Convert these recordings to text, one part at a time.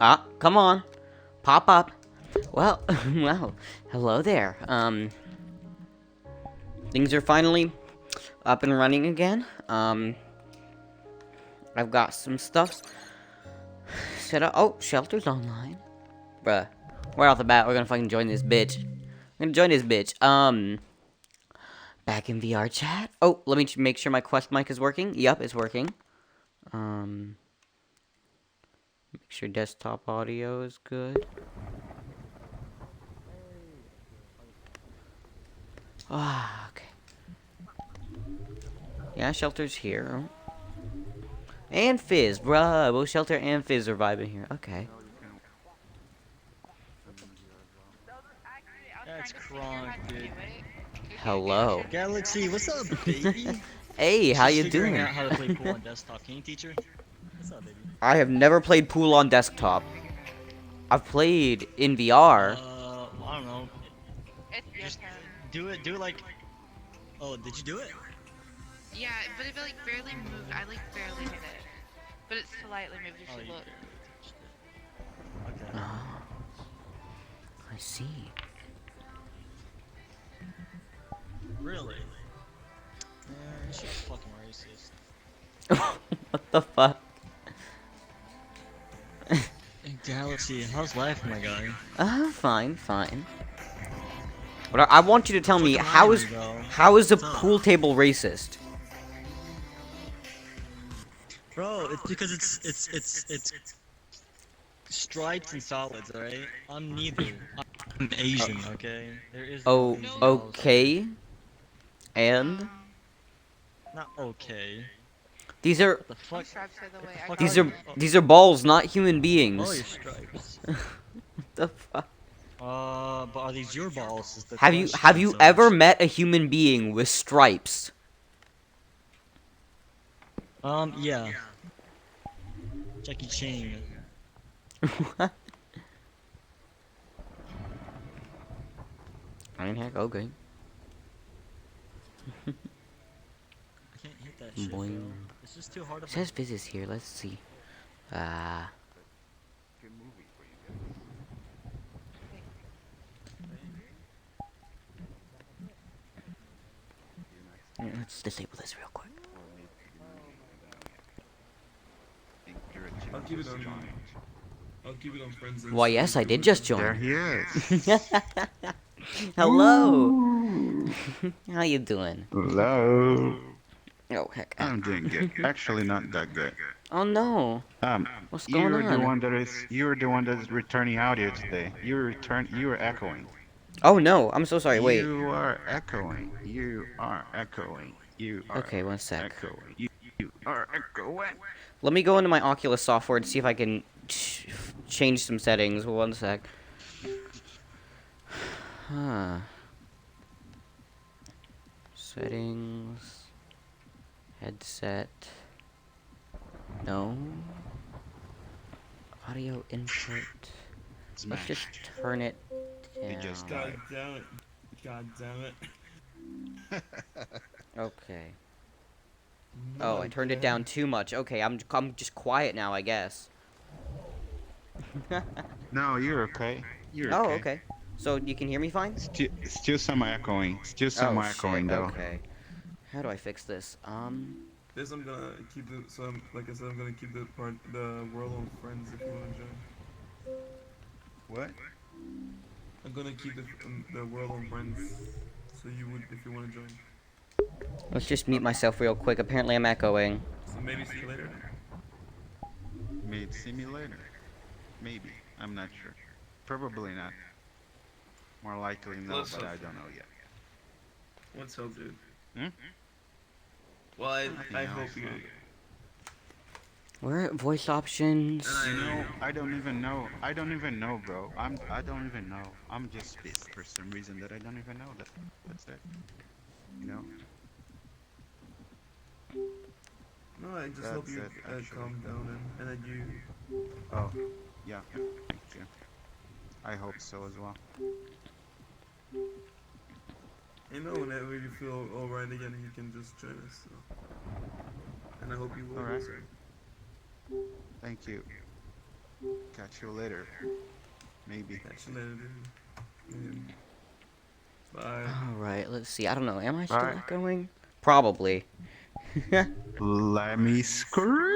Ah, come on. Pop up. Well, well, hello there. Things are finally up and running again. I've got some stuff set up. Oh, shelter's online. Bruh. Right off the bat, we're gonna fucking join this bitch. I'm gonna join this bitch. Back in VR chat. Oh, let me make sure my Quest mic is working. Yep, it's working. Um, make sure desktop audio is good. Ah, okay. Yeah, shelter's here. And Fizz, bruh. Both Shelter and Fizz are vibing here. Okay. That's crunk, dude. Hello. Galaxy, what's up, baby? Hey, how Just you figuring doing? out how to play pool on desktop. Can you teach her? What's up, baby? I have never played pool on desktop. I've played in VR. I don't know. Just do it like. Oh, did you do it? Oh, you barely touched it. Okay. Oh, I see. Really? This shit's fucking racist. What the fuck? Hey, Galaxy, how's life, my guy? Fine, fine. But I want you to tell me Fucking lie to me, bro. how is a What's up? pool table racist? Bro, it's because it's stripes and solids, alright? I'm neither. I'm Asian, okay? There is Oh, nothing else. okay. And Not okay. these are What the fuck? What the fuck are these you? are these are balls, not human Oh, your beings. stripes. What the fuck? But are these your balls? Is the Have question, you ever Sarge. met a human being with stripes? Yeah. Jackie Chan. What? I mean, heck, okay. I can't hit that shit, bro. Boing. It's just too hard It of a. says Fizz is here. Let's see. Ah, let's disable this real quick. I'll keep it on. I'll keep it on friends and Why, so yes, I people did can just join. There join. he is. Hello. Ooh. How you doing? Hello. Oh heck. I'm doing good. Actually, not that good. Oh no. Um, What's going you're the on? one that is. You're the one that is returning audio today. You are echoing. Oh no. I'm so sorry. Wait. You are echoing. You are echoing. You are Okay, one sec. echoing. You are echoing. Let me go into my Oculus software and see if I can change some settings. One sec. Huh. Settings. Headset. No. Audio input. Let's just Smash. turn it You down. just God died. damn it. God damn it. Okay. No, Oh, I turned it down too much. Okay, I'm just quiet now, I guess. No, you're okay. You're Oh, okay. okay. So you can hear me fine? Still some echoing. Still some Oh shit. echoing though. Okay. How do I fix this? This I'm gonna keep the so I'm, like I said I'm gonna keep the world on friends if you wanna join. What? I'm gonna keep the world on friends, so you would if you wanna join. Let's just mute myself real quick. Apparently I'm echoing. So maybe see you later. Made simulator? Maybe. I'm not sure. Probably not. More likely no, What's but up? I don't know yet. What's up, dude? Hmm? Well, I Nothing hope else, you. huh? Where are voice options? You know, I don't even know. I don't even know, bro. I don't even know. I'm just pissed for some reason that I don't even know that. That's it. You know? No, I just hope That's you it, actually. calm down and that you. Oh, yeah. Thank you. I hope so as well. You know, whenever you feel alright again, you can just join us. So. And I hope you will Alright. also. Thank you. Catch you later. Maybe. Catch you later, dude. And bye. Alright, let's see. I don't know. Am I still Alright. echoing? Probably. Let me scream.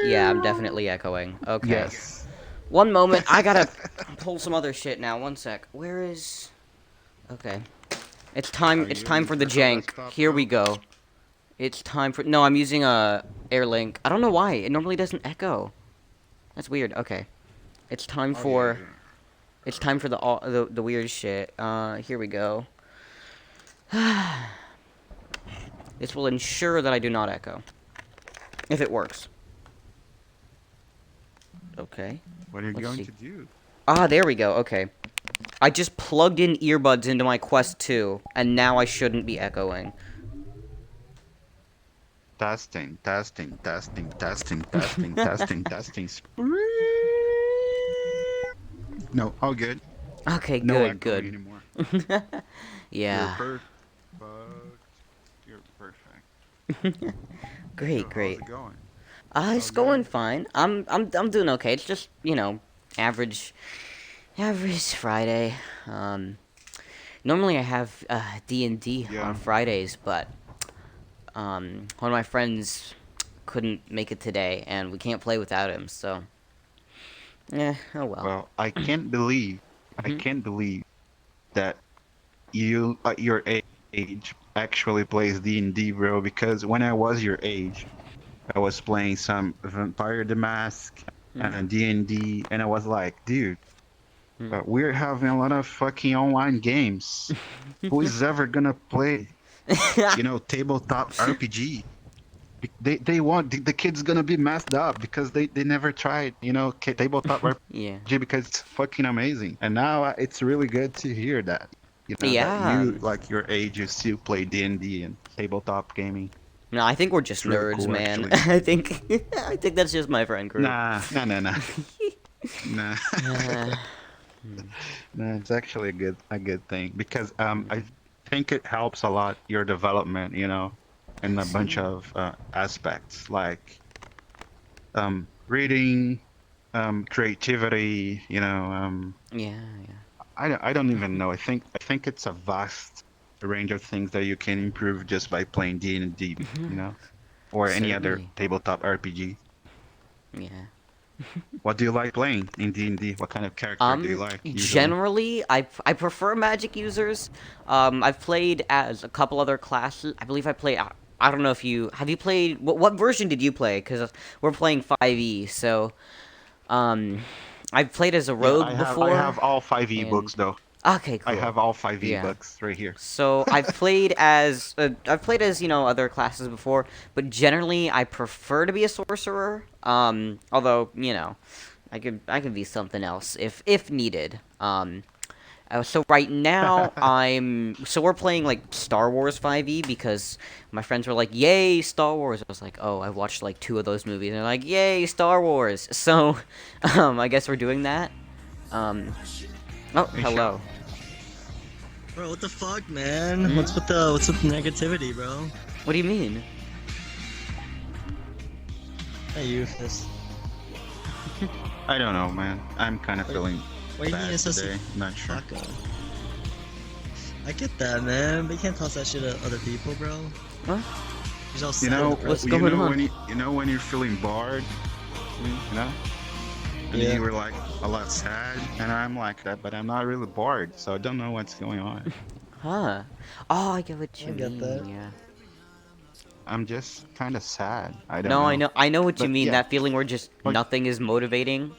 Yeah, I'm definitely echoing. Okay. Yes. One moment. I gotta pull some other shit now. One sec. Where is... Okay. It's time. Are It's you time using for the personal jank. desktop, Here we bro? go. It's time for... No, I'm using a Airlink. I don't know why. It normally doesn't echo. That's weird. Okay. It's time Oh yeah, for... It's time for the weird shit. Here we go. This will ensure that I do not echo. If it works. Okay. What are you Let's going see. to do? Ah, there we go. Okay. I just plugged in earbuds into my Quest 2, and now I shouldn't be echoing. Testing, testing, testing, testing, testing, testing, testing. No, all good. Okay, No good, echoing good. anymore. You're Yeah. perfect. You're perfect. So Great, how's great. it going? It's All going good? fine. I'm doing okay. It's just, average Friday. Normally I have D&D on Yeah. Fridays, but one of my friends couldn't make it today, and we can't play without him. So, oh well. Well, I Mhm. can't believe that you at your age actually plays D&D, bro. Because when I was your age, I was playing some Vampire the Mask Mhm. and D&D, and I was like, dude, Mhm. we're having a lot of fucking online games. Who is ever gonna play, tabletop RPG? They want the kids gonna be messed up because they never tried, tabletop Yeah. RPG because it's fucking amazing. And now it's really good to hear that, that Yeah. you like your age you still play D&D and tabletop gaming. No, I think we're just It's really nerds, cool, man. actually. I think that's just my friend group. Nah, nah, nah, nah, nah. Uh, No, it's actually a good thing because I think it helps a lot your development, in I a bunch see. of aspects like reading, creativity, Yeah, yeah. I don't even know. I think it's a vast range of things that you can improve just by playing D&D, or any other Certainly. tabletop RPG. Yeah. What do you like playing in D&D? What kind of character do you like usually? Generally, I prefer magic users. I've played as a couple other classes. I believe I played. I don't know if you have you played. What version did you play? Because we're playing 5e. So, um, I've played as a Yeah, I rogue have I before, have all five and ebooks though. okay, I cool. have all five Yeah. ebooks right here. So I've played as other classes before, but generally I prefer to be a sorcerer. Although I could be something else if needed. So right now we're playing like Star Wars 5e because my friends were like, "Yay, Star Wars!" I was like, "Oh, I watched like 2 of those movies." And they're like, "Yay, Star Wars!" So, I guess we're doing that. Um, oh, Hey, chef. hello. Bro, what the fuck, man? Hmm? What's with the negativity, bro? What do you mean? Hey, Eufus. I don't know, man. I'm kind of Wait, feeling what do you mean bad it's just today. Not sure. fuck I get that, man, but you can't toss that shit at other people, bro. What? You're all You sad know, and What's depressed. going on? when you're feeling bored, you know, and Yeah. you were like a lot sad, and I'm like that, but I'm not really bored, so I don't know what's going on. Huh. Oh, I get what I you get that. mean, yeah. I'm just kind of sad. I don't No, I know, know I know what you but mean. yeah, That feeling where just but nothing is motivating.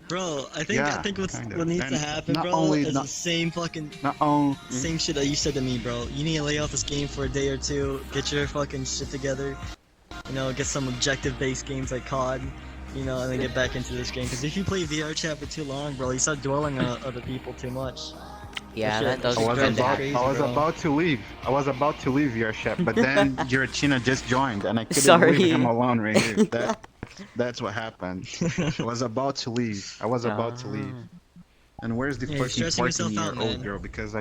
Bro, I yeah, think kind what of, needs to and happen, not bro, only is the not same fucking not on. Mhm. same shit that you said to me, bro. You need to lay off this game for a day or two, get your fucking shit together, get some objective-based games like COD, and then get back into this game. Because if you play VR chat for too long, bro, you start dwelling on other people too much. Yeah, that That does I shit was tend drives to you about happen. I crazy, was bro. about to leave. I was about to leave your chef, but then Giratina just joined, and I couldn't leave him Sorry. alone right here. That's what happened. I was about to leave. I was about to leave. Ah. And where's the Yeah, you're fucking stressing yourself 14-year out, old man. girl? Because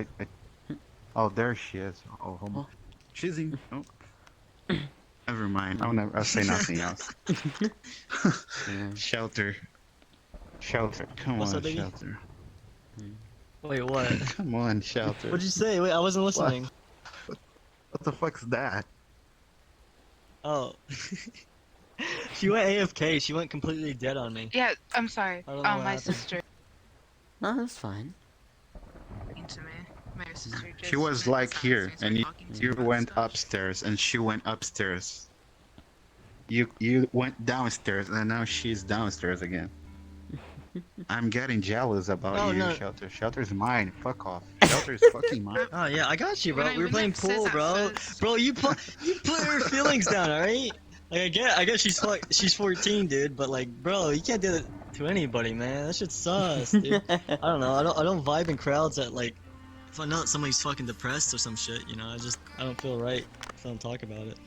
oh, there she is. Oh, Oh. she's in. Oh, Never mind. I'll say nothing else. Yeah. Shelter. Shelter. Come What's on, up, baby? shelter. Wait, what? Come on, shelter. What'd you say? Wait, I wasn't What? listening. What the fuck's that? Oh. She went AFK. She went completely dead on me. Yeah, I'm sorry. I don't know what My happened. sister No, that's fine. talking to me. My sister just She was went like inside here, and and started talking to me you about went stuff. upstairs, and she went upstairs. You went downstairs, and now she's downstairs again. I'm getting jealous about Oh, you, no. Shelter. Shelter's mine. Fuck off. Shelter's fucking mine. Oh yeah, I got you, When bro. I- We were when playing that says pool, that bro. first- Bro, you put her feelings down, alright? Like I get she's 14, dude, but like, bro, you can't do that to anybody, man. That shit sus, dude. I don't know. I don't vibe in crowds that like, if I know that somebody's fucking depressed or some shit, you know, I don't feel right if I don't talk about it.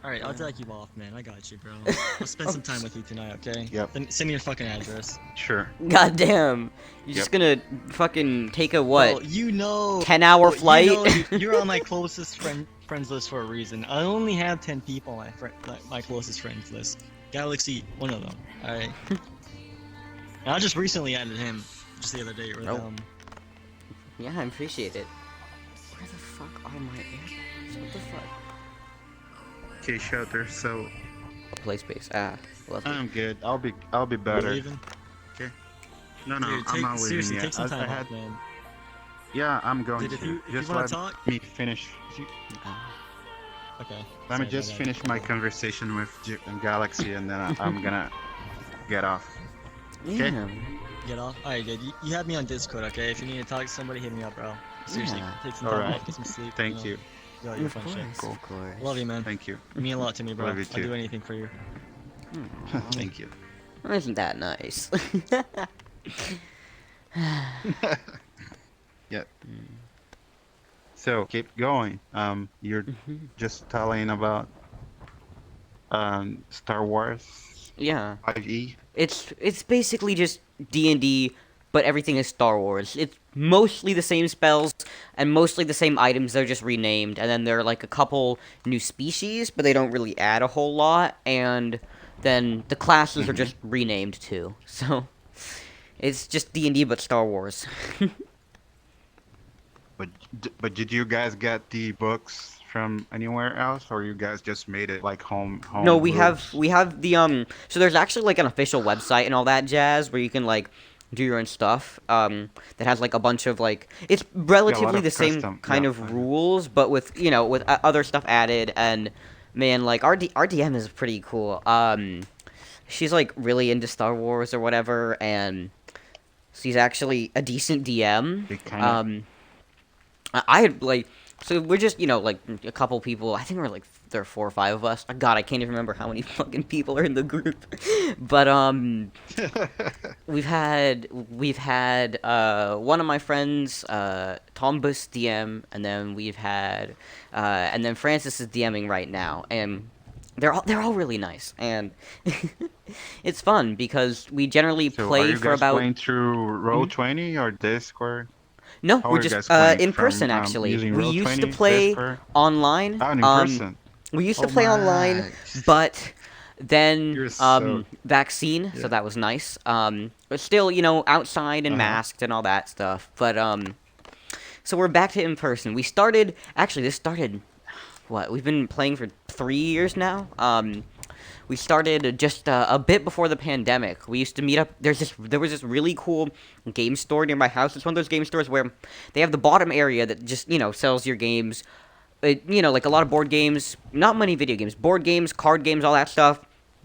Alright, I'll drag you off, man. I got you, bro. I'll spend some time with you tonight, okay? Yep. Then send me your fucking address. Sure. God damn. You're just gonna fucking take a what? Bro, you know, 10-hour bro, flight? You know you're on my closest friends list for a reason. I only have 10 people on my closest friends list. Galaxy, one of them. Alright. And I just recently added him, just the other day. With, Oh. Yeah, I appreciate it. Where the fuck are my AirPods? What the fuck? Okay, Shelter. So Play space. Ah, lovely. I'm good. I'll be You're better. leaving? No, Dude, I'm not leaving seriously, yet. take some I time had. off, man. Yeah, I'm going Dude, if to. you Just wanna let talk, me finish. Ah. okay. Let me Sorry just about that. finish my conversation with Galaxy, and then I'm gonna get off. Okay. Yeah. Get off. Alright, dude. You have me on Discord, okay? If you need to talk to somebody, hit me up, bro. Seriously, Yeah. take some time Alright. off, get some sleep. Thank you. Yo, you're Of fun course, shit. Cool. of course. Love you, man. Thank you. You mean a lot to me, bro. Love you I'll too. do anything for you. Thank you. Isn't that nice? Yep. So keep going. You're just telling about Star Wars Yeah. 5E. It's basically just D&D, but everything is Star Wars. It's mostly the same spells and mostly the same items. They're just renamed, and then there are like a couple new species, but they don't really add a whole lot. And then the classes are just renamed too. So it's just D&D but Star Wars. But did you guys get the books from anywhere else, or you guys just made it like home? No, we groups? have the so there's actually like an official website and all that jazz where you can like do your own stuff. That has like a bunch of like it's relatively of the same custom, kind yeah, of I know. rules, but with with other stuff added. And man, like our DM is pretty cool. She's like really into Star Wars or whatever, and she's actually a decent DM. They kinda- I had like so we're just like a couple people. I think we're like there are 4 or 5 of us. God, I can't even remember how many fucking people are in the group. But we've had one of my friends, Tom Bus DM, and then we've had and then Francis is DMing right now, and they're all really nice, and it's fun because we generally So are play you for guys about playing through Roll20 or Discord? no, How we're are you just guys playing? in From, person actually. using We used to Roll20, play Discord? online. Oh, in person. We used to Oh play online, my. but then You're so- vaccine, so Yeah. that was nice. But still, outside and Uh-huh. masked and all that stuff. But so we're back to in person. We started actually. This started what? We've been playing for 3 years now. We started just a bit before the pandemic. We used to meet up. There was this really cool game store near my house. It's one of those game stores where they have the bottom area that just sells your games. Like a lot of board games, not many video games, board games, card games, all that stuff,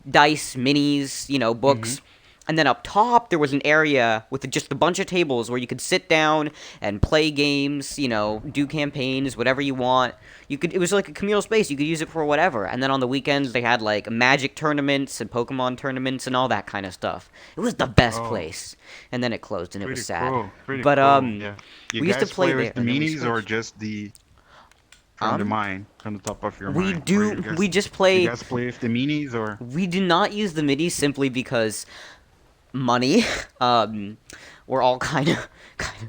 dice, minis, books. And then up top, there was an area with just a bunch of tables where you could sit down and play games, do campaigns, whatever you want. It was like a communal space. You could use it for whatever. And then on the weekends, they had like Magic tournaments and Pokemon tournaments and all that kind of stuff. It was the best Oh. place. And then it closed, and it Pretty was sad. cool. Pretty But cool. Yeah. You we used to guys play with there, the and then we minis or switched. just from the Um, mind, from the top of your we mind? do. Or you guys, We just you play. guys play with the minis or? We do not use the minis simply because money. We're all kind of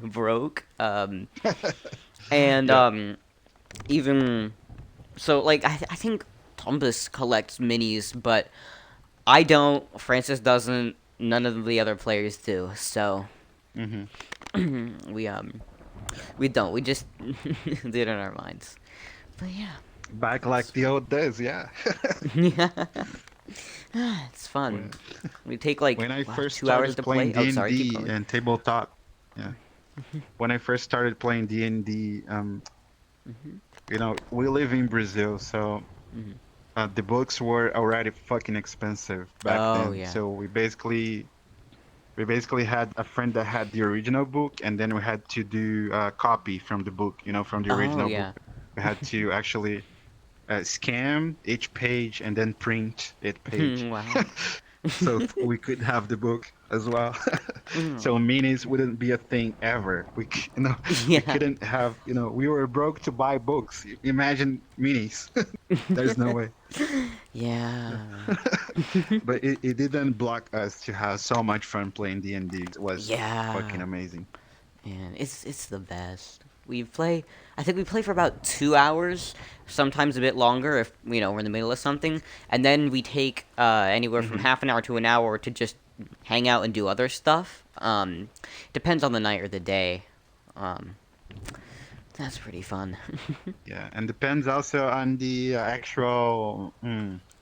broke. And Yeah. even so, like I think Tombus collects minis, but I don't. Francis doesn't. None of the other players do. So Hmm. we we don't. We just did it in our minds. But yeah, Back like the old days, yeah. yeah, it's fun. when We take like when I wow, first 2 hours started to playing play. Oh, sorry. Keep D&D going. and tabletop, yeah. When I first started playing D&D, Hmm. we live in Brazil, so Hmm. the books were already fucking expensive back Oh then. yeah. So we basically had a friend that had the original book, and then we had to do a copy from the book, from the Oh original yeah. book. We had to actually scan each page and then print each page. Wow. So we could have the book as well. So Mm. minis wouldn't be a thing ever. We Yeah. couldn't have, we were broke to buy books. Imagine minis. There's no way. Yeah. But it didn't block us to have so much fun playing D&D. It was fucking Yeah. amazing. Man, it's the best. We play. I think we play for about 2 hours, sometimes a bit longer if we're in the middle of something, and then we take anywhere from Hmm. half an hour to an hour to just hang out and do other stuff. Depends on the night or the day. Um, that's pretty fun. Yeah, and depends also on the actual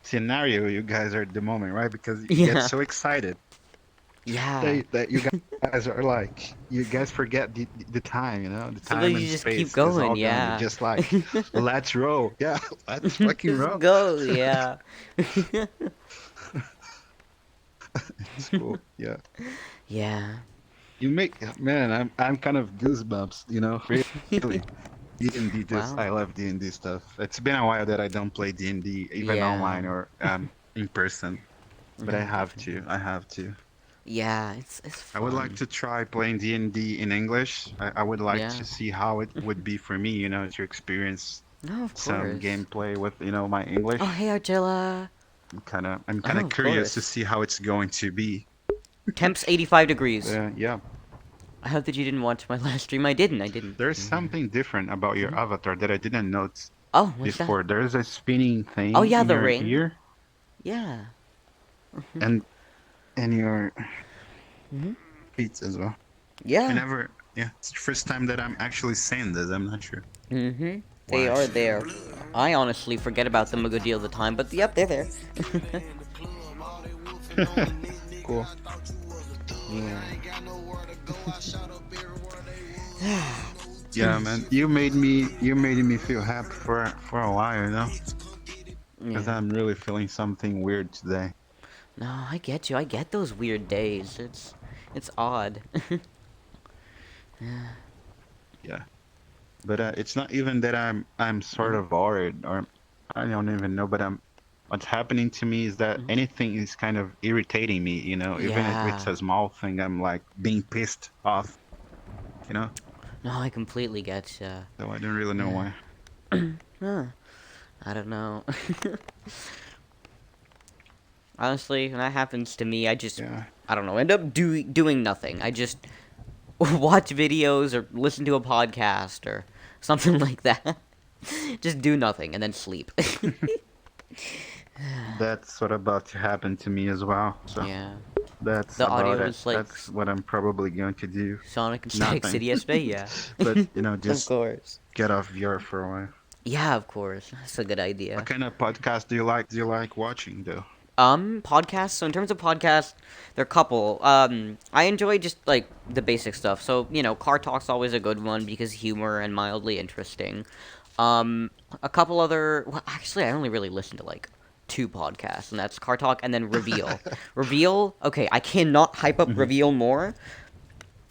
scenario you guys are at the moment, right? Because you get Yeah. so excited Yeah. that you guys are like, you guys forget the time, the So then time you and just keep space is going. all gone. You're Yeah. just like, let's roll. Yeah, let's fucking Just roll. go. Yeah. It's cool. Yeah. Yeah. Man, I'm kind of goosebumps, really. D&D, just Wow. I love D&D stuff. It's been a while that I don't play D&D, even Yeah. online or in person, but I No, have to. definitely. I have to. Yeah, it's I would like fun. to try playing D&D in English. I would like Yeah. to see how it would be for me, to experience No, of some course. gameplay with, my Oh, English. hey, Argilla. I'm kind of Oh, of curious to course. see how it's going to be. Temps 85 degrees. Yeah, I hope that you didn't watch my last stream. I didn't. I didn't. there's Yeah. something different about your Hmm. avatar that I didn't notice Oh, what's that? before. There's a spinning Oh, thing yeah, in the your ring. ear Yeah. and your Hmm. feet as well. I Yeah. never, yeah, it's the first time that I'm actually saying this. I'm not sure Hmm. They why. are there. I honestly forget about them a good deal of the time, but yep, they're there. Cool. Yeah. Yeah, man, you made me feel happy for a while, because Yeah. I'm really feeling something weird today. No, I get you. I get those weird days. It's odd. Yeah. Yeah, but it's not even that I'm sort Mhm. of worried, or I don't even know, but what's happening to me is that Mhm. anything is kind of irritating me, even if it's Yeah. a small thing, I'm like being pissed off, you know. No, I completely get you. So I don't really know Yeah. why. Huh. I don't know. Honestly, when that happens to me, Yeah. I don't know, end up doing nothing. I just watch videos or listen to a podcast or something like that. Just do nothing and then sleep. That's what about to happen to me as well. So Yeah. that's The about audio it. was like That's what I'm probably going to do. Sonic and Static Nothing. City yesterday, yeah. But, Of just course. get off VR for a while. Yeah, of course. That's a good What idea. kind of podcast do you like? Do you like watching though? Podcasts. So in terms of podcasts, there are a couple. I enjoy just like the basic stuff. So Car Talk's always a good one because humor and mildly interesting. A couple other. Well, actually, I only really listen to like two podcasts, and that's Car Talk and then Reveal. Reveal. Okay, I cannot hype up Hmm. Reveal more.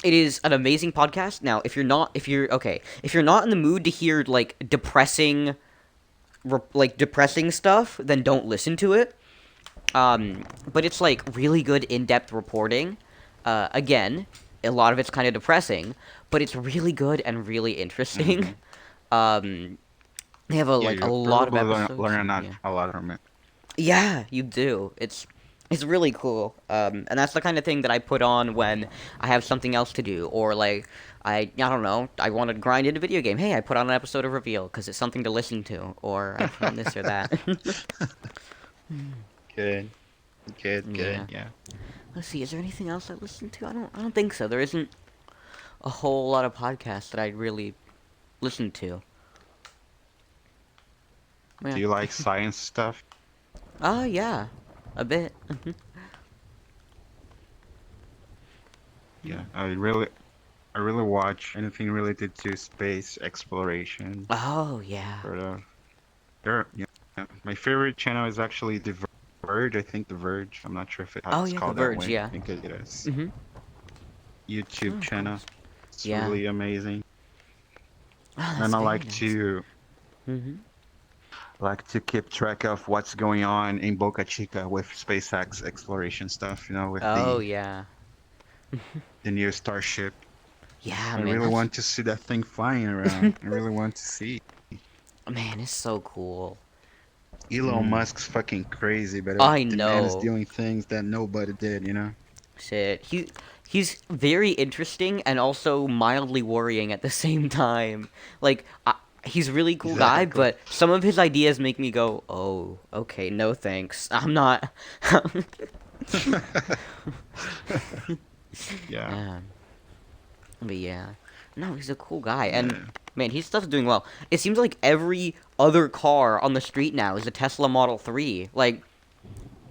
It is an amazing podcast. Now, if you're not in the mood to hear like depressing stuff, then don't listen to it. But it's like really good in-depth reporting. Again, a lot of it's kind of depressing, but it's really good and really interesting. Hmm. Um, they have Yeah, a you'll lot of probably learn episodes. learn a lot, Yeah, a lot from it. yeah, you do. It's It's really cool. And that's the kind of thing that I put on when I have something else to do, or like I don't know, I want to grind into a video game. Hey, I put on an episode of Reveal because it's something to listen to, or I put on this or that. Good, good, Yeah. good. Yeah. Let's see. Is there anything else I listen to? I don't think so. There isn't a whole lot of podcasts that I really listen to. Do Yeah. you like science stuff? Yeah, a bit. Yeah, I really watch anything related to space exploration, Oh yeah. sort of. Yeah. My favorite channel is actually The Verge. I think The Verge. I'm not sure if Oh it's yeah, The called that Verge. way. I Yeah. think it is. Mhm. YouTube Oh, cool. channel. It's Yeah. really amazing. Oh, that's And I very nice. Mhm. like to keep track of what's going on in Boca Chica with SpaceX exploration stuff, with Oh the yeah. the new Starship. Yeah, I man. really That's want to see that thing flying around. I really want to see. man. It's so cool. Elon Mm. Musk's fucking crazy, but I the man is know. doing things that nobody did. Shit. He's very interesting and also mildly worrying at the same time. Like, he's a really cool guy, Exactly. but some of his ideas make me go, "Oh, okay, no thanks. I'm not." Yeah. Yeah. But yeah. No, he's a cool guy, and Yeah. man, his stuff's doing well. It seems like every other car on the street now is a Tesla Model 3. Like,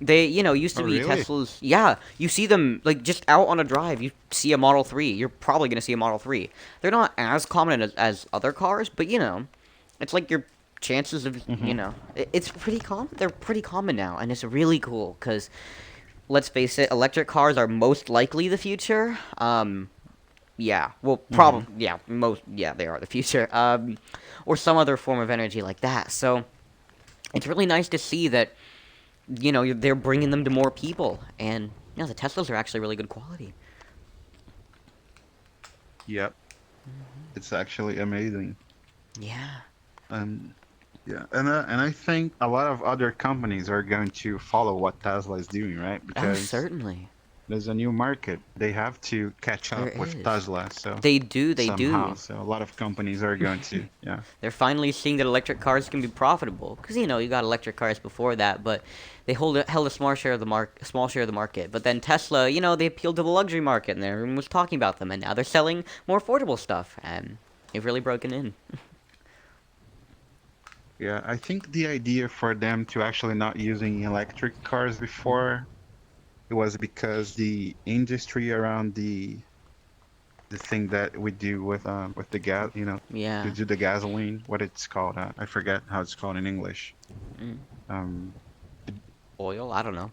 they, used Oh, to be really? Teslas. Yeah, you see them, like, just out on a drive, you see a Model 3. You're probably gonna see a Model 3. They're not as common as other cars, but, it's like your chances of, Mm-hmm. it's pretty common. They're pretty common now, and it's really cool, because, let's face it, electric cars are most likely the future. Yeah, well, Mm-hmm. probably, yeah, they are the future. Or some other form of energy like that. So, it's really nice to see that, they're bringing them to more people. And, the Teslas are actually really good quality. Yep. It's actually amazing. Yeah. Um, yeah, and I think a lot of other companies are going to follow what Tesla is doing, right? Oh, Because certainly. there's a new market. They have to catch There up with is. Tesla, so They somehow. do. So a lot of companies are going to, yeah. They're finally seeing that electric cars can be profitable. Because, you got electric cars before that, but they held a small share of the market. But then Tesla, they appealed to the luxury market, and everyone was talking about them, and now they're selling more affordable stuff, and they've really broken in. Yeah, I think the idea for them to actually not using electric cars before, it was because the industry around the thing that we do with the gas, to Yeah. do the gasoline, what it's called, I forget how it's called in English. Mm. Um, Oil? I don't know.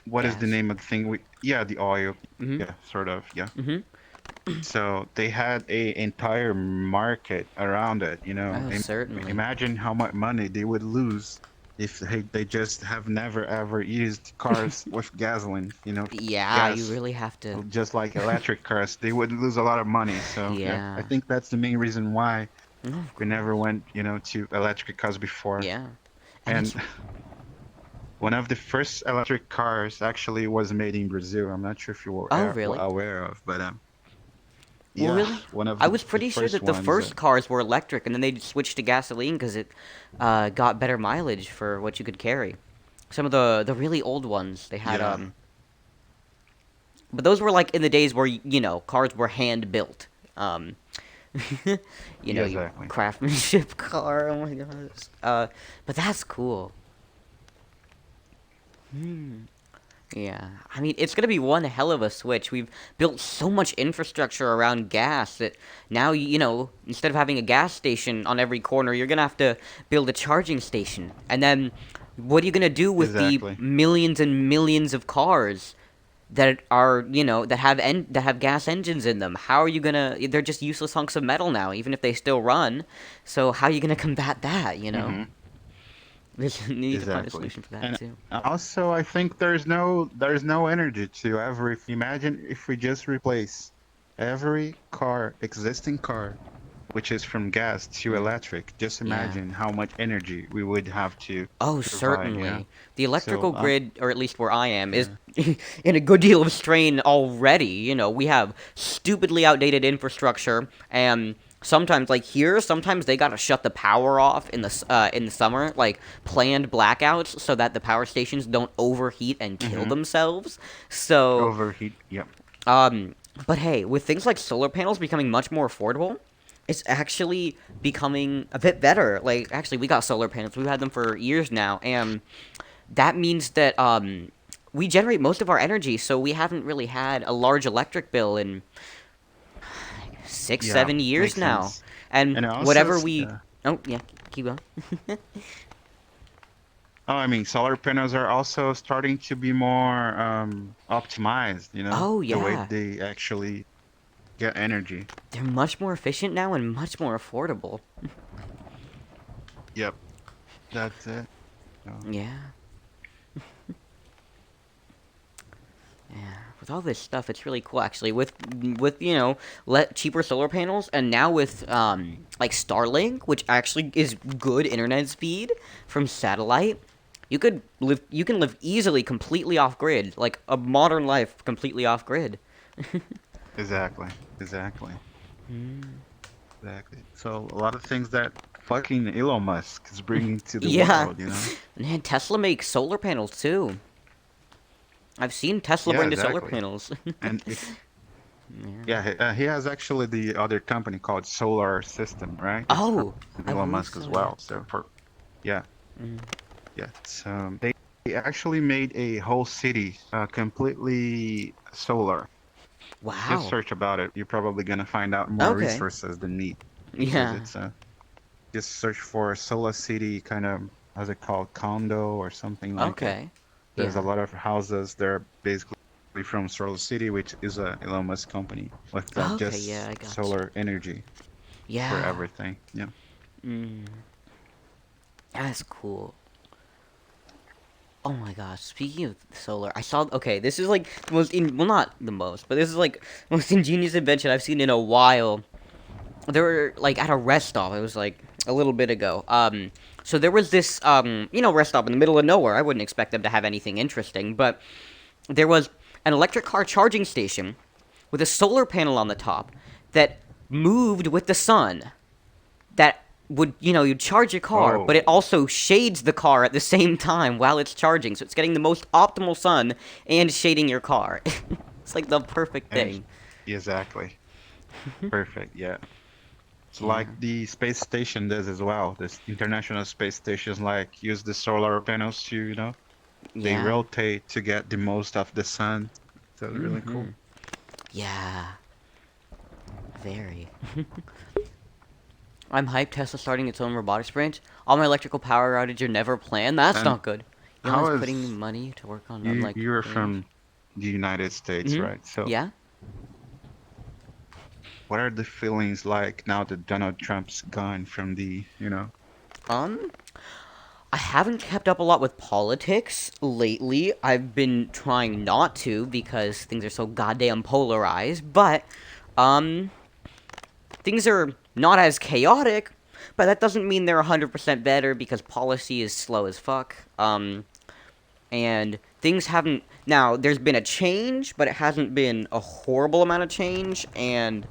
what is the Gas. name of the thing yeah, the oil. Mm-hmm. Yeah, sort of, yeah. Mm-hmm. So they had a entire market around it. Oh, certainly. Imagine how much money they would lose if they just have never ever used cars with gasoline. Yeah, you Gas, really have to. just like electric cars, they would lose a lot of money. So yeah, I Yeah. think that's the main reason why No, of we course. never went to electric cars before. Yeah. And And it's. one of the first electric cars actually was made in Brazil. I'm not sure if you were Oh, really? aware of, but Well, yeah, really? one of I was the pretty sure first that the ones. first cars were electric, and then they switched to gasoline because it got better mileage for what you could carry. Some of the really old ones, they had Yeah, but those were like in the days where cars were hand built. Um, yeah, you exactly. craftsmanship car. Oh my gosh. But that's cool. Hmm. Yeah, I mean, it's gonna be one hell of a switch. We've built so much infrastructure around gas that now, instead of having a gas station on every corner, you're gonna have to build a charging station. And then, what are you gonna do with the Exactly. millions and millions of cars that are, that have gas engines in them? How are you gonna? They're just useless hunks of metal now, even if they still run. So how are you gonna combat that? Hmm. We need to find a Exactly. solution for that And too. also, I think there's no energy to every. Imagine if we just replace every existing car which is from gas to electric. Just Yeah. imagine how much energy we would have to Oh, provide, you know? certainly. The So, electrical grid, or at least where I am, is yeah. in a good deal of strain already. You know, we have stupidly outdated infrastructure, and sometimes, like here, sometimes they gotta shut the power off in the summer, like planned blackouts, so that the power stations don't overheat and kill Mm-hmm. themselves. So, Overheat. Yep. um, but hey, with things like solar panels becoming much more affordable, it's actually becoming a bit better. Like, actually, we got solar panels. We've had them for years now, and that means that we generate most of our energy, so we haven't really had a large electric bill in six, Yeah. 7 years Makes now. sense. And And also, whatever we, yeah. oh yeah, keep going. Oh, I mean, solar panels are also starting to be more optimized, you know, Oh the way yeah, they actually get energy. they're much more efficient now and much more affordable. Yep, that's it. So, Yeah. Yeah, with all this stuff, it's really cool actually. With cheaper solar panels, and now with like Starlink, which actually is good internet speed from satellite, you can live easily completely off grid, like a modern life completely off grid. exactly, exactly, Mm. exactly. So a lot of things that fucking Elon Musk is bringing to the Yeah, world, you know? man, Tesla makes solar panels too. I've seen Tesla Yeah, bring the solar exactly. panels. And it, Yeah. yeah, he has actually the other company called Solar System, right? It's from Oh, I Elon believe Musk as so. Yeah. well. So for yeah, Mm. yeah. So they actually made a whole city completely solar. Just Wow. search about it. You're probably gonna find out more Okay. resources than me because Yeah. it's just search for Solar City kind of how's it called condo or something like it. Okay. There's a Yeah. lot of houses. They're basically from Solar City, which is a Elon Musk company with Okay, yeah, just I got you. solar energy for Yeah. everything. Yeah. Mm, that's cool. Oh my gosh, speaking of solar, I saw, okay, this is like the most, well, not the most, but this is like the most ingenious invention I've seen in a while. They were, like, at a rest stop, it was, like, a little bit ago. So there was this, rest stop in the middle of nowhere. I wouldn't expect them to have anything interesting, but there was an electric car charging station with a solar panel on the top that moved with the sun. That would, you'd charge your car, but it Oh, also shades the car at the same time while it's charging. So it's getting the most optimal sun and shading your car. It's like the perfect and thing. exactly. Perfect. Yeah. It's Yeah. like the space station does as well. This international space stations like use the solar panels to, they Yeah. rotate to get the most of the sun. So it's really Mm-hmm. cool. Yeah. Very. I'm hyped Tesla starting its own robotics branch. All my electrical power outage are never planned. That's And not good. how Elon's putting is money to work on you? unelectric You're things. from the United States, Mm-hmm. right? So Yeah? what are the feelings like now that Donald Trump's gone from the. Um, I haven't kept up a lot with politics lately. I've been trying not to because things are so goddamn polarized, but, um, things are not as chaotic, but that doesn't mean they're 100% better because policy is slow as fuck. And things haven't. Now, there's been a change, but it hasn't been a horrible amount of change, and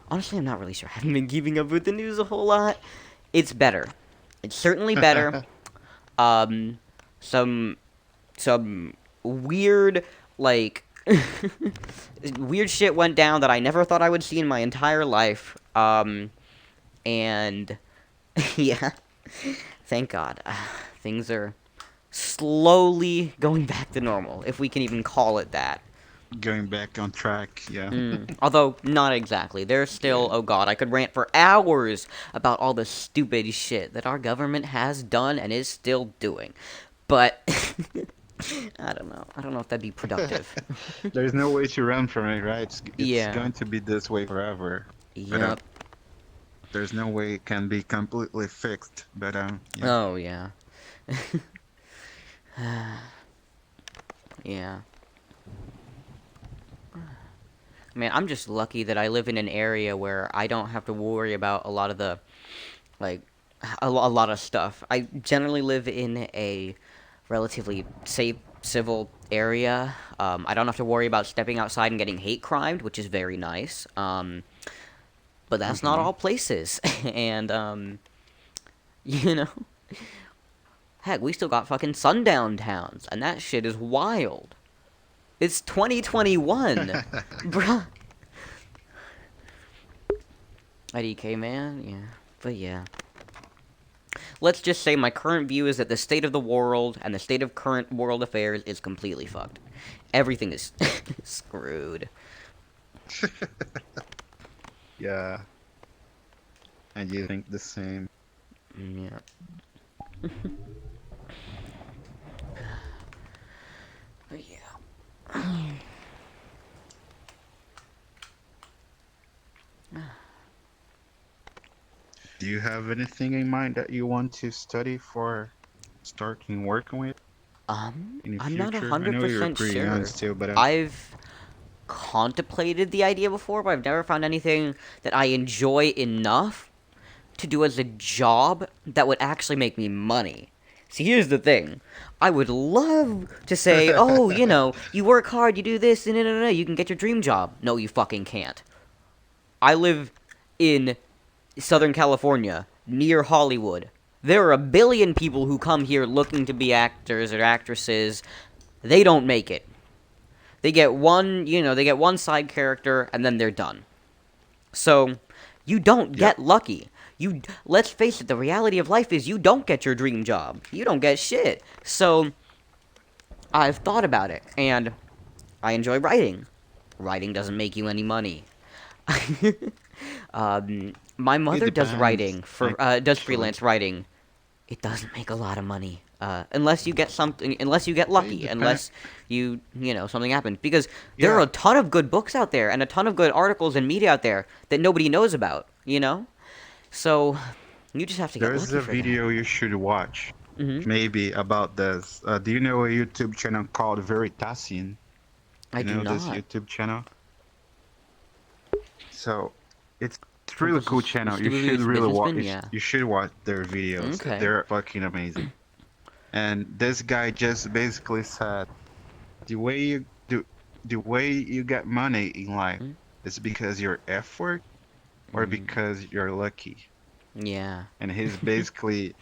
honestly, I'm not really sure. I haven't been keeping up with the news a whole lot. It's better. It's certainly better. Um, some some weird like weird shit went down that I never thought I would see in my entire life. And yeah, thank God, things are slowly going back to normal, if we can even call it that. Going back on track, yeah. Although, not exactly. There's still, Good. oh god, I could rant for hours about all the stupid shit that our government has done and is still doing. But, I don't know. I don't know if that'd be productive. There's no way to run from it, right? It's Yeah. going to be this way forever. But Yep. there's no way it can be completely fixed. But yeah. Oh, yeah. Yeah. Man, I'm just lucky that I live in an area where I don't have to worry about a lot of the, like, a lot of stuff. I generally live in a relatively safe, civil area. I don't have to worry about stepping outside and getting hate crimed, which is very nice. But that's not Mm-hmm. all places. And, you know, heck, we still got fucking sundown towns, and that shit is wild. It's 2021. Bruh. IDK, man, yeah. But yeah. Let's just say my current view is that the state of the world and the state of current world affairs is completely fucked. Everything is screwed. Yeah. And you think the same. Yeah. But yeah. Do you have anything in mind that you want to study for starting working with in the I'm not future? I know you're 100% pretty young sure. still, but I've contemplated the idea before, but I've never found anything that I enjoy enough to do as a job that would actually make me money. See, here's the thing. I would love to say, oh, you know, you work hard, you do this, and no, you can get your dream job. No, you fucking can't. I live in Southern California, near Hollywood. There are a billion people who come here looking to be actors or actresses. They don't make it. They get one, they get one side character, and then they're done. So, you don't Yep. get lucky. Let's face it, the reality of life is you don't get your dream job. You don't get shit. So, I've thought about it, and I enjoy writing. Writing doesn't make you any money. My mother does depends, writing does actually. freelance writing. It doesn't make a lot of money. Unless you get It lucky, depends. unless something happens. Because there are Yeah, a ton of good books out there, and a ton of good articles and media out there that nobody knows about, So, you just have to get there's lucky a for that. video you should watch, Hmm. maybe about this. Do you know a YouTube channel called Veritasian? I You do know this not. YouTube channel? So, it's a What really was cool this? channel. You Stupid should Louie's really watch. Businessman? Yeah. You should watch their videos. Okay. They're fucking amazing. And this guy just basically said, the way you do, the way you get money in life Mm. is because your effort or because you're lucky. Yeah. And he's basically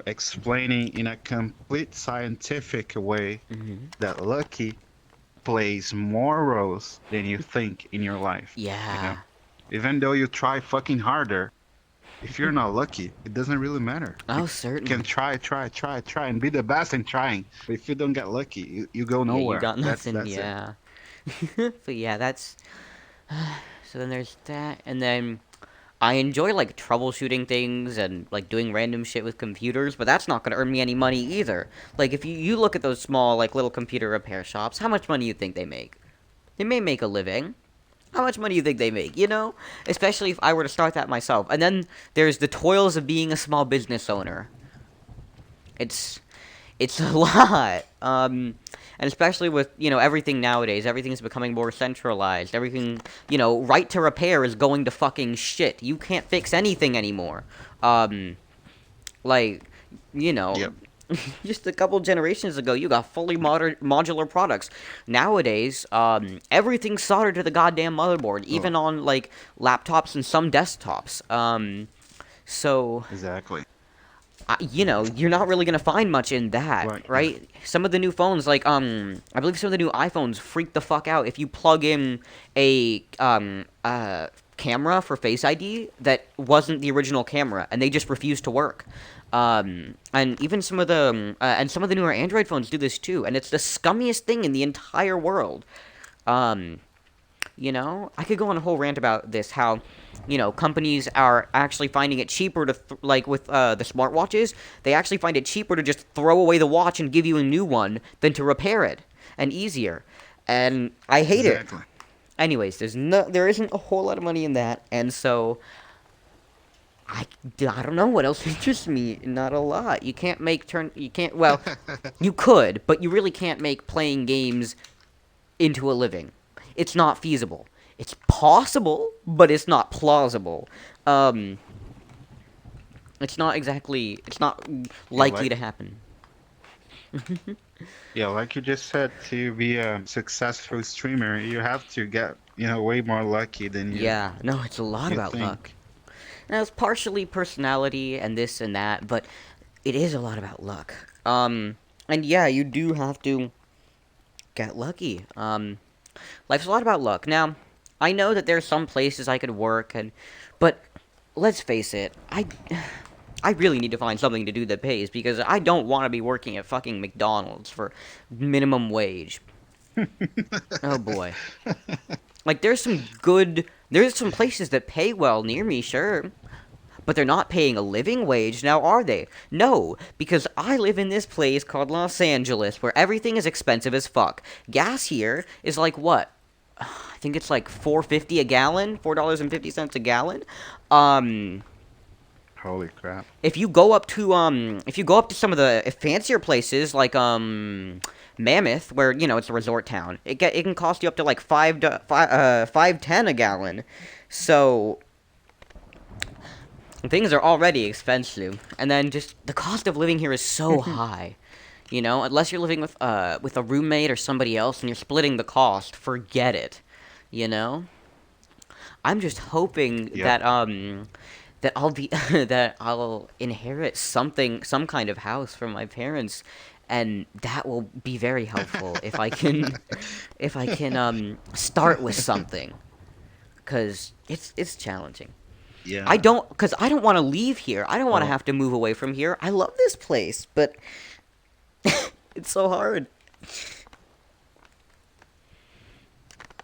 explaining in a complete scientific way Hmm. that lucky plays more roles than you think in your life. Yeah. Even though you try fucking harder, if you're not lucky, it doesn't really matter. Oh, You can certainly. try, and be the best in trying. But if you don't get lucky, you go Yeah, you nowhere. got nothing. That's it. Yeah. But yeah, that's. So then there's that, and then I enjoy like troubleshooting things and like doing random shit with computers, but that's not gonna earn me any money either. Like if you look at those small like little computer repair shops, how much money you think they make? They may make a living. How much money do you think they make, Especially if I were to start that myself. And then there's the toils of being a small business owner. It's it's a lot. And especially with, everything nowadays, everything's becoming more centralized. Everything, right to repair is going to fucking shit. You can't fix anything anymore. Like, you know, Yep. just a couple generations ago, you got fully modular products. Nowadays, everything's soldered to the goddamn motherboard, Oh, even on, like, laptops and some desktops. So, exactly. you're not really gonna find much in that, Right. right? Some of the new phones, like, I believe some of the new iPhones freak the fuck out if you plug in a, camera for Face ID that wasn't the original camera, and they just refuse to work. And even some of the newer Android phones do this too, and it's the scummiest thing in the entire world. Um, I could go on a whole rant about this, how, companies are actually finding it cheaper to, like, with, the smartwatches, they actually find it cheaper to just throw away the watch and give you a new one than to repair it, and easier. And I hate it. Exactly. Anyways, there isn't a whole lot of money in that, and so, I don't know what else interests me. Not a lot. Well, you could, but you really can't make playing games into a living. it's not feasible. It's possible, but it's not plausible. Um, it's not Yeah, likely to happen. like you just said, to be a successful streamer, you have to get, way more lucky than Yeah, no, it's a lot you about luck. think. Now, it's partially personality and this and that, but it is a lot about luck. And yeah, you do have to get lucky. Life's a lot about luck. Now, I know that there's some places I could work, but let's face it, I really need to find something to do that pays because I don't want to be working at fucking McDonald's for minimum wage. Oh boy. Like there's some places that pay well near me, sure. But they're not paying a living wage, now are they? No, because I live in this place called Los Angeles, where everything is expensive as fuck. Gas here is like what? I think it's like $4.50 a gallon, $4.50 a gallon. Um, Holy crap. if you go up to some of the fancier places like Mammoth, where it's a resort town, it can cost you up to like 5.10 a gallon. So things are already expensive, and then just the cost of living here is so high. Unless you're living with a roommate or somebody else and you're splitting the cost, forget it. You know? I'm just hoping Yep. that I'll be that I'll inherit some kind of house from my parents, and that will be very helpful if I can start with something, cause it's challenging. Yeah. I don't want to leave here. I don't want to Well, have to move away from here. I love this place, but it's so hard.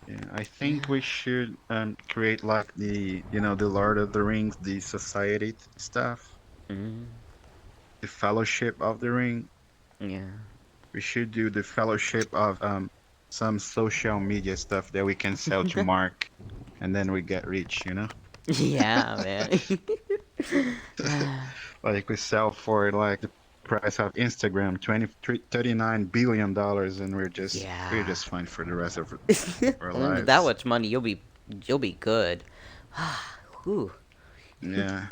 yeah, I think we should create like the Lord of the Rings, the society stuff, Mm, the Fellowship of the Ring. yeah. We should do the Fellowship of some social media stuff that we can sell to Mark, and then we get rich. Yeah, man. Like we sell for like the price of Instagram, 39 billion dollars, and we're Yeah. just fine for the rest of our Well, with that lives. much money, you'll be good. Whew. Yeah,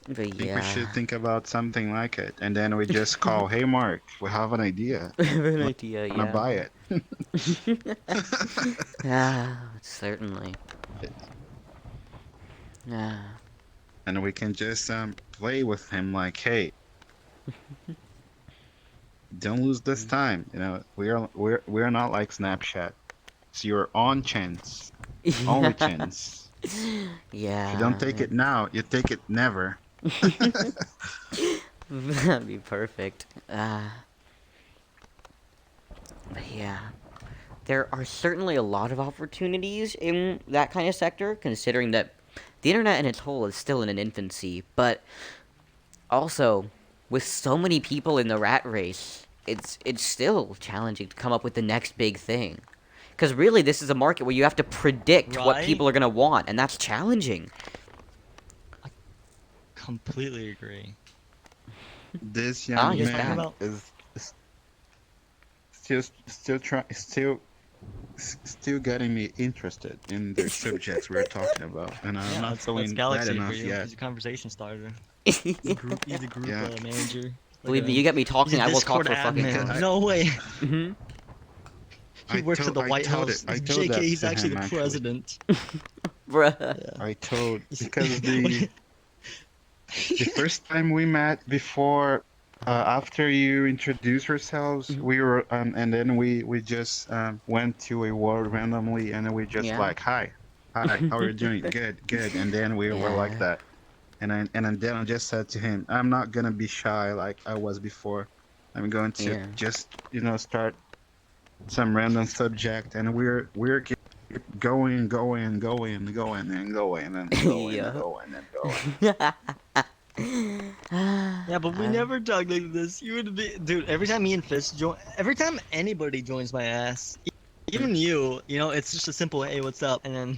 But I think we should yeah. think about something like it, and then we just call, "Hey, Mark, we have an idea. I have an idea, Wanna yeah. buy it?" Certainly. Ah. And we can just play with him like, "Hey, don't lose this time. We're not like Snapchat. It's your own chance, only Yeah. chance. If you don't Yeah. take it now, you take it never." That'd be perfect. But yeah. There are certainly a lot of opportunities in that kind of sector, considering that the internet in its whole is still in an infancy, but also, with so many people in the rat race, it's still challenging to come up with the next big thing. Because really, this is a market where you have to predict what Right? people are going to want, and that's challenging. Completely agree. This Ah, young he's talking man back. about? is still getting me interested in the subjects we're talking about, and I'm Yeah, not that's feeling bad Galaxy for enough you. yet. He's a conversation starter. He's a group Yeah. manager. Look Believe at me, him. you get me He's talking, a I will talk Discord for fucking admin. I, hours. No way. Hmm. He works at the I White told it. House. I told JK, that he's to actually him the actually. president. Bruh. Yeah. I told He's- because when- the first time we met before, after you introduced yourselves, Mhm. we were and then we just went to a world randomly, and then we just Yeah. like, hi, how are you doing? Good, good. And then we were like Yeah. that. And then I just said to him, I'm not gonna be shy like I was before. I'm going to Yeah. just start some random subject, and we're keep going, going, going, and going, and going, and going, and Yeah. going, and going. Yeah, but we never talked like this. You would be, dude. Every time me and Fist join, every time anybody joins my ass, even you, it's just a simple "Hey, what's up?" and then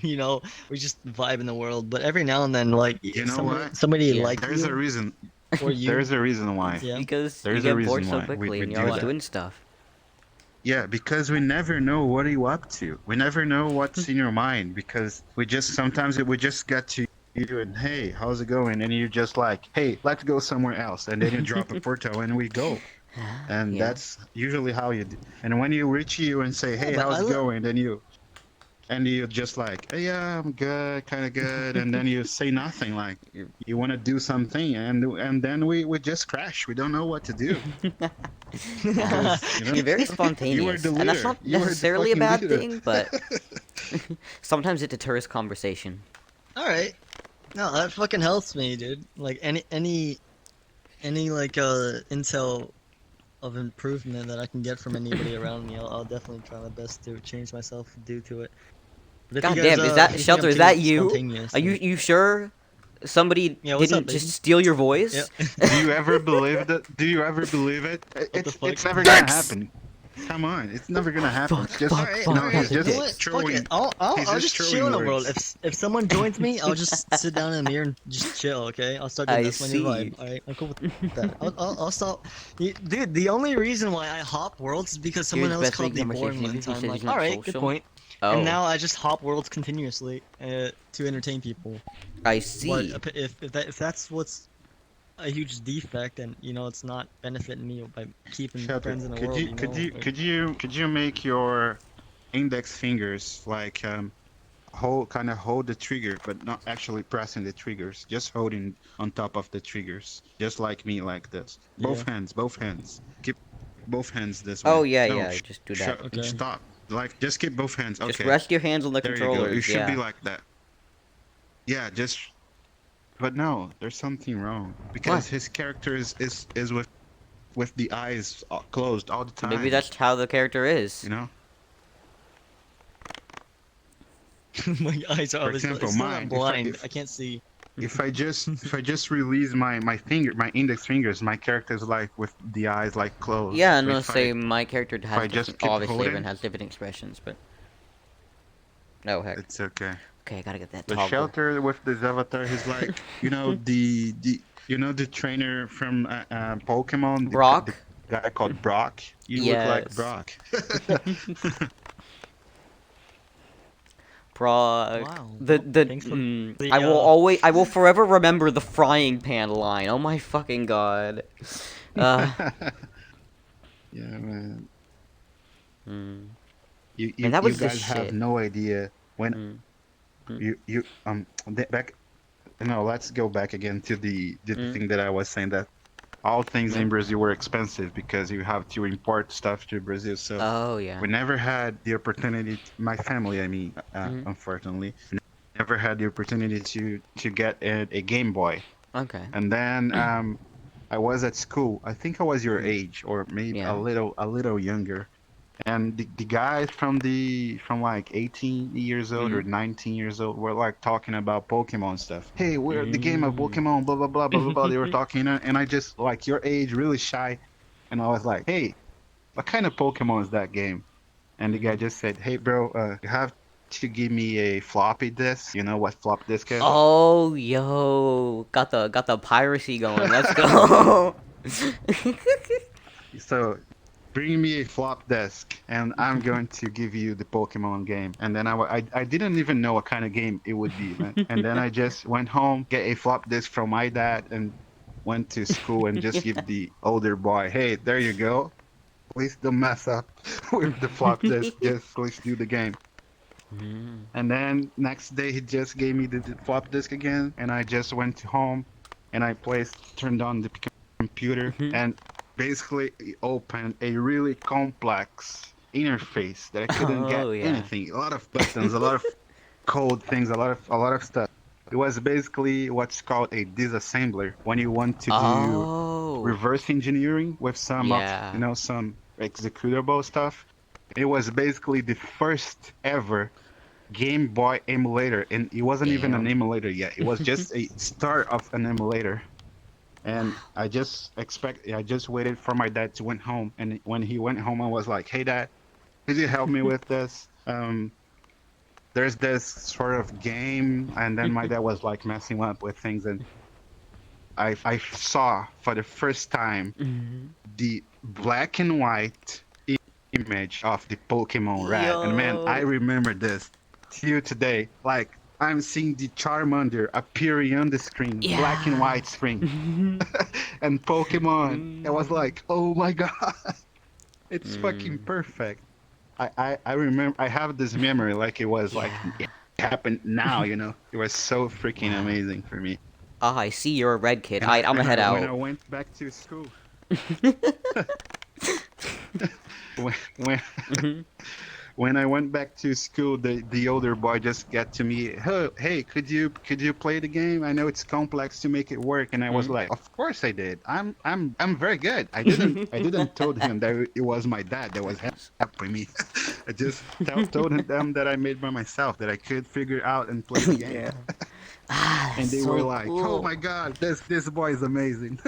we just vibe in the world. But every now and then, like You know what? somebody Yeah. like There's a you reason. or you, There's a reason why. yeah. Because you There's a get bored reason so why we quickly and you're do always What? that. doing stuff. Yeah, because we never know what are you up to. We never know what's in your mind because we just sometimes we just get to you and hey, how's it going? And you're just like, hey, let's go somewhere else. And then you drop a portal and we go. And Yeah. that's usually how you do. And when you reach you and say, Yeah, hey, but how's it going? Then you just like, hey, yeah, I'm good, kind of good. And then you say nothing like you want to do something. And then we just crash. We don't know what to do because, You're very you were spontaneous, the and that's leader. not You were the necessarily a fucking bad leader. thing, but sometimes it deters conversation. All right. No, that fucking helps me, dude. Like any like intel of improvement that I can get from anybody around me, I'll definitely try my best to change myself due to it. But if you God guys damn, if you think I'm Shelter? Is too that you? spontaneous, Are you then you sure somebody yeah, what's up, didn't just baby? steal your Yeah. voice? Do you ever believe that? Do you ever believe it? What the fuck? It's never gonna Vex! happen. Come on, it's never gonna happen. Fuck, It's just All fuck, right, fuck, all right. he's puppet You know just what? dicks. Fuck it. throwing. I'll He's I'll just just chill throwing in the world. words. If someone joins me, I'll just sit down in the mirror and just chill. Okay, I'll start doing I that's my new see. vibe. All right, I'm cool with that. I'll stop. Dude, the only reason why I hop worlds is because someone Here's else best called friend me boring conversation. one Even if he time. says Like, he's all not right, good social. point. And Oh, now I just hop worlds continuously to entertain people. I But see. if that's what's a huge defect, and it's not benefiting me by keeping Shelter, friends in the world, like, could you make your index fingers like hold the trigger, but not actually pressing the triggers, just holding on top of the triggers, just like me, like this. yeah, Both hands. Keep both hands this Oh way. yeah, No, yeah. Just do that. okay. stop. Like just keep both hands. Just Okay, rest your hands on the there you go. You controllers. should be Yeah. like that. Yeah, just. But no, there's something wrong What? because his character is with the eyes closed all the Maybe time. that's how the character is. You know. My eyes are For obviously. example, It's not that I'm mine. blind. I can't see. If I just release my index fingers, my character's like with the eyes like closed. Yeah, But no, say my character if has I just different. keep Obviously, everyone holding, has different expressions, but oh heck. it's okay. Okay, I gotta get that The toggle. shelter with this avatar is like the trainer from Pokemon, the Brock. guy called Brock. You look like Yes. Brock. Brock. Wow. The Well, the. thanks for I the will always. I will forever remember the frying pan line. Oh my fucking god. Uh. Yeah, man. mm, You, Man, you that you was the guys have shit. no idea when Mm, mm, you back. No, let's go back again to the mm, thing that I was saying that all things yeah. in Brazil were expensive because you have to import stuff to Brazil. So Oh yeah. we never had the opportunity. My family, I mean, Mm, unfortunately, never had the opportunity to get a Game Boy. okay. And then I was at school. I think I was your Mm, age, or maybe yeah. a little younger. And the guys from like 18 years old or Mm, 19 years old were like talking about Pokemon stuff. Hey, we're the game of mm. Pokemon, blah blah blah blah blah blah. They were talking, and I just like your age, really shy, and I was like, hey, what kind of Pokemon is that game? And the guy Mm. just said, hey, bro, you have to give me a floppy disk. You know what flop disk is? Oh, yo, got the piracy going. Let's go. So bring me a flop disk and I'm going to give you the Pokemon game. And then I didn't even know what kind of game it would be, man. And then I just went home, get a flop disk from my dad and went to school and just give the older boy, hey, there you go. Please don't mess up with the flop disk. Just please do the game. Mm. And then next day he just gave me the flop disk again and I just went to home and I turned on the computer and basically opened a really complex interface that I couldn't get Oh yeah. anything. A lot of buttons, a lot of code things, a lot of stuff. It was basically what's called a disassembler when you want to do Oh reverse engineering with some of yeah. some executable stuff. It was basically the first ever Game Boy emulator, and it wasn't even an Damn. emulator yet. It was just a start of an emulator. And Wow. I just waited for my dad to went home. And when he went home, I was like, hey, dad, could you help me with this? There's this sort of game. And then my dad was like messing up with things. And I saw for the first time Mhm. the black and white image of the Pokemon rat, and man, I Yo. remember this till today. Like I'm seeing the Charmander appearing on the screen, black and Yeah. white screen, and Pokemon. I was like, oh my god, it's fucking Mm. perfect. I remember I have this memory like it was like Yeah. it happened now. It was so freaking Wow. amazing for me. Ah, I see you're a red kid. And I, I'm gonna and head I when I out. went back to school, when Mhm. when I went back to school, the older boy just got to me. Hey, could you play the game? I know it's complex to make it work, and I was Mhm. like, of course I did. I'm very good. I didn't told him that it was my dad that was helping me. I just told them that I made by myself, that I could figure out and play the game. Yeah. Ah, And that's they were so like, oh cool. my god, this boy is amazing.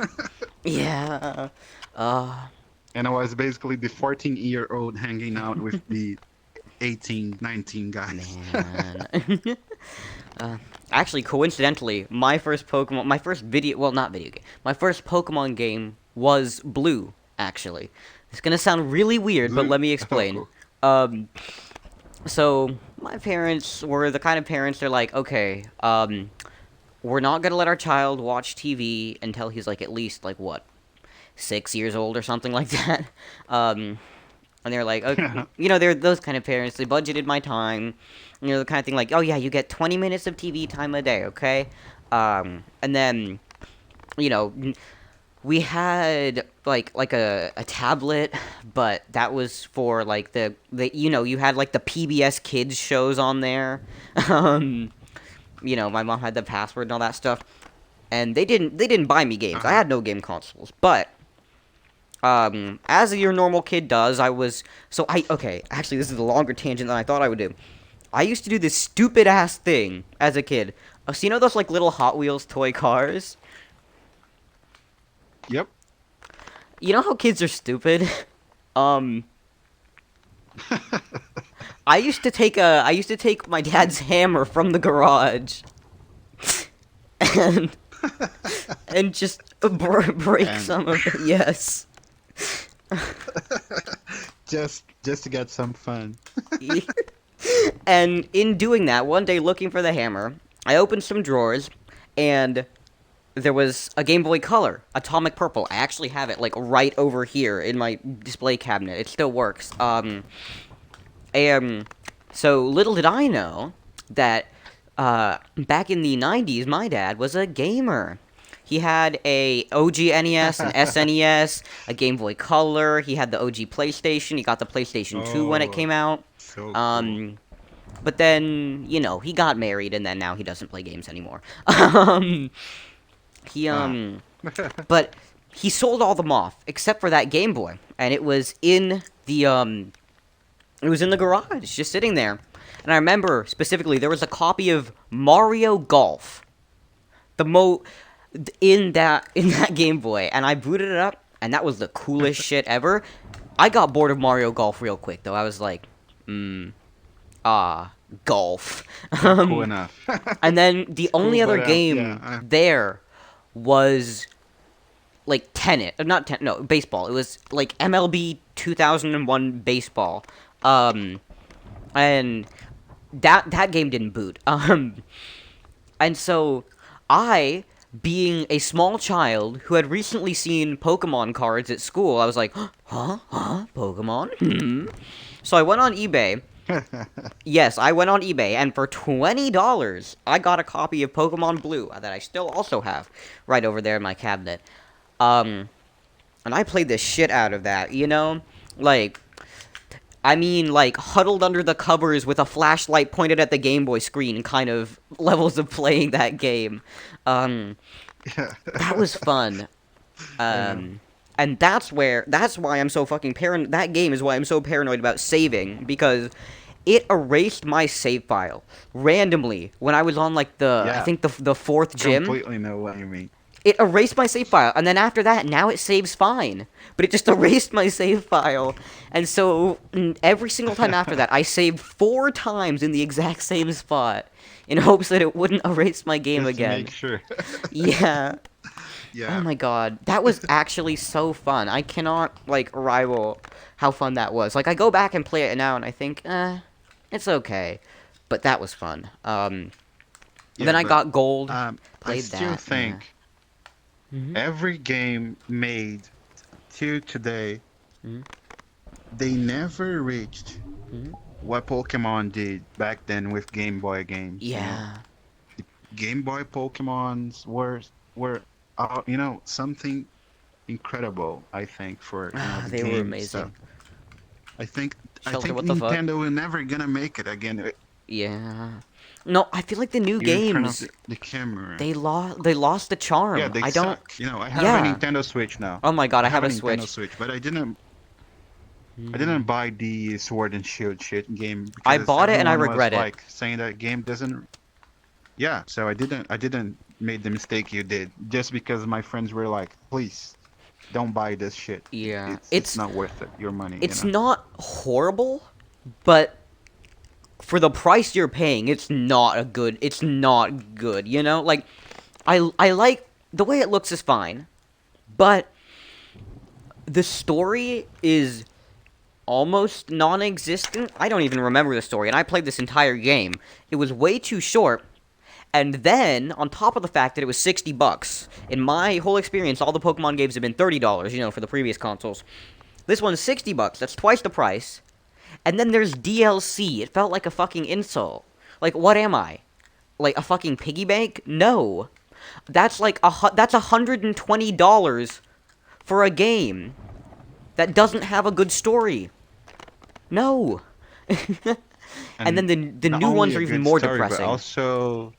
Yeah. Uh, And I was basically the 14-year-old hanging out with the 18, 19 guys. man. uh, Actually, coincidentally, my first video, well, not video game, my first Pokemon game was Blue, actually. It's gonna sound really weird, but Blue. let me explain. Oh. Um, so, my parents were the kind of parents, they're like, okay, we're not gonna let our child watch TV until he's, like, at least, like, what, 6 years old or something like that. Um, and they're like, they're those kind of parents. They budgeted my time. The kind of thing like, oh yeah, you get 20 minutes of TV time a day, okay? And then, you know, we had like a tablet, but that was for like you had like the PBS Kids shows on there. um, my mom had the password and all that stuff, and they didn't buy me games. I Uh-huh. had no game consoles, but as your normal kid does, okay, actually, this is a longer tangent than I thought I would do. I used to do this stupid ass thing as a kid. So those like little Hot Wheels toy cars? Yep. You know how kids are stupid? Um, I used to take my dad's hammer from the garage and and just break And some of it. Yes. just to get some fun. And in doing that, one day looking for the hammer, I opened some drawers, and there was a Game Boy Color, Atomic Purple. I actually have it like right over here in my display cabinet. It still works. And so little did I know that back in the '90s, my dad was a gamer. He had a OG NES, an SNES, a Game Boy Color. He had the OG PlayStation. He got the PlayStation 2 when it Oh, came out. so cool. Um, but then, he got married, and then now he doesn't play games anymore. Um, he, Ah. but he sold all them off, except for that Game Boy, and it was in the garage, just sitting there. And I remember, specifically, there was a copy of Mario Golf, the in that Game Boy, and I booted it up, and that was the coolest shit ever. I got bored of Mario Golf real quick, though. I was like, golf. Not cool enough. And then the only Cool, other but game yeah. there was like tennis, not ten, no, baseball. It was like MLB 2001 baseball. And that game didn't boot. And so I, being a small child who had recently seen Pokemon cards at school, I was like, huh, Pokemon? So I went on eBay. Yes, I went on eBay, and for $20, I got a copy of Pokemon Blue that I still also have right over there in my cabinet. And I played the shit out of that, Like, like, huddled under the covers with a flashlight pointed at the Game Boy screen kind of levels of playing that game. That was fun. I know. And that's why I'm so fucking paranoid. That game is why I'm so paranoid about saving, because it erased my save file randomly when I was on like I Yeah, think the fourth gym. completely know what you mean. It erased my save file, and then after that, now it saves fine. But it just erased my save file, and so every single time after that, I saved 4 times in the exact same spot in hopes that it wouldn't erase my game Just to again. make sure. Yeah. Oh Yeah. my god, that was actually so fun. I cannot, like, rival how fun that was. Like, I go back and play it now, and I think, it's okay. But that was fun. Yeah, Then I but got gold, I played still that, yeah. think Mm-hmm. every game made to today, Mm-hmm. they never reached Mm-hmm. what Pokemon did back then with Game Boy games. You know, Yeah. Game Boy Pokemons were something incredible. I think for the They were game stuff. amazing. I think I Shelter, think what the fuck? Nintendo will never gonna make it again. Yeah. No, I feel like the new You're in front of games, the camera. they lost the Yeah, charm. they I don't, suck. I have a yeah. Nintendo Switch now. Oh my god, I I have have a a Nintendo Switch. Switch, but I didn't Mm. buy the Sword and Shield shit game I because bought it and I everyone was regret it. like saying that game doesn't. Yeah, so I didn't made the mistake you did just because my friends were like, please don't buy this shit. Yeah. It's not worth it. Your money. It's not horrible, but for the price you're paying, it's not good, you know? Like, I like, the way it looks is fine, but the story is almost non-existent. I don't even remember the story, and I played this entire game. It was way too short, and then, on top of the fact that it was $60, in my whole experience, all the Pokemon games have been $30, for the previous consoles. This one's $60, that's twice the price. And then there's DLC. It felt like a fucking insult. Like, what am I? Like, a fucking piggy bank? No. That's like, that's $120 for a game that doesn't have a good story. No. And then And the not new ones only are a even good more story, but depressing. also,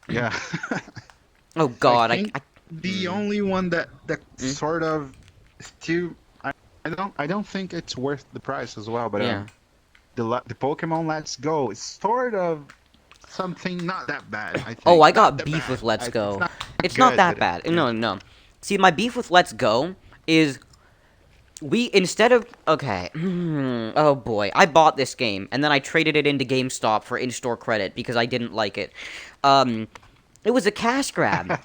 yeah. Oh I god, think the only one that Mm. sort of still I don't think it's worth the price as well, but Yeah. the Pokemon Let's Go is sort of something not that bad, I Oh, think. I Not got that beef bad. with Let's It's Go. not It's not good, that but bad. No, no. See, my beef with Let's Go is instead of, okay, oh boy, I bought this game, and then I traded it into GameStop for in-store credit because I didn't like it. It was a cash grab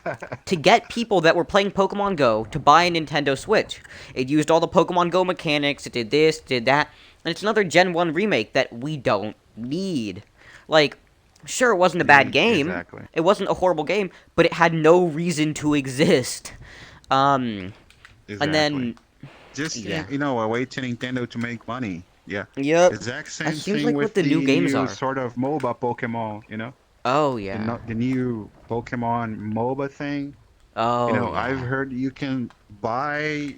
to get people that were playing Pokemon Go to buy a Nintendo Switch. It used all the Pokemon Go mechanics, it did this, did that, and it's another Gen 1 remake that we don't need. Like, sure, it wasn't a bad game, Exactly. it wasn't a horrible game, but it had no reason to exist. And Exactly. then, Just yeah. a way to Nintendo to make money. Yeah. Yep. Exact That same seems thing like what with the new the games new are. sort of MOBA Pokemon, Oh, the yeah. no- the new Pokemon MOBA thing. Oh, I've yeah. heard you can buy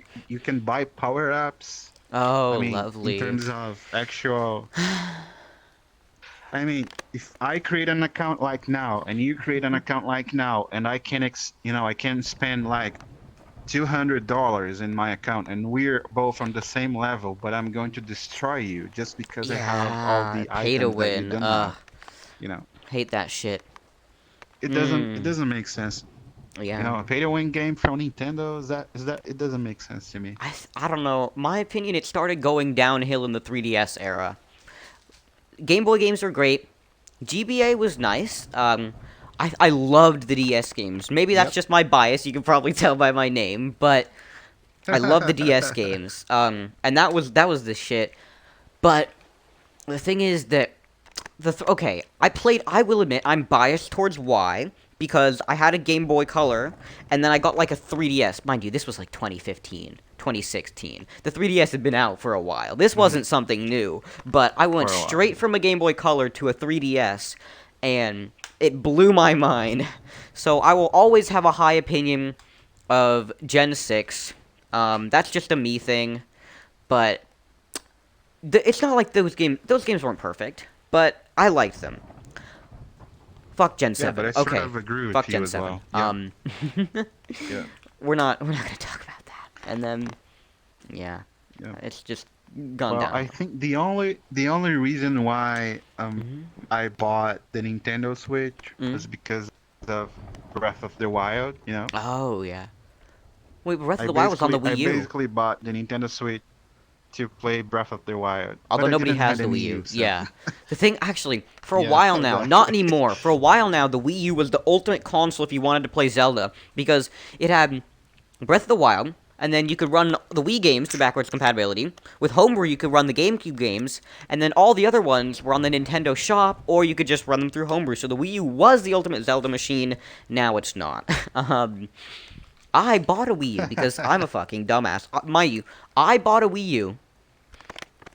power-ups. I Oh, mean, in lovely. terms of actual, I mean, if I create an account like now and you create an account like now and I can spend like $200 in my account and we're both on the same level, but I'm going to destroy you just because I have all Yeah, the pay to items that you win. don't have. You know, Hate that shit. it doesn't it Hmm. doesn't make sense. Yeah. A pay to win game from Nintendo is that it doesn't make sense to me. I don't know. My opinion, it started going downhill in the 3DS era. Game Boy games were great. GBA was nice. I loved the DS games. Maybe that's Yep. just my bias. You can probably tell by my name, but I love the DS games. And that was the shit. But the thing is that okay, I will admit I'm biased towards Y because I had a Game Boy Color and then I got like a 3DS. Mind you, this was like 2015, 2016. The 3DS had been out for a while. This wasn't something new, but I went For a while. straight from a Game Boy Color to a 3DS and it blew my mind. So I will always have a high opinion of Gen 6. That's just a me thing, but it's not like those games weren't perfect, but I liked them. Fuck Gen Yeah, but 7. I sort Okay. of agree with Fuck you Gen as 7. well. Yeah. Yeah. We're not gonna talk about that. And then yeah, Yeah. it's just gone Well, I downhill. think the only reason why Mhm. I bought the Nintendo Switch Mm. was because of Breath of the Wild. Oh yeah. Wait, Breath of I the Wild was on the basically I Wii U. basically bought the Nintendo Switch. to play Breath of the Wild. Although But I nobody didn't has have the a Wii Wii U. so Yeah. The thing, actually, for a yeah, while now, that's not right. anymore, for a while now, the Wii U was the ultimate console if you wanted to play Zelda. Because it had Breath of the Wild, and then you could run the Wii games through backwards compatibility. With Homebrew, you could run the GameCube games, and then all the other ones were on the Nintendo Shop, or you could just run them through Homebrew. So the Wii U was the ultimate Zelda machine. Now it's not. I bought a Wii U because I'm a fucking dumbass. Mind you, I bought a Wii U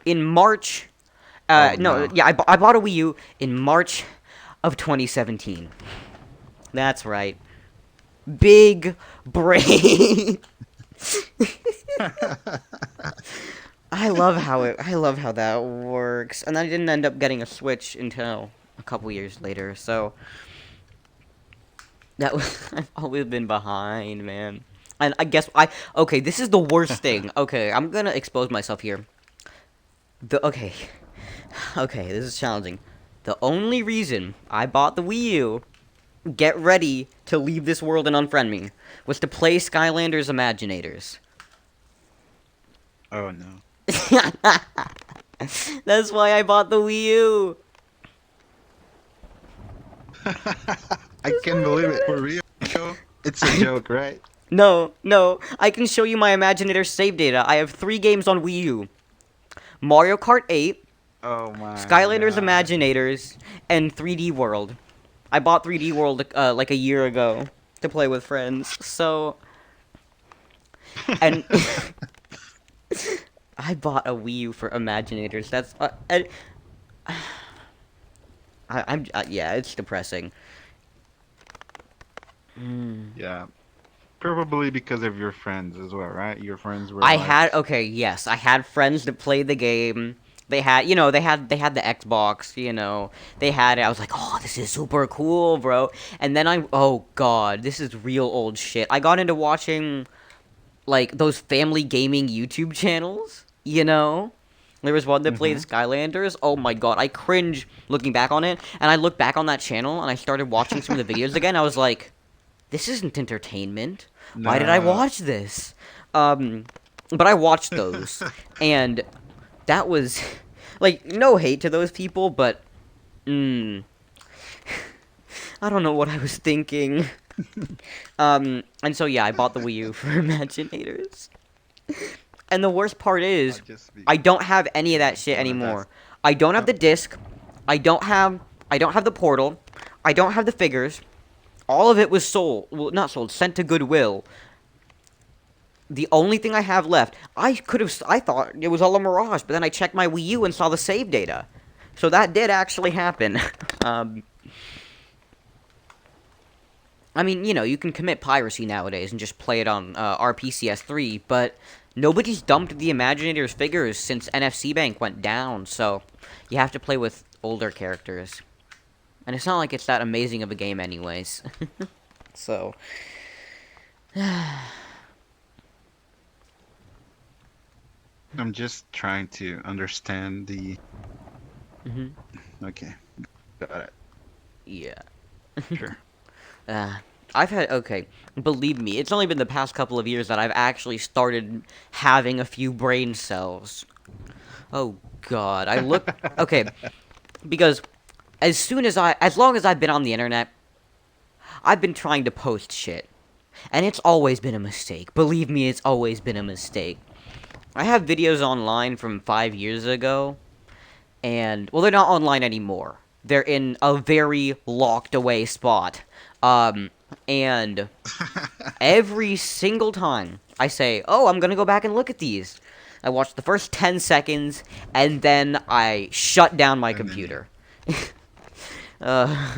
in March. Oh No, no. yeah, I bought a Wii U in March of 2017. That's right. Big brain. I love how that works. And I didn't end up getting a Switch until a couple years later. So that was I've always been behind, man. And I guess okay, this is the worst thing. Okay, I'm going to expose myself here. Okay. Okay, this is challenging. The only reason I bought the Wii U, get ready to leave this world and unfriend me, was to play Skylanders Imaginators. Oh no. That's why I bought the Wii U. I can't believe it. For real? It's a joke, right? No, no, I can show you my Imaginator save data. I have 3 games on Wii U. Mario Kart 8, Oh my Skylanders god. Imaginators, and 3D World. I bought 3D World like a year ago to play with friends. So, and I bought a Wii U for Imaginators. That's I'm yeah, it's depressing. Yeah. Probably because of your friends as well, right? Your friends were I like, had okay, yes, I had friends that played the game. They had, they had the Xbox, they had it. I was like, oh, this is super cool, bro. And then oh god, this is real old shit. I got into watching like those family gaming YouTube channels. There was one that played mm-hmm. Skylanders. Oh my god, I cringe looking back on it. And I looked back on that channel and I started watching some of the videos again. I was like, this isn't entertainment. Why did I No. watch this? But I watched those, and that was, like, no hate to those people, but, I don't know what I was thinking. And so yeah, I bought the Wii U for Imaginators. And the worst part is, Just be I don't have any of that shit one of us. anymore. I don't have the disc. I don't have the portal. I don't have the figures. All of it was sold. Well, not sold. Sent to Goodwill. The only thing I have left, I thought it was all a mirage, but then I checked my Wii U and saw the save data. So that did actually happen. I mean, you can commit piracy nowadays and just play it on RPCS3, but nobody's dumped the Imaginators figures since NFC Bank went down, so you have to play with older characters. And it's not like it's that amazing of a game anyways. So... I'm just trying to understand the. hmm Okay, got it. Yeah. Sure. Okay, believe me, it's only been the past couple of years that I've actually started having a few brain cells. Oh god, okay, because as long as I've been on the internet, I've been trying to post shit. And it's always been a mistake. Believe me, it's always been a mistake. I have videos online from 5 years ago, and, well, they're not online anymore. They're in a very locked away spot. And every single time I say, oh, I'm gonna go back and look at these, I watch the first 10 seconds, and then I shut down my And then computer. uh,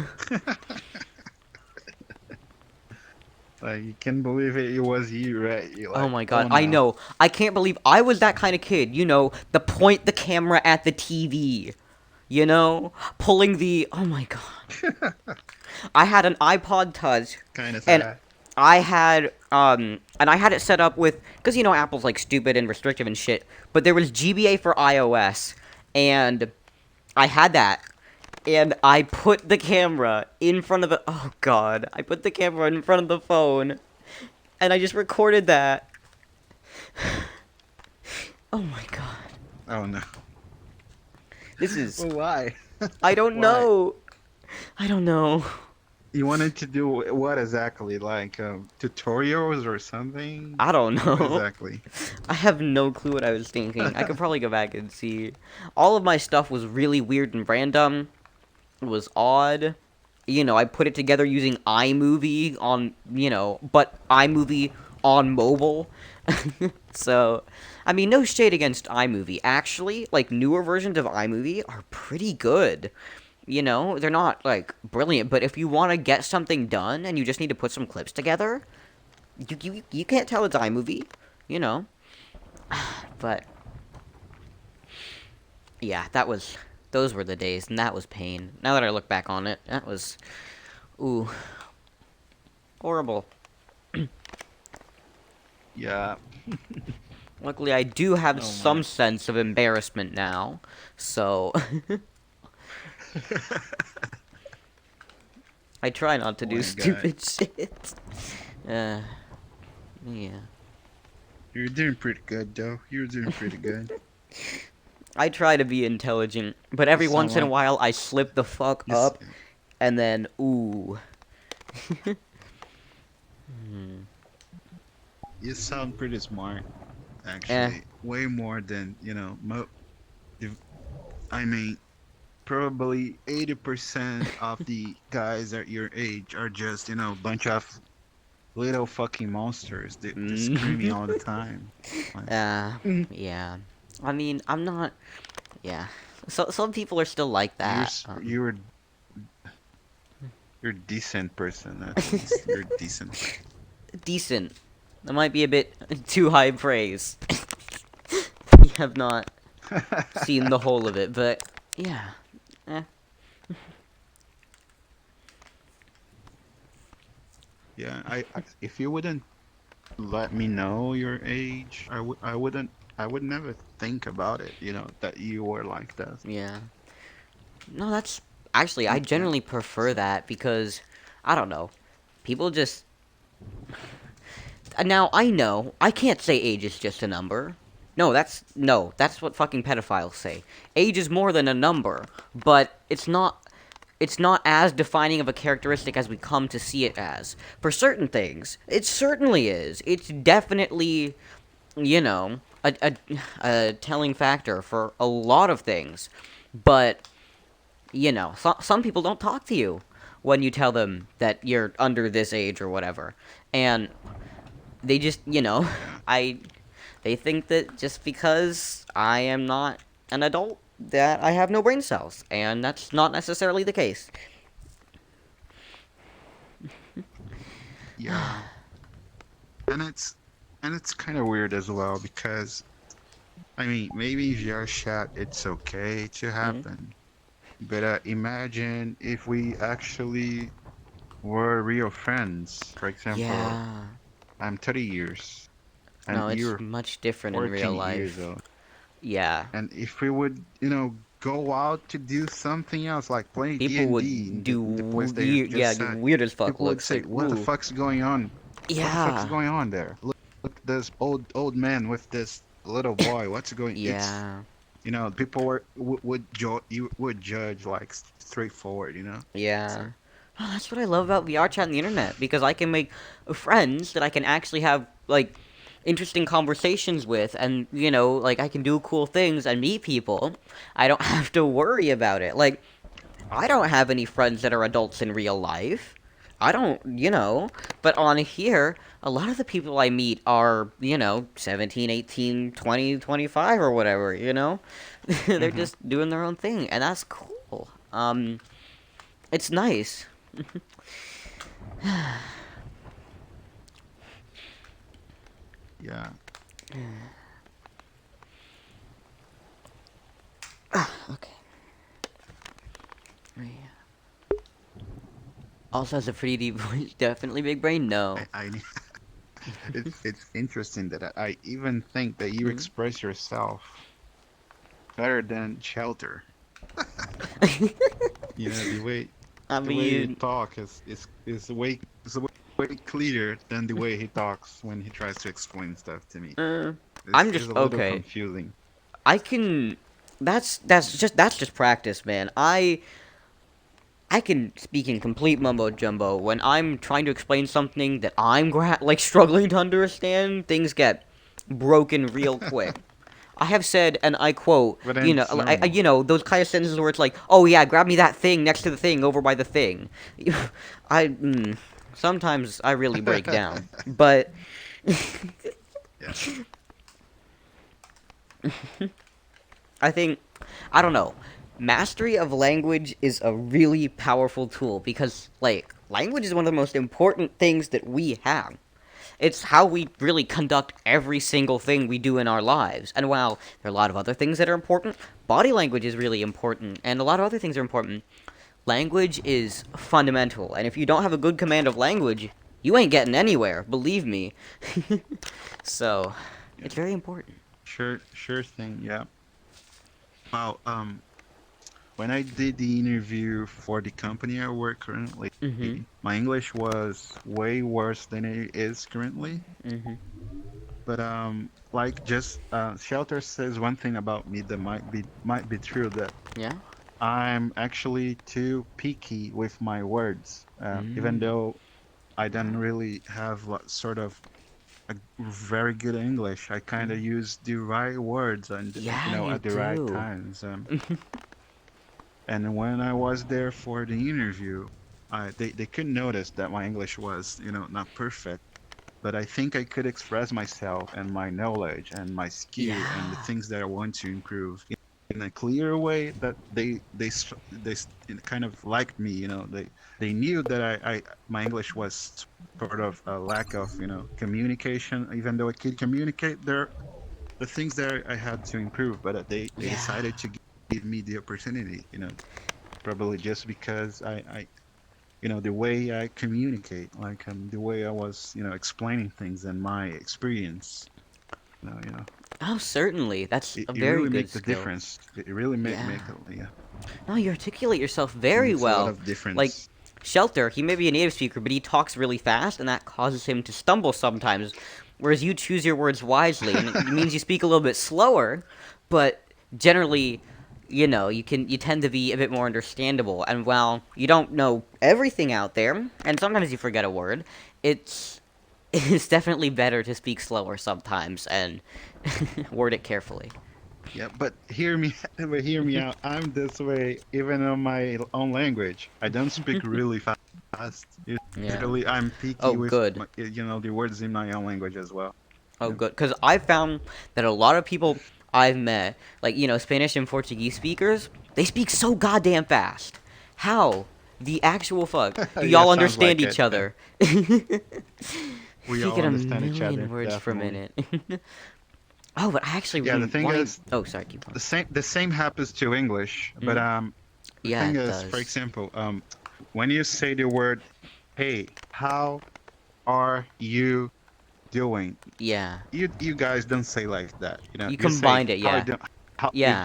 Like you can't believe it was you, right? You're oh like, my god, oh I no. know. I can't believe I was that kind of kid, the point the camera at the TV. Pulling oh my god. I had an iPod Touch, Kind of and sad. I had it set up with, because Apple's like stupid and restrictive and shit, but there was GBA for iOS, and I had that, and I put the camera in front of oh god, I put the camera in front of the phone, and I just recorded that. Oh my god. Oh no. This is. Well, why? I don't Why? know. I don't know. You wanted to do what exactly? Like tutorials or something? I don't What know. exactly? I have no clue what I was thinking. I could probably go back and see. All of my stuff was really weird and random. It was odd. I put it together using iMovie on, but iMovie on mobile. So, I mean, no shade against iMovie. Actually, like, newer versions of iMovie are pretty good. They're not, like, brilliant, but if you want to get something done and you just need to put some clips together, you can't tell it's iMovie, you know? But, yeah, those were the days, and that was pain. Now that I look back on it, that was, ooh, horrible. Yeah. Luckily, I do have Oh some my. sense of embarrassment now, so I try not to Oh do my god. stupid shit. Uh, yeah. You're doing pretty good, though. You're doing pretty good. I try to be intelligent, but You every sound once in a like while I slip the fuck you. up, and then, ooh. You sound pretty smart, Eh, actually. Way more than if- I mean, probably 80% of the guys at your age are just bunch of little fucking monsters. They're screaming mm, all the time. Like, uh, yeah. I mean, I'm not, yeah. So, some people are still like you're that. s- you're you're a decent person at least. You're a decent person. Decent. That might be a bit too high praise. You have not seen the whole of it, but yeah. Eh. Yeah, if you wouldn't let me know your age, I would never think about it, that you were like this. Yeah. No, that's actually I Yeah. generally prefer that because I don't know. People just now I know I can't say age is just a number. No, that's what fucking pedophiles say. Age is more than a number, but it's not as defining of a characteristic as we come to see it as. For certain things, it certainly is. It's definitely, a telling factor for a lot of things. But some people don't talk to you when you tell them that you're under this age or whatever. And they just, Yeah. I they think that just because I am not an adult that I have no brain cells, and that's not necessarily the case. Yeah. And it's kind of weird as well because I mean, maybe VR chat it's okay to Mhm. happen, but imagine if we actually were real friends. For example, Yeah. I'm 30 years and No, it's you're much different in 14 real years life. old. Yeah. And if we would, go out to do something else, like playing People D&D would do in the place that you yeah, just said, weird as fuck people would looks. say, Like, "What the ooh. fuck's going on? What the fuck's Yeah. going on there? Look, this old man with this little boy. What's going? It's Yeah. people you would judge like straightforward. Yeah. Oh, that's what I love about VR chat and the internet because I can make friends that I can actually have like interesting conversations with and like I can do cool things and meet people. I don't have to worry about it. Like I don't have any friends that are adults in real life. I don't, but on here, a lot of the people I meet are, 17, 18, 20, 25, or whatever. They're Hmm. just doing their own thing, and that's cool. It's nice. Yeah. Okay. Yeah. Also has a pretty deep voice. Definitely big brain. No. I it's interesting that I even think that you Mhm. express yourself better than Shelter. I The way you mean, talk is way clearer than the way he talks when he tries to explain stuff to me. I'm It's just a little okay. confusing. I can. That's just practice, man. I can speak in complete mumbo jumbo when I'm trying to explain something that I'm like struggling to understand. Things get broken real quick. I have said, and I quote, But then it's normal. those kind of sentences where it's like, "Oh yeah, grab me that thing next to the thing over by the thing." Sometimes I really break down, but Yeah. I think, I don't know, mastery of language is a really powerful tool because, like, language is one of the most important things that we have. It's how we really conduct every single thing we do in our lives. And while there are a lot of other things that are important, body language is really important, and a lot of other things are important. Language is fundamental, and if you don't have a good command of language, you ain't getting anywhere, believe me. So, Yeah. it's very important. Sure thing. Yeah. Well, when I did the interview for the company I work currently, Mm-hmm. my English was way worse than it is currently. Mm-hmm. But like just Shelter says one thing about me that might be true, that Yeah? I'm actually too picky with my words, even Mm. though I don't really have sort of a very good English. I kind of Mm. use the right words Yeah, you at the right do. times. And when I was there for the interview, they could notice that my English was, not perfect, but I think I could express myself and my knowledge and my skill and the Yeah. things that I want to improve in a clear way, that kind of liked me. They knew that I my English was sort of a lack of communication, even though I could communicate. There the things that I had to improve, but they Yeah. decided to give me the opportunity. Probably just because the way I communicate, like the way I was, explaining things and my experience. You know, Oh, certainly. That's it, a it very really good make the skill. difference. It really Yeah. yeah, No, you articulate yourself very makes a lot well. of Like, difference. Shelter, he may be a native speaker, but he talks really fast, and that causes him to stumble sometimes. Whereas you choose your words wisely, and it means you speak a little bit slower, but generally, you tend to be a bit more understandable. And while you don't know everything out there, and sometimes you forget a word, it's it's definitely better to speak slower sometimes and word it carefully. Yeah, but but hear me out. I'm this way even on my own language. I don't speak really fast. Yeah. Usually, I'm Oh, picky with good. the words in my own language as well. Oh, Yeah. good. Because I found that a lot of people I've met, like, Spanish and Portuguese speakers, they speak so goddamn fast. How? The actual fuck do Yeah, y'all sounds understand like each it. Yeah. other? We Speaking all a understand each million other, words per definitely. minute. Oh, but I actually Yeah, the really thing wanted. is, Oh, sorry, keep going. the same happens to English, but Hmm? the Yeah, thing it is, for does. example, when you say the word, "Hey, how are you doing?" Yeah. You guys don't say like that. You You say, combined it, "How are you yeah. doing?"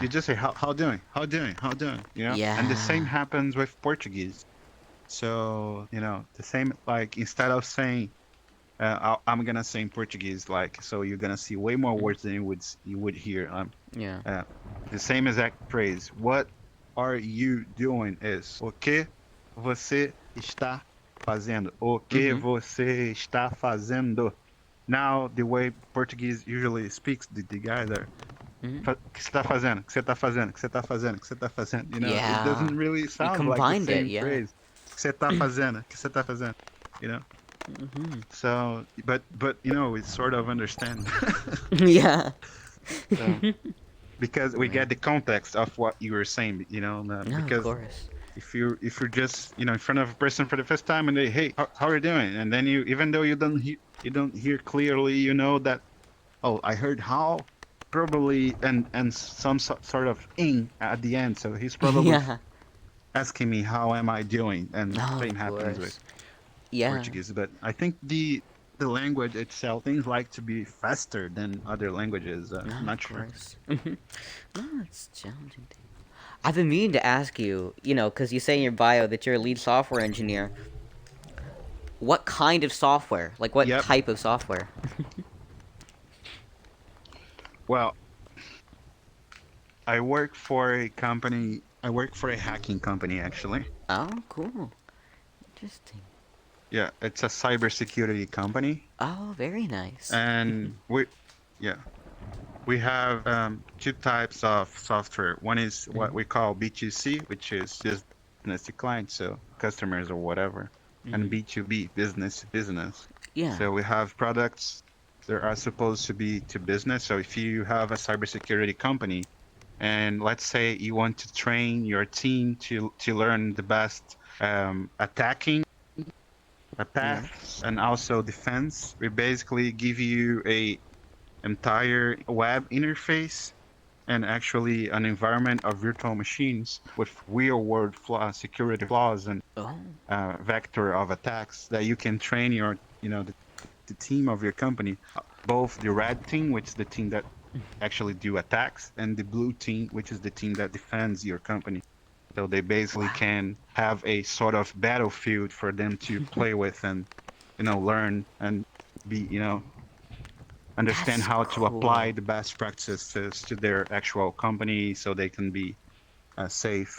You Yeah. just say, "How doing? How doing? How doing?" And the same Yeah. happens with Portuguese. So the same, like, instead of saying, I'm gonna say in Portuguese, like, so you're gonna see way more Mhm. words than you would hear. Yeah. Uh, the same exact phrase. What are you doing is o que você está fazendo? O que Mm-hmm. você está fazendo? Now, the way Portuguese usually speaks, the guy there, Mm-hmm. que você está fazendo? Que você está fazendo? Que você está fazendo? Que você está fazendo? It Yeah. doesn't really You sound like the combined it, same yeah. phrase. Que você está fazendo? Que você está fazendo? You know. Mm-hmm. So, but we sort of understand. Yeah. So, because we Yeah. get the context of what you were saying, No, of because course. if you're just in front of a person for the first time and they, hey, how are you doing? And then even though you don't hear clearly, that, oh, I heard how, probably, and some sort of ing at the end, so he's probably Yeah. asking me how am I doing, and No, same of happens with course. Yeah. Portuguese. But I think the language itself, things like to be faster than other languages. No, I'm of not sure. course. No, it's challenging. I've been meaning to ask you, because you say in your bio that you're a lead software engineer. What kind of software? Like, what Yep. type of software? Well, I work for a company. I work for a hacking company, actually. Oh, cool. Interesting. Yeah, it's a cybersecurity company, Oh, very nice. and yeah, we have two types of software. One is what Mhm. we call B2C, which is business to client, so customers or whatever, and Mhm. B2B, business to business. Yeah. So we have products that are supposed to be to business. So if you have a cybersecurity company, and let's say you want to train your team to learn the best attacking Yeah. paths and also defense, we basically give you a entire web interface and actually an environment of virtual machines with real world security flaws and Oh. vector of attacks that you can train your, the team of your company, both the red team, which is the team that actually do attacks, and the blue team, which is the team that defends your company. So they basically Wow. can have a sort of battlefield for them to play with and, learn and be, understand That's how to apply cool. the best practices to their actual company so they can be safe.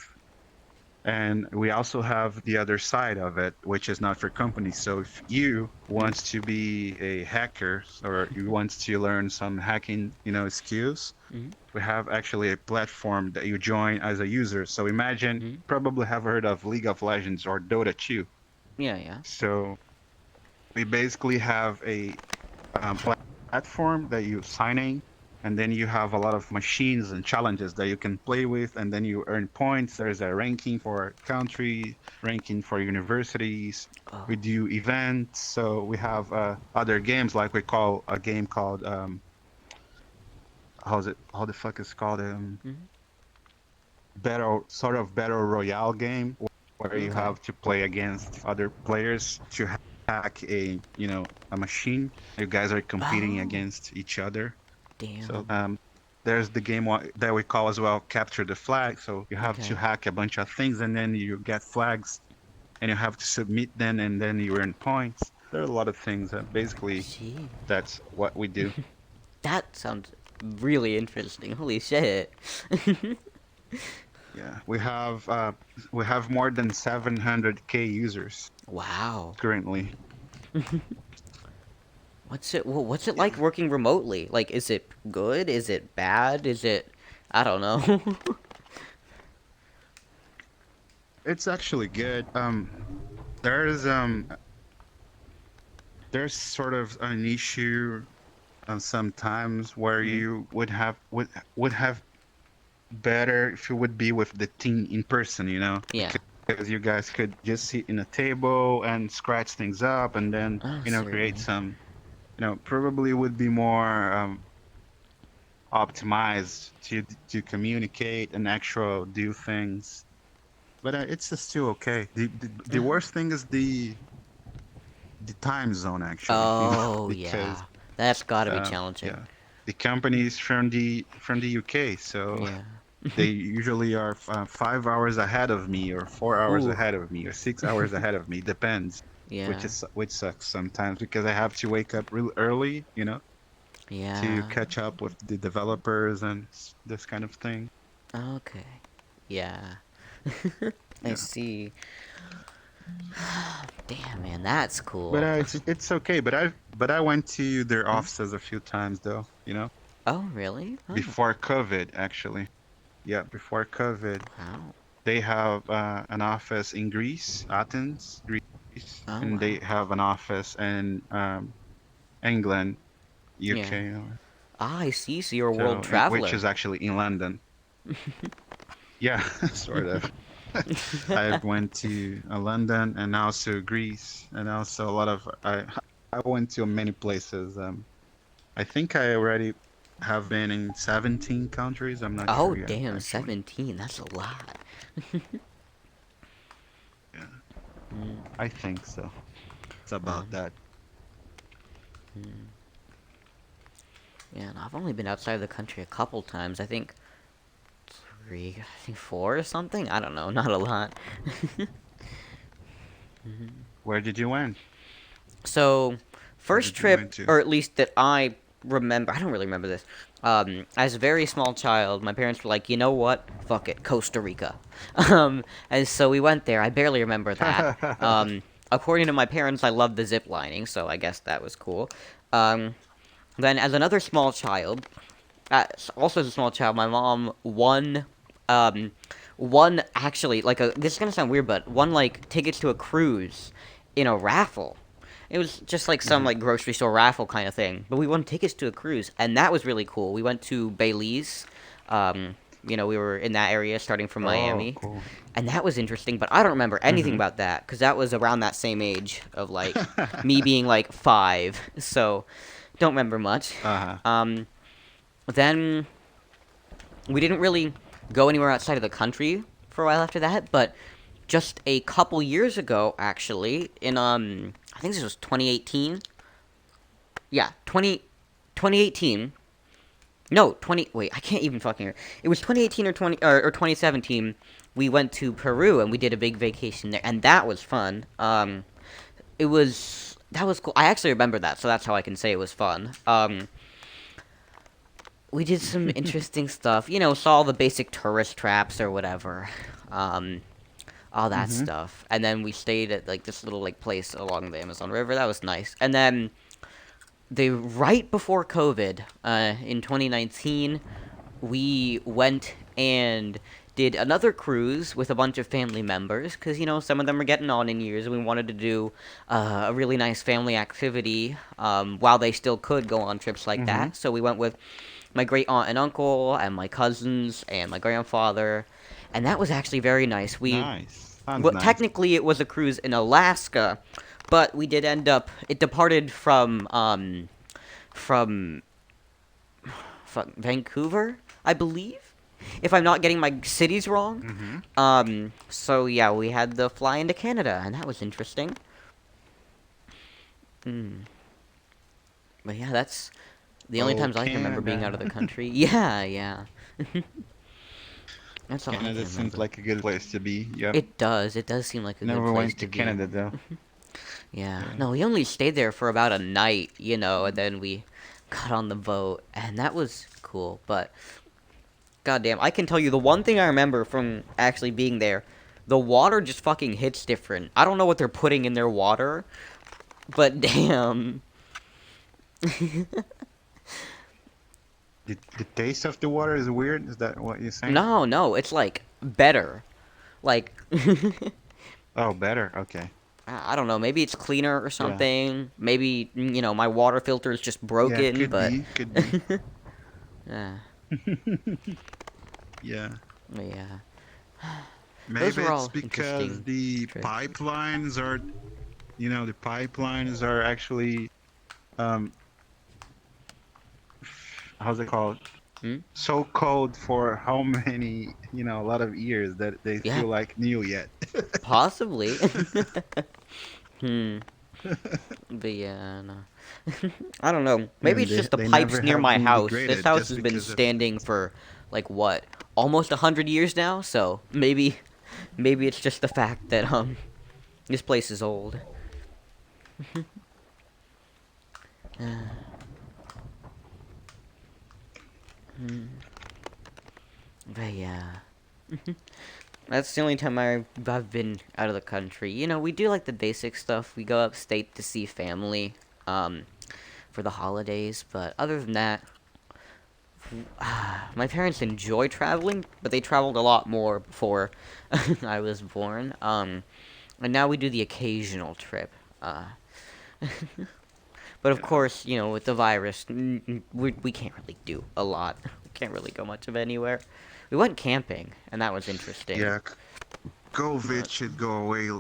And we also have the other side of it, which is not for companies. So if you Mhm. want to be a hacker or you want to learn some hacking, skills, Mhm. we have actually a platform that you join as a user. So imagine, Mhm. probably have heard of League of Legends or Dota 2. Yeah. Yeah. So we basically have a platform that you sign in, and then you have a lot of machines and challenges that you can play with, and then you earn points. There's a ranking for country, ranking for universities. Oh. We do events, so we have other games like we call a game called how the fuck is it called Mhm. battle royale game where you Okay. have to play against other players to hack a machine. You guys are competing Oh. against each other. So Damn. there's the game that we call as well capture the flag. So you have to Okay. hack a bunch of things and then you get flags and you have to submit them and then you earn points. There are a lot of things that basically Gee. that's what we do. That sounds really interesting. Holy shit. Yeah, we have more than 700K users Wow. currently. What's it like Yeah, working remotely? Like, is it good? Is it bad? Is it, I don't know. it's actually good. There's um there's sort of an issue sometimes where Mhm. you would have better if you would be with the team in person, Yeah. because you guys could just sit in a table and scratch things up and then, Oh, create certainly. some, probably would be more optimized to communicate and actual do things. But it's still okay. The Uh-huh. worst thing is the time zone actually, Oh, because yeah. That's gotta be challenging. yeah, the companies from the UK, so Yeah. they usually are 5 hours ahead of me, or 4 hours Ooh. ahead of me, or 6 hours ahead of me. Depends, which Yeah. is which sucks sometimes because I have to wake up real early, to Yeah. catch up with the developers and this kind of thing. Okay. Yeah. I Yeah, see. Damn, man, that's but cool. it's okay. But I went to their Mhm. offices a few times though. Oh, really? Oh, Before COVID actually. Yeah, before COVID. wow. They have an office in Greece, Athens, Greece, Oh, and wow. they have an office in England, Yeah. UK, Ah, I see. So you're a world so which traveler. is actually in London. Yeah, sort of. I went to London and also Greece, and also a lot of I went to many places. I think I already have been in 17 countries. I'm not Oh, sure yet, damn, actually. 17. That's a lot. Yeah, Mm, I think so. It's about um, that. mm. Yeah, and I've only been outside of the country a couple times. I think three, I think four or something. I don't know, not a lot. Where did you went? So, Where first did you trip, went to? or at least that I remember. I don't really remember this. As a very small child, my parents were like, you know what? Fuck it, Costa Rica. And so we went there. I barely remember that. According to my parents, I loved the zip lining, so I guess that was cool. Um, then, as another small child, also as a small child, my mom um, won actually like a. This is gonna sound weird, but won like tickets to a cruise in a raffle. It was just like some Mhm. like grocery store raffle kind of thing, but we won tickets to a cruise, and that was really cool. We went to Belize. We were in that area starting from Oh, Miami, cool. and that was interesting. But I don't remember anything Mhm. about that because that was around that same age of like me being like 5, so don't remember much. Uh-huh. Then we didn't really go anywhere outside of the country for a while after that, but just a couple years ago, actually, in I think this was 2018. Yeah, 2018. No, 20. Wait, I can't even fucking. It was 2018 or 2017. We went to Peru and we did a big vacation there, and that was fun. That was cool. I actually remember that, so that's how I can say it was fun. We did some interesting stuff. Saw all the basic tourist traps or whatever. Um, all that Mhm. stuff. And then we stayed at like this little like place along the Amazon River. That was nice. And then they right before COVID, in 2019, we went and did another cruise with a bunch of family members because some of them are getting on in years and we wanted to do a really nice family activity while they still could go on trips like Mhm. that. So we went with my great aunt and uncle and my cousins and my grandfather, and that was actually very nice. Nice. Sounds Well, nice. technically it was a cruise in Alaska, but we did end up. It departed from Vancouver, I believe, if I'm not getting my cities wrong. Mhm. So yeah, we had the fly into Canada, and that was interesting. Mm. But yeah, that's the only Oh, times I can remember being out of Canada. the country. Yeah, yeah. That's all I can Canada seems remember. like a good place to be. Yep. It does. It does seem like a good Never place went to to be. Canada though. Yeah. Yeah. No, we only stayed there for about a night, and then we got on the boat, and that was cool. But goddamn, I can tell you the one thing I remember from actually being there, the water just fucking hits different. I don't know what they're putting in their water, but damn. The taste of the water is weird. Is that what you're saying? No, no, it's like better. Like Oh, better. Okay. I don't know, maybe it's cleaner or Yeah. something. Maybe, my water filter is just Yeah, broken, could but be. Could be. yeah, Yeah. yeah. Those Maybe were it's all because interesting the trips. pipelines are, the pipelines are actually, um, how's it called? Hmm? So cold for how many, a lot of years that they Yeah, feel like new yet. possibly. Hmm. But yeah, no. I don't know. Maybe And it's they just the they never pipes near have my been house. This degraded house just has been because of. standing for like what? Almost 100 years now, so maybe it's just the fact that this place is old. Hmm. But yeah. That's the only time I've been out of the country. We do like the basic stuff. We go upstate to see family, um, for the holidays. But other than that, my parents enjoy traveling, but they traveled a lot more before I was born. And now we do the occasional trip. Uh, but of Yeah. course, with the virus, we can't really do a lot. We can't really go much of anywhere. We went camping, and that was interesting. Yeah, COVID should go away,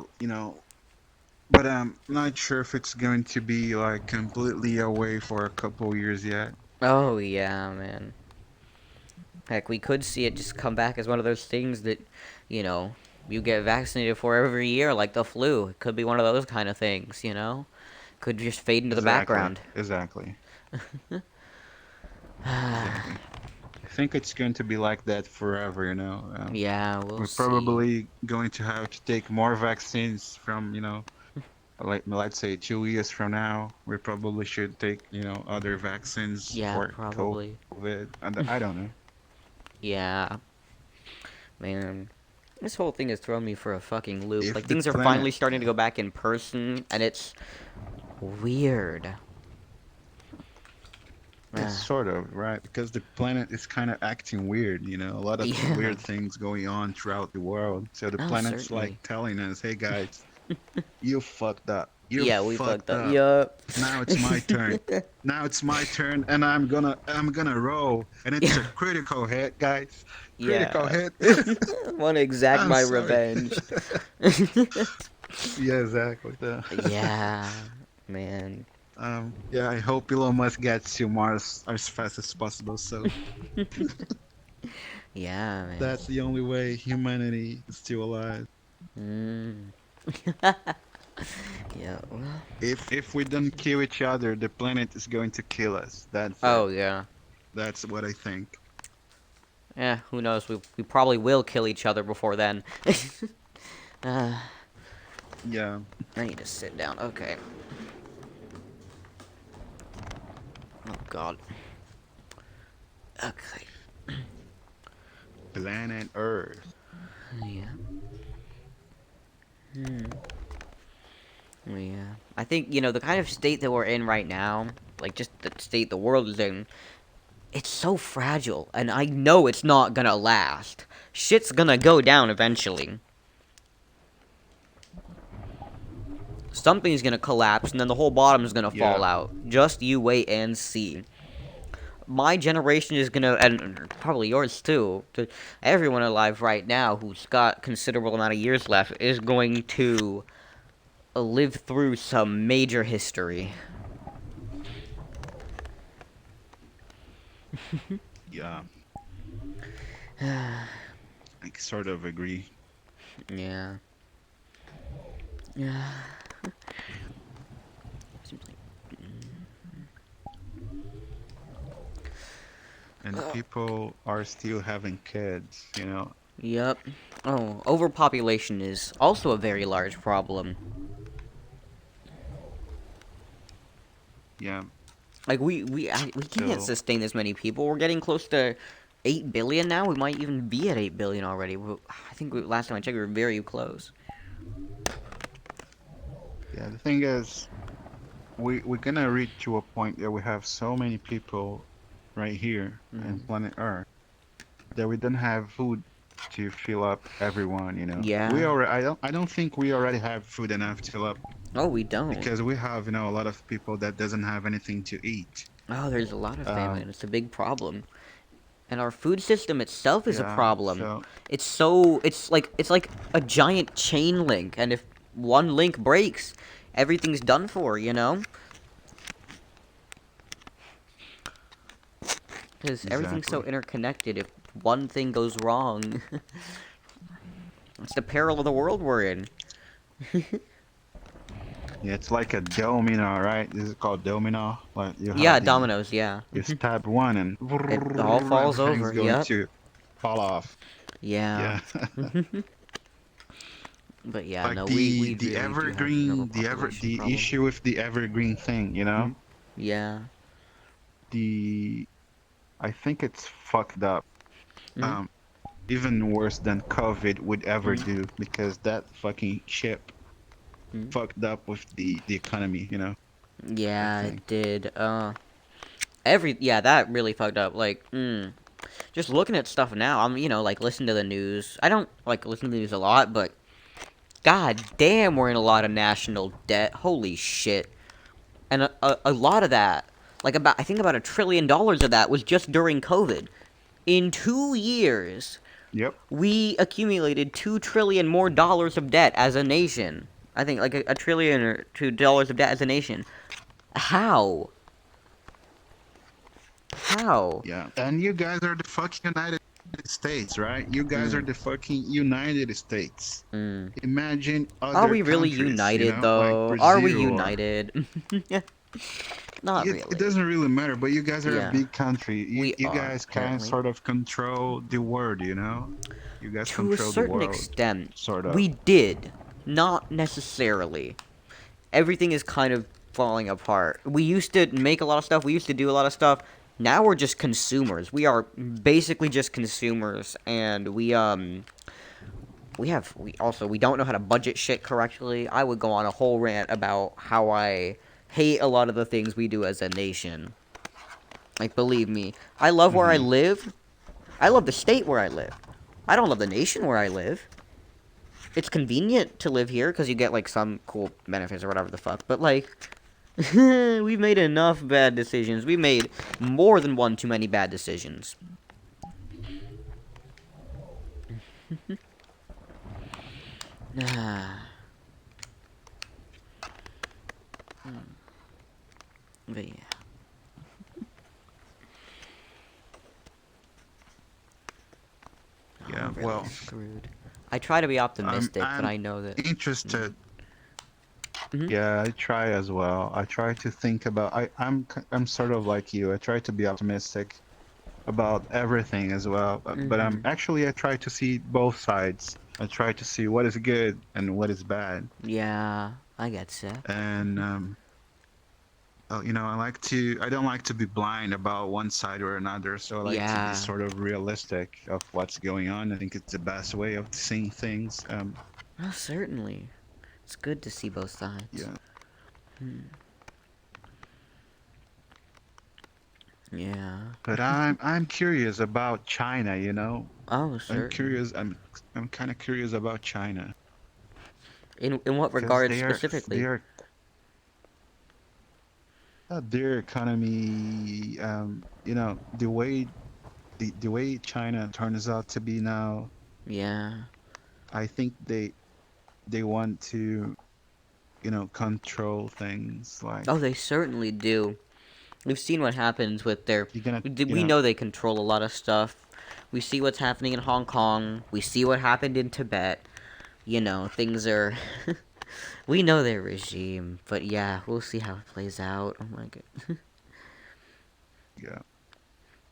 but I'm not sure if it's going to be like completely away for a couple years yet. Oh yeah, man. Heck, we could see it just come back as one of those things that, you know, you get vaccinated for every year, like the flu. It could be one of those kind of things. Could just fade into the Exactly, background. exactly, exactly. I think it's going to be like that forever. Yeah, we'll We're see. probably going to have to take more vaccines from, like let's say 2 years from now, we probably should take, other vaccines Yeah, for probably. COVID. And I don't know. Yeah, man. This whole thing has thrown me for a fucking loop. Like, If the things are planet, finally starting to go back in person, and it's weird. it's Ah, sort of right because the planet is kind of acting weird. A lot of yeah. weird things going on throughout the world. So the Oh, planet's like certainly. telling us, "Hey guys, you fucked up. You Yeah, we fucked fucked up. up. Yup. Now it's my turn. Now it's my turn, and I'm gonna roll, and it's a critical hit, guys. Critical Yeah. hit. Want to exact I'm my sorry. revenge. Yeah, exactly. Yeah, man. Yeah, I hope Elon Musk gets to Mars as fast as possible. So Yeah, man. that's the only way humanity is still alive. Mm. Yeah, well. If we don't kill each other, the planet is going to kill us. That's it. Oh, yeah. That's what I think. Yeah, who knows? We probably will kill each other before then. uh, Yeah. I need to sit down. Okay. Oh, God. Okay. Planet Earth. Yeah. Hmm. Yeah. I think, the kind of state that we're in right now, like, just the state the world is in, it's so fragile, and I know it's not gonna last. Shit's gonna go down eventually. Something's gonna collapse, and then the whole bottom's gonna fall Yeah. out. Just you wait and see. My generation is gonna, and probably yours too, everyone alive right now who's got considerable amount of years left is going to live through some major history. Yeah. I sort of agree. Yeah. Yeah. Seems like, And people are still having kids. yep. Oh, overpopulation is also a very large problem. Yeah. Like we can't So, sustain this many people. We're getting close to 8 billion now. We might even be at 8 billion already. I think last time I checked, we were very close. yeah, the thing is, we're gonna reach to a point that we have so many people right here in Mm. planet Earth that we don't have food to fill up everyone. We Yeah. already, I don't think we already have food enough to fill up Oh, we don't. because we have, a lot of people that doesn't have anything to eat. Oh, there's a lot of famine. Um, It's a big problem. And our food system itself is a yeah, problem. so It's like a giant chain link, and if one link breaks, everything's done for. Because everything's so exactly. interconnected. If one thing goes wrong, it's the peril of the world we're in. Yeah, it's like a domino, right? This is called domino. Like you Yeah, have dominoes, yeah. you stab one and It all falls everything's over, going yep. to fall off. Yeah. Yeah. But yeah, Like no, we the really do have an evergreen, overpopulation the problem. issue with the evergreen thing. Yeah. The I think it's fucked up. Mhm. Um, even worse than COVID would ever Mhm. do because that fucking ship Mhm. fucked up with the economy. I Yeah, it think. did. Yeah, that really fucked up. Like, just looking at stuff now, I'm, like, listening to the news. I don't, like, listen to the news a lot, but god damn, we're in a lot of national debt. Holy shit. And a lot of that, like, I think about $1 trillion of that was just during COVID. In 2 years, Yep. we accumulated 2 trillion more dollars of debt as a nation. I think, like, a trillion or $2 of debt as a nation. How? How? Yeah. And you guys are the fucking United States, right? You guys are Mm, the fucking United States. mm. Imagine Are other we really countries, united, like though? Are we Brazil or united? Not it really. doesn't really matter, but you guys are a Yeah, big country. You we you are, guys kind of apparently. sort of control the world. You guys To a control the certain world, extent, sort of. we did. Not necessarily. everything is kind of falling apart. We used to make a lot of stuff. We used to do a lot of stuff. Now we're just consumers. We are basically just consumers, and we don't know how to budget shit correctly. I would go on a whole rant about how I hate a lot of the things we do as a nation. Like, believe me, I love where I Hmm. live. I love the state where I live. I don't love the nation where I live. It's convenient to live here because you get like some cool benefits or whatever the fuck. But like, we've made enough bad decisions. We made more than one too many bad decisions. Ah. But yeah. Yeah, I'm really well, screwed. I try to be optimistic, but I'm I know that. interested. Mhm. Yeah, I try as well. I try to think about. I'm sort of like you. I try to be optimistic about everything as well. But I'm Mhm. actually I try to see both sides. I try to see what is good and what is bad. Yeah, I get you. And I don't like to be blind about one side or another. So I like to be Yeah. sort of realistic of what's going on. I think it's the best way of seeing things. Well, certainly. It's good to see both sides. Yeah. Hmm. Yeah. But I'm curious about China, you know. Oh, I'm certainly. curious. I'm kind of curious about China In what because regard they specifically? are their economy. The way China turns out to be now. Yeah. I think they want to control things like Oh, they certainly do. We've seen what happens with their. you're gonna We know they control a lot of stuff. We see what's happening in Hong Kong. We see what happened in Tibet. Things are. We know their regime, but yeah, we'll see how it plays out. Oh my god. yeah.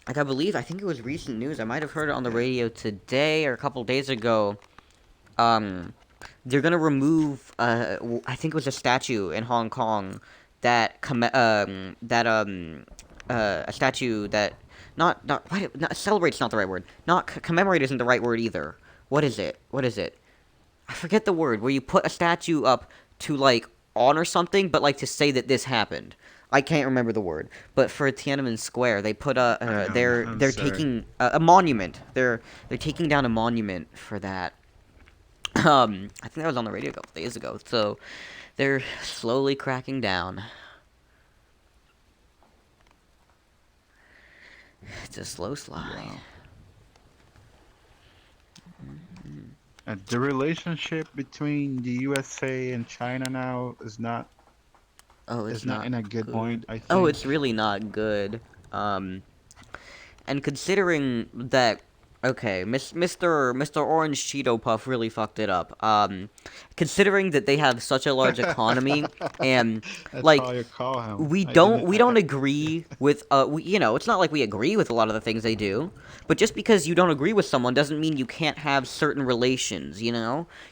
Like, I think it was recent news. I might have heard it on the Yeah. radio today or a couple days ago. Um, they're gonna remove. I think it was a statue in Hong Kong a statue that not celebrate's not the right word. Not commemorate isn't the right word either. What is it? What is it? I forget the word. Where you put a statue up to like honor something, but like to say that this happened. I can't remember the word, but for Tiananmen Square, they put I'm they're sorry. taking a monument. They're taking down a monument for that. I think that was on the radio a couple days ago. So they're slowly cracking down. It's a slow slide. Wow. The relationship between the USA and China now Oh, is it's not not in a good point, good. I Oh, it's think. really not good. Um, and considering that, okay, Mr. Orange Cheeto Puff really fucked it up. Considering that they have such a large economy, and That's like how you call him. we I don't didn't. we don't agree with it's not like we agree with a lot of the things they do, but just because you don't agree with someone doesn't mean you can't have certain relations. You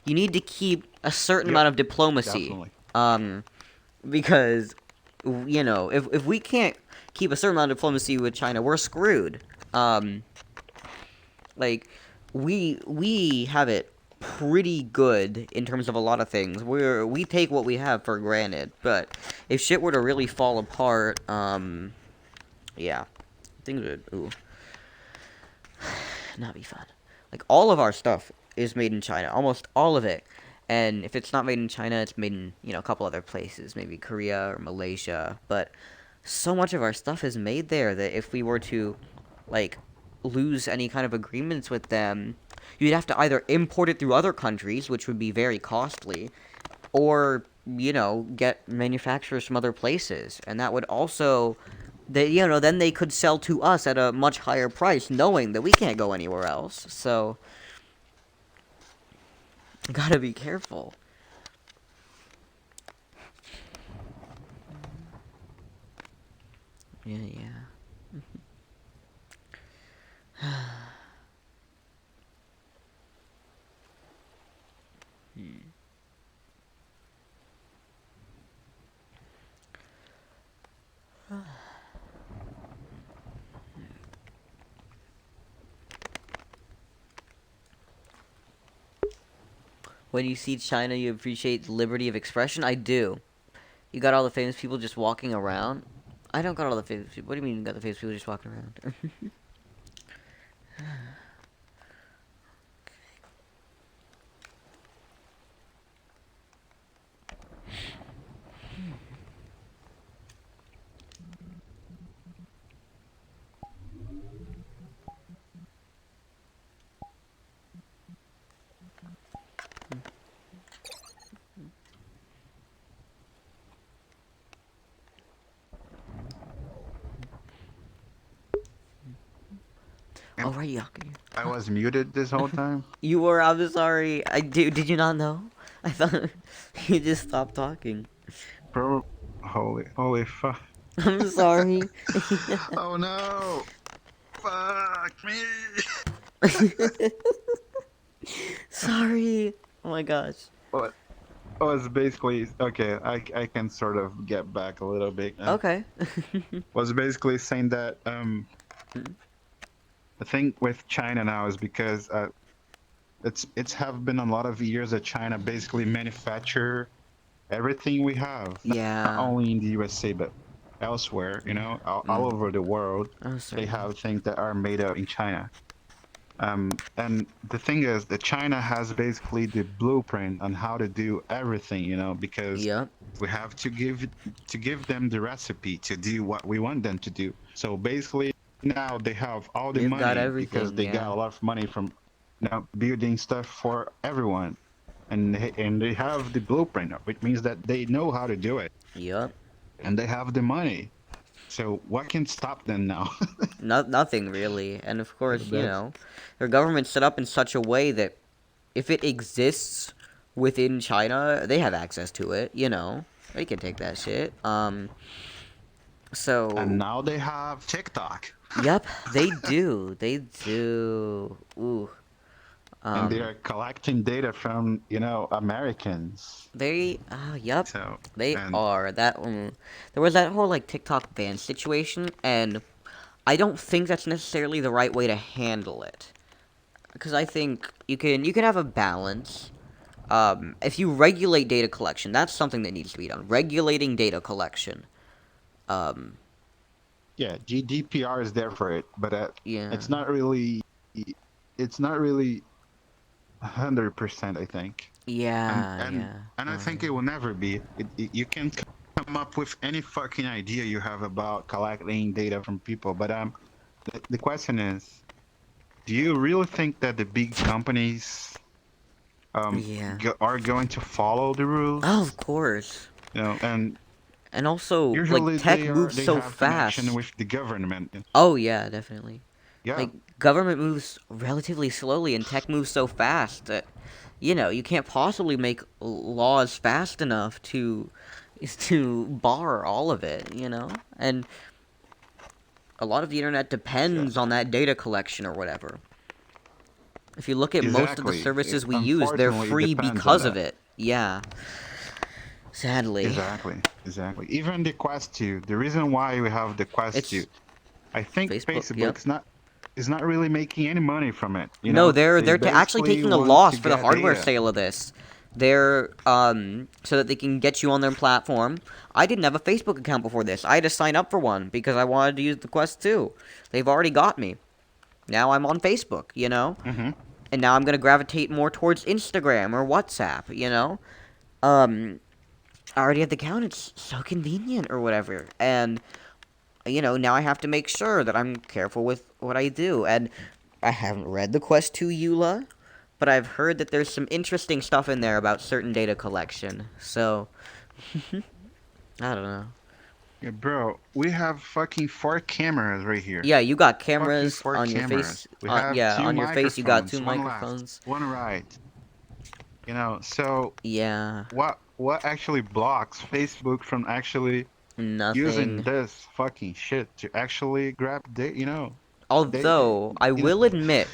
need to keep a certain Yep, amount of diplomacy. definitely. Um, because if we can't keep a certain amount of diplomacy with China, we're screwed. Um, like we have it pretty good in terms of a lot of things. We take what we have for granted, but if shit were to really fall apart, yeah, things would not be fun. Like all of our stuff is made in China, almost all of it. And if it's not made in China, it's made in a couple other places, maybe Korea or Malaysia. But so much of our stuff is made there that if we were to like lose any kind of agreements with them, you'd have to either import it through other countries, which would be very costly, or get manufacturers from other places, and that would also then they could sell to us at a much higher price, knowing that we can't go anywhere else. So gotta be careful. Yeah, yeah. Hmm. When you see China, you appreciate liberty of expression. I do. You got all the famous people just walking around. I don't got all the famous people. What do you mean you got the famous people just walking around? All right, Yaku. I was muted this whole time. You were. I'm sorry. I do. Did you not know? I thought you just stopped talking. Bro, holy fuck. I'm sorry. Oh no! Fuck me! Sorry. Oh my gosh. What was basically okay? I can sort of get back a little bit. Okay. Was basically saying that Hmm. the thing with China now is because it's have been a lot of years that China basically manufacture everything we have, not Yeah. only in the USA but elsewhere. You know, all over the world, Oh, they sorry. have things that are made up in China. And the thing is that China has basically the blueprint on how to do everything, you know, because Yep. we have to give them the recipe to do what we want them to do. So basically now they have all the They've got money because everything. they got Yeah. a lot of money from, you know, building stuff for everyone. And they have the blueprint, which means that they know how to do it Yep. and they have the money. So what can stop them now? Nothing really. And of course, you That's know, their government's set up in such a way that if it exists within China, they have access to it. You know, they can take that shit. and So now they have TikTok. yep, they do. They do. Ooh. And they Um. are collecting data from, you know, Americans. They. Yep. So, They and are that. There was that whole like TikTok ban situation, and I don't think that's necessarily the right way to handle it. Because I think you can have a balance. If you regulate data collection, that's something that needs to be done. Regulating data collection. Um, yeah, GDPR is there for it, but yeah, it's not really, it's not really 100%, I think. And yeah, and yeah. and I think it will never be. You can come up with any fucking idea you have about collecting data from people, but the question is, do you really think that the big companies Yeah. are going to follow the Oh, rules? of course. You know, and And also, like usually tech moves they so have connection fast. with the government. Oh yeah, definitely. Yeah, Like government moves relatively slowly, and tech moves so fast that you can't possibly make laws fast enough to bar all of it. And a lot of the internet yeah, depends on that data collection or whatever. If you look at most of the exactly. services we use, they're Unfortunately, it free depends on because of that. it. Yeah, sadly. Exactly, exactly. Even the Quest 2, the reason why we have the Quest 2, It's I think Facebook, yep. Facebook's not is not really making any money from it. You No, know, they're they they're actually basically taking a want to loss for the get hardware data. sale of this. They're so that they can get you on their platform. I didn't have a Facebook account before this. I had to sign up for one because I wanted to use the Quest 2. They've already got me. Now I'm on Facebook. Hmm. And now I'm gonna gravitate more towards Instagram or WhatsApp. Um, I already have the account. It's so convenient or whatever. And now I have to make sure that I'm careful with what I do. And I haven't read the Quest 2 EULA, but I've heard that there's some interesting stuff in there about certain data collection. So, I don't know. Yeah, bro, we have fucking 4 cameras right here. Yeah, you got Fucking cameras four on your cameras. face. We have Yeah, two on your face you got microphones, two one left, microphones. one right. You know, so Yeah, what actually blocks Facebook from actually using nothing. this fucking shit to actually grab they Although, I you know will admit,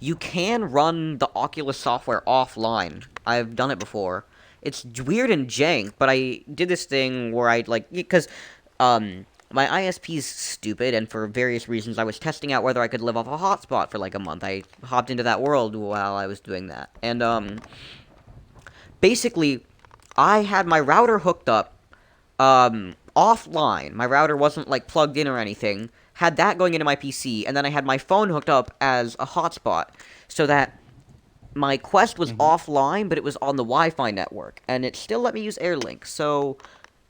you can run the Oculus software offline. I've done it before. It's weird and jank, but I did this thing where I'd because, my ISP's stupid, and for various reasons, I was testing out whether I could live off a hotspot for like a month. I hopped into that world while I was doing that, and basically, I had my router hooked up offline. My router wasn't like plugged in or anything. Had that going into my PC, and then I had my phone hooked up as a hotspot, so that my Quest was Hmm. offline, but it was on the Wi-Fi network, and it still let me use Airlink. So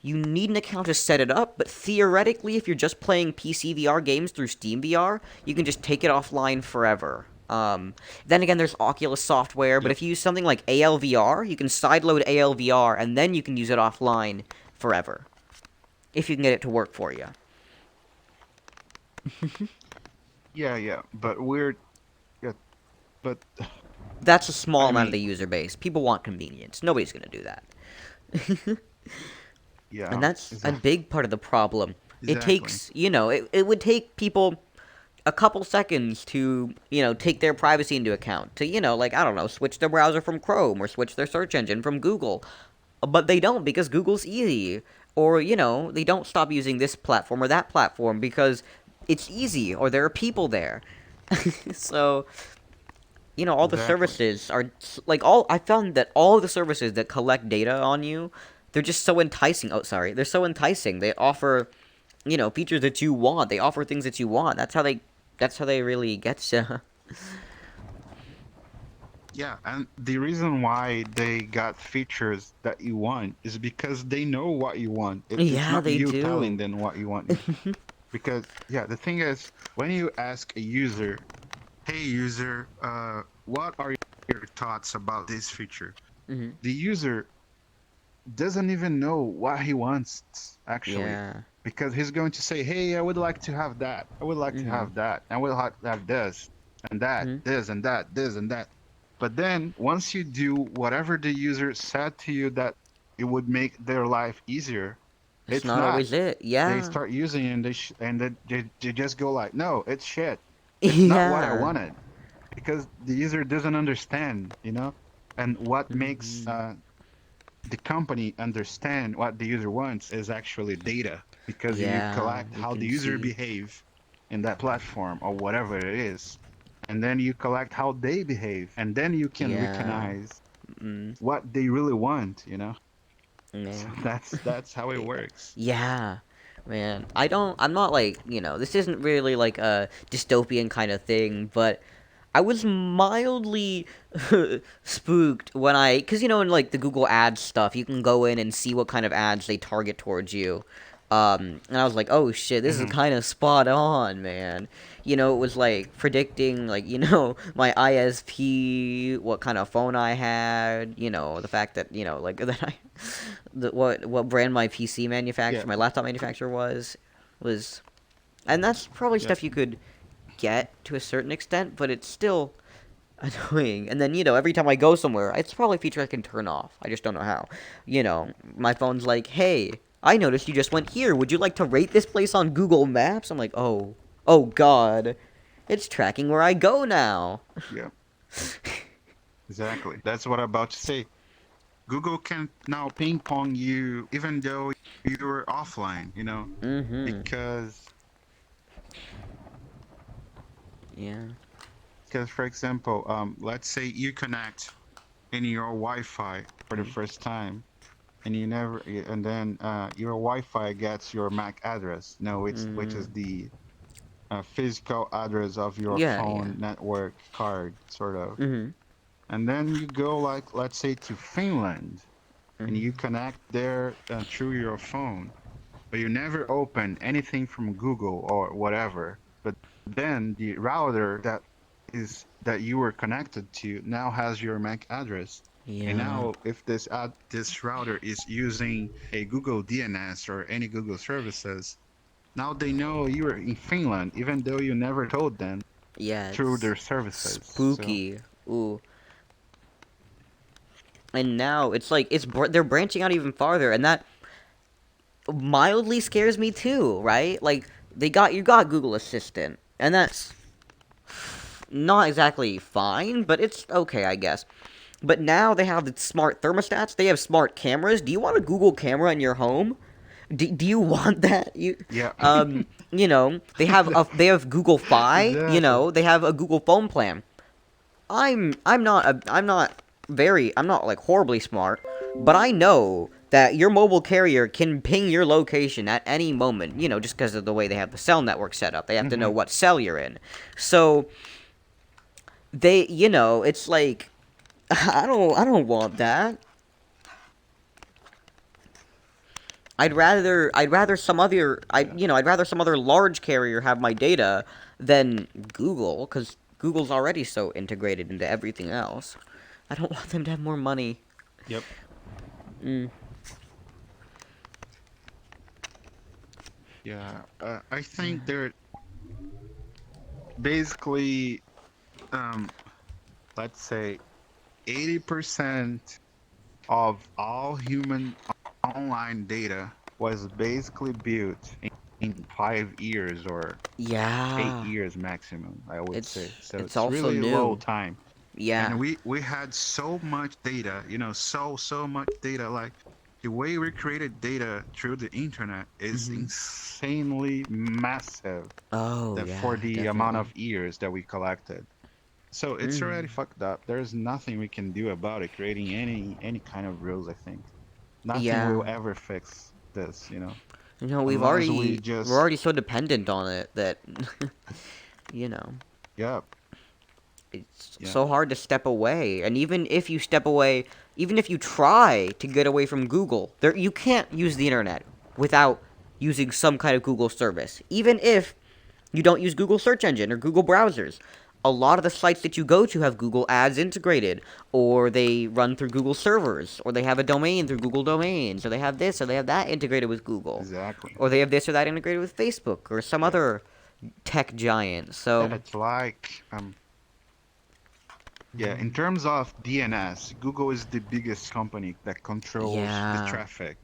you need an account to set it up, but theoretically, if you're just playing PC VR games through Steam VR, you can just take it offline forever. Then again, there's Oculus software, but Yep. if you use something like ALVR, you can sideload ALVR, and then you can use it offline forever. If you can get it to work for you. Yeah, yeah, yeah, but That's a small I amount of mean, the user base. People want convenience. Nobody's going to do that. And yeah, that's a big part of the problem. It exactly. takes, it would take people a couple seconds to, take their privacy into account. To, like, I don't know, switch their browser from Chrome or switch their search engine from Google. But they don't because Google's easy. Or, they don't stop using this platform or that platform because it's easy or there are people there. So, all the Exactly. services are like I found that all of the services that collect data on you, they're just so enticing. Oh, sorry, they're so enticing. They offer, features that you want. They offer things that you want. That's how they really get you. Yeah, and the reason why they got features that you want is because they know what you want. It's Yeah, not they you telling do. them what you want. Because, yeah, the thing is, when you ask a user, hey, user, what are your thoughts about this feature? Hmm. The user doesn't even know what he wants, actually. Yeah. Because he's going to say, hey, I would like to have that. I would like to Hmm. have that. I would like to have this and that, Hmm. this and that, this and that. But then once you do whatever the user said to you that it would make their life easier, It's it's not not. always it. They Yeah. start using it and they just go like, no, it's shit. It's not what I Yeah. wanted because the user doesn't understand, And what makes Hmm. the company understand what the user wants is actually data because you Yeah. collect We how the can user see. behave in that platform or whatever it is, and then you collect how they behave, and then you can Yeah. recognize Mm. what they really want. So Yeah. that's how it works. Yeah, man. I'm not like, this isn't really like a dystopian kind of thing, but I was mildly spooked when cause in like the Google Ads stuff, you can go in and see what kind of ads they target towards you. And I was like, oh shit, this is Hmm. kind of spot on, man. It was like predicting, like, my ISP, what kind of phone I had, the fact that, like, that what brand my PC Yeah, manufacturer, my laptop manufacturer was, and that's probably yeah, stuff you could get to a certain extent, but it's still annoying. And then, every time I go somewhere, it's probably a feature I can turn off. I just don't know how. My phone's like, hey, I noticed you just went here. Would you like to rate this place on Google Maps? I'm like, oh God, it's tracking where I go now. yeah, exactly. That's what I'm about to say. Google can now ping pong you even though you're offline, Mm-hmm. because Yeah. because for example, let's say you connect in your Wi-Fi for the Mhm. first time, and then your Wi-Fi gets your MAC address, no, which Mm-hmm. is the physical address of your Yeah, yeah. phone network card, sort of. Mm-hmm. And then you go like, let's say, to Finland, and you Mm-hmm. connect there through your phone, but you never open anything from Google or whatever. But then the router that you were connected to now has your MAC address. And Yeah. now if this router is using a Google DNS or any Google services, now they know you're in Finland, even though you never told them Yeah, through it's their services. So spooky. Ooh. And now it's like they're branching out even farther, and that mildly scares me too, right? Like you got Google Assistant, and that's not exactly fine, but it's okay, I guess. But now they have the smart thermostats. They have smart cameras. Do you want a Google camera in your home? Do you want that? yeah, They have Google Fi. exactly. They have a Google Phone plan. I'm not I'm not like horribly smart, but I know that your mobile carrier can ping your location at any moment, just because of the way they have the cell network set up. They have to know Mm-hmm. what cell you're in. So it's like I don't want that. I'd rather some other Yeah. I'd rather some other large carrier have my data than Google, cuz Google's already so integrated into everything else. I don't want them to have more money. Yep. Mm. Yeah. I think they're basically, um, let's say, 80% of all human online data was basically built in 5 years or eight Yeah. years maximum, I would say. It's So it's it's also really low new. time. And Yeah. we had so much data, so much data. Like the way we created data through the internet is Mhm. insanely massive Oh, that for yeah, the amount definitely. of years that we collected. So it's already Mm. fucked up. There's nothing we can do about it, creating any kind of rules, I think. Nothing Yeah. will ever fix this, We've unless we we're just, already so dependent on it that you know. yeah, It's yeah, so hard to step away. And even if you step away, even if you try to get away from Google, you can't use the internet without using some kind of Google service. Even if you don't use Google search engine or Google browsers. A lot of the sites that you go to have Google Ads integrated, or they run through Google servers, or they have a domain through Google Domains, or they have this or they have that integrated with Google, exactly. or they have this or that integrated with Facebook or some Yeah. other tech giant. Yeah, So, it's like, yeah, in terms of DNS, Google is the biggest company that controls the yeah. traffic.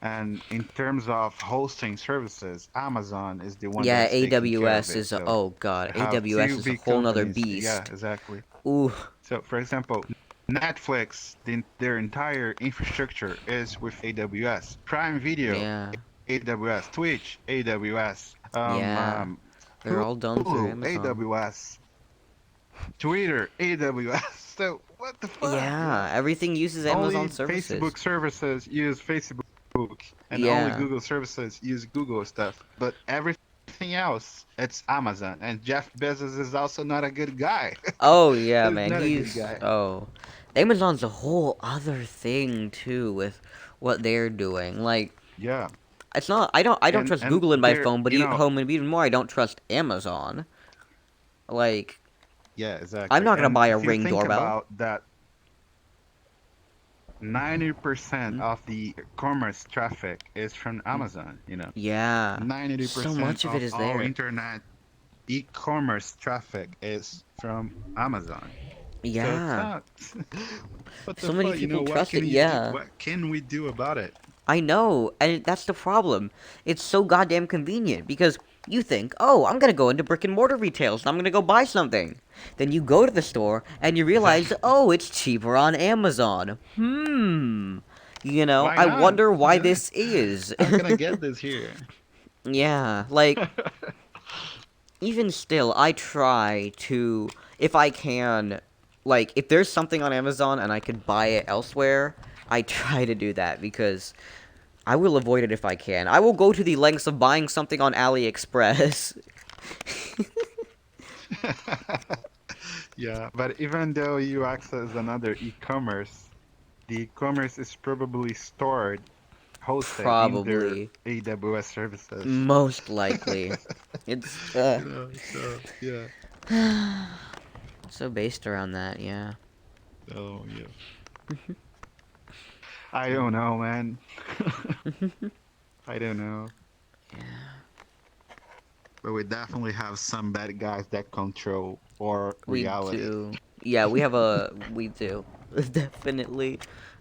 And in terms of hosting services, Amazon is the one Yeah, that's taking care of AWS it. is So oh god, you have AWS two is a big whole nother companies. Yeah, beast. exactly. Ooh, So, for example, Netflix, their entire infrastructure is with AWS. Prime Video, yeah, AWS. Twitch, AWS. yeah. They're all done through Hulu, Amazon. AWS. Twitter, AWS. So what the fuck, Yeah, everything uses Amazon Only services. Facebook services use Facebook, and only Yeah. Google services use Google stuff. But everything else, it's Amazon. And Jeff Bezos is also not a good guy. Oh yeah, He's man. not a good He's guy. oh, Amazon's a whole other thing too with what they're doing. Like Yeah, it's not. I don't trust and Google in my they're, phone, but home and even more, I don't trust Amazon. Like yeah, I'm exactly. not gonna And buy a if you Ring think doorbell. about that, 90% Mm, of the commerce traffic is from mm. Amazon. Yeah, so 90% much of it of is all there. internet e-commerce traffic is from Amazon. So it's Yeah, not. What the so many fuck? people What trust can it. you do? Yeah. What can we do about it? I know, and that's the problem. It's so goddamn convenient because you think, oh, I'm gonna go into brick and mortar retails and I'm gonna go buy something. Then you go to the store and you realize, Exactly. oh, it's cheaper on Amazon. Why I not? wonder why this is. How can I get this here? Yeah, like, even still, I try to, if I can, like, if there's something on Amazon and I could buy it elsewhere, I try to do that because I will avoid it if I can. I will go to the lengths of buying something on AliExpress. Yeah, but even though you access another e-commerce, the e-commerce is probably stored, hosted in their Probably. AWS services. Most likely. It's, So yeah. so based around that, yeah. Oh yeah. I don't know, man. I don't know. But we definitely have some bad guys that control our We reality. do. Yeah, we do. Definitely.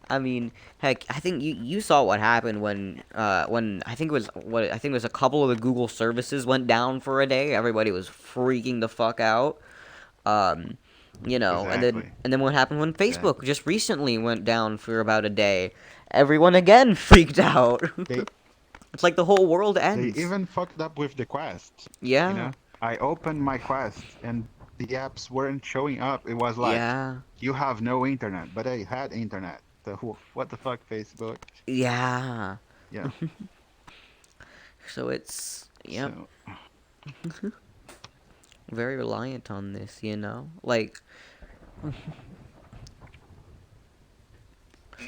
I mean, heck, I think you saw what happened when I think it was a couple of the Google services went down for a day. Everybody was freaking the fuck out. Um, Exactly. and then what happened when Facebook Exactly. just recently went down for about a day? Everyone again freaked out. They It's like the whole world they ends. even fucked up with the Quest. You Yeah. know, I opened my Quest and the apps weren't showing up. It was like Yeah. you have no internet, but I had internet. What the fuck, Facebook? Yeah. Yeah. So it's, yep, So very reliant on this, Like,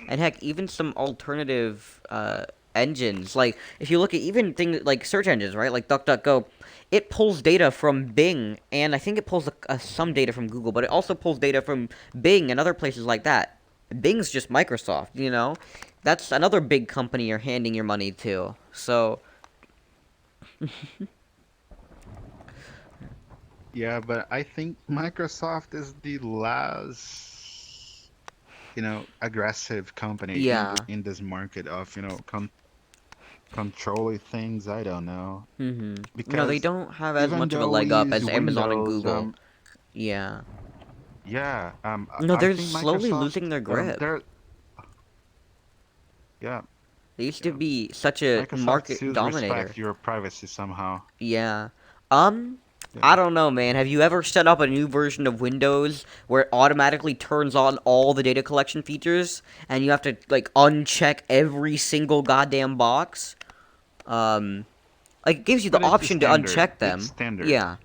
and heck, even some alternative engines, like if you look at even things like search engines, right? Like DuckDuckGo, it pulls data from Bing, and I think it pulls some data from Google, but it also pulls data from Bing and other places like that. Bing's just Microsoft. That's another big company you're handing your money to. So, yeah, but I think Microsoft is the last, aggressive company in yeah. in this market of, controlling things. I don't know. No, they Because don't have as even much of a though we leg up use as Amazon and Windows, Google. Yeah. yeah, No, I they're think slowly Microsoft, losing their grip. yeah, They used to yeah, be such a Microsoft market still dominator. respect your privacy somehow. Yeah. Yeah. I don't know, man. Have you ever set up a new version of Windows where it automatically turns on all the data collection features and you have to, like, uncheck every single goddamn box? Like, it gives you the But it's option to standard. uncheck It's them. standard. Yeah.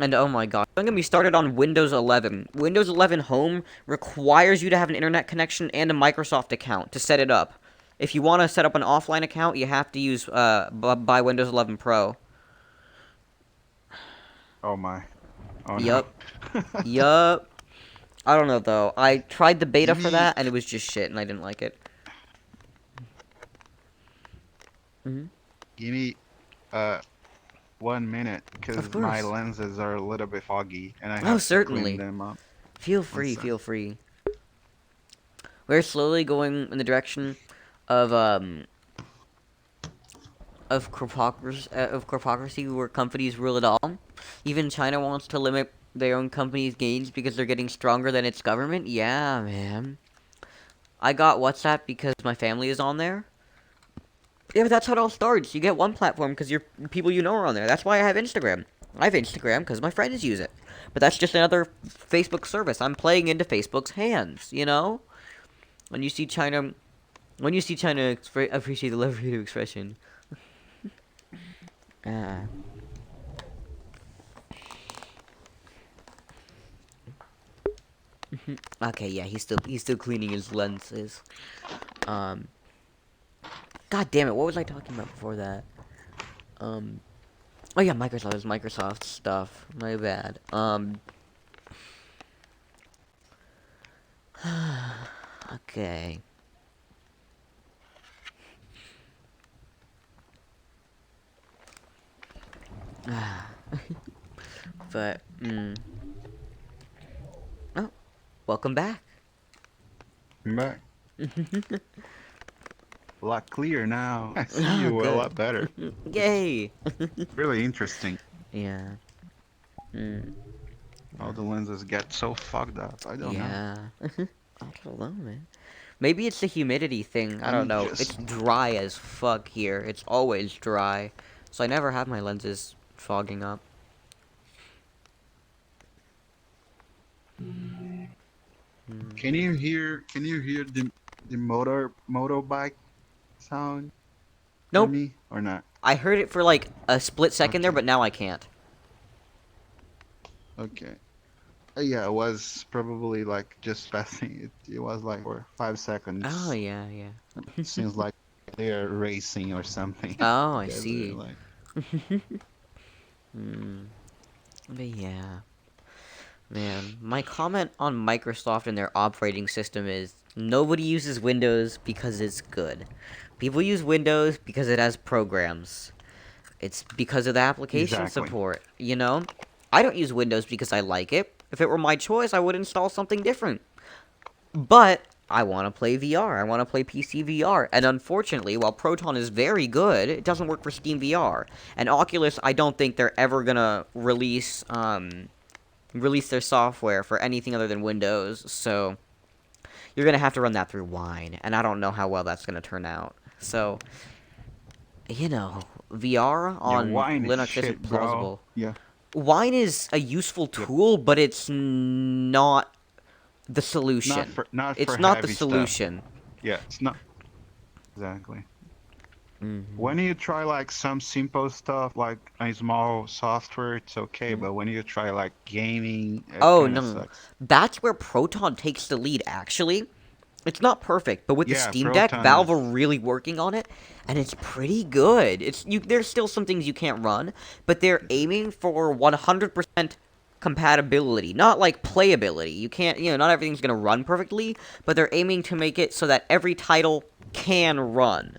And oh my god, don't get me started on Windows 11. Windows 11 Home requires you to have an internet connection and a Microsoft account to set it up. If you want to set up an offline account, you have to use buy Windows 11 Pro. Oh my. Oh no. Yup. Yup. I don't know though. I tried the beta Give for me that and it was just shit and I didn't like it. Mhm. give me uh 1 minute Of because my course. lenses are a little bit foggy and I Oh, have to clean certainly. them up. Feel One free, sec. feel free. We're slowly going in the direction of corpocracy where companies rule it all. Even China wants to limit their own company's gains because they're getting stronger than its government. Yeah, man. I got WhatsApp because my family is on there. Yeah, but that's how it all starts. You get one platform because your people you know are on there. That's why I have Instagram. I have Instagram because my friends use it. But that's just another Facebook service. I'm playing into Facebook's hands. When you see China, appreciate the liberated expression. Ah. Okay, yeah, he's still cleaning his lenses. Um. God damn it! What was I talking about before that? Um. Oh yeah, Microsoft is Microsoft stuff. My bad. Okay. But oh, welcome back. I'm back. A lot clear now. I see Oh, you a good. lot better. It's Yay. really interesting. Yeah. Mm. How the lenses get so fucked up. I don't know. Yeah. I don't know, man. Maybe it's the humidity thing. I Let don't me know. It's just. dry as fuck here. It's always dry. So I never have my lenses fogging up. Mm. Can you hear the motorbike sound for Nope. me or not? I heard it for like a split second there, Okay. but now I can't. Okay. Yeah, it was probably like just passing. It was like for five Oh, seconds. yeah, yeah. Seems like they're racing or something. Oh, I Guys are see. like, Hmm. But yeah. Man, my comment on Microsoft and their operating system is nobody uses Windows because it's good. People use Windows because it has programs. It's because of the application exactly. support. I don't use Windows because I like it. If it were my choice, I would install something different. But I want to play VR. I want to play PC VR. And unfortunately, while Proton is very good, it doesn't work for Steam VR. And Oculus, I don't think they're ever gonna release their software for anything other than Windows. So you're gonna have to run that through Wine, and I don't know how well that's gonna turn out. So VR Yeah, on wine is Linux shit, isn't bro. plausible. Yeah. Wine is a useful Yep. tool, but it's not the solution. Not for It's not the heavy stuff. solution. Yeah, it's not exactly. Hmm. When you try like some simple stuff like a small software, it's okay. But when you try like gaming, it Oh kind of no, sucks. that's where Proton takes the lead. Actually, it's not perfect, but with the Yeah, Steam Deck, Proton Valve are is. really working on it, and it's pretty good. There's still some things you can't run, but they're aiming for 100% compatibility, not like playability. You can't, not everything's gonna run perfectly, but they're aiming to make it so that every title can run.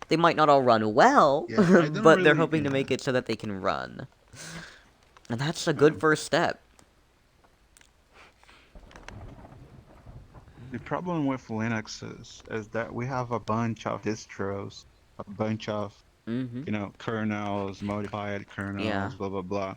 They might not all run well, Yeah, I don't but they're really. hoping to Yeah. make it so that they can run. And that's a good Um, first step. the problem with Linux is that we have a bunch of distros, a bunch of Hmm. kernels, modified Yeah. kernels, blah blah blah.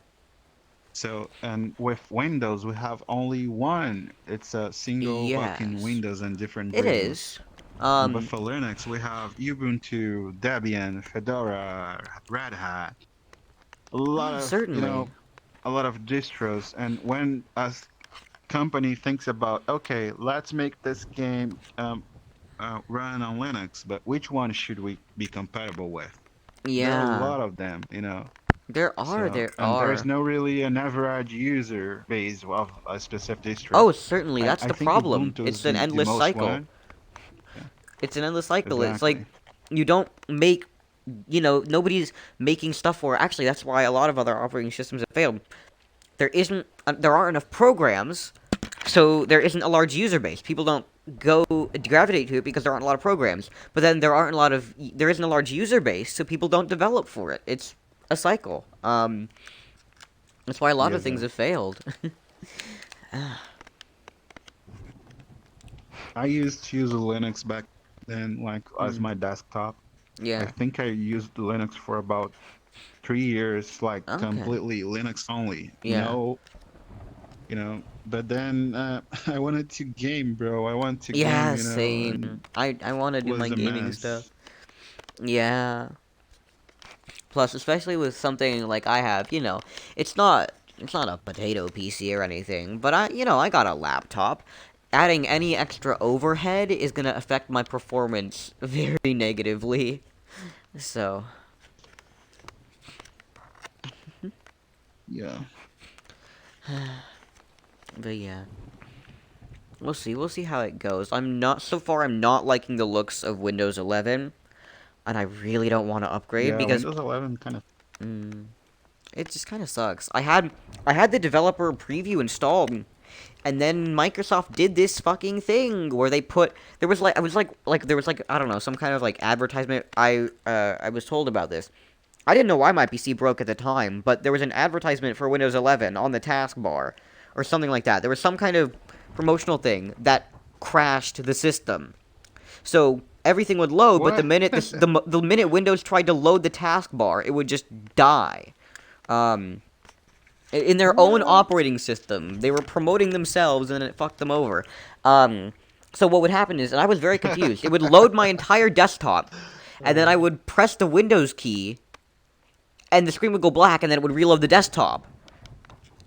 So, and with Windows, we have only one. It's a single fucking Yes. Windows and different It versions. is. But for Linux, we have Ubuntu, Debian, Fedora, Red Hat, a lot of, Certainly. a lot of distros. And when a company thinks about, okay, let's make this game run on Linux, but which one should we be compatible with? There are a Yeah. lot of them. There are, So, there and there's are. no really an average user base of a specific distro. Oh, certainly, that's I the think problem. Ubuntu is It's an the endless most cycle. one. Yeah, It's an endless cycle. It's like, exactly. you don't make, nobody's making stuff for it. Actually, that's why a lot of other operating systems have failed. There aren't enough programs, so there isn't a large user base. People don't gravitate to it because there aren't a lot of programs. But then there isn't a large user base, so people don't develop for it. It's a cycle. That's why a lot Yeah, of things have failed. I used to use Linux back then, like as Mm, my desktop. I yeah. think I used Linux for about 3 years, like Okay. completely Linux only. Yeah. But then I wanted to game, bro. I want to game, Yeah, and same. I want to it do my was a gaming stuff. mess. Yeah. Plus, especially with something like I have, it's not a potato PC or anything, but I got a laptop. Adding any extra overhead is gonna affect my performance very negatively. So, Yeah. but yeah. We'll see. We'll see how it goes. I'm not liking the looks of Windows 11, and I really don't want to upgrade Yeah, because Windows 11 kind of. mm, it just kind of sucks. I had the developer preview installed, and then Microsoft did this fucking thing where they put there was like I was like there was like I don't know some kind of like advertisement. I was told about this. I didn't know why my PC broke at the time, but there was an advertisement for Windows 11 on the taskbar or something like that. There was some kind of promotional thing that crashed the system. So everything would load, but the What? minute the minute Windows tried to load the taskbar, it would just die. Um, in their own What? operating system. They were promoting themselves, and it fucked them over. Um, so what would happen is, and I was very confused. It would load my entire desktop, and then I would press the Windows key, and the screen would go black, and then it would reload the desktop.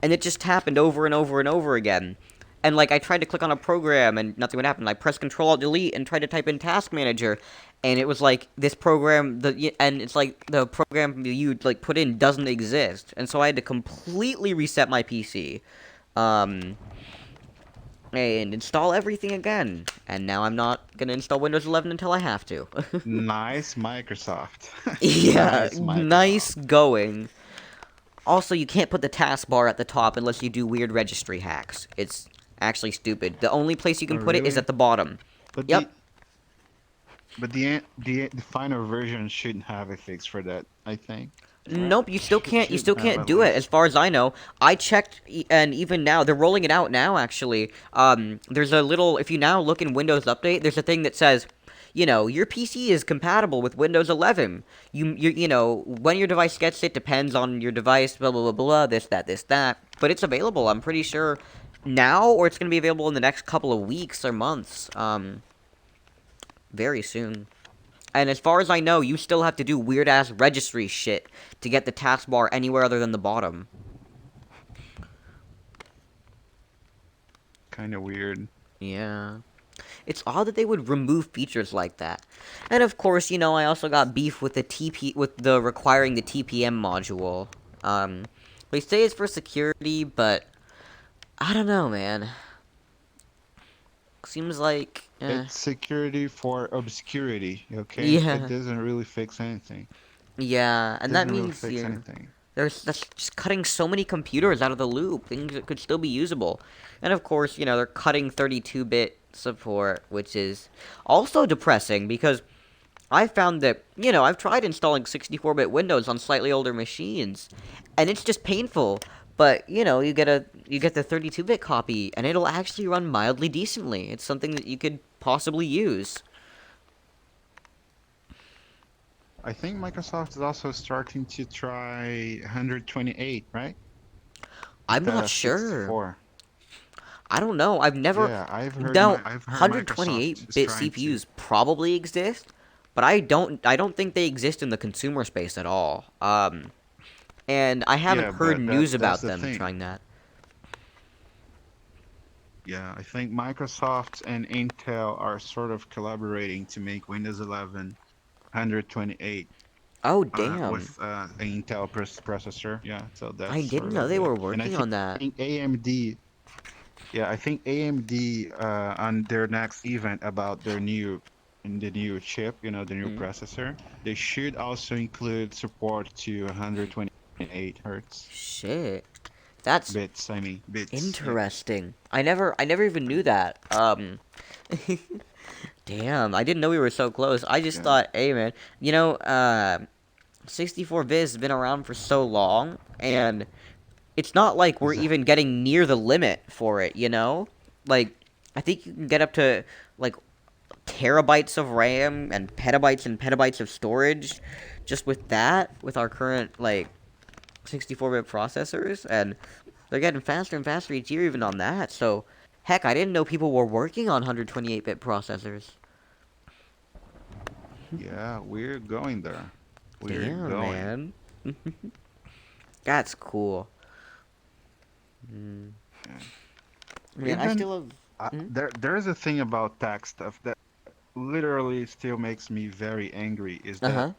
And it just happened over and over and over again. And like I tried to click on a program and nothing would happen. I pressed Control Alt Delete and tried to type in Task Manager, and it was like this program and it's like the program you like put in doesn't exist. And so I had to completely reset my PC, um, and install everything again. And now I'm not gonna install Windows 11 until I have to. Nice Microsoft. Yeah, Nice nice Microsoft. going. Also, you can't put the taskbar at the top unless you do weird registry hacks. It's actually stupid. The only place you Oh, can put it is really? at the bottom. But the Yep. but the final version shouldn't have a fix for that, I think. Right? Nope, you still can't. You still Should have can't at do it, least. as far as I know. I checked, and even now they're rolling it out now. Actually, there's a little. If you now look in Windows Update, there's a thing that says, your PC is compatible with Windows 11. When your device gets it depends on your device. Blah blah blah blah. This that. But it's available. I'm pretty sure now, or it's gonna be available in the next couple of weeks or months. Very soon. And as far as I know, you still have to do weird-ass registry shit to get the taskbar anywhere other than the bottom. Kind of weird. Yeah. It's odd that they would remove features like that. And of course, you know, I also got beef with the requiring the TPM module. They say it's for security, but I don't know, man. Seems like, It's security for obscurity, okay? It yeah, doesn't really fix anything. yeah, It and that doesn't really means fix anything. that's just cutting so many computers out of the loop. Things that could still be usable. And of course, you know, they're cutting 32-bit support, which is also depressing because I found that, you know, I've tried installing 64-bit Windows on slightly older machines, and it's just painful. But, you know, you get the 32-bit copy, and it'll actually run mildly decently. It's something that you could possibly use. I think Microsoft is also starting to try 128, right? I'm Instead not of sure. 64. I don't know. I've never... Yeah, No, I've heard Microsoft is 128-bit trying to. CPUs probably exist, but I don't think they exist in the consumer space at all. And I haven't Yeah, heard but news that's about the them thing. trying that. Yeah, I think Microsoft and Intel are sort of collaborating to make Windows 11 128 Oh, with damn. an Intel processor. Yeah, so that's I didn't sort know of they it. were And I working think on that. AMD, yeah, I think AMD on their next event about the new chip, you know, the new Mm. processor, they should also include support to 128 hertz Shit. That's bits. I mean bits. Yeah. interesting. I never even knew that. Damn, I didn't know we were so close. I just Yeah. thought, hey man, you know, 64 Viz has been around for so long, and it's not like we're Is it- even getting near the limit for it, you know? Like, I think you can get up to, like, terabytes of RAM and petabytes of storage just with that, with our current, like, 64-bit processors, and they're getting faster and faster each year even on that, so, heck, I didn't know people were working on 128-bit processors. Yeah, we're going there. We're Damn, going. man. That's cool. Mm. Yeah. Man, I Even still have... Mhm. there's a thing about tech stuff that literally still makes me very angry is that Uh-huh.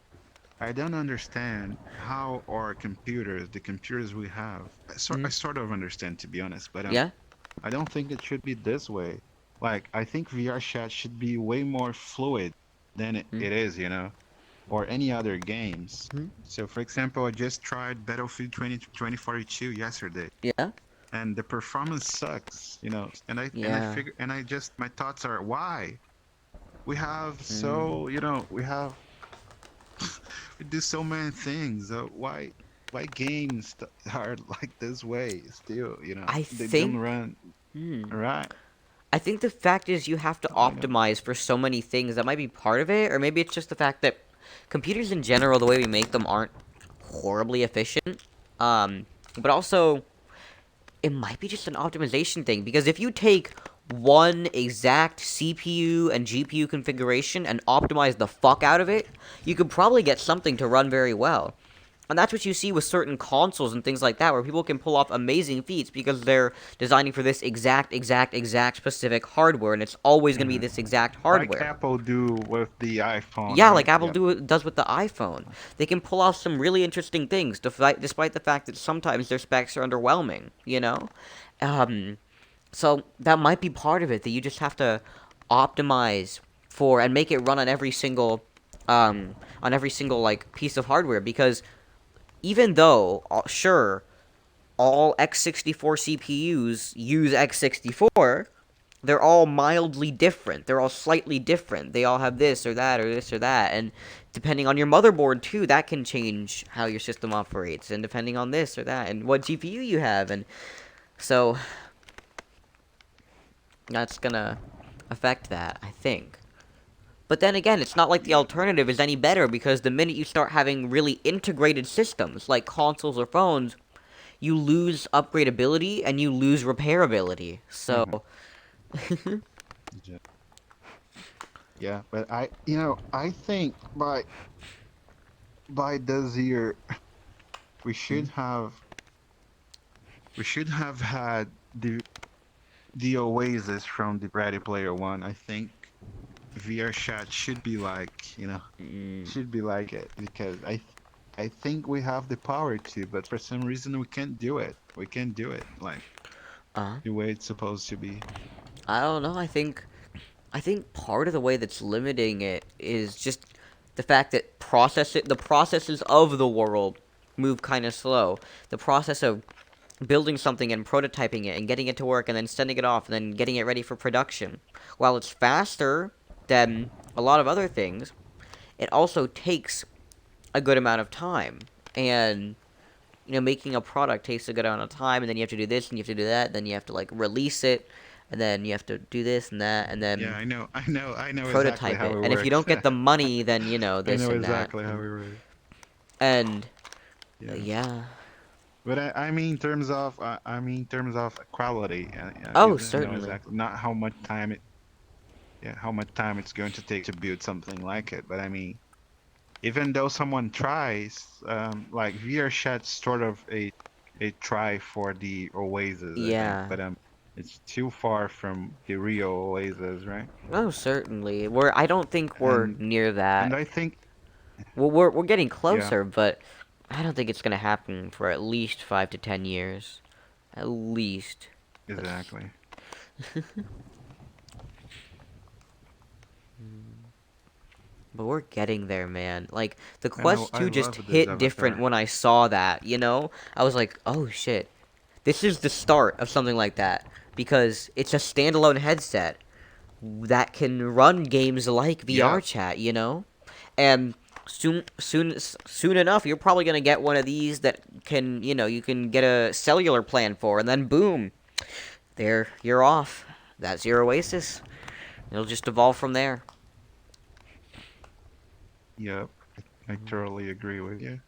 I don't understand how our computers, the computers we have, I Mhm. sort of understand to be honest, but Yeah? I don't think it should be this way. Like, I think VR chat should be way more fluid than Mhm. it is, you know, or any other games. Mhm. So, for example, I just tried Battlefield 2042 yesterday, Yeah? and the performance sucks, you know, and I Yeah. figure and I just my thoughts are why we have Mm. so, you know, we do so many things. Why games are like this way still? You know, I they don't think... run Hmm. right. I think the fact is you have to You know, optimize for so many things. That might be part of it, or maybe it's just the fact that computers in general, the way we make them, aren't horribly efficient. But also, it might be just an optimization thing, because if you take one exact CPU and GPU configuration and optimize the fuck out of it, you could probably get something to run very well. And that's what you see with certain consoles and things like that, where people can pull off amazing feats because they're designing for this exact specific hardware, and it's always going to be mhm. this exact Like hardware. Apple do with the iPhone, Yeah, right? like Apple Yep. does with the iPhone. They can pull off some really interesting things, despite the fact that sometimes their specs are underwhelming, you know? Um, so that might be part of it, that you just have to optimize for and make it run on every single, like, piece of hardware, because even though, sure, all x64 CPUs use x64, they're all mildly different. They're all slightly different. They all have this or that or this or that. And depending on your motherboard, too, that can change how your system operates. And depending on this or that and what GPU you have. And so that's gonna affect that, I think. But then again, it's not like the Yeah. alternative is any better, because the minute you start having really integrated systems like consoles or phones, you lose upgradability and you lose repairability. So, Mhm. Yeah. Yeah, but I think by this year we Hmm? should have we should have had the Oasis from the Ready Player One. I think VR chat should be Mm. should be like it because I think we have the power to, but for some reason we can't do it. We can't do it like Uh, the way it's supposed to be. I don't know. I think part of the way that's limiting it is just the fact that the processes of the world move kind of slow. The process of building something and prototyping it and getting it to work and then sending it off and then getting it ready for production. While it's faster than a lot of other things, it also takes a good amount of time. And making a product takes a good amount of time, and then you have to do this and you have to do that, and then you have to like release it, and then you have to do this and that, and Yeah, then I know exactly prototype how it. it And if you works. don't get the money, then I this know and that, exactly how it works. and Yeah. yeah. But I mean, in terms of in terms of quality, Oh, I know certainly. exactly not how much time it's going to take to build something like it. But I mean, even though someone tries, like VR Chat's sort of a try for the Oasis, I think. Yeah. But it's too far from the real Oasis, right? Oh, certainly. I don't think we're And near and that. I think, Well, we're getting yeah, closer, but I don't think it's gonna happen for at least 5 to 10 years. At least. That's exactly. But we're getting there, man. Like, the And Quest I 2 just love this hit different avatar. when I saw that? I was like, oh shit. This is the start of something like that. Because it's a standalone headset that can run games like VR Yeah, chat? And soon enough, you're probably gonna get one of these that you can get a cellular plan for, and then boom, there, you're off. That's your Oasis. It'll just evolve from there. yeah, I totally agree with you.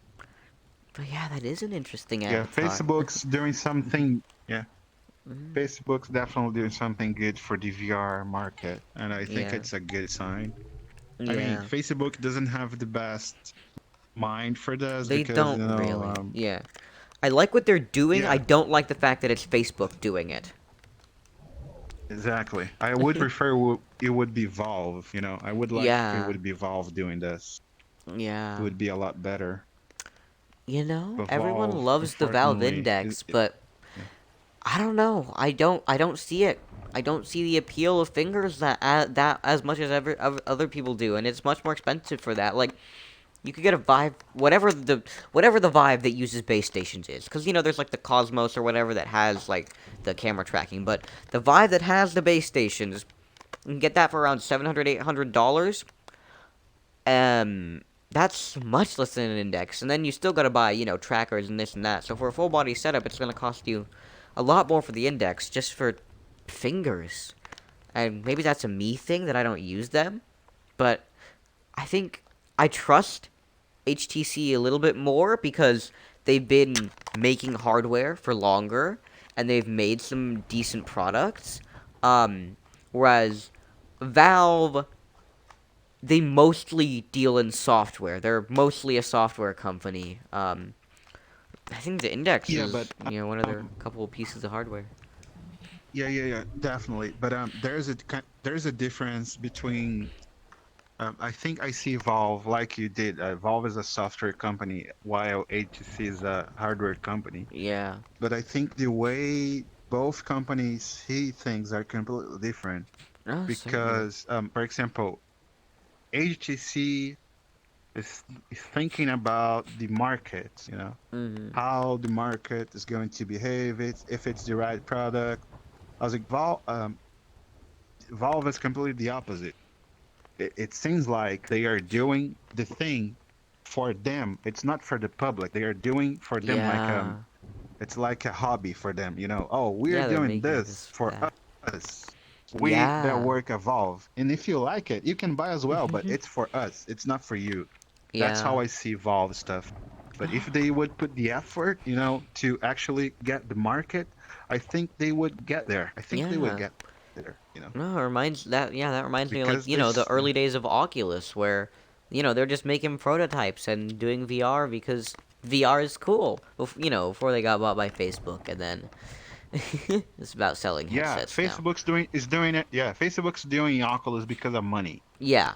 But yeah, that is an interesting Yeah, avatar. Facebook's doing something. Yeah, Mhm. Facebook's definitely doing something good for the VR market, and I think Yeah. it's a good sign. I mean, Yeah. Facebook doesn't have the best mind for this They because, don't really. um, Yeah. I like what they're doing. I yeah, don't like the fact that it's Facebook doing it. exactly. I would prefer it would be Valve, I would like if it Yeah. would be Valve doing this. It Yeah. would be a lot better. But Everyone Valve, loves the Valve unfortunately, Index, but yeah. I don't know. I don't see it. I don't see the appeal of fingers that as much as other people do, and it's much more expensive for that. Like, you could get a Vive, whatever the Vive that uses base stations is, because there's like the Cosmos or whatever that has like the camera tracking, but the Vive that has the base stations, you can get that for around $700, $800. That's much less than an Index, and then you still gotta buy trackers and this and that. So for a full body setup, it's gonna cost you a lot more for the Index just for fingers. And maybe that's a me thing that I don't use them, but I think I trust HTC a little bit more because they've been making hardware for longer and they've made some decent products. Whereas Valve, they mostly deal in software. They're mostly a software company. I think the Index Yeah, but is one of their couple of pieces of hardware. yeah, definitely. But there's a difference between. I think I see Valve like you did. Valve is a software company, while HTC is a hardware company. Yeah. But I think the way both companies see things are completely different. Oh, certainly. Because, for example, HTC is thinking about the market, Mhm. how the market is going to behave, if it's the right product. I was like, Valve is completely the opposite. It seems like they are doing the thing for them. It's not for the public. They are doing for them like Yeah. it's like a hobby for them. Oh, we're Yeah, they're doing making this this for that. us. We that Yeah. work evolve, and if you like it, you can buy as well. But it's for us. It's not for you. That's Yeah. how I see Valve stuff. But if they would put the effort, to actually get the market, I think they would get there. I think they would Yeah. get. there, you know, No, it reminds that yeah, that reminds me of, like, because the this, early days of Oculus where, they're just making prototypes and doing VR because VR is cool. Before they got bought by Facebook, and then it's about selling yeah, headsets now. Facebook's doing it. Yeah, Facebook's doing Oculus because of money, Yeah.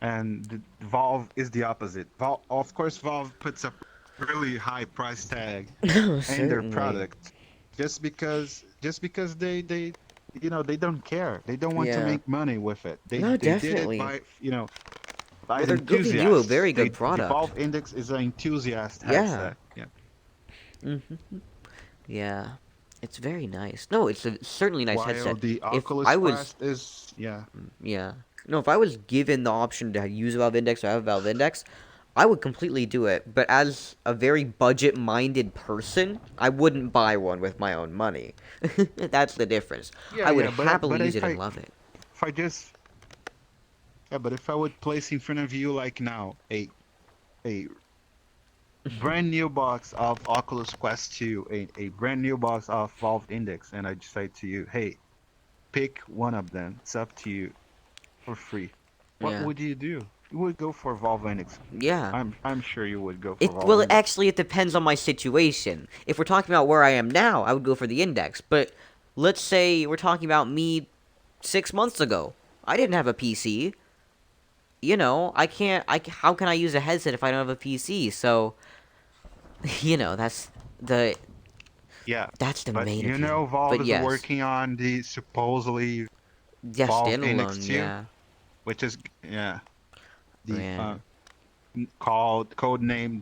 and Valve is the opposite. Valve, of course, Valve puts a really high price tag in their Certainly. product just because they they don't care. They don't want to Yeah. make money with it. No, They did it definitely. by by Well, they're giving you a enthusiasts. very good The product. Valve Index is an enthusiast Yeah. headset. Yeah. Yeah. It's very nice. No, it's a certainly nice While headset. the If I Oculus was, Quest is, yeah. yeah. No, if I was given the option to use a Valve Index or have a Valve Index, I would completely do it. But as a very budget-minded person, I wouldn't buy one with my own money. That's the difference. Yeah, I would yeah, happily but use it and love it. if I just yeah, but if I would place in front of you like now a brand new box of Oculus Quest 2, a brand new box of Valve Index, and I just say to you, hey, pick one of them. It's up to you for free. What Yeah. would you do? You would go for Valve Index. Yeah. I'm sure you would go for It Valve well, Index. actually, it depends on my situation. If we're talking about where I am now, I would go for the Index. But let's say we're talking about me 6 months ago. I didn't have a PC. I can't. How can I use a headset if I don't have a PC? So, that's the Yeah, that's the but main you appeal. know Valve But is yes, working on the supposedly yeah, Valve Index standalone. 2, Yeah, which is yeah, the yeah, called code name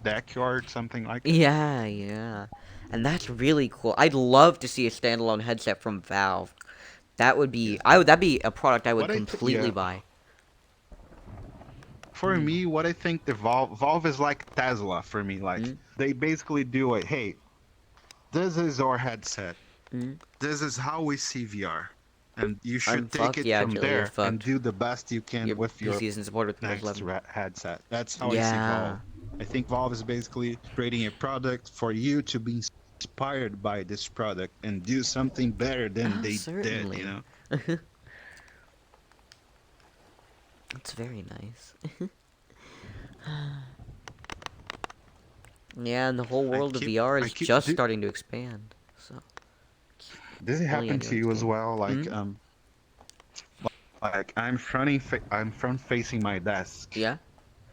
Deckyard, something like that. yeah, yeah. And that's really cool. I'd love to see a standalone headset from Valve. That would Yeah. be. I would. That'd be a product I would What I think, completely yeah, buy. for me, what I think the Valve is like Tesla for me. Like Mm, they basically do it. Hey, this is our headset. mm. This is how we see VR, and you I'm should take fucked. it Yeah, from Joe, you're there and fucked. do the best you can Your with your PC isn't supported with Windows next 11. headset. That's how I see Yeah. Valve. I think Valve is basically creating a product for you to be inspired by this product and do something better than Oh, they did, you certainly. know? It's very nice. Yeah, and the whole world of VR I is keep, just starting to expand. So, does it only happen to anyone's you as game. well? Mm? Like I'm front facing my desk, Yeah?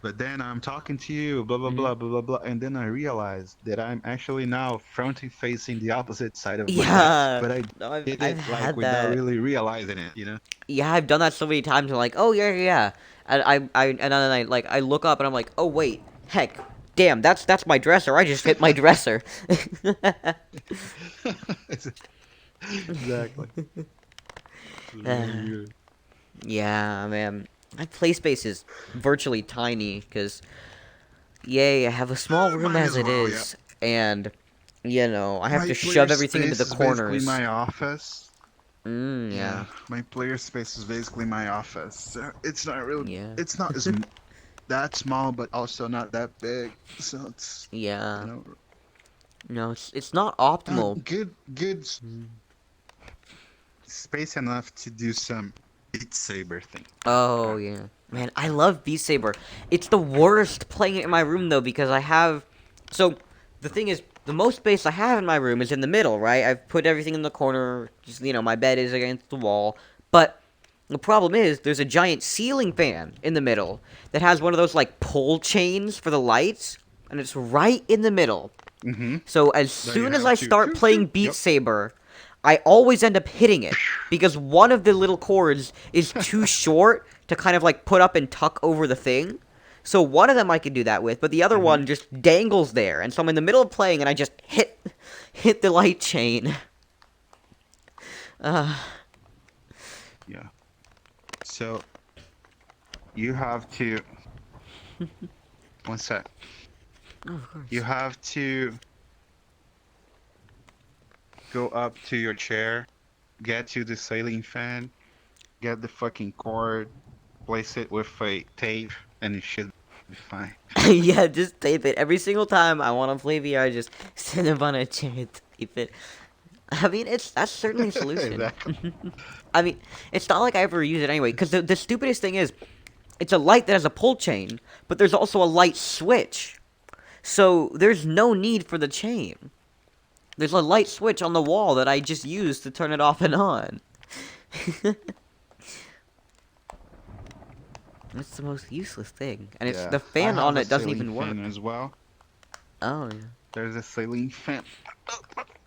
but then I'm talking to you, blah blah Mm? blah blah blah blah, and then I realize that I'm actually now front facing the opposite side of my desk. Yeah. But I No, I've did I've it like had without that. really realizing it, you know? Yeah, I've done that so many times. I'm like, oh yeah, yeah, yeah. And then I look up and I'm like, oh wait, heck, damn, that's my dresser. I just hit my dresser. Exactly. It's really Uh, weird. yeah, man. My play space is virtually tiny because, yay, I have a small room Mine as as it well, yeah. is, and I have My to player shove everything into space the is basically corners. my office. Yeah, Yeah, my player space is basically my office. So it's not real. yeah, It's not that small, but also not that big. So it's you yeah. know No, it's not optimal. good Mm. space enough to do some Beat Saber thing. Oh yeah, man, I love Beat Saber. It's the worst playing it in my room though because I have. So the thing is, the most space I have in my room is in the middle, right? I've put everything in the corner. Just my bed is against the wall. But the problem is, there's a giant ceiling fan in the middle that has one of those like pull chains for the lights, and it's right in the middle. Mm-hmm. So as That you soon as have I to. start playing Beat Yep. Saber, I always end up hitting it because one of the little cords is too short to kind of like put up and tuck over the thing. So one of them I can do that with, but the other Mm-hmm. one just dangles there, and so I'm in the middle of playing and I just hit the light chain. Uh, Yeah. So you have to. One sec. oh, of course. You have to go up to your chair, get to the ceiling fan, get the fucking cord, place it with a tape, and it should be fine. Yeah, just tape it every single time I want to play VR. Just sit up on a chair and tape it. I mean, that's certainly a solution. Exactly. I mean, it's not like I ever use it anyway. Because the stupidest thing is, it's a light that has a pull chain, but there's also a light switch. So there's no need for the chain. There's a light switch on the wall that I just use to turn it off and on. It's the most useless thing, and it's Yeah, the I fan have on a it doesn't ceiling even work. fan as well. Oh yeah. There's a ceiling fan.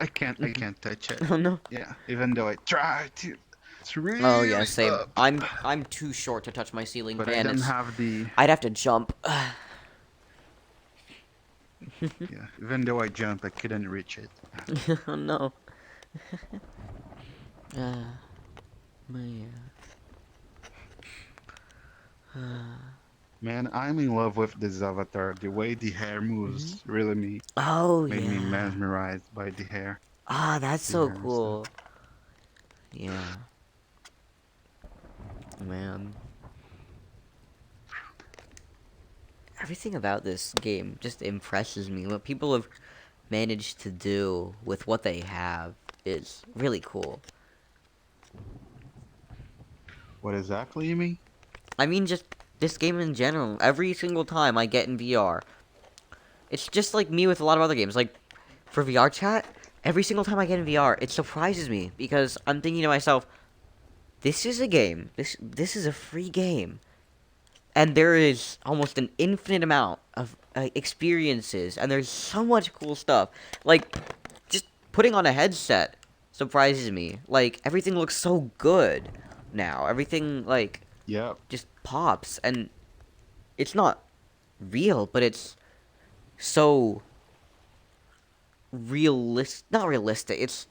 I can't touch it. Oh no. Yeah, even though I try to. It's Oh yeah, really same. up. I'm too short to touch my ceiling But I fan. don't It's have the. I'd have to jump. Yeah, even though I jump, I couldn't reach it. Oh no. Man. Man, I'm in love with this avatar. The way the hair Mhm. moves really Oh made me yeah. mesmerized by the hair. Ah, that's The so hair and stuff. cool. Yeah. Man. Everything about this game just impresses me. What people have managed to do with what they have is really cool. What exactly you mean? I mean, just this game in general. Every single time I get in VR, it's just like me with a lot of other games. Like, for VR chat, every single time I get in VR, it surprises me because I'm thinking to myself, this is a game. This is a free game. And there is almost an infinite amount of experiences, and there's so much cool stuff. Like, just putting on a headset surprises me. Like, everything looks so good now. Everything, like, Yep. just pops, and it's not real, but it's so not realistic. It's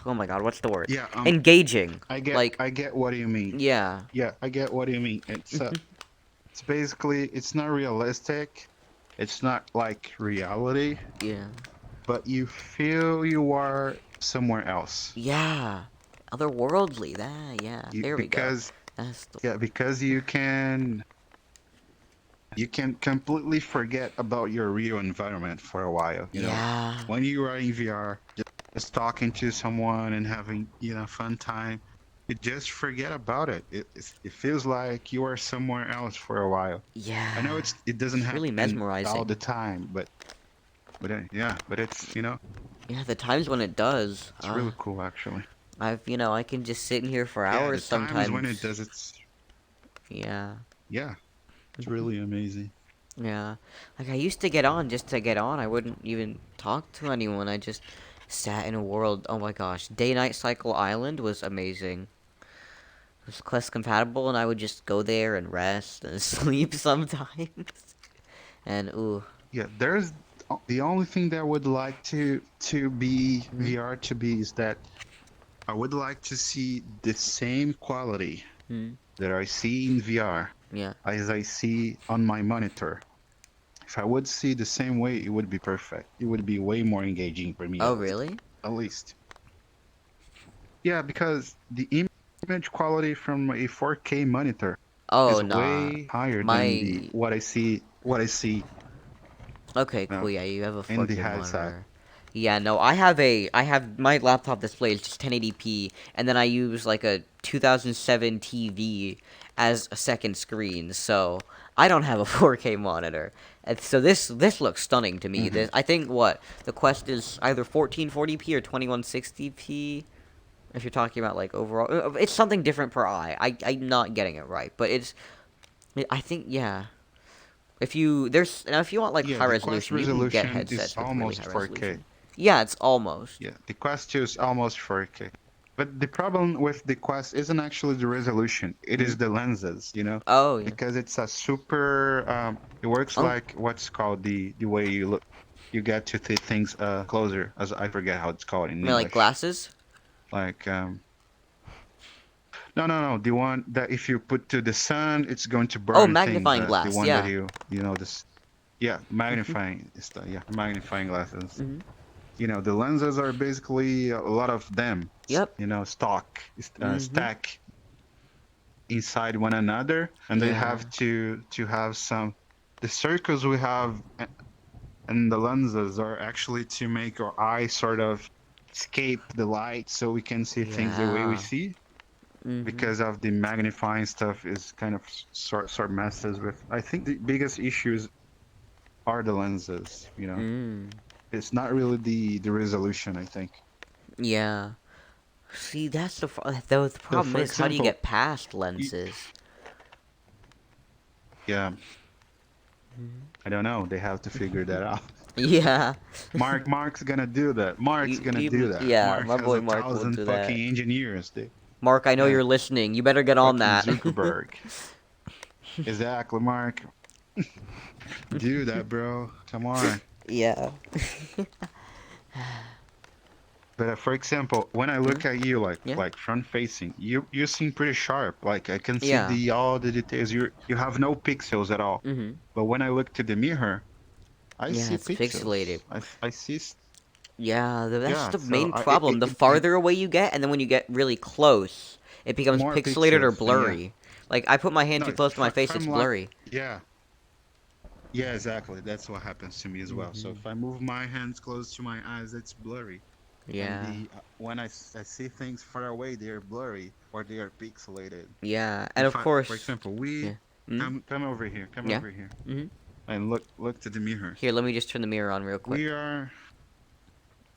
oh my god, what's the word? Yeah. Engaging. Like, I get what you mean. yeah. Yeah, I get what you mean. It's basically it's not realistic. It's not like reality, Yeah. but you feel you are somewhere else. Yeah. Otherworldly. Yeah. You, There we go. because That's the yeah, because you can completely forget about your real environment for a while. You know, yeah. when you are in VR, just talking to someone and having fun time, you just forget about it. It feels like you are somewhere else for a while. Yeah. I know it doesn't It's really happen all mesmerizing. the time, yeah, but it's Yeah, the times when it does. it's really cool actually. I can just sit in here for Yeah, the hours times when it sometimes. does it's Yeah. yeah, it's really amazing. Yeah. Like, I used to get on just to get on. I wouldn't even talk to anyone. I just sat in a world. Oh my gosh. Day-Night Cycle Island was amazing. It was Quest compatible, and I would just go there and rest and sleep sometimes. And, ooh. Yeah, there's the only thing that I would like to be Mhm. VR to be is that I would like to see the same quality Hmm. that I see in VR Yeah. as I see on my monitor. If I would see the same way, it would be perfect. It would be way more engaging for me, Oh, really? at least. Yeah, because the image quality from a 4K monitor Oh, is nah. way higher than the My... what I see Okay, cool. Yeah, you have a in the 4K headset. monitor. Yeah, no, I have my laptop display is just 1080p, and then I use like a 2007 TV as a second screen, so I don't have a 4K monitor. And so this looks stunning to me. Hmm. This I think what the Quest is either 1440p or 2160p. If you're talking about like overall, it's something different per eye. I'm not getting it right, but I think yeah. If you now if you want like Yeah, high the Quest resolution, you can get resolution is headsets with really almost high 4K. resolution. Yeah, it's almost. Yeah, the Quest 2 is almost 4K. But the problem with the Quest isn't actually the resolution. It Hmm? is the lenses, Oh yeah. because it's a super. It works Oh, like what's called the way you look. You get to see things closer, as I forget how it's called in I mean like English. glasses. Like no, the one that if you put to the sun, it's going to Oh, burn things. magnifying The glass. one that Yeah. this. Yeah, magnifying stuff. Yeah, magnifying glasses. Hmm. The lenses are basically a lot of them, Yep. Hmm. stack inside one another, and they Yeah. have to have some. The circles we have and the lenses are actually to make our eyes sort of escape the light so we can see things the way we Yeah. see. Mhm. Because of the magnifying stuff is kind of sort messes with. I think the biggest issues are the lenses. Mm. It's not really the resolution. I think. Yeah. See, that's the So problem for is, how do you example, get past you, lenses? yeah, Mhm. I don't know. They have to figure that out. Yeah. Mark's gonna do that. Mark's gonna do that. Yeah, Mark my has boy a Mark will thousand do that. fucking engineers. Mark, I know Yeah, you're listening. You better get on fucking that. Zuckerberg. Exactly, Mark. Do that, bro. Come on. Yeah. But for example, when I Hmm? look at you Yeah. like front facing, you seem pretty sharp. Like I can see Yeah. the all the details. You have no pixels at all. Mhm. But when I look to the mirror, I Yeah, see it's pixelated. pixels. I see Yeah, that's yeah. the So main problem. The it farther away you get, and then when you get really close, it becomes more pixelated or pixels. And yeah, blurry. Like, I put my hand no, too close to my if face, it's I'm like blurry. yeah yeah exactly. That's what happens to me as well. So Hmm. if I move my hands close to my eyes, it's blurry. And Yeah. the when I see things far away, they're blurry or they are pixelated. Yeah, and If of I, for course, example, we yeah. Mm? come over here, come Yeah. over here, Hmm. and look to the mirror. Here, let me just turn the mirror on real We quick. are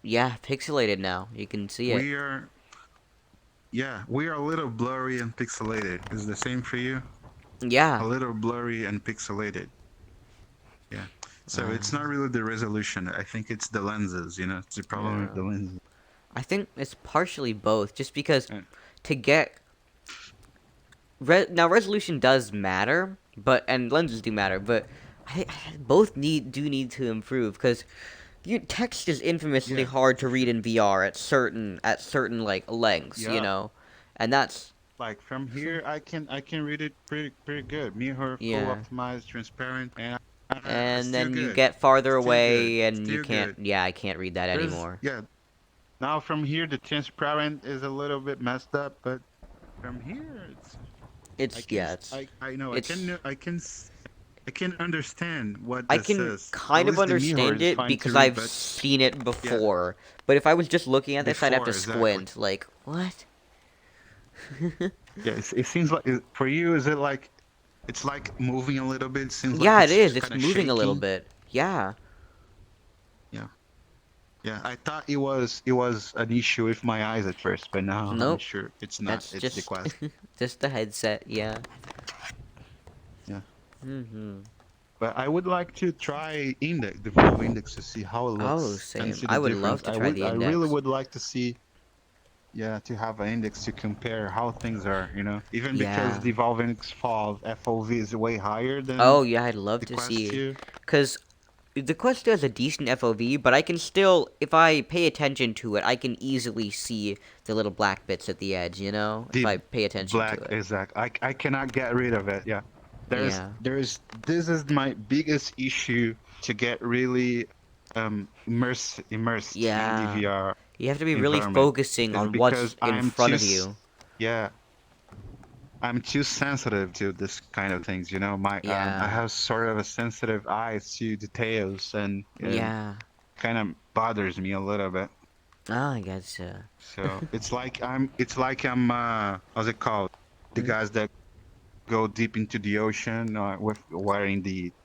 Yeah, pixelated now. You can see it. we are yeah, we are a little blurry and pixelated. Is the same for you? Yeah. A little blurry and pixelated. Yeah. So Uh, it's not really the resolution. I think it's the lenses. It's the problem with yeah. the lenses. I think it's partially both, just because And, to get now resolution does matter, and lenses do matter, but both need to improve, because text is infamously yeah, hard for to read sure. in VR at certain like lengths, Yeah. and that's Like from here, I can read it pretty good. Mirror, full yeah. optimized, transparent, and And still then you good. get farther Still good. away, and you Still can't. good. Yeah, I can't read that There's anymore. yeah. Now from here, the transparent is a little bit messed up, but from here, I It's can yeah, it's I know it's I can understand what I this can is. At kind of least the mirror understand is it fine to because read, I've but seen it yeah, before. But if I was just looking at this, I'd have to before exactly. squint. Like, what? Yeah, it seems like for you, is it like it's like moving a little bit? It seems like Yeah, it is. it's It's kind of moving a little shaking. bit. Yeah. Yeah. Yeah, I thought it was an issue with my eyes at first, but now I'm Nope. sure it's not. That's It's the just quest. just the headset. Yeah. Yeah. Mhm. But I would like to try the Valve Index to see how it Oh, looks and same. see the I would love difference. to try the I really index. would like to see, yeah, to have an index to compare how things are, even because Yeah. the Valve Index FOV is way higher than Oh, yeah. I'd love the to Quest see, 2. cause the Quest has a decent FOV, but I can still, if I pay attention to it, I can easily see the little black bits at the edge, if The I pay attention to black it. exact. I cannot get rid of it. Yeah. Yeah. This is my biggest issue to get really immersed in the Yeah. VR You have to be really environment focusing is on because what's in front of you. yeah, I'm too sensitive to this kind of things, my I Yeah. have sort of a sensitive eye to details and Yeah. kind of bothers me a little bit. Oh, I gotcha. So it's like I'm how's it called? The Hmm? guys that go deep into the ocean with wearing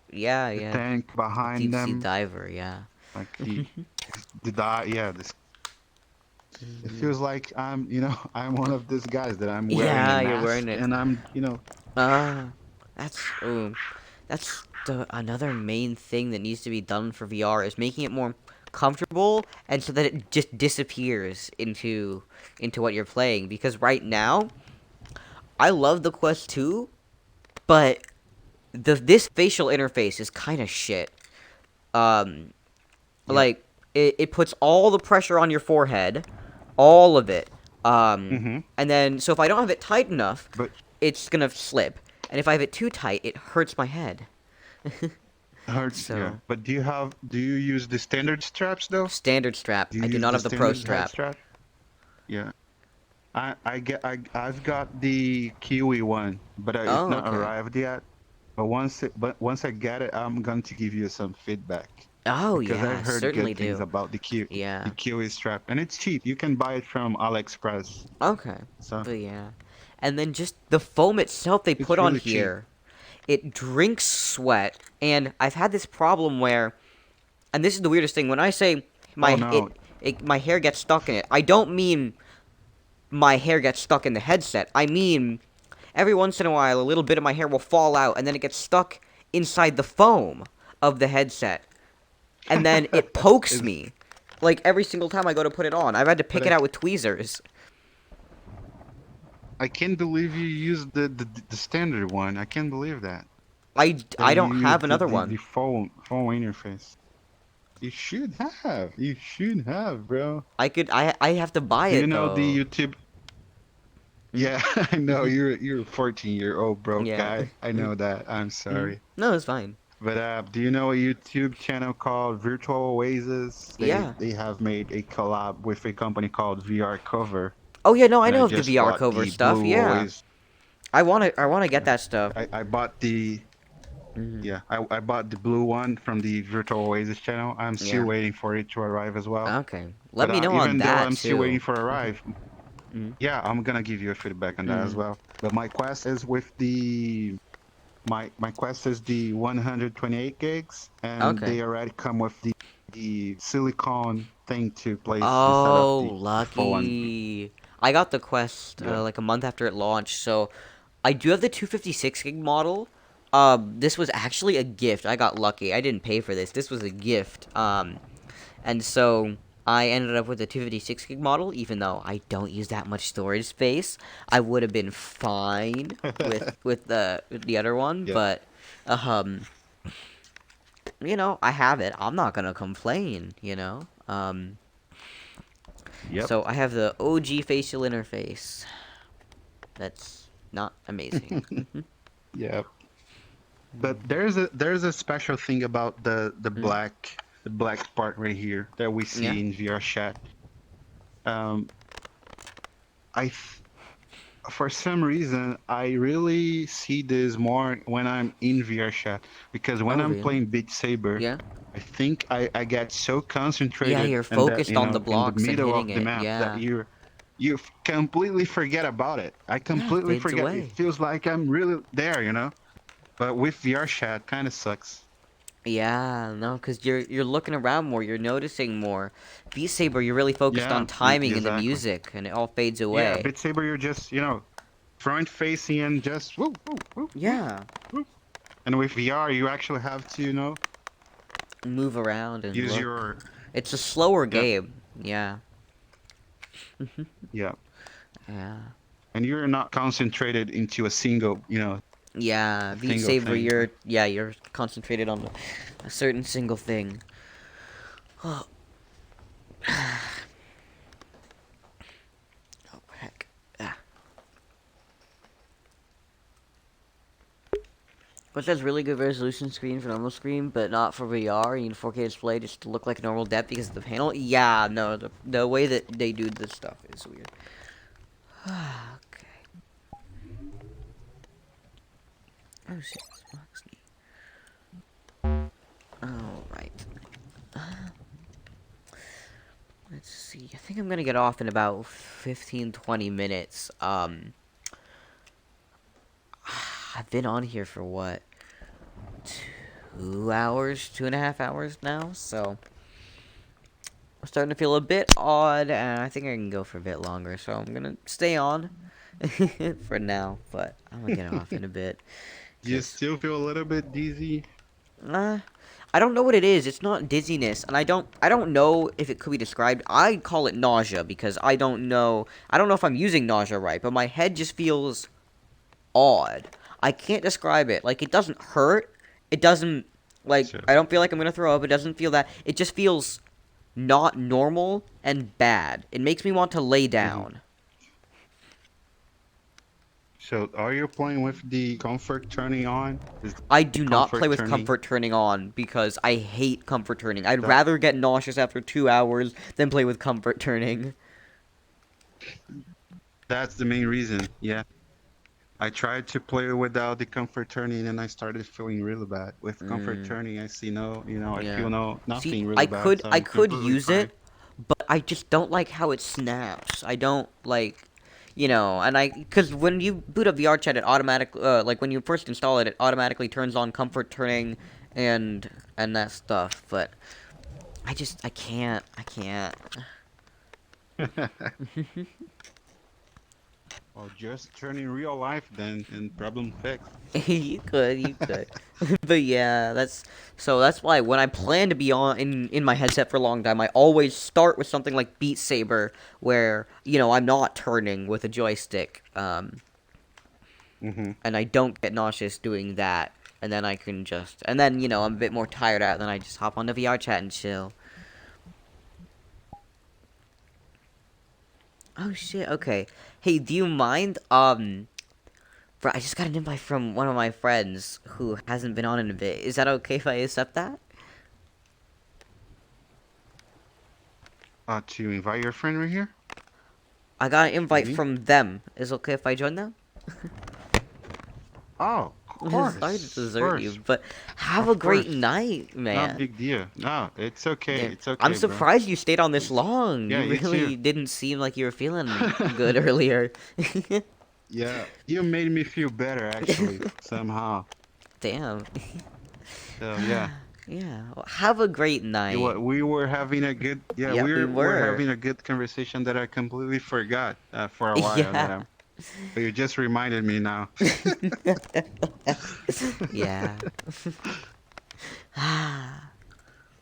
Yeah, the yeah. tank behind Deep sea them, diver, yeah. like the die. Yeah, it Hmm. feels like I'm one of these guys that I'm wearing a Yeah, you're wearing mask it. and I'm Ah, that's the another main thing that needs to be done for VR, is making it more comfortable, and so that it just disappears into what you're playing. Because right now, I love the Quest 2, but this facial interface is kind of shit. Um, yeah. like it puts all the pressure on your forehead, all of it. Mm-hmm. And then so if I don't have it tight enough, But it's gonna slip, and if I have it too tight, it hurts my head. hurts, yeah. So But do you use the standard straps though? standard strap. Do you I do use not the have the pro standard head strap. strap? Yeah. I've got the Kiwi one, but it's Oh, not okay. arrived yet. but once I get it, I'm going to give you some feedback Oh because I've yeah, heard certainly good things do. about the Yeah. Kiwi strap, and it's cheap. You can buy it from AliExpress, Okay. so But yeah. And then just the foam itself they put it's on really cheap. here, it drinks sweat. And I've had this problem where, and this is the weirdest thing, when I say Oh my no, my hair gets stuck in it, I don't mean my hair gets stuck in the headset. I mean every once in a while a little bit of my hair will fall out and then it gets stuck inside the foam of the headset. And then it pokes it's, me. Like every single time I go to put it on. I've had to but pick it out with tweezers. I can't believe you used the standard one. I can't believe that. That I you don't have used another the one. phone interface. You should have. You should have, bro. I have to buy Do you it know though. the YouTube? Hmm? Yeah, I know you're a 14-year-old broke Yeah. guy. I know that. I'm Mhm. sorry. No, it's fine. But do you know a YouTube channel called Virtual Oasis? Yeah. They have made a collab with a company called VR Cover, Oh yeah, no, I and I know of the just VR bought cover the stuff. Blue Yeah. Oasis. I wanna get Yeah, that stuff. I bought the Hmm. yeah I bought the blue one from the Virtual Oasis channel. I'm still Yeah. waiting for it to arrive as well. Okay. Let But me know on even though that I'm still waiting too. for arrive, Hmm. yeah, I'm gonna give you a feedback on that as Hmm. well. But my quest is with the my quest is the 128 gigs, and Okay. they already come with the silicone thing to place to set up Oh, the phone. lucky. I got the Quest Yeah. like a month after it launched, so I do have the 256 gig model. This was actually a gift. I got lucky. I didn't pay for this. This was a gift. And so I ended up with the 256 gig model, even though I don't use that much storage space. I would have been fine with the other one, Yep. but um, I have it. I'm not gonna complain. Yep. So I have the OG facial interface. That's not amazing. Yep. But there's a special thing about Mm, the black part right here that we yeah. see in VR chat. Um, I th- for some reason I really see this more when I'm in VR chat because when Oh, I'm really? playing Beat Saber, Yeah. I think I get so Yeah, concentrated you're and that focused on the in the blocks and middle hitting of the it. map that Yeah. you completely forget about it. I Yeah, it completely fades forget. It away. feels like I'm really there. But with VR chat, kind of sucks. Yeah, no, because you're looking around more, you're noticing more. Beat Saber, you're really focused on Yeah, timing and the exactly. music, and it all fades Yeah, away. Beat Saber, you're just front facing and just woo woo woo woo Yeah, woo. And with VR, you actually have to move around and use look. your It's a slower yep game. Yeah. yeah, Yeah. and you're not concentrated into a Yeah, Beat single Saber, thing. you're concentrated on a certain single thing. Oh, heck. Ah. It says really good resolution screen for normal screen, but not for VR. You need a 4K display just to look like normal depth because of the panel. Yeah, no, the way that they do this stuff is weird. Okay. Oh shit, this box neat. Alright. Let's see. I think I'm gonna get off in about 15-20 minutes. I've been on here for what? 2 hours? 2.5 hours now? So, I'm starting to feel a bit odd, and I think I can go for a bit longer. So, I'm gonna stay on for now, but I'm gonna get off in a bit. You Because, still feel a little bit dizzy. uh, I don't know what it is. It's not dizziness, and I don't know if it could be described. I call it nausea because I don't know. I don't know if I'm using nausea right, but my head just feels odd. I can't describe it. Like, it doesn't hurt. It doesn't, like, So, I don't feel like I'm gonna throw up. It doesn't feel that. It just feels not normal and bad. It makes me want to lay mhm. down. So are you playing with the comfort turning on? Is I the do not play comfort with turning? comfort turning on because I hate comfort turning. I'd That rather get nauseous after 2 hours than play with comfort turning. that's the main reason. Yeah. I tried to play without the comfort turning, and I started feeling really bad. With comfort Mm, turning, I see no, I yeah. feel See, nothing really I bad, could so I I'm could completely use fine. it, but I just don't like how it snaps. I don't like, and because when you boot up VR chat, it automatically, like when you first install it, it automatically turns on comfort turning and that stuff. But I can't. Well, just turn in real life then, and problem fixed. You could. But yeah, that's why when I plan to be on in my headset for a long time, I always start with something like Beat Saber, where I'm not turning with a joystick, Hmm. and I don't get nauseous doing that, and then and then I'm a bit more tired out, then I just hop on the VR chat and chill. Oh shit, okay. Hey, do you mind? Bro, I just got an invite from one of my friends who hasn't been on in a bit. Is that okay if I accept that? To invite your friend right here? I got an You invite mean? from them. Is it okay if I join them? Oh, Sorry to of desert you, course, but have a of great course. night, Not man. big deal. No, it's okay. Damn, It's I'm okay, bro. surprised you stayed on this long. Yeah, You you too. really didn't seem like you were feeling good earlier. Yeah, you made me feel better actually, somehow. Damn. So yeah, Yeah. Well, have a great night. we were having a good, yeah, Yeah, we we're were. having a good conversation that I completely forgot for a while Yeah. that but you just reminded me now. Yeah.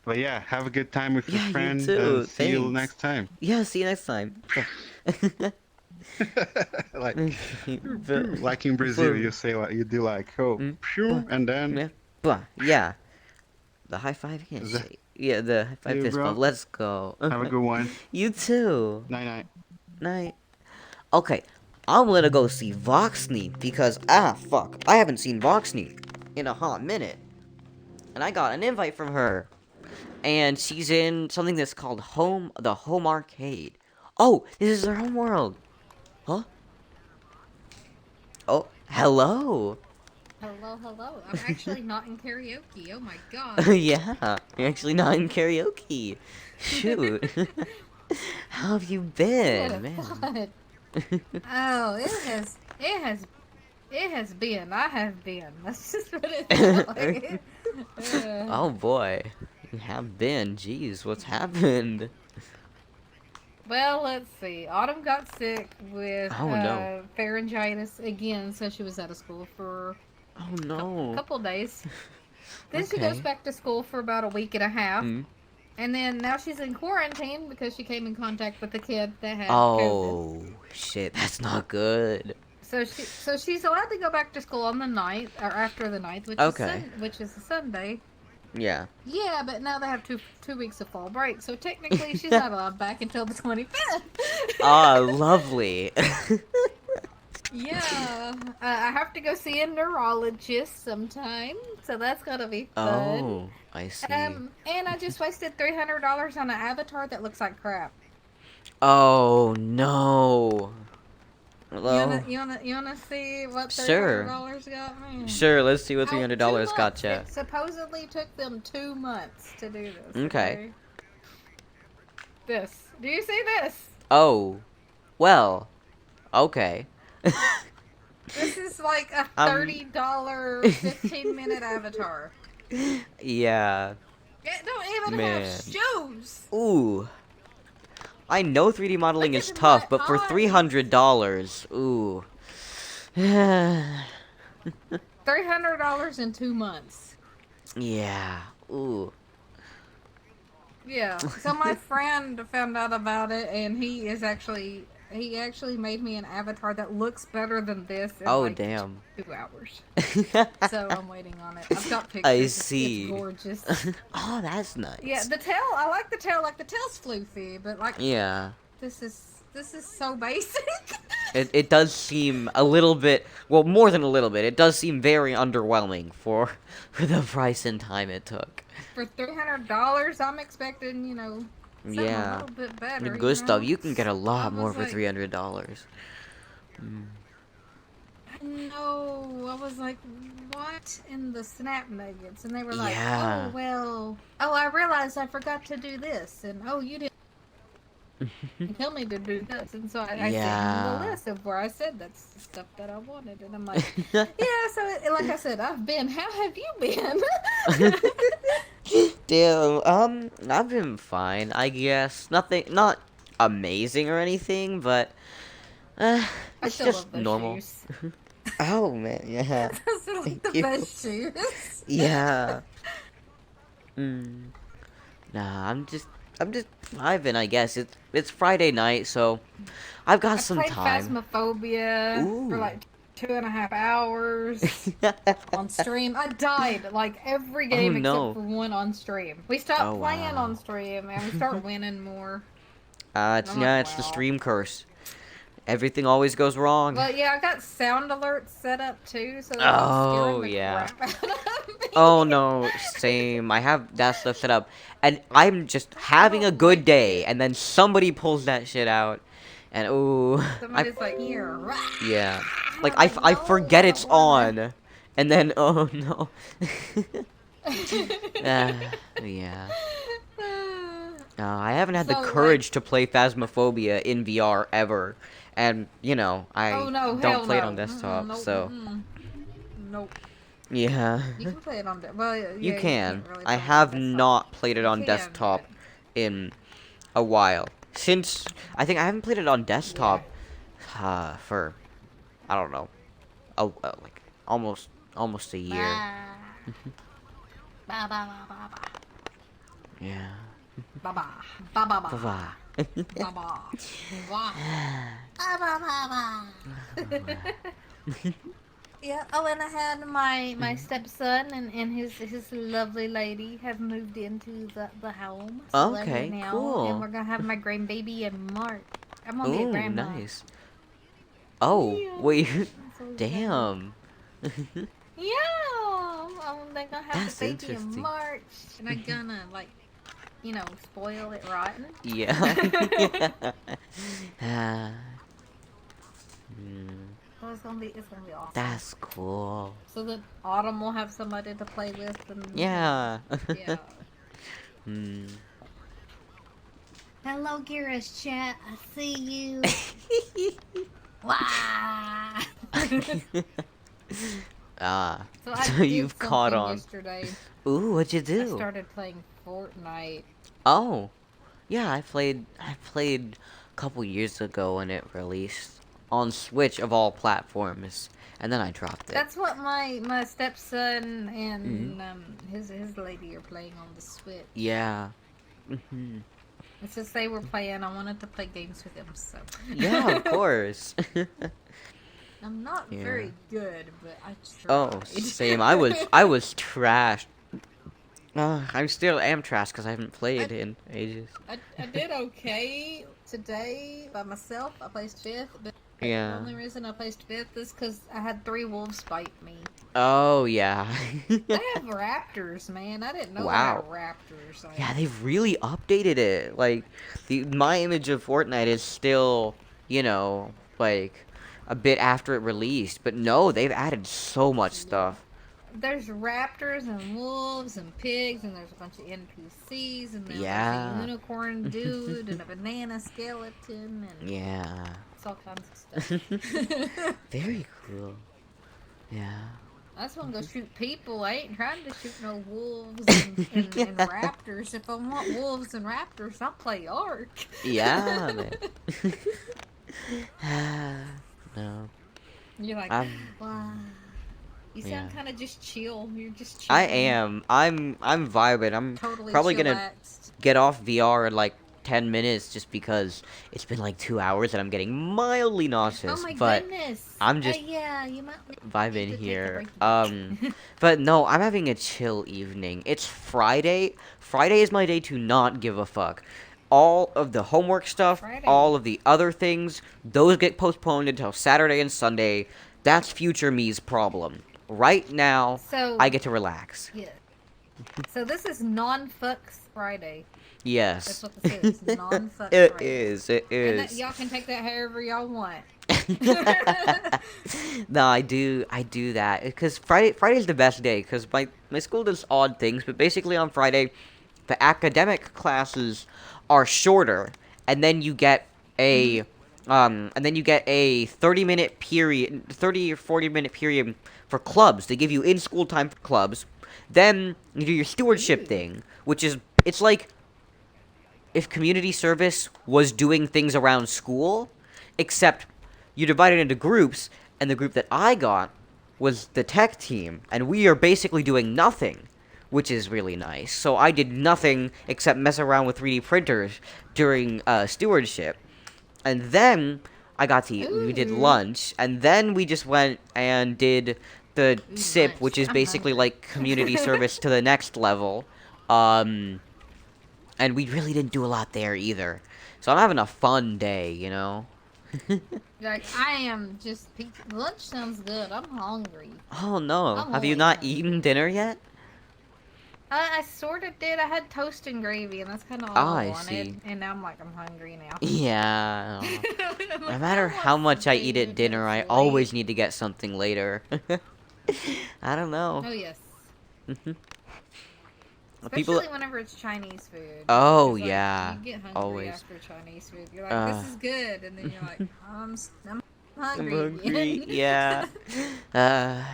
But yeah, have a good time with your Yeah, you friend and too. see you Thanks. next time. Yeah, see you next time. Like, But, like in Brazil, you say like you do like oh, but, phew, and then yeah, but, yeah. The high five is that handshake. Yeah, the high five you, fist bump. bro? Let's go. Have a good one. You too. Night night. Night. Okay, I'm gonna go see Voxney because fuck, I haven't seen Voxney in a hot minute, and I got an invite from her, and she's in something that's called the Home Arcade. Oh, this is her home world. Huh? Oh, hello. Hello, hello. I'm actually not in karaoke. Oh my god. Yeah, you're actually not in karaoke. Shoot. How have you What been, a man? fun. Oh, it has been. I have been. Let's just put it that way. Oh boy, you have been. Jeez, what's happened? Well, let's see. Autumn got sick with Oh no. pharyngitis again, so she was out of school for Oh a no. couple days. Then she goes Okay. back to school for about a week and a half. Mm. And then now she's in quarantine because she came in contact with a kid that had COVID. Oh shit, that's not good. So she's allowed to go back to school on the ninth or after the ninth, Okay. which is a Sunday. Yeah. Yeah, but now they have two weeks of fall break, so technically she's not allowed back until the 25th. Ah, lovely. Yeah, I have to go see a neurologist sometime, so that's gonna be fun. Oh, I see. And I just wasted $300 on an avatar that looks like crap. Oh no. You wanna Hello. you wanna you wanna see what three hundred Sure. dollars got me? Sure. Let's see what Oh, 2 $300 months. gotcha. It supposedly took them 2 months to do this. Okay. Okay. This. Do you see this? Oh. Well. Okay. This is like a Um. $30 15-minute avatar. Yeah. It don't even have Man. shoes. Ooh. I know 3D modeling Look is at tough, my but for eyes. $300, ooh. $300 in 2 months. Yeah. Ooh. Yeah. So my friend found out about it, and he actually made me an avatar that looks better than this in Oh, like damn. 2 hours. So I'm waiting on it. I've got I pictures. It's see. gorgeous. Oh, that's Yeah, nice. the tail. I like the tail. Like the tail's floofy, but like Yeah. this is so basic. It does seem a little bit, well, more than a little bit. It does seem very underwhelming for the price and time it took. For $300, I'm expecting something a Yeah. little bit better. Good stuff. You can get a I lot more was for like, $300. No, I was like, what in the snap nuggets? And they were like, oh, Yeah. well, oh, I realized I forgot to do this. And oh, you didn't tell me to do this. And so I sent him the Yeah. list of where I said that's the stuff that I wanted. And I'm like, yeah, so like I said, I've been. How have you been? Damn, I've been fine, I guess. Nothing, not amazing or anything, but, I it's still love just those normal. shoes. Oh, man, yeah. Those are like Thank the you. best shoes. Yeah. Mm. Nah, I'm just vibing, I guess. It's Friday night, so I've got I some played time. Phasmophobia for Ooh. like 2.5 hours on stream. I died like every Oh, game except no. for one on stream. We Oh, stopped playing wow. on stream and we start winning more. It's, I'm like, it's the wow. stream curse. Everything always goes wrong. But yeah, I got sound alerts set up too, so they're like scaring Oh, the yeah. crap out of me. Oh no, same. I have that stuff set up, and I'm just I having a don't good like day, it. and then somebody pulls that shit out, and ooh, I Somebody's like, here. yeah, And like I'm like, I no, I forget don't it's wanna. on, and then oh no, uh, yeah. I haven't had the So like, courage to play Phasmophobia in VR ever, and you know oh I no, don't hell play it on no. Mm-mm, desktop, nope, so mm-mm. Nope. yeah. You can play it on. Well, You yeah, you can't can. really I play it on have desktop. not played it You on can, but desktop in a while. Since I think I haven't played it on yeah. desktop for I don't know, like almost a year. Ba ba ba ba ba ba Yeah. ba ba ba ba ba Bye-bye. ba ba ba Yeah. Oh, and I had my stepson and his lovely lady have moved into the home, so they're here Okay, now, and cool. we're gonna have my grandbaby in March. I'm gonna be a Ooh, grandma. nice. Oh, Yeah. wait. I'm so excited. Damn. Yeah, they're gonna have the That's baby in interesting. March, and I'm gonna like, spoil it rotten. Yeah. Ah, hmm, So it's gonna be awesome. that's cool. So that Autumn will have somebody to play with, and Yeah. yeah. Hmm. Hello, Gira's chat. I see you. Wow. Ah, So I so did you've caught something on. yesterday. Ooh, what'd you I do? started playing Fortnite. Oh, yeah, I played a couple years ago when it released on Switch of all platforms, and then I dropped it. That's what my stepson Hmm. and his lady are playing on the Switch. Yeah. Hmm. And since they were playing, I wanted to play games with them. So Yeah, of course. I'm not Yeah. very good, but I Oh, tried. same. I was trashed. I still am trash because I haven't played in ages. I did okay today by myself. I placed fifth, but the Yeah. only reason I placed fifth is because I had 3 wolves bite me. Oh, yeah. I have raptors, man. I didn't know I had Wow. raptors. Like, Yeah, they've really updated it. Like, my image of Fortnite is still, like a bit after it released, but no, they've added so much yeah. stuff. There's raptors and wolves and pigs, and there's a bunch of NPCs, and then there's a Yeah. unicorn dude and a banana skeleton, and Yeah. it's all kinds of stuff. Very cool. Yeah. I just want to go shoot people. I ain't trying to shoot no wolves and raptors. If I want wolves and raptors, I'll play Ark. Yeah, man. No. You're like, I'm wow. You yeah. sound kind of just chill. You're just I chilling. am. I'm vibing. I'm Totally probably gonna chillaxed. get off VR in like 10 minutes just because it's been like 2 hours and I'm getting mildly Oh nauseous, my but goodness. I'm just Yeah, you might need vibing to take a here. break. But no, I'm having a chill evening. It's Friday. Friday is my day to not give a fuck. All of the homework stuff, Friday. all of the other things, those get postponed until Saturday and Sunday. That's future me's problem. Right now, So, I get to relax. yeah. So this is non-fucks Friday. Yes. That's what this is. Non-fucks It Friday. is. It And is. y'all can take that however y'all want. No, I do that because Friday's the best day because my school does odd things, but basically on Friday, the academic classes are shorter, and then you get a 30-minute period, 30 or 40-minute period for clubs. They give you in school time for clubs. Then you do your stewardship Ooh. thing, which is it's like if community service was doing things around school, except you divide it into groups, and the group that I got was the tech team, and we are basically doing nothing, which is really nice. So I did nothing except mess around with 3D printers during stewardship, and then we did Ooh. lunch, and then we just went and did the Ooh, SIP, lunch. which is I'm basically hungry. like community service to the next level. And we really didn't do a lot there either. So I'm having a fun day, you know? Like, I am just. Lunch sounds good. I'm hungry. Oh no, I'm have you always not hungry. eaten dinner yet? I sort of did. I had toast and gravy, and that's kind of all Ah, I I wanted. see. And now I'm like, I'm hungry now. Yeah. I'm No like, matter I how want much I eat at food, but dinner, I it's always late. need to get something later. I don't know. Oh, yes. People. Especially whenever it's Chinese food. Oh 'Cause, like, yeah, you get hungry always. after Chinese food. You're like, Uh, this is good. And then you're like, I'm I'm hungry hungry. again. Yeah. Uh,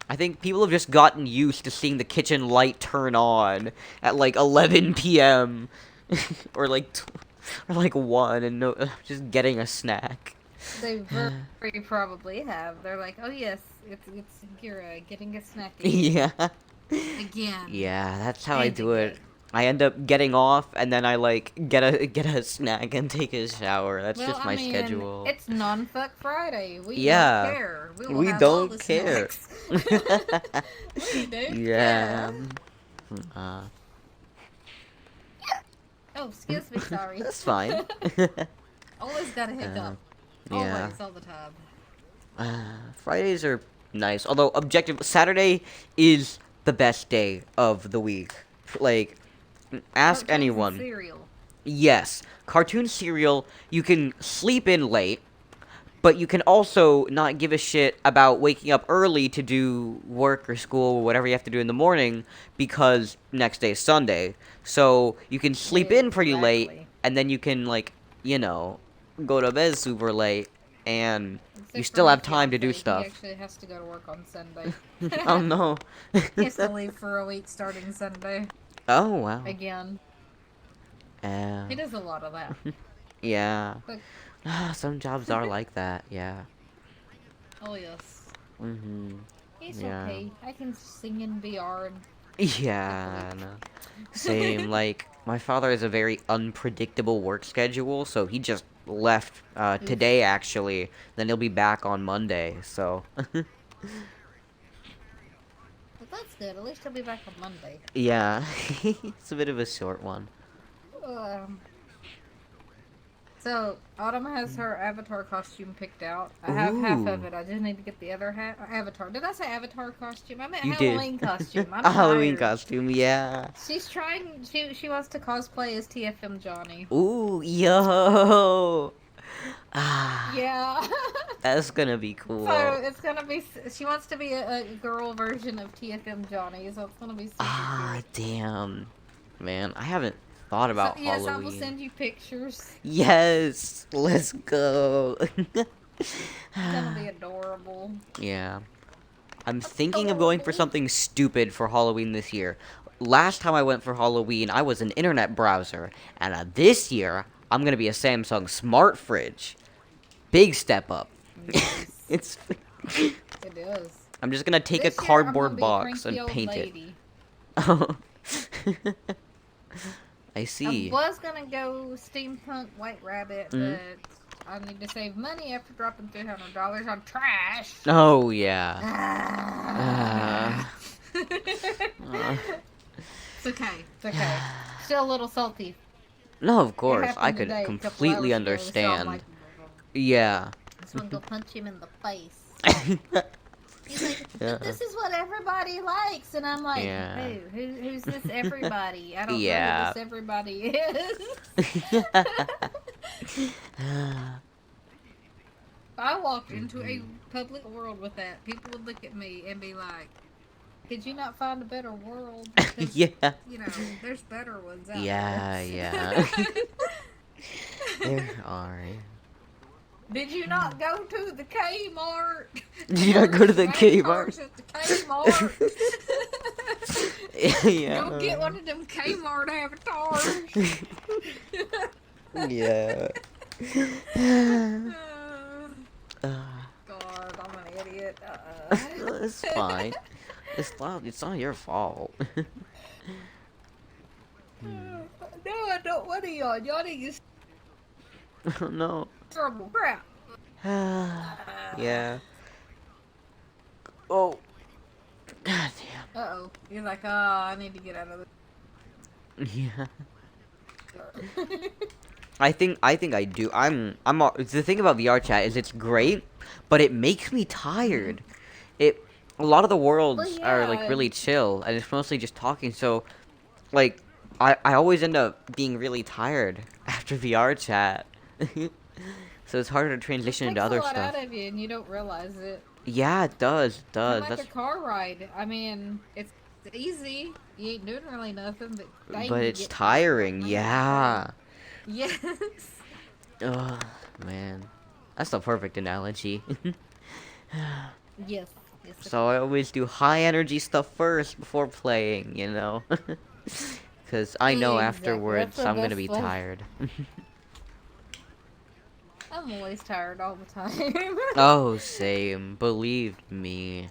I think people have just gotten used to seeing the kitchen light turn on at like 11 p.m. or or like 1 and no, just getting a snack. They very probably have. They're like, oh, yes, it's you're getting a snack again. Yeah. Again. Yeah, that's how I And do it. again. I end up getting off and then I like get a snack and take a shower. That's Well, just I my mean, schedule. it's non-fuck Friday. We don't Yeah. care. We will We have all don't the care. snacks. We don't Yeah. care. Uh, Oh, excuse me, sorry. that's fine. Always got a hiccup. Yeah. Always, all the time. Fridays are nice. Although Saturday is the best day of the week. Like, ask Cartoons and anyone. cereal. Yes, cartoon serial, you can sleep in late, but you can also not give a shit about waking up early to do work or school or whatever you have to do in the morning because next day is Sunday. So you can sleep in pretty late, Exactly. and then you can, like, you know, go to bed super late, and you Except for still my have time to do fiance, stuff. He actually has to go to work on Sunday. Oh no. He has to leave for a week starting Sunday. Oh wow. Again. He does a lot of that. Yeah. But, Some jobs are like that, yeah. oh, yes. Mm-hmm. He's Yeah. okay. I can sing in VR and Yeah, no. Same, like, my father has a very unpredictable work schedule, so he just left today, actually. Then he'll be back on Monday, so. But that's good. At least he'll be back on Monday. Yeah, it's a bit of a short one. Um, so, Autumn has her Avatar costume picked out. I have half of Ooh. it. I just need to get the other half. Avatar. Did I say Avatar costume? I meant You did. Halloween costume. I'm A Halloween tired. costume, yeah. She's trying. She wants to cosplay as TFM Johnny. Ooh, yo. Ah, Yeah. that's gonna be cool. So it's gonna be. She wants to be a girl version of TFM Johnny. So it's gonna be super Ah, cute. damn. Man, I haven't thought about So, yes, I will Halloween. send you pictures. Yes, let's go. It's gonna be adorable. Yeah. I'm thinking of going for something stupid for Halloween this year. Last time I went for Halloween, I was an internet browser. And this year, I'm gonna be a Samsung smart fridge. Big step up. Nice. It's. It is. I'm just gonna take This a year, I'm cardboard gonna be box cranky and old paint lady. it. Oh. I I see. was gonna go steampunk White Rabbit, Mhm. but I need to save money after dropping $300 on trash. Oh, yeah. Ah. It's okay. It's okay. Still a little salty. No, of It course. happened I could today, a couple completely hours ago, so I'm understand. like, Yeah. I just want to go punch him in the face. Yeah. He's like, but this is what everybody likes, and I'm like, Yeah. who's this everybody? I don't know Yeah. who this everybody is. I walked into a public world with that, people would look at me and be like, "Could you not find a better world? Because Yeah. you know, there's better ones out Yeah, there." yeah. There are. Did you not go to the Kmart? Did you not go to the Avatars Kmart? at the Kmart. Yeah. Go get one of them Kmart avatars. Yeah. Uh, God, I'm an idiot. it's fine. It's not your fault. No, I don't want to yawn. Yawning is Oh no. trouble. Crap. Yeah. Oh. God Uh-oh. You're like, oh, I need to get out of damn. Yeah. this. I think I do. The thing about VR chat is it's great, but it makes me tired. A lot of the worlds Well, are like yeah. really chill, and it's mostly just talking. So, like, I always end up being really tired after VR chat. So it's harder to transition into Takes other a lot stuff. out of you, and you don't realize it. Yeah, it does. It Kinda does. like That's a car ride. I mean, it's easy. You ain't doing really nothing, but dang, but you it's get tiring. tired. Yeah. Yes. Ugh, man. That's the perfect analogy. Yes. Yes. So I always do high energy stuff first before playing, you know? Because I know Exactly, afterwards that's the I'm gonna best be way. tired. I'm always tired all the time. Oh, same. Believe me.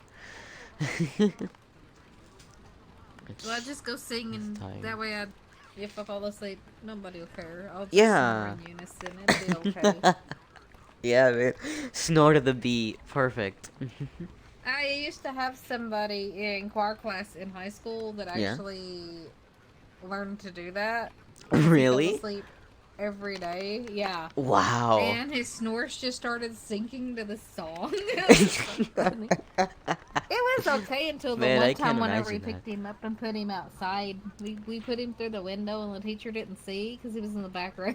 It's, Well, I just go sing, and time. that way if I fall asleep, nobody will care. I'll just Yeah. snore in unison. It'll be okay. Yeah, man. Snore to the beat. Perfect. I used to have somebody in choir class in high school that Yeah. actually learned to do that. Really? He fell asleep every day. Yeah. Wow. And his snores just started syncing to the song. It was so funny. It was okay until the Man, I one can't time whenever we imagine picked him up and put him outside. We put him through the window and the teacher didn't see because he was in the back row.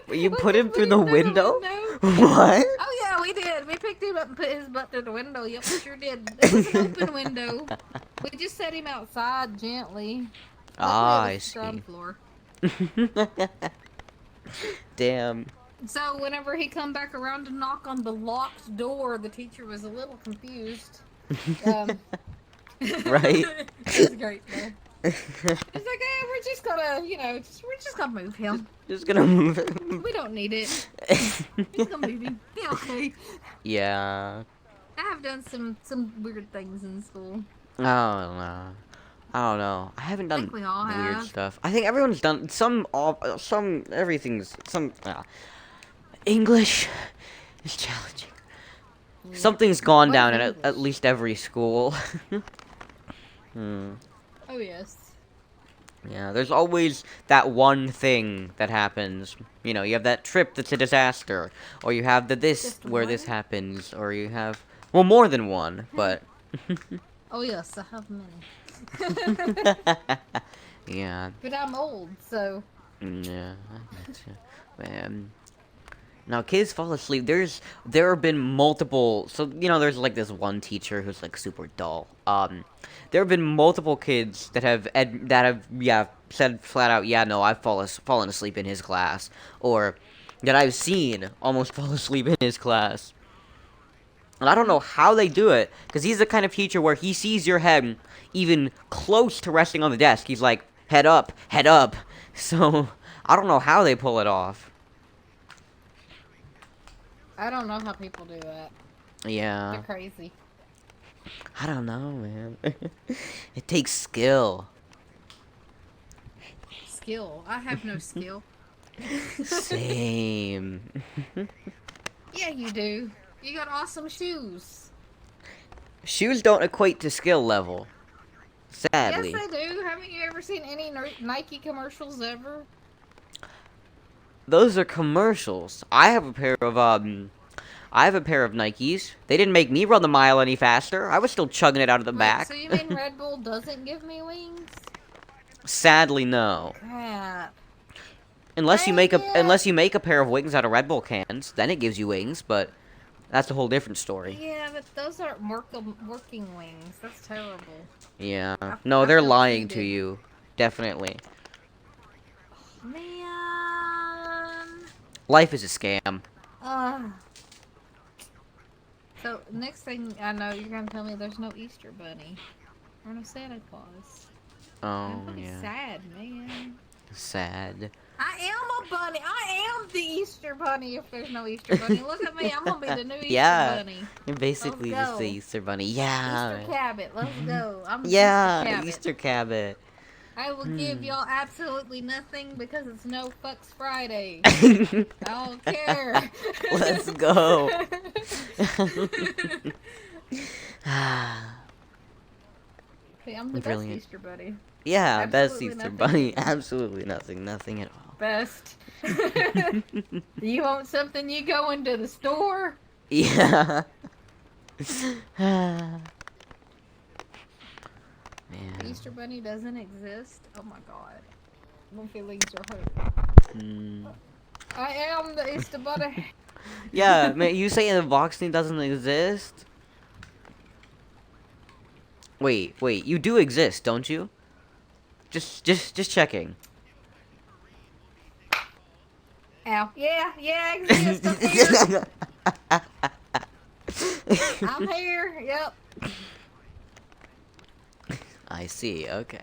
You We put just him through the window? window. What? Oh yeah, we did. We picked him up and put his butt through the window. Yep, we sure did. It was an open window. We just set him outside gently. Ah, Luckily, it I was see. ground floor. Damn. So whenever he come back around to knock on the locked door, the teacher was a little confused. Right? It was great though. It's like, hey, we're just gonna, we're just gonna move him. Just gonna move him. We don't need it. He's gonna move him. Yeah, okay. Yeah. I have done some weird things in school. I don't know. I don't know. I haven't I done think we all weird have. stuff. I think everyone's done everything's English is challenging. Yeah. Something's gone What down is at English? least every school. Oh yes. Yeah, there's always that one thing that happens. You know, you have that trip that's a disaster, or you have this Just where this one? happens, or you have more than one, but Oh yes, I have many. yeah. But I'm old, so Yeah, I gotcha. Man. Now, kids fall asleep. There have been multiple. So there's like this one teacher who's like super dull. There have been multiple kids that have said flat out, yeah, no, I've fallen asleep in his class, or that I've seen almost fall asleep in his class. And I don't know how they do it, because he's the kind of teacher where he sees your head even close to resting on the desk. He's like, head up, head up. So I don't know how they pull it off. I don't know how people do that. Yeah. They're crazy. I don't know, man. It takes skill. Skill. I have no skill. Same. Yeah, you do. You got awesome shoes. Shoes don't equate to skill level. Sadly. Yes, they do. Haven't you ever seen any Nike commercials ever? Those are commercials. I have a pair of Nikes. They didn't make me run the mile any faster. I was still chugging it out of the Wait, back. so you mean Red Bull doesn't give me wings? Sadly, no. Crap. Unless you Dang make a it. pair of wings out of Red Bull cans, then it gives you wings, but That's a whole different story. Yeah, but those aren't working wings. That's terrible. Yeah. I, No, I they're feel lying to cheated. you. Definitely. Man. Life is a scam. So next thing I know, you're gonna tell me there's no Easter Bunny or no Santa Claus. Oh, I'm gonna be yeah. sad, man. Sad. I am a bunny. I am the Easter Bunny. If there's no Easter Bunny, look at me. I'm gonna be the new Easter Yeah. Bunny. You're basically Let's just the go. Easter Bunny. Yeah. Easter Cabot. Let's go. I'm Yeah, Easter Cabot. Easter Cabot. I will give y'all absolutely nothing because it's no fucks Friday. I don't care. Let's go. Hey, I'm the Brilliant. best Easter Bunny. Yeah, best Absolutely Easter nothing. Bunny. Absolutely nothing. Nothing at all. Best. You want something? You go into the store. Yeah. Man. Easter Bunny doesn't exist. Oh my god. My feelings are hurt. Mm. I am the Easter Bunny. Yeah, man, you saying the box thing doesn't exist? Wait, you do exist, don't you? Just checking. Ow. Yeah, I exist. I'm here. I'm here. Yep. I see, okay.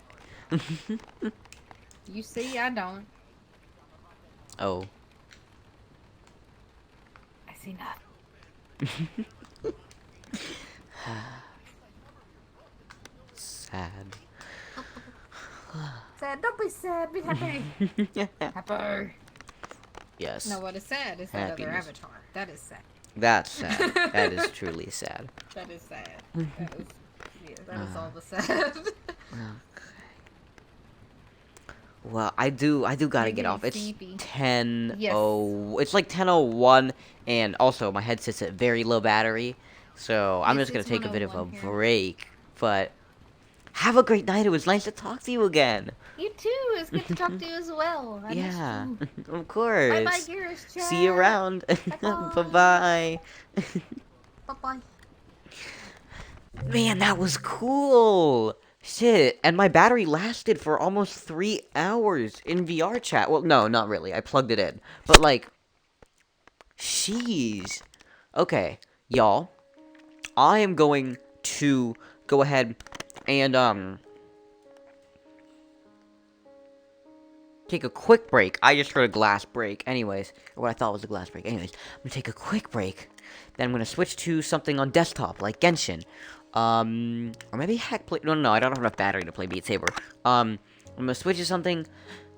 You see, I don't. Oh. I see nothing. Sad. Sad. Don't be sad. Be happy. Happy. Yes. No, what is sad is that other Happiness. avatar. That is sad. That's sad. That is truly sad. That is sad. That is, yeah, that is all the sad. Well, I do gotta You're get off. It's getting sleepy. 10 Yes. it's like 10:01, and also my headset's at very low battery, so I'm Yes, just gonna it's take a bit of a 1:01 here. break. But have a great night. It was nice to talk to you again. You too. It's good to talk to you as well. I missed Yeah, you. of course. Bye bye, Gears Chat. See you around. Bye-bye. Bye-bye. Bye bye. Man, that was cool. Shit, and my battery lasted for almost 3 hours in VR chat. Well, no, not really. I plugged it in. But, like, jeez. Okay, y'all. I am going to go ahead and, take a quick break. I just heard a glass break. Anyways, or what I thought was a glass break. Anyways, I'm gonna take a quick break. Then I'm gonna switch to something on desktop, like Genshin. Or maybe Hack Play. No, I don't have enough battery to play Beat Saber. I'm gonna switch to something,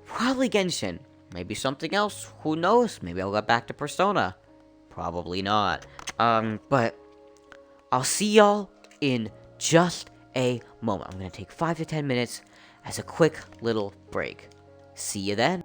probably Genshin. Maybe something else. Who knows? Maybe I'll get back to Persona. Probably not. But I'll see y'all in just a moment. I'm gonna take 5 to 10 minutes as a quick little break. See you then.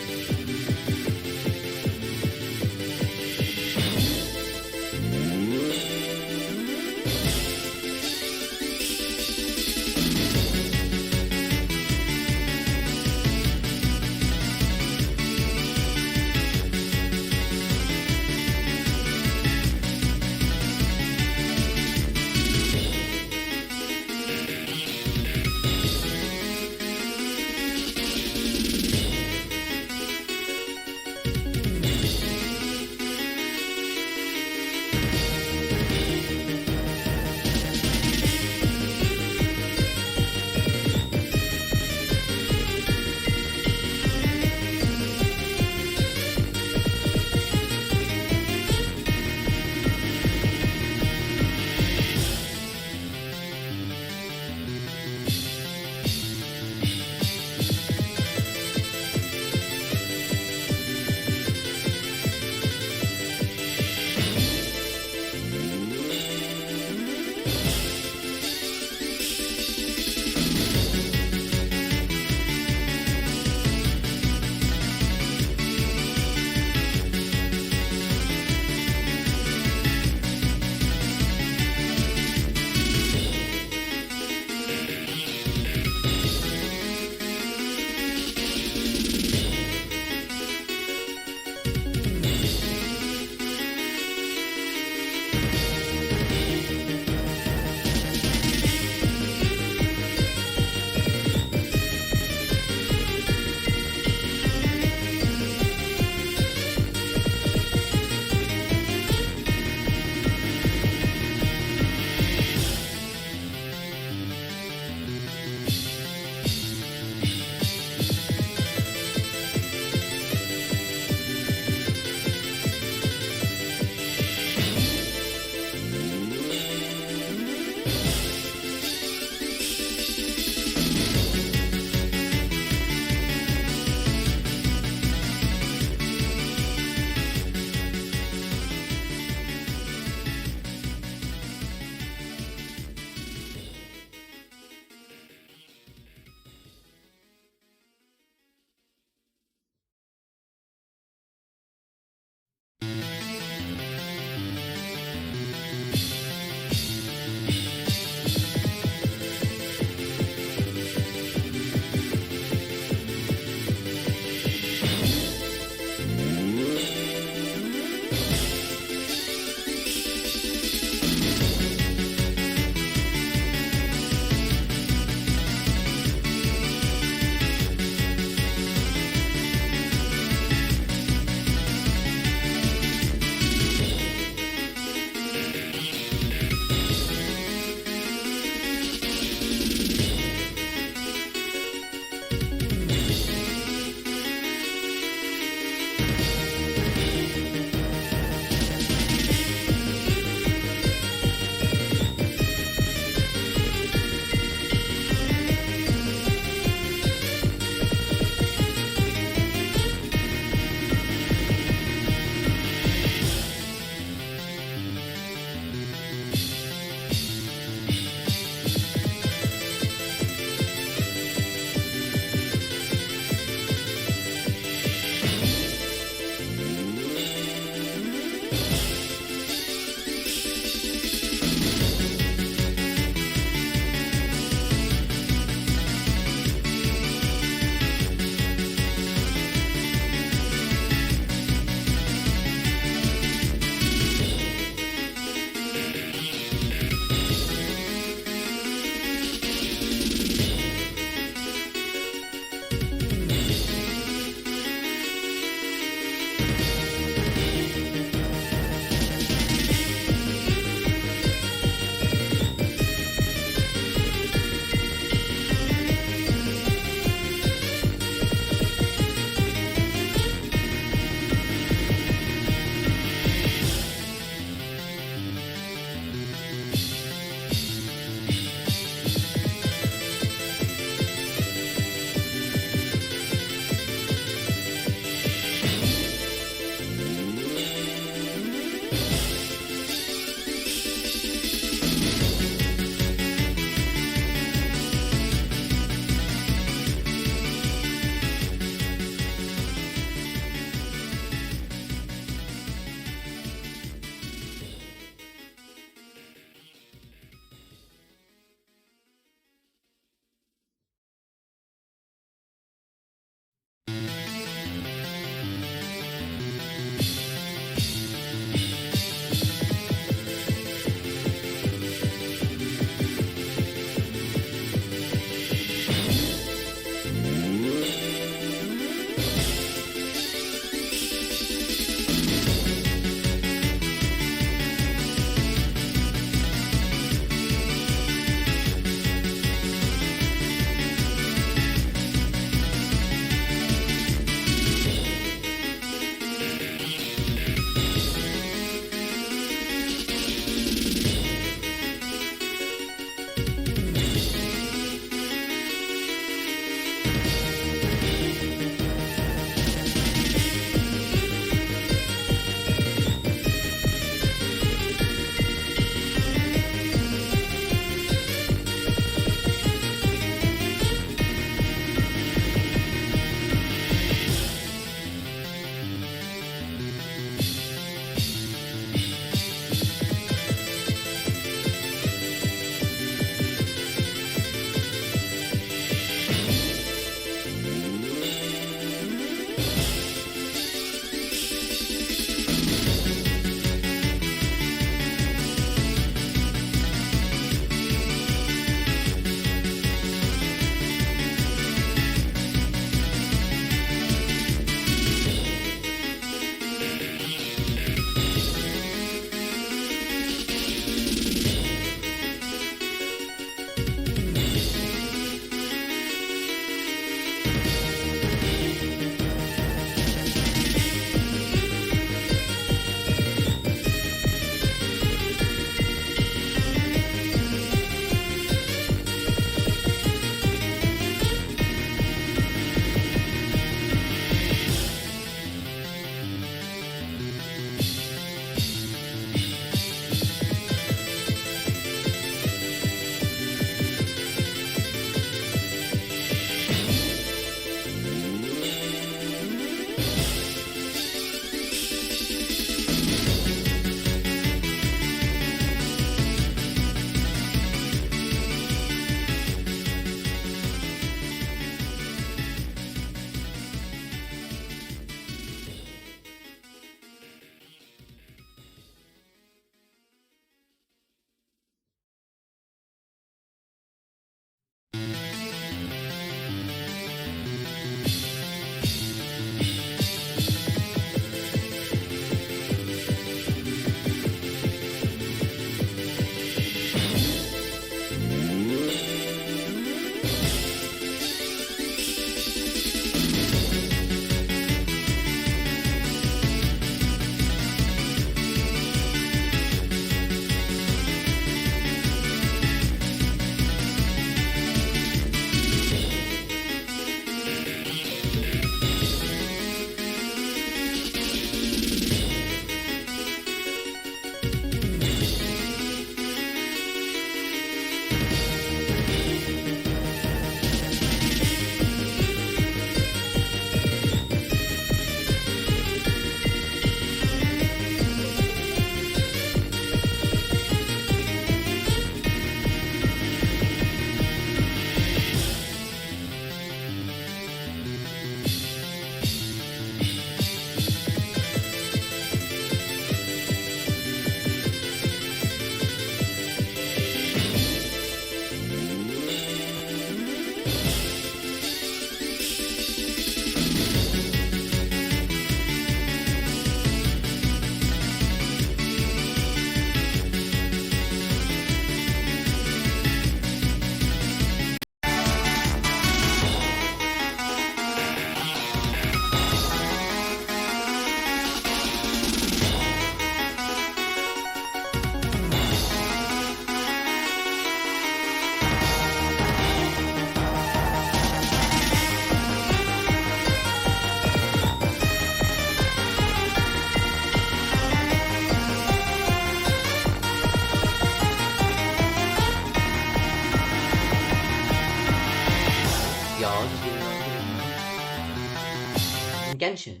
Genshin.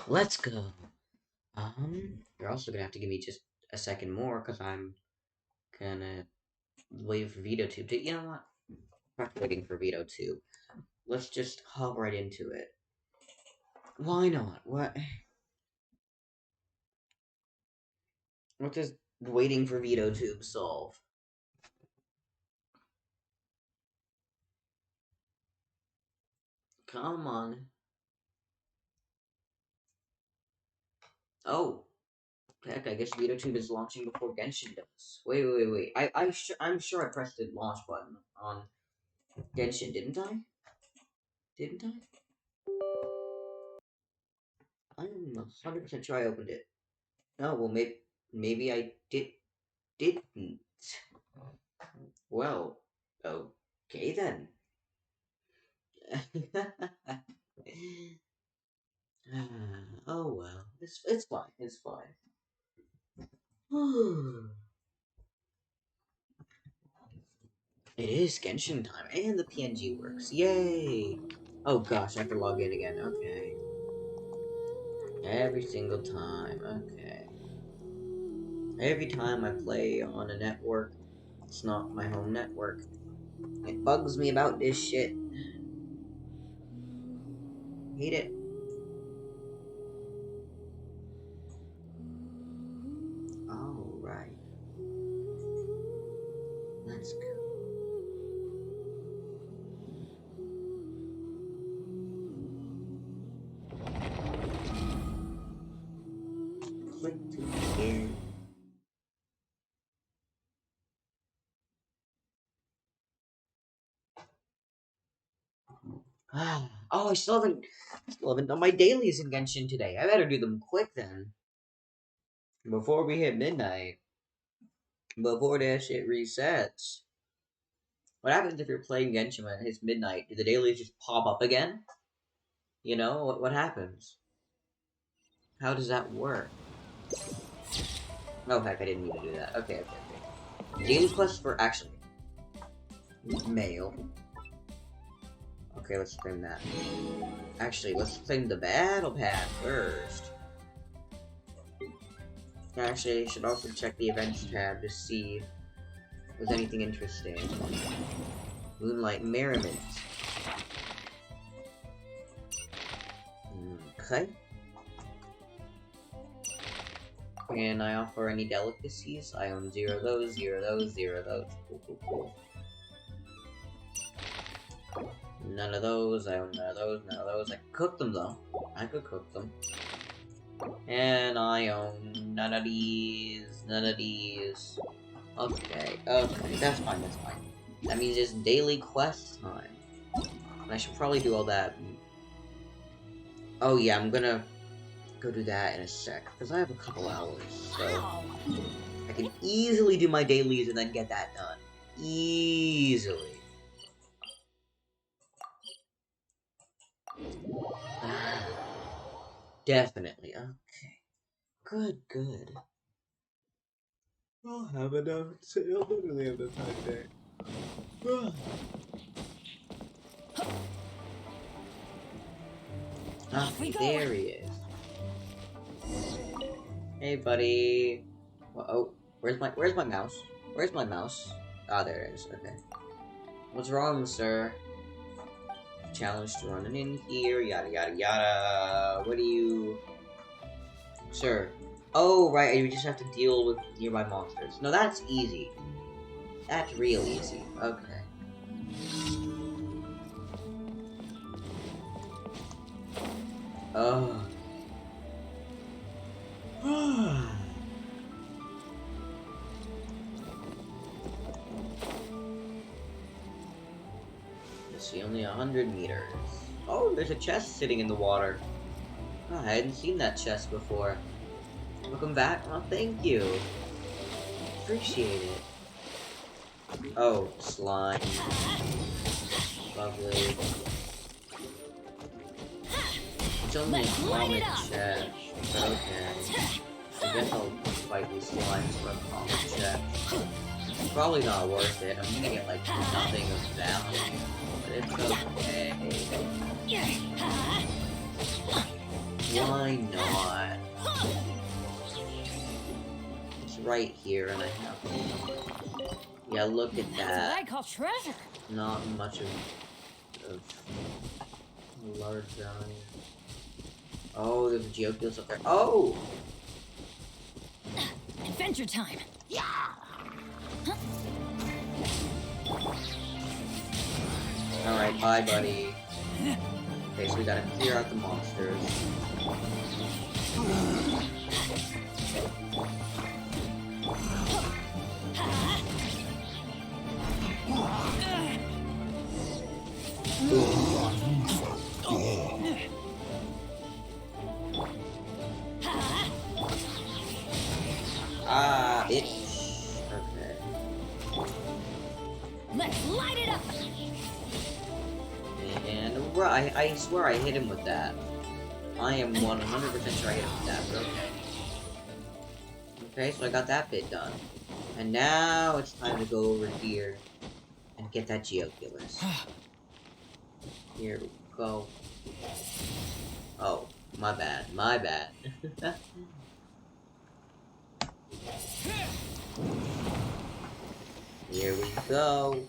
Let's go. You're also gonna have to give me just a second more, because I'm gonna wait for VTube to. You know what? I'm not waiting for VTube. Let's just hop right into it. Why not? What does waiting for VTube solve? Come on. Oh. Heck, I guess VTube is launching before Genshin does. Wait. I'm sure I pressed the launch button on Genshin, didn't I? Didn't I? I'm 100% sure I opened it. Oh, well, maybe I didn't. Well, okay then. Oh well, it's fine. It's fine. It is Genshin time, and the PNG works. Yay! Oh gosh, I have to log in again. Okay. Every single time. Okay. Every time I play on a network, it's not my home network. It bugs me about this shit. Hate it. Alright. Let's go. Click to begin. Oh, I still haven't done my dailies in Genshin today. I better do them quick then. Before we hit midnight. Before that shit resets. What happens if you're playing Genshin when it hits midnight? Do the dailies just pop up again? You know, what happens? How does that work? Oh heck, I didn't mean to do that. Okay. Daily quest for actually mail. Okay, let's claim that. Actually, let's claim the battle pass first. Actually, I should also check the events tab to see if there's anything interesting. Moonlight Merriment. Okay. Can I offer any delicacies? I own 0 of those, 0 of those, 0 of those. Cool. None of those, I own none of those, none of those. I could cook them though. I could cook them. And I own none of these, none of these. Okay, that's fine. That means it's daily quest time. And I should probably do all that. Oh yeah, I'm gonna go do that in a sec, because I have a couple hours, so I can easily do my dailies and then get that done. Easily. Definitely. Okay. Good. I'll have enough. I'll literally have enough time there. Okay, there he is. Hey, buddy. Oh, where's my mouse? Where's my mouse? Ah, there it is. Okay. What's wrong, sir? Challenge to running in here. Yada yada yada. What do you, sir? Oh, right. You just have to deal with nearby monsters. No, that's easy. That's real easy. Okay. Oh. Let's see, only 100 meters. Oh, there's a chest sitting in the water. Oh, I hadn't seen that chest before. Welcome back. Oh, thank you. Appreciate it. Oh, slime. Lovely. It's only a common chest. Okay. I guess I'll fight these slimes for a common chest. It's probably not worth it. I'm gonna get like nothing of value. But it's okay. Why not? It's right here, and I have to. Yeah, look at That's that. what I call treasure. Not much of a large value. Oh, there's a Geoculus up there. Oh! Adventure time. Yeah. Alright, bye, buddy. Okay, so we gotta clear out the monsters. Ah, bitch. Okay. Let's light it up. And right, I swear I hit him with that. I am 100% sure I hit him with that, but okay. Okay, so I got that bit done. And now it's time to go over here and get that Geoculus. Here we go. Oh, my bad, my bad. Here we go.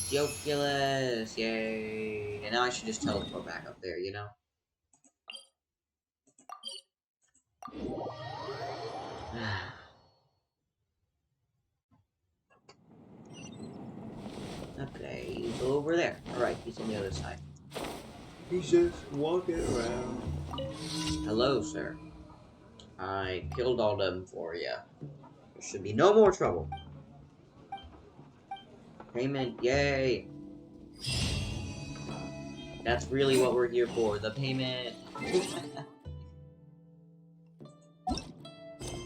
Geoculus, yay. And now I should just teleport back up there, you know? Okay, he's over there. Alright, he's on the other side. He's just walking around. Hello, sir. I killed all them for you. There should be no more trouble. Payment, yay! That's really what we're here for, the payment.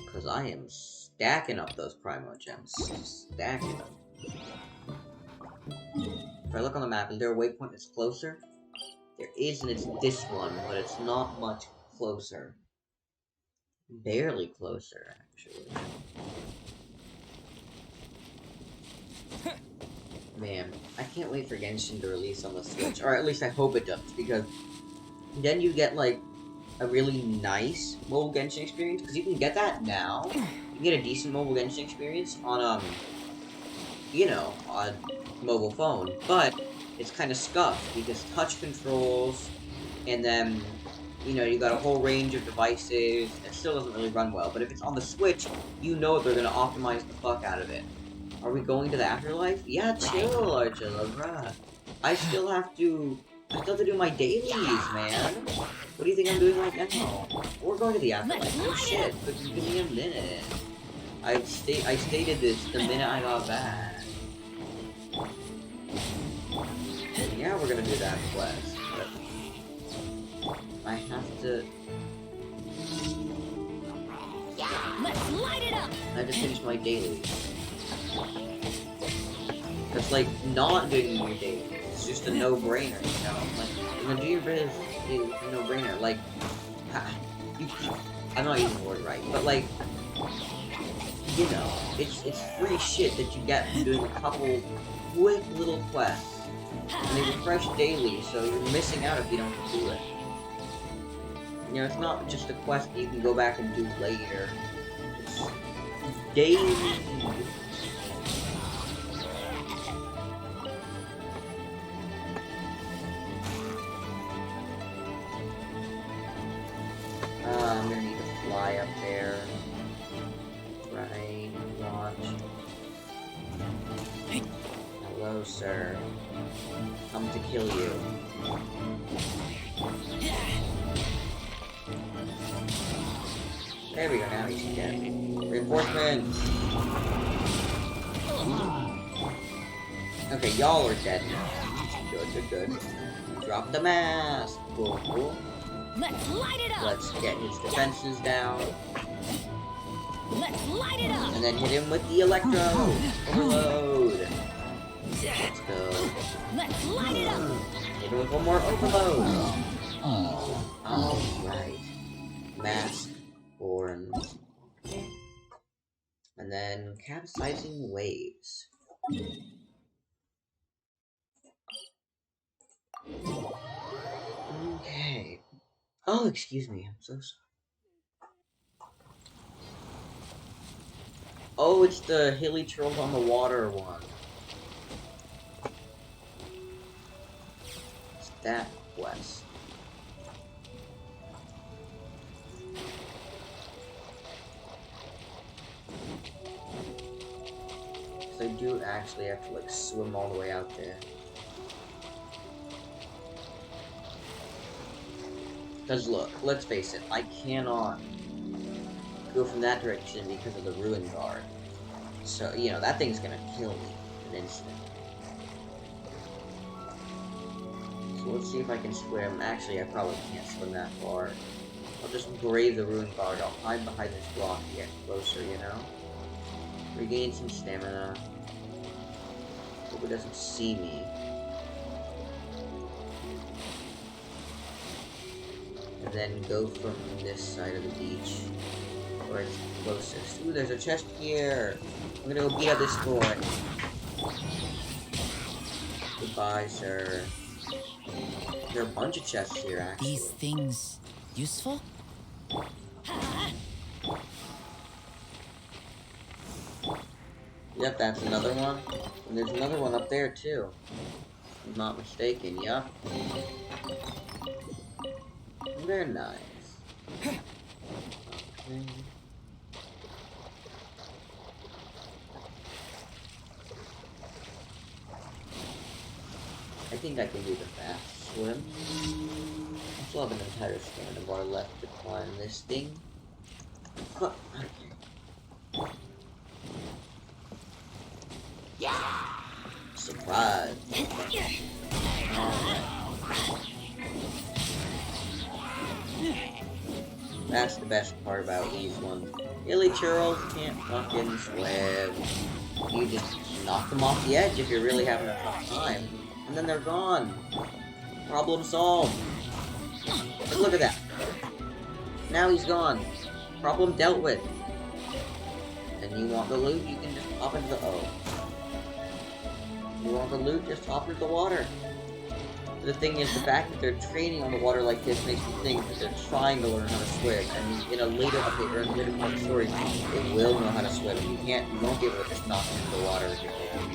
Because I am stacking up those Primo Gems. Stacking them. If I look on the map, is there a waypoint that's closer? There is, and it's this one, but it's not much closer. Barely closer, actually. Man, I can't wait for Genshin to release on the Switch. Or at least I hope it does, because then you get, like, a really nice mobile Genshin experience. Because you can get that now. You can get a decent mobile Genshin experience on, you know, on mobile phone. But it's kind of scuffed, because touch controls, and then, you know, you got a whole range of devices. It still doesn't really run well. But if it's on the Switch, you know they're going to optimize the fuck out of it. Are we going to the afterlife? Yeah, chill, Archilla, bruh. I still have to do my dailies, man. What do you think I'm doing right now? We're going to the afterlife. No shit, but give me a minute. I stated this the minute I got back. Yeah, we're gonna do that quest, but I have to. Let's light it up. I have to finish my dailies. Cause like not doing your dailies is just a no-brainer, you know. Like you're gonna do your dailies, it's a no-brainer. Like, I'm not using the word right, but like, you know, it's free shit that you get from doing a couple quick little quests. And they refresh daily, so you're missing out if you don't do it. You know, it's not just a quest that you can go back and do later. It's daily. I'm gonna need to fly up there. Right, watch. Hello, sir. Come to kill you. There we go, now he's dead. Reinforcements! Okay, y'all are dead now. Good. Drop the mask! Cool. Let's light it up. Let's get his defenses down. Let's light it up. And then hit him with the electro! Overload! Let's go. Let's light it up. Hit him with one more overload! Alright. Mask. Horns. And then capsizing waves. Okay. Oh, excuse me. I'm so sorry. Oh, it's the hilly turtles on the water one. It's that quest. So I do actually have to like swim all the way out there. Because look, let's face it, I cannot go from that direction because of the ruin guard. So, you know, that thing's gonna kill me in an instant. So let's see if I can swim. Actually, I probably can't swim that far. I'll just brave the ruin guard. I'll hide behind this rock to get closer, you know? Regain some stamina. Hope it doesn't see me. And then go from this side of the beach where it's closest. Ooh, there's a chest here! I'm gonna go beat up this boy. Goodbye, sir. There are a bunch of chests here, actually. These things useful? Yep, that's another one. And there's another one up there, too. If I'm not mistaken, yep. Very nice. Okay. I think I can do the fast swim. I still have an entire span of water left to climb this thing. Huh, okay. Surprise! Alright. That's the best part about these ones. Hilly churls can't fucking swim. You just knock them off the edge if you're really having a tough time. And then they're gone. Problem solved. But look at that. Now he's gone. Problem dealt with. And you want the loot, you can just hop into the... Oh. You want the loot, just hop into the water. The thing is, the fact that they're training on the water like this makes me think that they're trying to learn how to swim. And in a later update or in a later part of the story, they will know how to swim. You won't be able to just knock them into the water with your hand.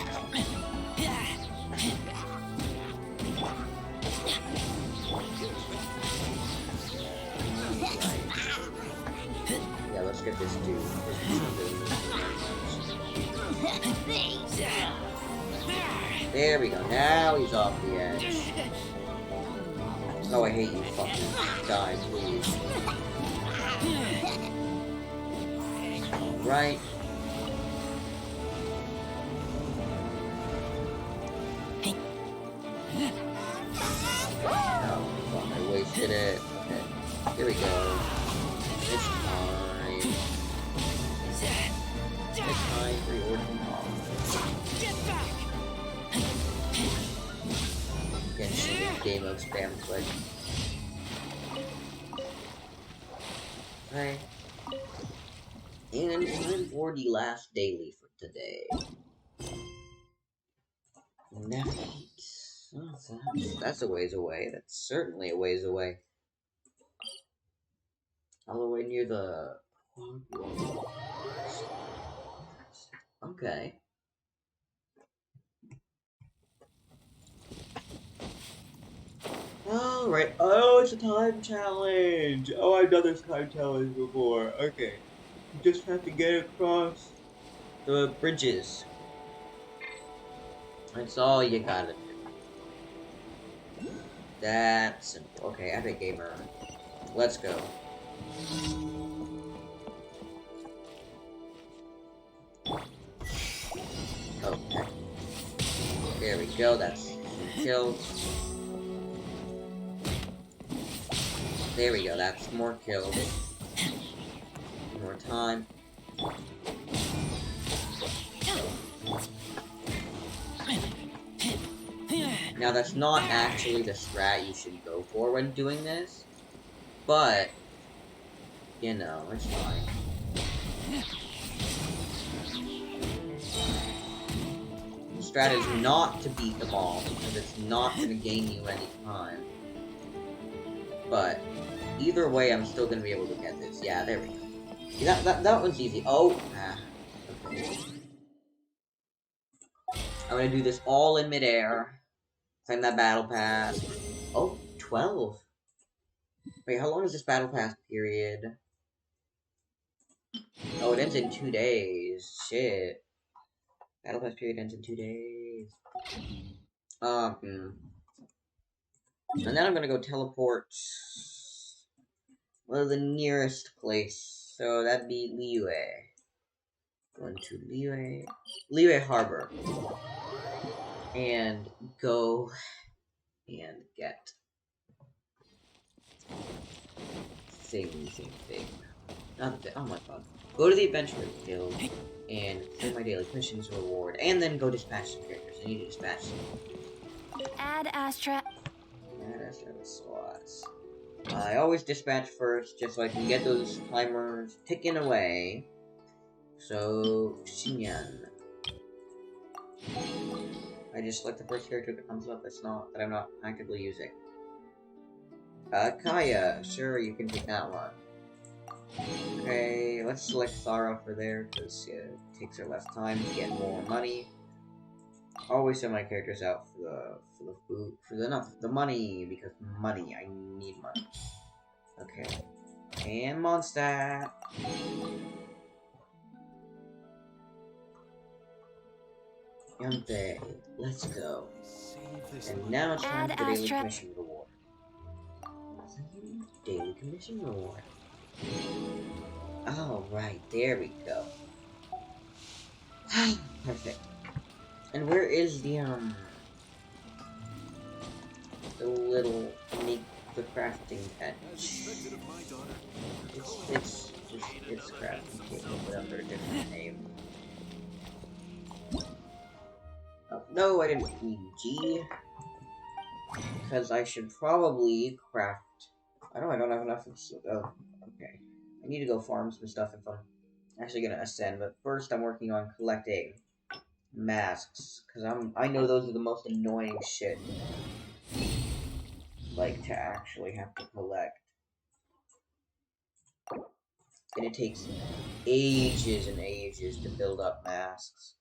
Yeah, let's get this dude. There we go. Now he's off the edge. Oh, I hate you. Fucking die, please. Alright. Oh, fuck. I wasted it. Okay. Here we go. It's time. It's time for your Get back! Again, shoot game of spam click. Okay. And time for the last daily for today. Navigate. Oh, that's a ways away. That's certainly a ways away. All the way near the... Okay. Alright. Oh, it's a time challenge. Oh, I've done this time challenge before. Okay. You just have to get across the bridges. That's all you gotta do. That's simple. Okay, epic gamer. Let's go. Okay. There we go, that's killed. There we go, that's more kills. More time. Now that's not actually the strat you should go for when doing this, but, you know, it's fine. The strat is not to beat them all, because it's not going to gain you any time. But, Either way, I'm still gonna be able to get this. Yeah, there we go. Yeah, that one's easy. Oh, okay. I'm gonna do this all in midair. Claim that battle pass. Oh, 12. Wait, how long is this battle pass period? Oh, it ends in 2 days. Shit. Battle pass period ends in 2 days. And then I'm gonna go teleport. Well, the nearest place. So that'd be Liyue. Going to Liyue Harbor. And go and get thing. Not the, oh my god. Go to the Adventurers Guild and claim my daily missions reward. And then go dispatch some characters. I need to dispatch some. Add Astra. I always dispatch first, just so I can get those timers ticking away. So, Xinyan. I just select the first character that comes up that I'm not actively using. Kaya. Sure, you can take that one. Okay, let's select Thara for there, because it takes her less time to get more money. Always send my characters out for the food, the money, because money, I need money. Okay. And Mondstadt. Yante, let's go. And now it's time for the daily commission reward. Daily commission reward. Alright, there we go. Perfect. And where is the little the crafting bench? It's crafting table, but under a different name. Oh, no, I didn't mean G. Because I should probably craft. I don't have enough. Oh, okay. I need to go farm some stuff if I'm actually gonna ascend. But first, I'm working on collecting masks, because I know those are the most annoying shit, like, to actually have to collect. And it takes ages and ages to build up masks.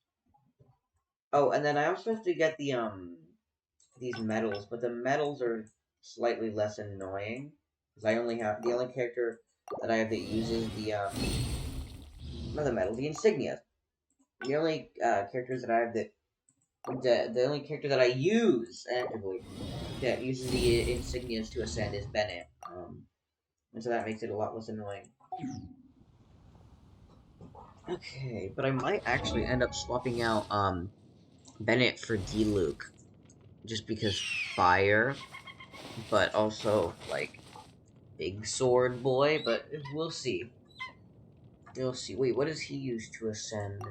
Oh, and then I'm supposed to get the these medals, but the medals are slightly less annoying, because the only character that I have that uses the not the medals, the insignia. The only characters that I have the only character that I use actively that uses the insignias to ascend is Bennett. And so that makes it a lot less annoying. Okay, but I might actually end up swapping out Bennett for D-Luke. Just because fire, but also like big sword boy, but we'll see. We'll see. Wait, what does he use to ascend?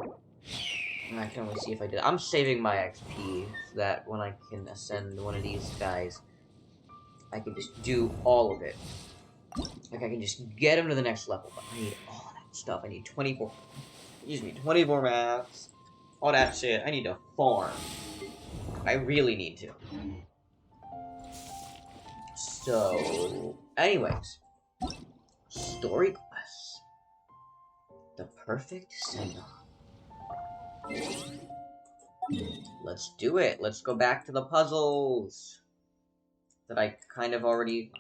I can only see if I did. I'm saving my XP so that when I can ascend one of these guys, I can just do all of it. Like, I can just get him to the next level, but I need all that stuff. I need 24 maps, all that shit. I need to farm. I really need to. So, anyways. Story quests. The perfect send-off. Let's do it. Let's go back to the puzzles that I kind of already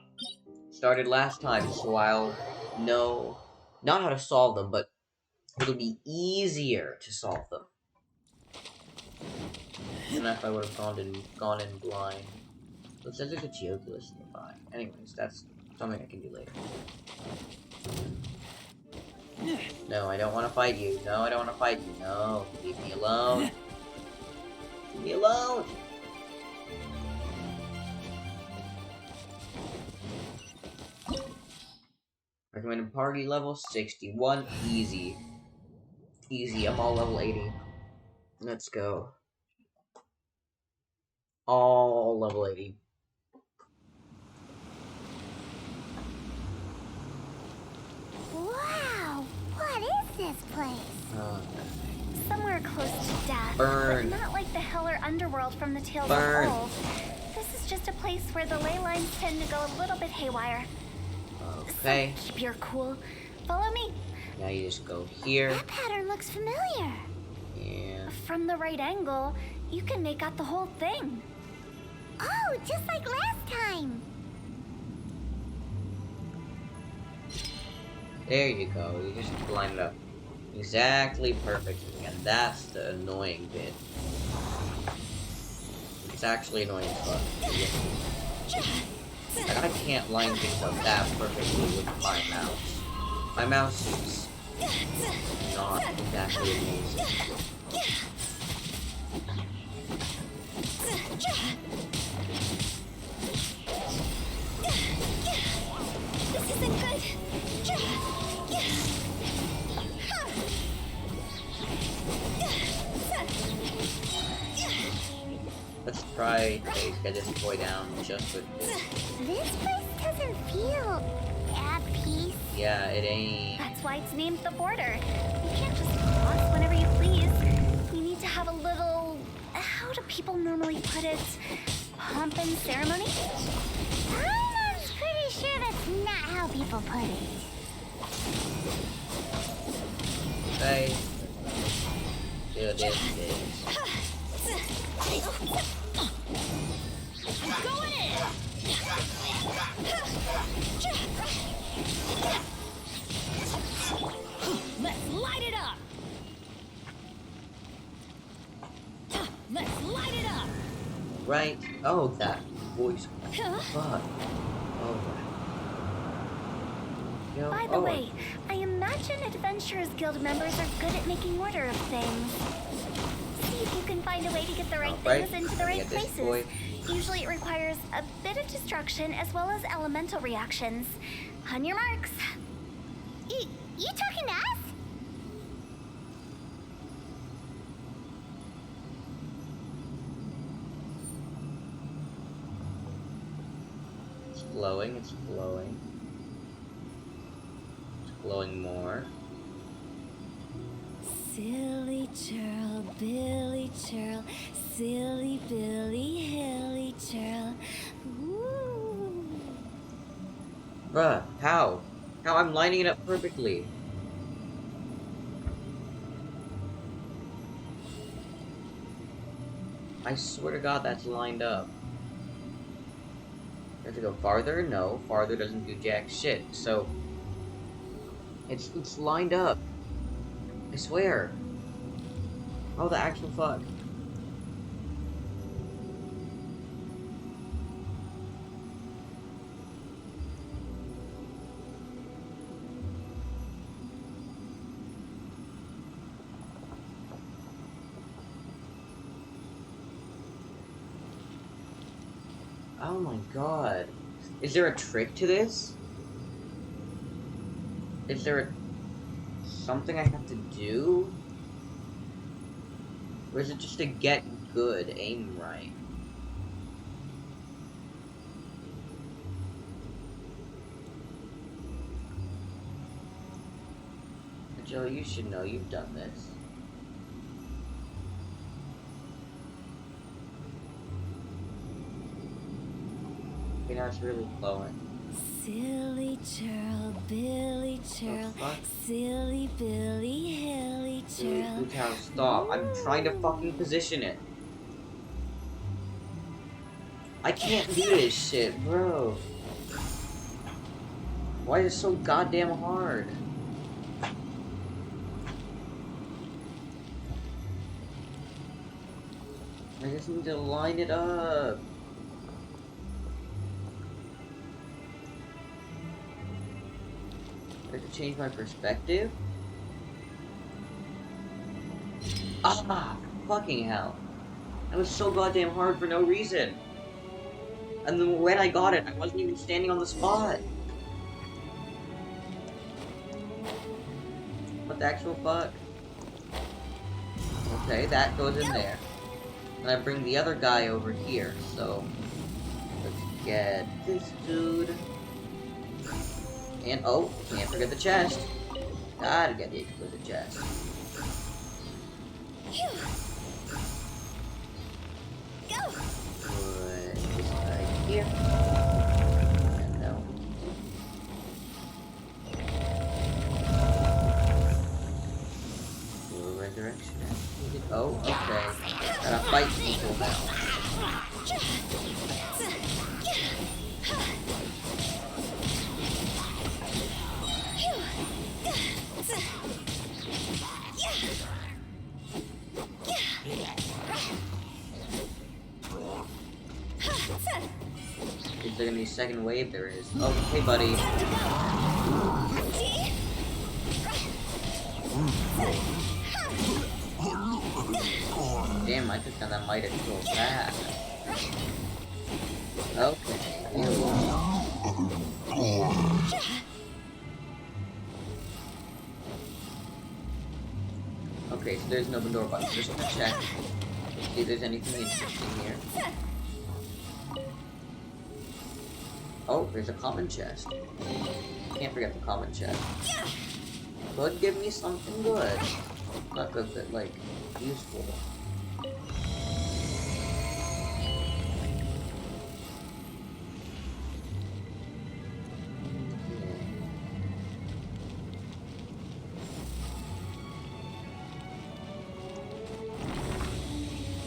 started last time, so I'll know not how to solve them, but it'll be easier to solve them than if I would have gone in blind. It says there's a Geoculus nearby. Anyways, that's something I can do later. No, I don't want to fight you. No, I don't want to fight you. No, leave me alone. Leave me alone. Recommended party level 61. Easy. Easy. I'm all level 80. Let's go. All level 80. Wow! What is this place? Somewhere close to death. Burn. But not like the hell or underworld from the Tales Burn. of Old. This is just a place where the ley lines tend to go a little bit haywire. Okay. Keep your cool. Follow me. Now you just go here. That pattern looks familiar. And From the right angle, you can make out the whole thing. Oh, just like last time. there you go. You just line it up exactly perfectly. And that's the annoying bit. It's actually annoying as fuck. Like, I can't line things up that perfectly with my mouse. My mouse is not exactly amazing. This isn't good. Let's try to get this boy down just with this. This place doesn't feel at peace. Yeah, it ain't. That's why it's named the border. You can't just cross whenever you please. You need to have a little, how do people normally put it? Pomp and ceremony? I'm pretty sure that's not how people put it. Okay. Do this, this. Going in! Let's light it up! Let's light it up! Right. Oh, that voice. Fuck. Oh. Yo, By the way, I imagine Adventurers Guild members are good at making order of things. See if you can find a way to get the right things into the right Get this places. boy. Usually it requires a bit of destruction as well as elemental reactions. On your marks. You talking to us? It's glowing, it's glowing. It's glowing more. Silly churl, Billy churl, silly Billy, hilly churl. Ooh. Bruh, how? How I'm lining it up perfectly. I swear to God that's lined up. You have to go farther? No, farther doesn't do jack shit. So it's lined up. I swear. Oh, the actual fuck. Oh my god. Is there a trick to this? Is there something I have to do? Or is it just to get good aim right? Joe, you should know you've done this. Okay, now it's really flowing. Silly churl, Billy churl, silly Billy, hilly Dude, churl. Bluetown, stop. I'm trying to fucking position it. I can't do this shit, bro. Why is it so goddamn hard? I just need to line it up. I have to change my perspective? Ah, fucking hell. That was so goddamn hard for no reason. And then when I got it, I wasn't even standing on the spot. What the actual fuck? Okay, that goes in there. And I bring the other guy over here, so let's get this dude. And oh, can't forget the chest. Gotta get the exquisite chest. Put this guy here. And no. Oh, okay. Gotta fight people now. Is there gonna be a second wave? There is. Oh, hey, buddy. Damn, I took down that might have so fast. Okay, here we go. Okay, so there's an open door button. Just gonna check. See if there's anything interesting here. Oh, there's a common chest. Can't forget the common chest. Could give me something good. Not good, but like useful.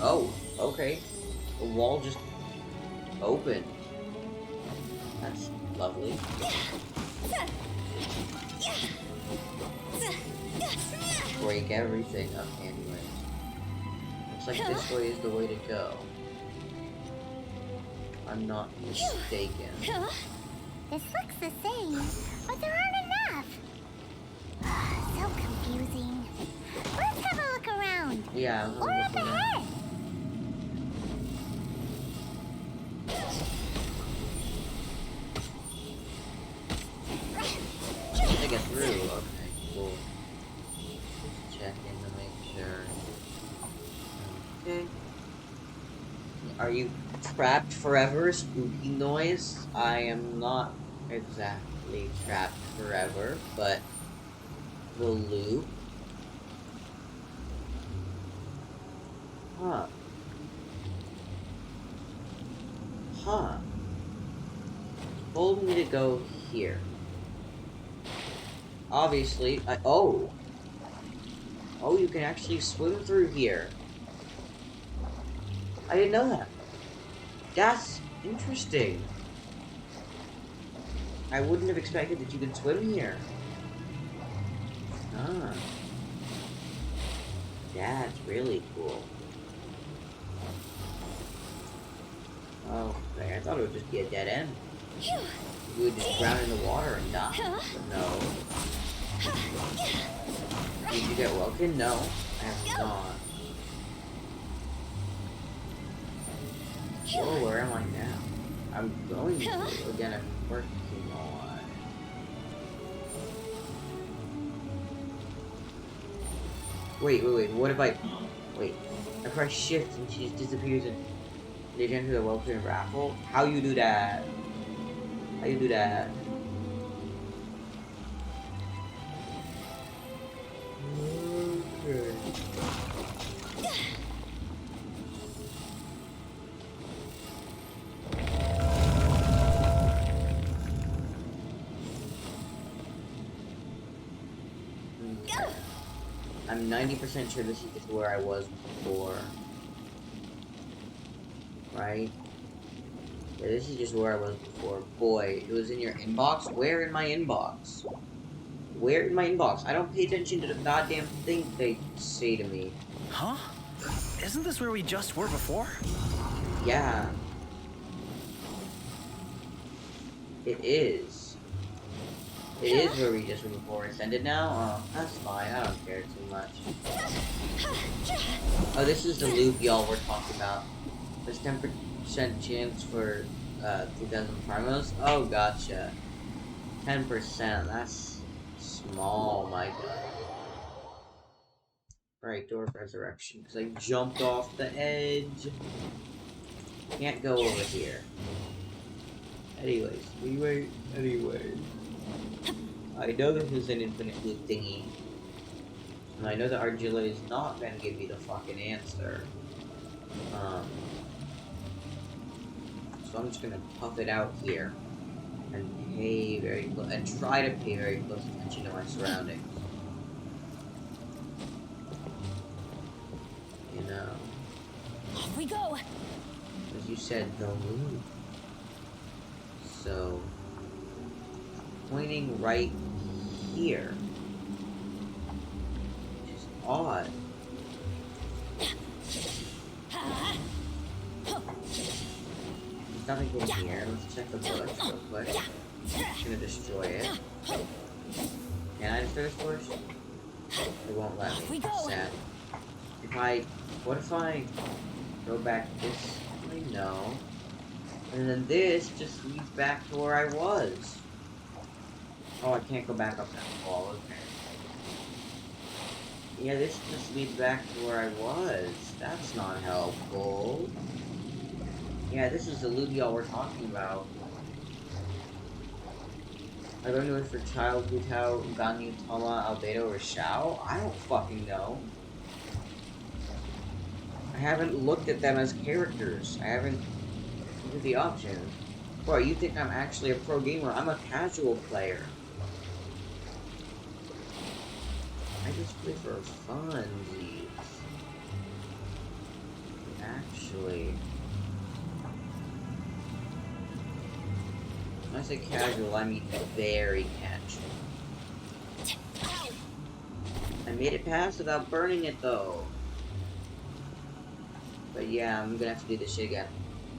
Oh, okay. The wall just opened. That's lovely. Break everything up anyways. Looks like this way is the way to go. I'm not mistaken. This looks the same, but there aren't enough. So confusing. Let's have a look around. Yeah, I'm Or gonna up look around. ahead. To get through. Okay, cool. Just check in to make sure. Okay. Are you trapped forever? Spooky noise? I am not exactly trapped forever, but the loop. Huh. Huh. Told me to go here. Obviously, oh! Oh, you can actually swim through here. I didn't know that. That's interesting. I wouldn't have expected that you could swim here. Ah. That's really cool. Oh, okay. I thought it would just be a dead end. You would just drown in the water and die. But no. Did you get Welkin? No, I have not. Oh, where am I now? I'm going to. Again, I'm working on. Wait, what if I... Wait. I press shift and she just disappears and... They enter the Welkin raffle? How you do that? How you do that? Okay. I'm 90% sure this is just where I was before. Right? Yeah, this is just where I was before. Boy, it was in your inbox? Where in my inbox? Where in my inbox? I don't pay attention to the goddamn thing they say to me. Huh? Isn't this where we just were before? Yeah. It is. It is where we just were before. It's ended now? Oh, that's fine. I don't care too much. Oh, this is the loop y'all were talking about. There's 10% chance for 2,000 primos? Oh, gotcha. 10%. That's small, my god. Right, door of resurrection. Because I jumped off the edge. Can't go over here. Anyways, anyway. I know this is an infinite loop thingy. And I know that Argilla is not gonna give me the fucking answer. So I'm just gonna puff it out here. And pay very close, and try to pay very close attention to my surroundings. no. Off we go. As you said, the loop. So, pointing right here. Which is odd. There's nothing in here. Let's check the bush real quick. Just gonna destroy it. Can I destroy this bush? It won't let me. Sad. What if I go back this way? No. And then this just leads back to where I was. Oh, I can't go back up that wall. Okay. Yeah, this just leads back to where I was. That's not helpful. Yeah, this is the loot y'all were talking about. I'm going to look for Child, Hutao, Ganyu, Toma, Albedo, or Shao? I don't fucking know. I haven't looked at them as characters. I haven't looked at the options. Bro, you think I'm actually a pro gamer? I'm a casual player. I just play for funsies. Actually. When I say casual, I mean very casual. I made it past without burning it though. But yeah, I'm gonna have to do this shit again.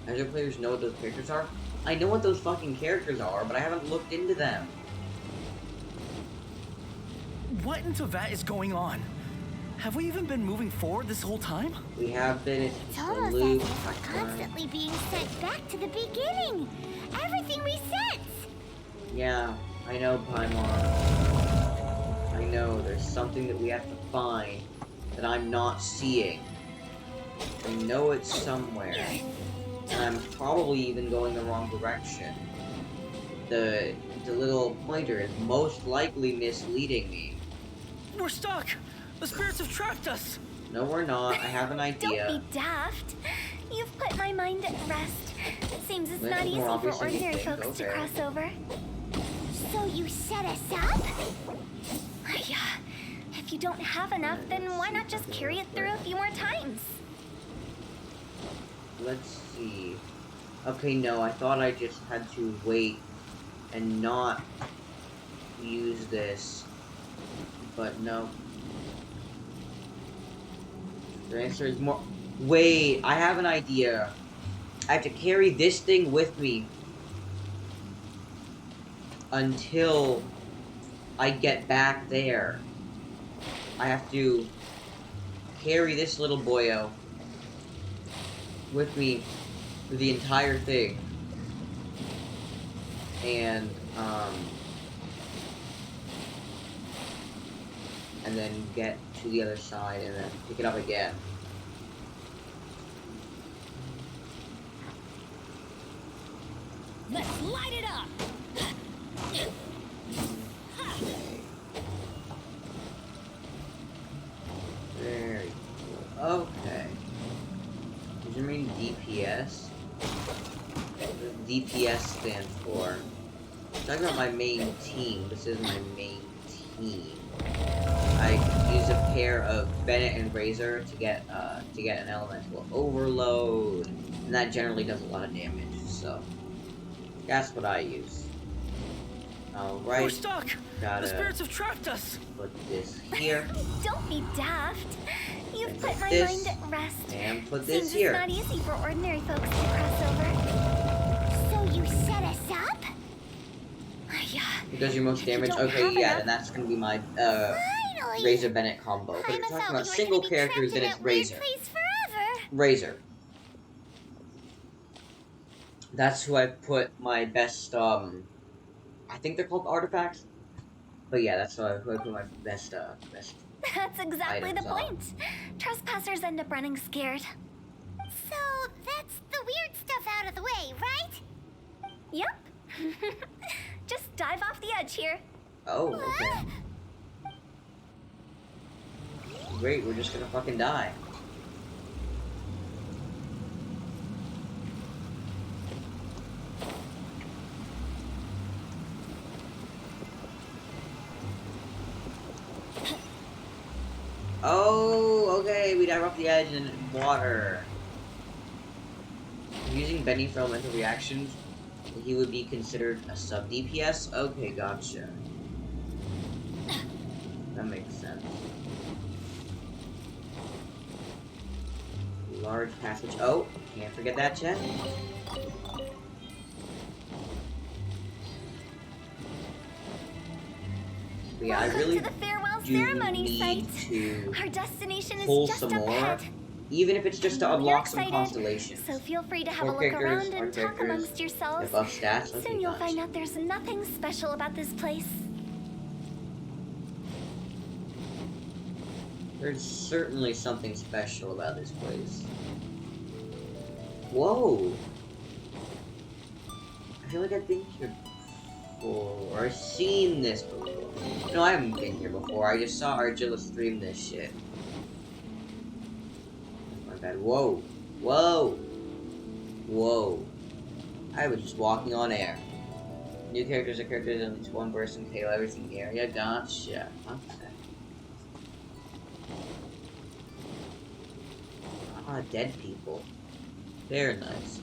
Casual players know what those characters are? I know what those fucking characters are, but I haven't looked into them. What in Teyvat is going on? Have we even been moving forward this whole time? We have been. It's almost as if we're constantly being sent back to the beginning. Everything resets. Yeah, I know, Paimon. I know, there's something that we have to find that I'm not seeing. I know it's somewhere. And I'm probably even going the wrong direction. The little pointer is most likely misleading me. We're stuck! The spirits have trapped us! No, we're not. I have an idea. Don't be daft. You've put my mind at rest. It seems it's This not is easy more for obvious than you ordinary think, folks to okay. cross over. So you set us up? Yeah. If you don't have enough, then why not just carry it through a few more times? Let's see. Okay, no, I thought I just had to wait and not use this. But no. The answer is more. Wait, I have an idea. I have to carry this thing with me until I get back there. I have to carry this little boyo with me for the entire thing. And then get to the other side and then pick it up again. Let's light it up! Very cool. Okay. Does it mean DPS? What does DPS stand for? I'm talking about my main team. This is my main team. I use a pair of Bennett and Razor to get an elemental overload, and that generally does a lot of damage. So that's what I use. Alright. We're stuck! Gotta The spirits have trapped us! put this here. Don't be daft. You've put my this, mind at rest. and put this Seems here. it's not easy for ordinary folks to cross over. So you set us up? Yeah. Because you're most If you damage. don't Okay, have yeah, enough- then that's gonna be my Finally! Razor Bennett combo. But if Paimon you're thought talking we about were single gonna be characters, trapped then in it's that weird Razor. place forever. Razor. That's who I put my best, I think they're called artifacts. But yeah, that's who I put my best. That's exactly the items on. point. Trespassers end up running scared. So that's the weird stuff out of the way, right? Yep. Just dive off the edge here. Oh, okay. Great, we're just gonna fucking die. Oh, Okay, we dive off the edge in water. Using Benny for elemental reactions, he would be considered a sub DPS? Okay, gotcha. That makes sense. Large passage. Oh, can't forget that, chat. But yeah, I really to the farewell do ceremony need site. to Our destination is pull just some up more, ahead. even if it's just to We're unlock some excited, constellations. So feel free to have a Four look characters, around our and talk characters, amongst yourselves. the buff stats. Okay, Soon you'll gotcha. find out there's nothing special about this place. There's certainly something special about this place. Whoa! I feel like I've been here before, or I've seen this before. No, I haven't been here before. I just saw Argilla stream this shit. My bad. Whoa! Whoa! Whoa! I was just walking on air. New characters are characters in at least one person, tail everything in the area. Gotcha. Okay. Ah, dead people. They're nice.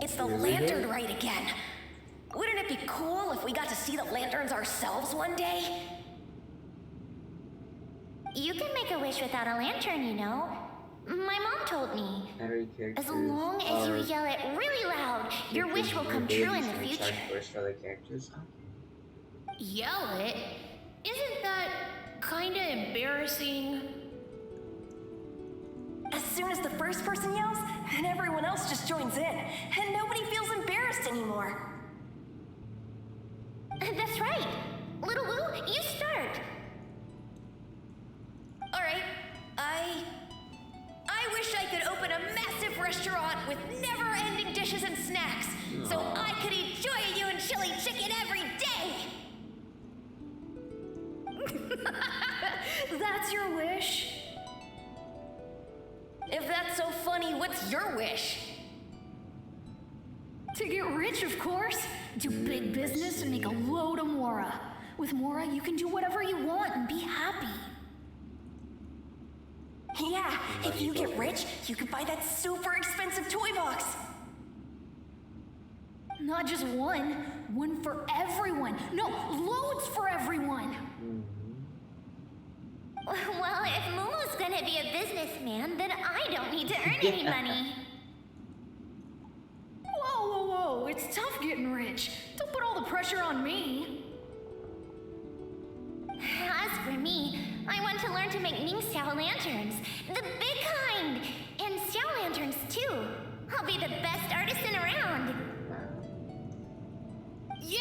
It's the Really? lantern rite again. Wouldn't it be cool if we got to see the lanterns ourselves one day? You can make a wish without a lantern, you know. My mom told me. Battery characters As long as you are yell it really loud, your wish will come true in the abilities to future. recharge burst for other characters. Yell it? Isn't that kinda embarrassing? As soon as the first person yells, and everyone else just joins in, and nobody feels embarrassed anymore. That's right. Little Woo, you start. Alright, I wish I could open a massive restaurant with never-ending dishes and snacks, so I could eat Joy You and Chili Chicken every day! That's your wish? If that's so funny, what's your wish? To get rich, of course. Do big business and make a load of Mora. With Mora, you can do whatever you want and be happy. Yeah, if you get rich, you can buy that super expensive toy box. Not just one. One for everyone. No, loads for everyone. Well, if Momo's gonna be a businessman, then I don't need to earn any money. Whoa, whoa, whoa. It's tough getting rich. Don't put all the pressure on me. As for me, I want to learn to make Ming Xiao lanterns. The big kind! And Xiao lanterns, too. I'll be the best artisan around. Yeah!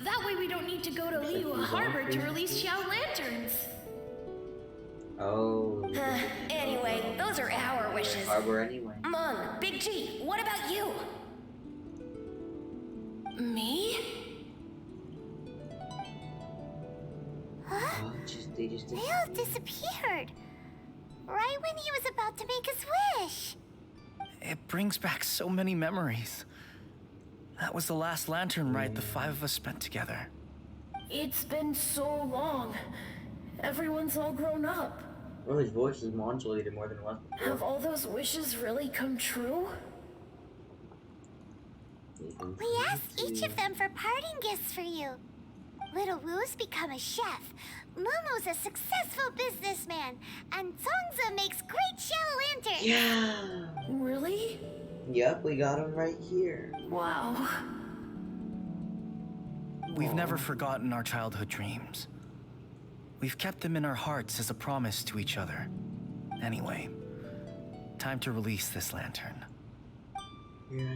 That way we don't need to go to Liyue Harbor to release Xiao lanterns. Oh. Anyway, those are our wishes. Harbor anyway. Mung, Big G, what about you? Me? Huh? They just Leo disappeared. Right when he was about to make his wish. It brings back so many memories. That was the last lantern ride the five of us spent together. It's been so long. Everyone's all grown up. Well, his voice is modulated more than once before. Have all those wishes really come true? We asked each of them for parting gifts for you. Little Woo's become a chef. Momo's a successful businessman. And Zongza makes great shell lanterns. Yeah! Really? Yep, we got him right here. Wow. We've never forgotten our childhood dreams. We've kept them in our hearts as a promise to each other. Anyway, time to release this lantern. Yeah.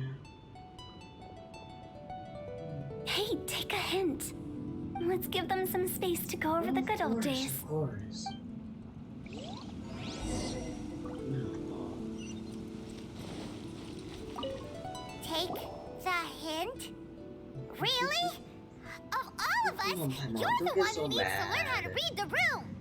Hey, take a hint. Let's give them some space to go over the good old days. Of course. Take the hint? Really? Of all of us, Oh, my mom, you're don't the get one so who needs to learn how to mad. read the room.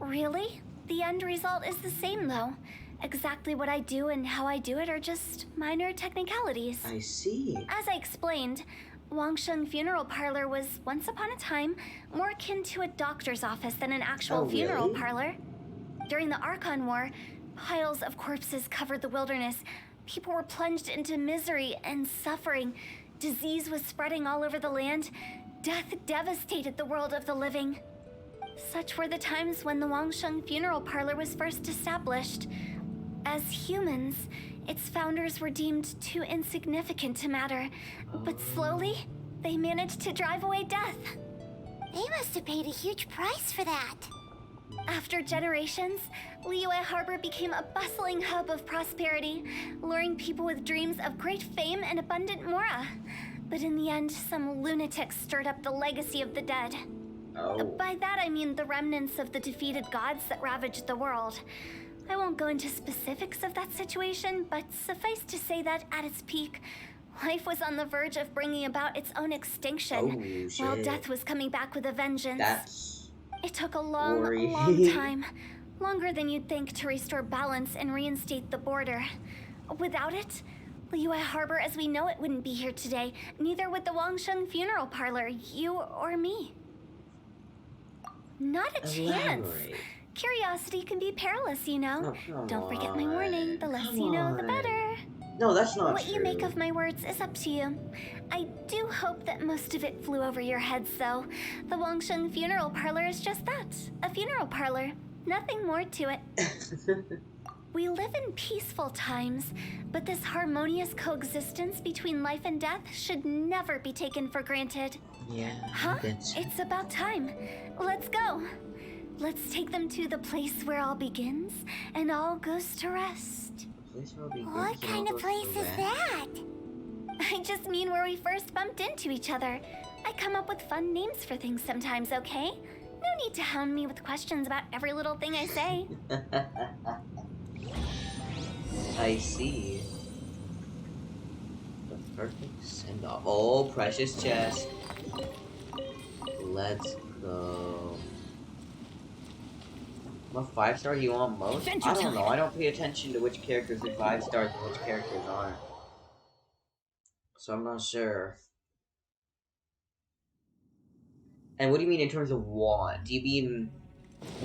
Really? The end result is the same, though. Exactly what I do and how I do it are just minor technicalities. I see. As I explained, Wangsheng Funeral Parlor was, once upon a time, more akin to a doctor's office than an actual Oh, funeral really? parlor. During the Archon War, piles of corpses covered the wilderness. People were plunged into misery and suffering. Disease was spreading all over the land. Death devastated the world of the living. Such were the times when the Wangsheng Funeral Parlor was first established. As humans, its founders were deemed too insignificant to matter, but slowly, they managed to drive away death. They must have paid a huge price for that. After generations, Liyue Harbor became a bustling hub of prosperity, luring people with dreams of great fame and abundant mora. But in the end, some lunatics stirred up the legacy of the dead. Oh. By that I mean the remnants of the defeated gods that ravaged the world. I won't go into specifics of that situation, but suffice to say that at its peak, life was on the verge of bringing about its own extinction, Oh, while shit. death was coming back with a vengeance. That's It took a long, gory. long time, longer than you'd think, to restore balance and reinstate the border. Without it, Liyue Harbor as we know it wouldn't be here today, neither would the Wangsheng Funeral Parlor, you or me. Not a chance. Elaborate. Curiosity can be perilous, you know. Oh, come Don't forget my on. warning. The less Come you know, the on. better. No, that's not What true. you make of my words is up to you. I do hope that most of it flew over your heads, though. The Wangsheng Funeral Parlor is just that, a funeral parlor. Nothing more to it. We live in peaceful times, but this harmonious coexistence between life and death should never be taken for granted. Yeah, Huh? that's It's about time. Let's go. Let's take them to the place where all begins and all goes to rest. What kind of place is that? I just mean where we first bumped into each other. I come up with fun names for things sometimes, okay? No need to hound me with questions about every little thing I say. I see. The perfect send-off. Oh, precious chest. Let's go. What 5-star do you want most? Adventure I don't time. know. I don't pay attention to which characters are 5 stars and which characters aren't. So I'm not sure. And what do you mean in terms of want? Do you mean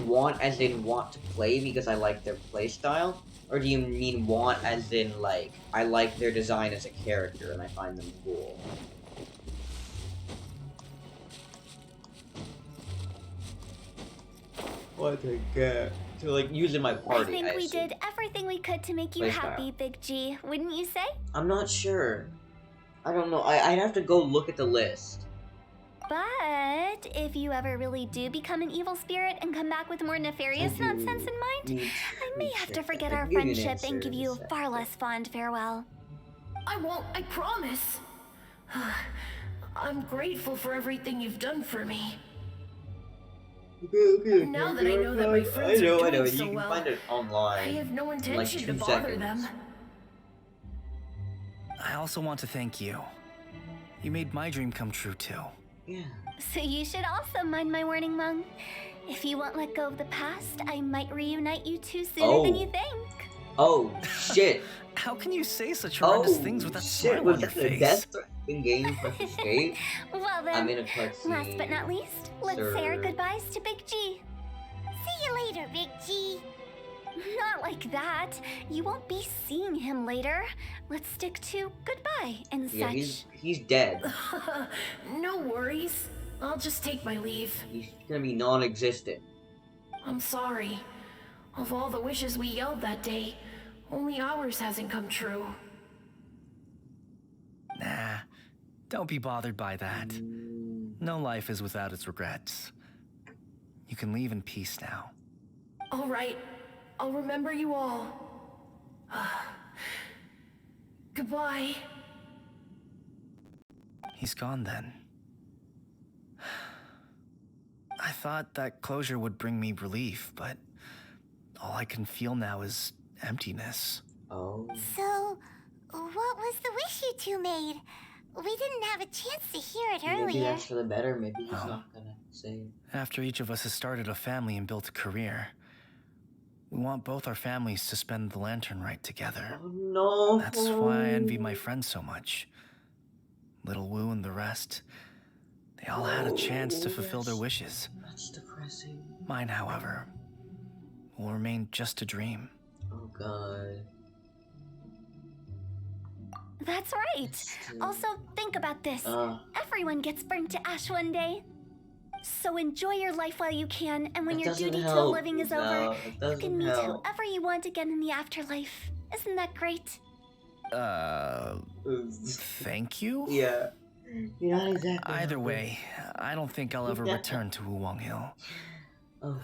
want as in want to play because I like their playstyle? Or do you mean want as in, like, I like their design as a character and I find them cool? What to get? To, like, use in my party, I think we assume. did everything we could to make you Playstyle. happy, Big G, wouldn't you say? I'm not sure. I don't know. I'd have to go look at the list. But if you ever really do become an evil spirit and come back with more nefarious nonsense in mind, I may have to forget our friendship and give you a far less fond farewell. I won't, I promise. I'm grateful for everything you've done for me. Okay. Now that I know that my friends are I know. doing You so can well, find it online. I have no in, like, intention 2 to bother seconds. them. I also want to thank you. You made my dream come true too. Yeah. So you should also mind my warning, Mung. If you won't let go of the past, I might reunite you two sooner than you think. Oh, shit. How can you say such horrendous Oh, thing with that shit. smile Was on your that the face? death threat in game Precious Escape? Well then, I'm in a cutscene. last but not least, let's say our Sir. goodbyes to Big G. See you later, Big G. Not like that. You won't be seeing him later. Let's stick to goodbye and Yeah, such. he's dead. No worries. I'll just take my leave. He's gonna be non-existent. I'm sorry. Of all the wishes we yelled that day, only ours hasn't come true. Nah, don't be bothered by that. No life is without its regrets. You can leave in peace now. All right. I'll remember you all. Goodbye. He's gone then. I thought that closure would bring me relief, but all I can feel now is emptiness. Oh. So, what was the wish you two made? We didn't have a chance to hear it Maybe earlier. that's for the better. Maybe he's Oh. not gonna say. After each of us has started a family and built a career, we want both our families to spend the lantern rite together. Oh no. That's why I envy my friends so much. Little Wu and the rest, they all had a chance to fulfill their wishes. That's depressing. Mine, however, will remain just a dream. Oh god. That's right. Also, think about this. Everyone gets burnt to ash one day. So enjoy your life while you can, and when your duty to the living is over, you can meet whoever you want again in the afterlife. Isn't that great? Thank you? Yeah. You're not exactly. Either way, I don't think I'll ever return to Wulong Hill.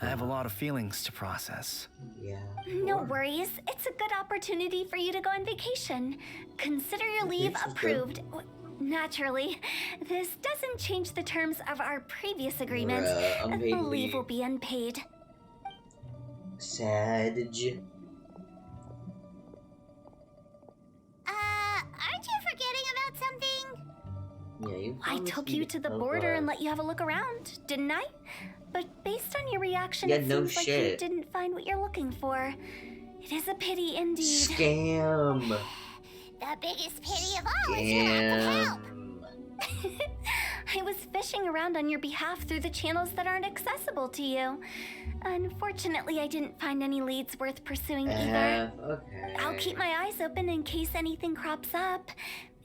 I have a lot of feelings to process. Yeah. No worries. It's a good opportunity for you to go on vacation. Consider your leave approved. Naturally, this doesn't change the terms of our previous agreement. The leave will be unpaid. Savage. Aren't you forgetting about something? Yeah, you I took you to the border and let you have a look around, didn't I? But based on your reaction, yeah, it no seems like you didn't find what you're looking for. It is a pity indeed. Scam. The biggest pity of all is your lack of help. I was fishing around on your behalf through the channels that aren't accessible to you. Unfortunately, I didn't find any leads worth pursuing either. Okay. I'll keep my eyes open in case anything crops up.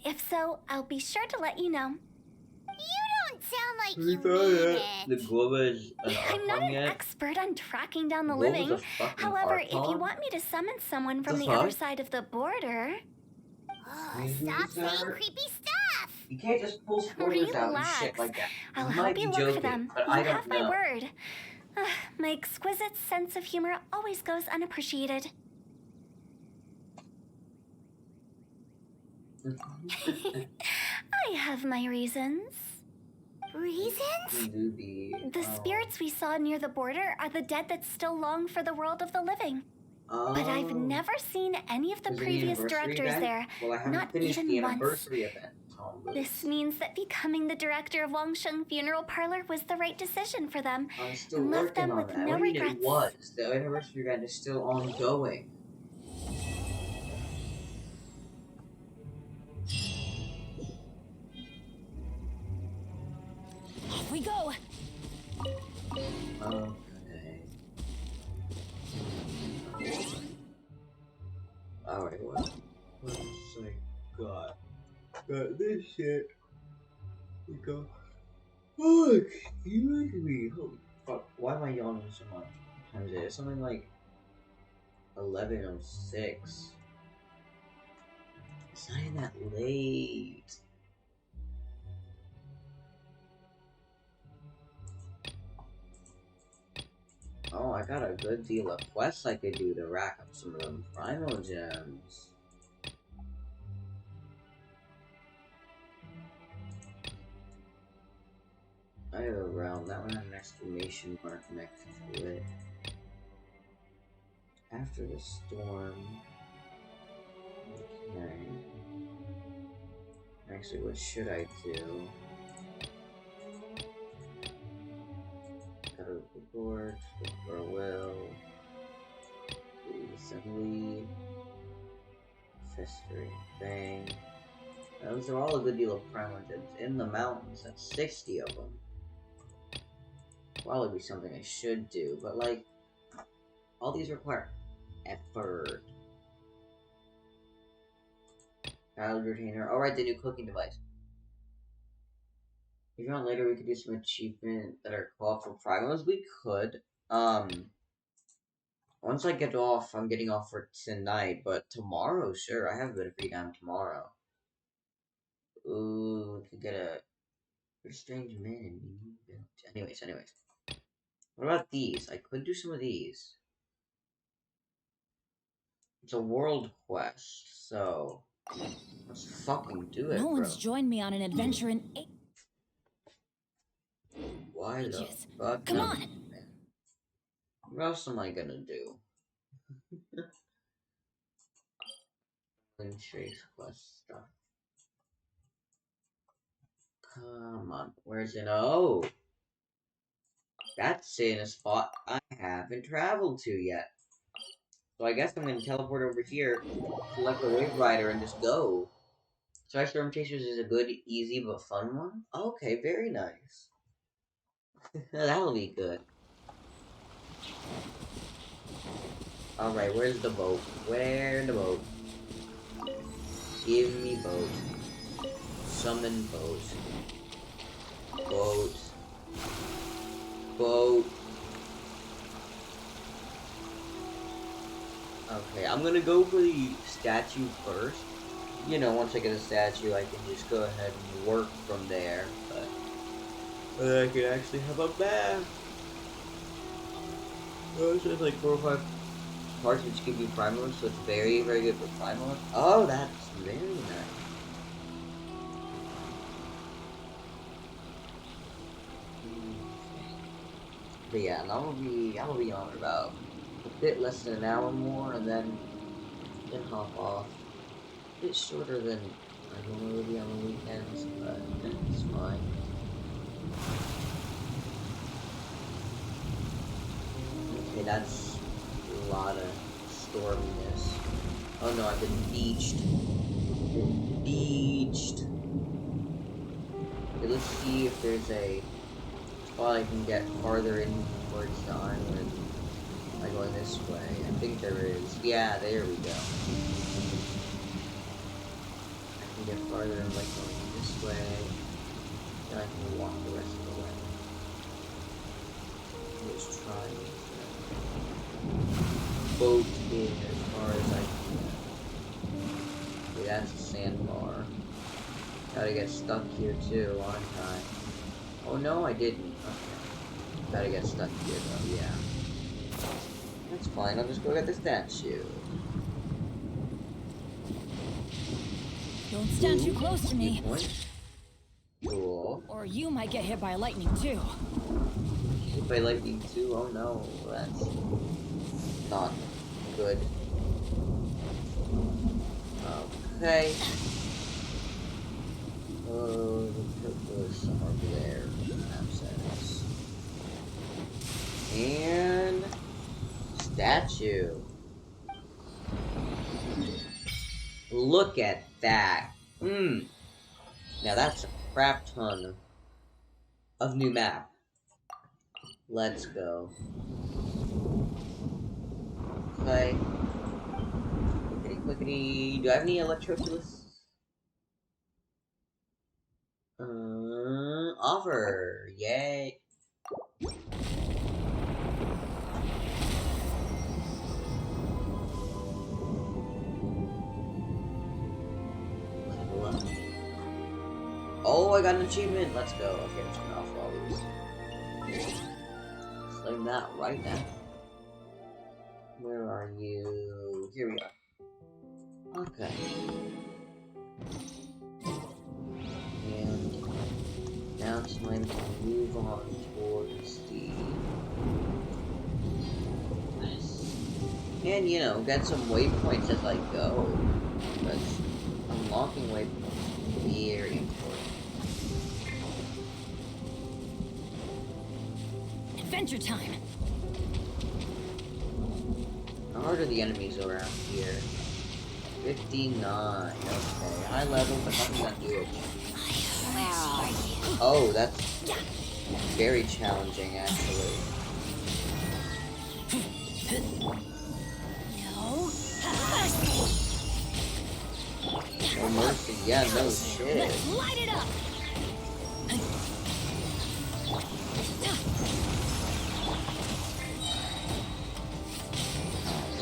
If so, I'll be sure to let you know. You don't sound like you mean it. The Globa is I'm not an expert on tracking down the living. However, if you want me to summon someone from the other side of the border... Oh, stop saying creepy stuff! You can't just pull spoilers out and shit like that. I'll help you look for them. But You I don't have know. my word. My exquisite sense of humor always goes unappreciated. I have my reasons. Reasons? The spirits we saw near the border are the dead that still long for the world of the living. But I've never seen any of the previous directors there, Well, I haven't not finished even the once. anniversary event. This means that becoming the director of Wangsheng Funeral Parlor was the right decision for them, I'm still and left working them on with that. no What do you mean regrets. it was? The anniversary event is still ongoing. Off we go. Okay. Alright, what else I got? Got this shit. We go. Oh, excuse me. Holy fuck. Why am I yawning so much? What time is it? It's something like 11:06. It's not even that late. Oh, I got a good deal of quests I could do to rack up some of them primal gems. I have a realm. That one had an exclamation mark next to it. After the storm. Okay. Actually, what should I do? Gotta report, look for a will. Assembly. Festering Bang. Those are all a good deal of primal gems. In the mountains, that's 60 of them. Probably be something I should do, but like, all these require effort. Child retainer. Alright, the new cooking device. If you want later, we could do some achievement that are called for primals. We could. Once I get off, I'm getting off for tonight, but tomorrow, sure, I have a bit of free time tomorrow. Ooh, we could get a strange man. Anyways. What about these? I could do some of these. It's a world quest, so let's fucking do it, No bro. one's joined me on an adventure in. Why the fuck? Come no, on. Man. What else am I gonna do? Chase quest stuff. Come on, where's it? Oh, that's in a spot I haven't traveled to yet. So I guess I'm gonna teleport over here, select the Wave Rider, and just go. So Storm Chasers is a good, easy, but fun one? Okay, very nice. That'll be good. Alright, where's the boat? Where's the boat? Give me boat. Summon boat. Boat. Boat. Okay, I'm gonna go for the statue first. You know, once I get a statue, I can just go ahead and work from there. But I can actually have a bath. Oh, it's just like 4 or 5 parts which give you primal, so it's very, very good for primal. Oh, that's very nice. But yeah, and I'm gonna be on about a bit less than an hour more, and then hop off. A bit shorter than I normally be on the weekends, but it's fine. Okay, that's a lot of storminess. Oh no, I've been beached. Beached. Okay, let's see if there's a spot I can get farther in towards the island by going this way. I think there is. Yeah, there we go. I can get farther in like going this way. Then I can walk the rest of the way. Just try boat in as far as I can. Okay, that's a sandbar. Gotta get stuck here too, aren't I? Oh no, I didn't. Okay. Gotta get stuck here though, yeah. That's fine, I'll just go get the statue. Don't stand too close to me. Cool. Or you might get hit by lightning too. Hit by lightning too? Oh no, that's not good. Okay. Oh, the somewhere over there. Map says. And statue. Look at that. Now that's a crap ton of new map. Let's go. Okay. Clickety clickety. Do I have any electroculus? Offer. Yay. Oh, I got an achievement. Let's go. Okay, turn off all these. Claim that right now. Where are you? Here we are. Okay. And now it's time to move on towards the west. And, you know, get some waypoints as I go. Because unlocking waypoints is very important. Adventure time. How hard are the enemies around here? 59. Okay, high level, but nothing undoable. Where are you? Oh, that's very challenging, actually. No. No mercy. Yeah, no shit. Let's light it up.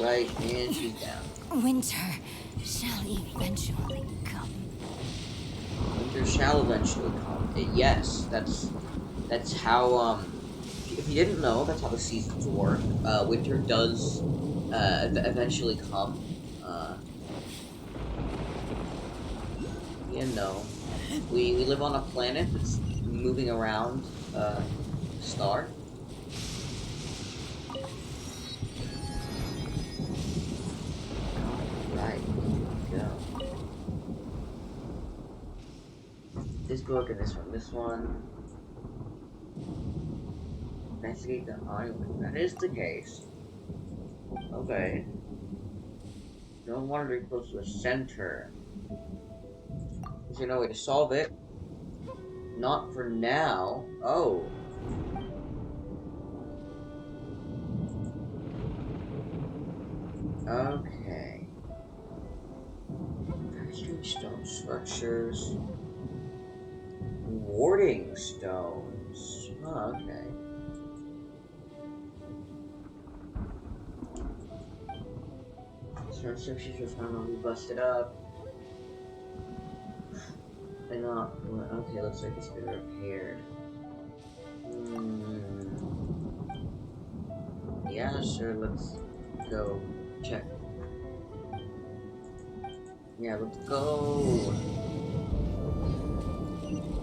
Right, and she's down. Winter shall eventually come. Winter shall eventually come. Yes, that's how, if you didn't know, that's how the seasons work. Winter does, eventually come. You know, we live on a planet that's moving around, a star. Right, go. This book and this one. This one. Investigate the island. That is the case. Okay. Don't wander very close to the center. Is there no way to solve it? Not for now. Oh. Okay. Extreme stone structures. Warding stones. Oh, okay. Stone structures were found when we busted up. And not. Okay, looks like it's been repaired. Yeah, sure, let's go check. Yeah, let's go.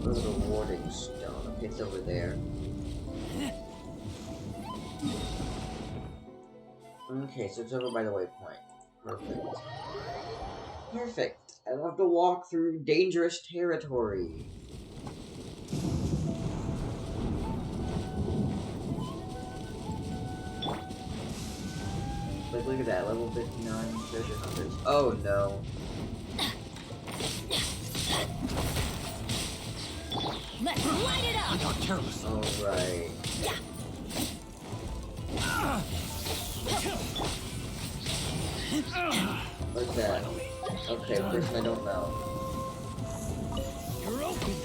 Go to the warding stone. Okay, it's over there. Okay, so it's over by the waypoint. Perfect. Perfect. I love to walk through dangerous territory. Like, look at that, level 59 treasure hunters. Oh no. Let's light it up! I got careless. Alright. What's that? Okay, person I don't know. You're open.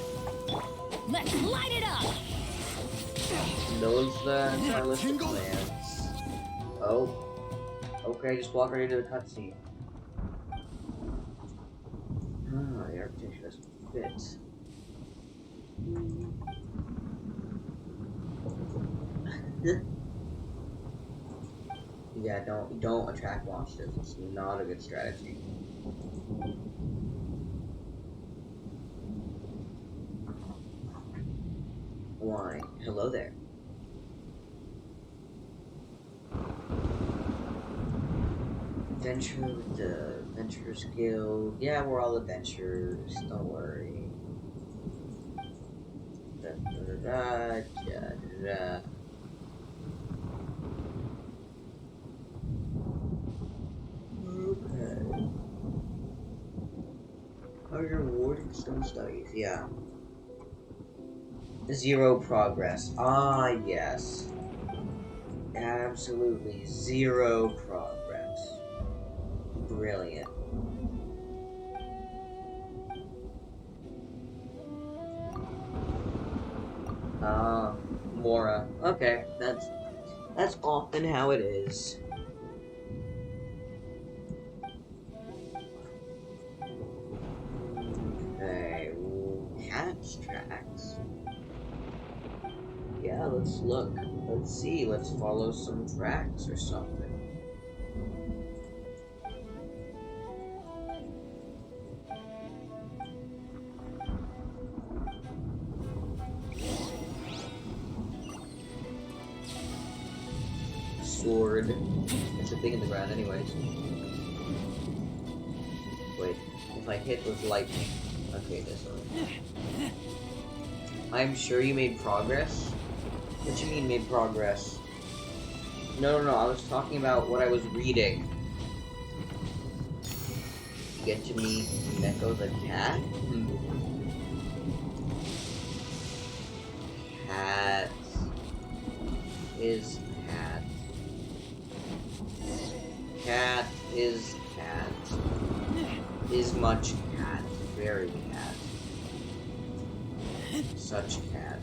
Let's light it up! Those are listed plans. Oh. Okay, just walk right into the cutscene. Ah, the architecture doesn't fit. Yeah, don't attract monsters. It's not a good strategy. Why? Hello there. Adventure with the Adventurers Guild. Yeah, we're all adventurers. Don't worry. Da, da, da, da, da, da. Okay. How are your warding stone studies? Yeah. 0 progress. Ah, yes. Absolutely 0 progress. Brilliant. Mora. Okay, that's often how it is. Okay, cat's tracks. Yeah, let's look. Let's see. Let's follow some tracks or something. Sword. It's a thing in the ground anyways. Wait, if I hit with lightning. Okay, this one. I'm sure you made progress? What do you mean made progress? No, I was talking about what I was reading. Get to meet Neko the cat? Cat is cat. Cat is cat. Is much cat. Very cat. Such cat.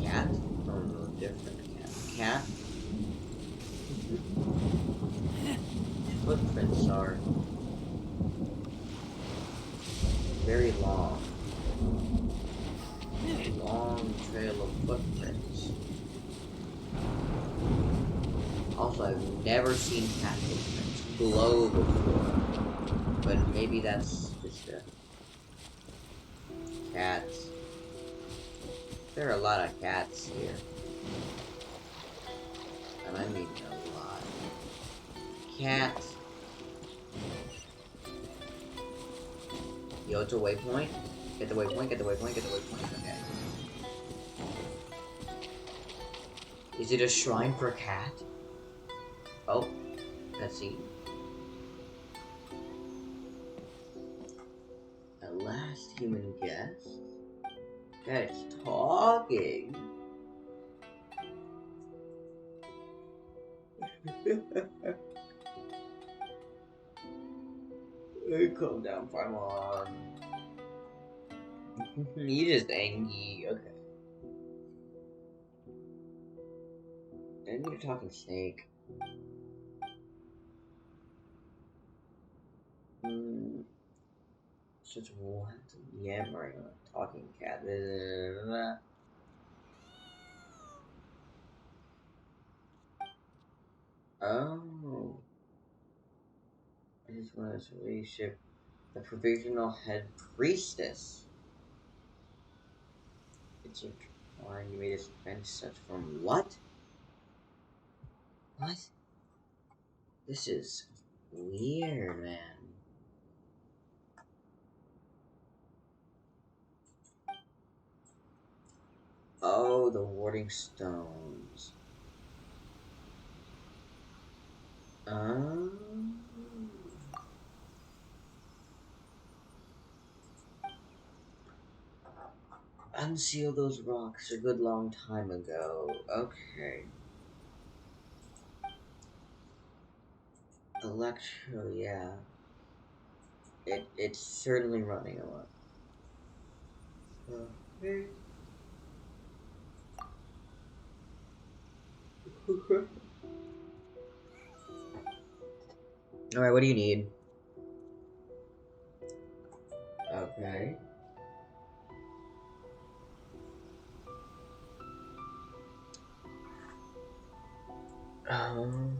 Cat? Oh no, different cat. Cat? Footprints are very long. Long trail of footprints. Also, I've never seen cat footprints glow before. But maybe that's just a... Cats. There are a lot of cats here. And I mean a lot. Cats. Yo, it's a waypoint. Get the waypoint, get the waypoint, get the waypoint. Okay. Is it a shrine for a cat? Oh, cutscene. At last, human guest. It's talking. Hey, calm down, Paimon. You just angry. Okay. And you're talking snake. Such what? Yammering on a talking cat. Oh. I just wanted to relationship. The provisional head priestess. It's why you made us defend such from what? What? This is weird, man. Oh, the warding stones. Unseal those rocks a good long time ago. Okay. Electro, yeah. It's certainly running a lot. Okay. Alright, what do you need? Okay. Um...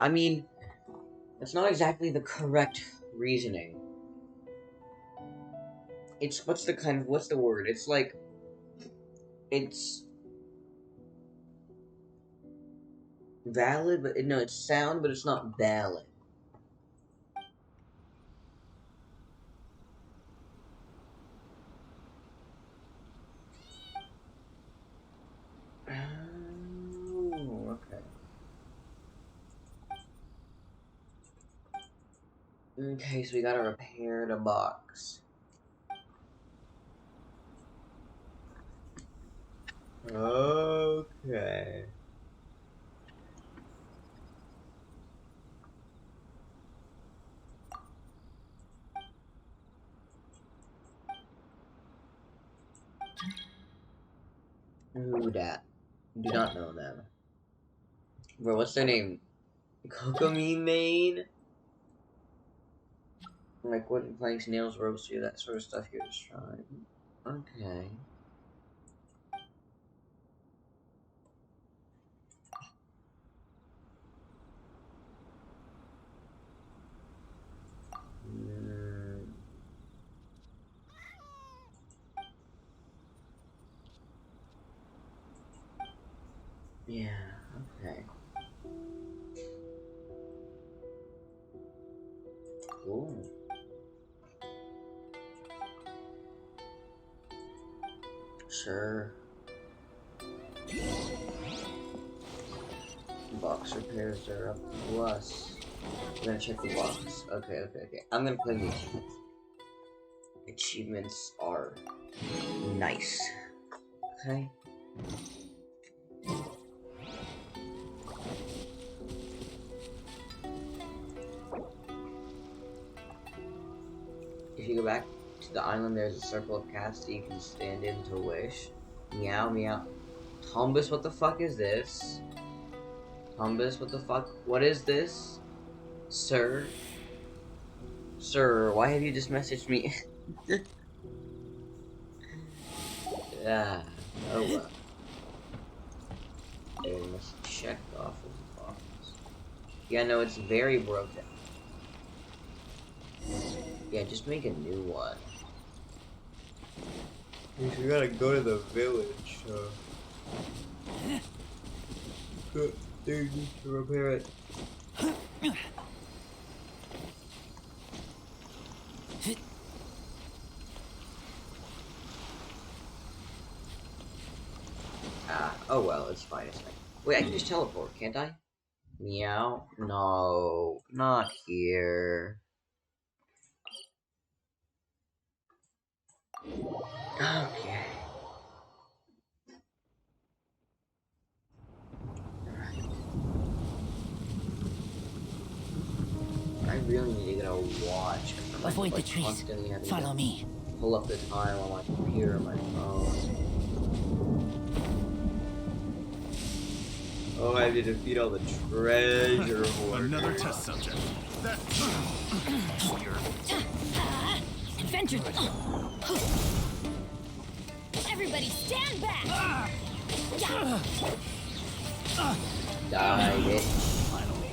I mean, that's not exactly the correct reasoning. It's, what's the word? It's like, it's valid, but, no, it's sound, but it's not valid. Oh, okay. Okay, so we gotta repair the box. Okay. Who dat? Do not know them. Bro, what's their name? Kokomi Main? Like, what planks, nails, ropes, do that sort of stuff here to shrine. Okay. Yeah, okay. Cool. Sure. Box repairs are up to us. We're gonna check the box. Okay. I'm gonna play the achievements. Achievements are nice. Okay. If you go back to the island, there's a circle of cats that you can stand in to wish. Meow, meow. Tombus, what the fuck is this? Tombus, what the fuck? What is this? Sir? Sir, why have you just messaged me? Ah, oh well. They must check off of the box. Yeah, no, it's very broken. Yeah, just make a new one. We gotta go to the village, so... They need to repair it. Oh well, it's fine, it's fine. Wait, I can just teleport, can't I? Meow? No, not here. Okay. I really need to get a watch. Avoid the trees. Follow me. Pull up the time on my computer, my phone. Oh, I need to defeat all the treasure hoarders. Another test subject. Adventure. Everybody stand back. Die, bitch. Finally.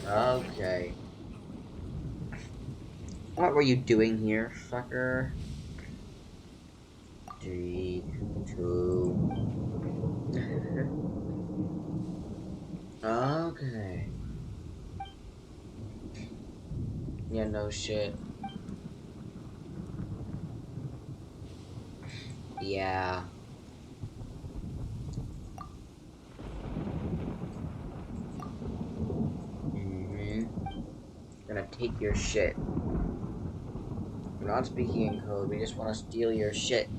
Okay. What were you doing here, fucker? 3, 2. Okay. Yeah, no shit. Yeah. Gonna take your shit. We're not speaking in code, we just want to steal your shit.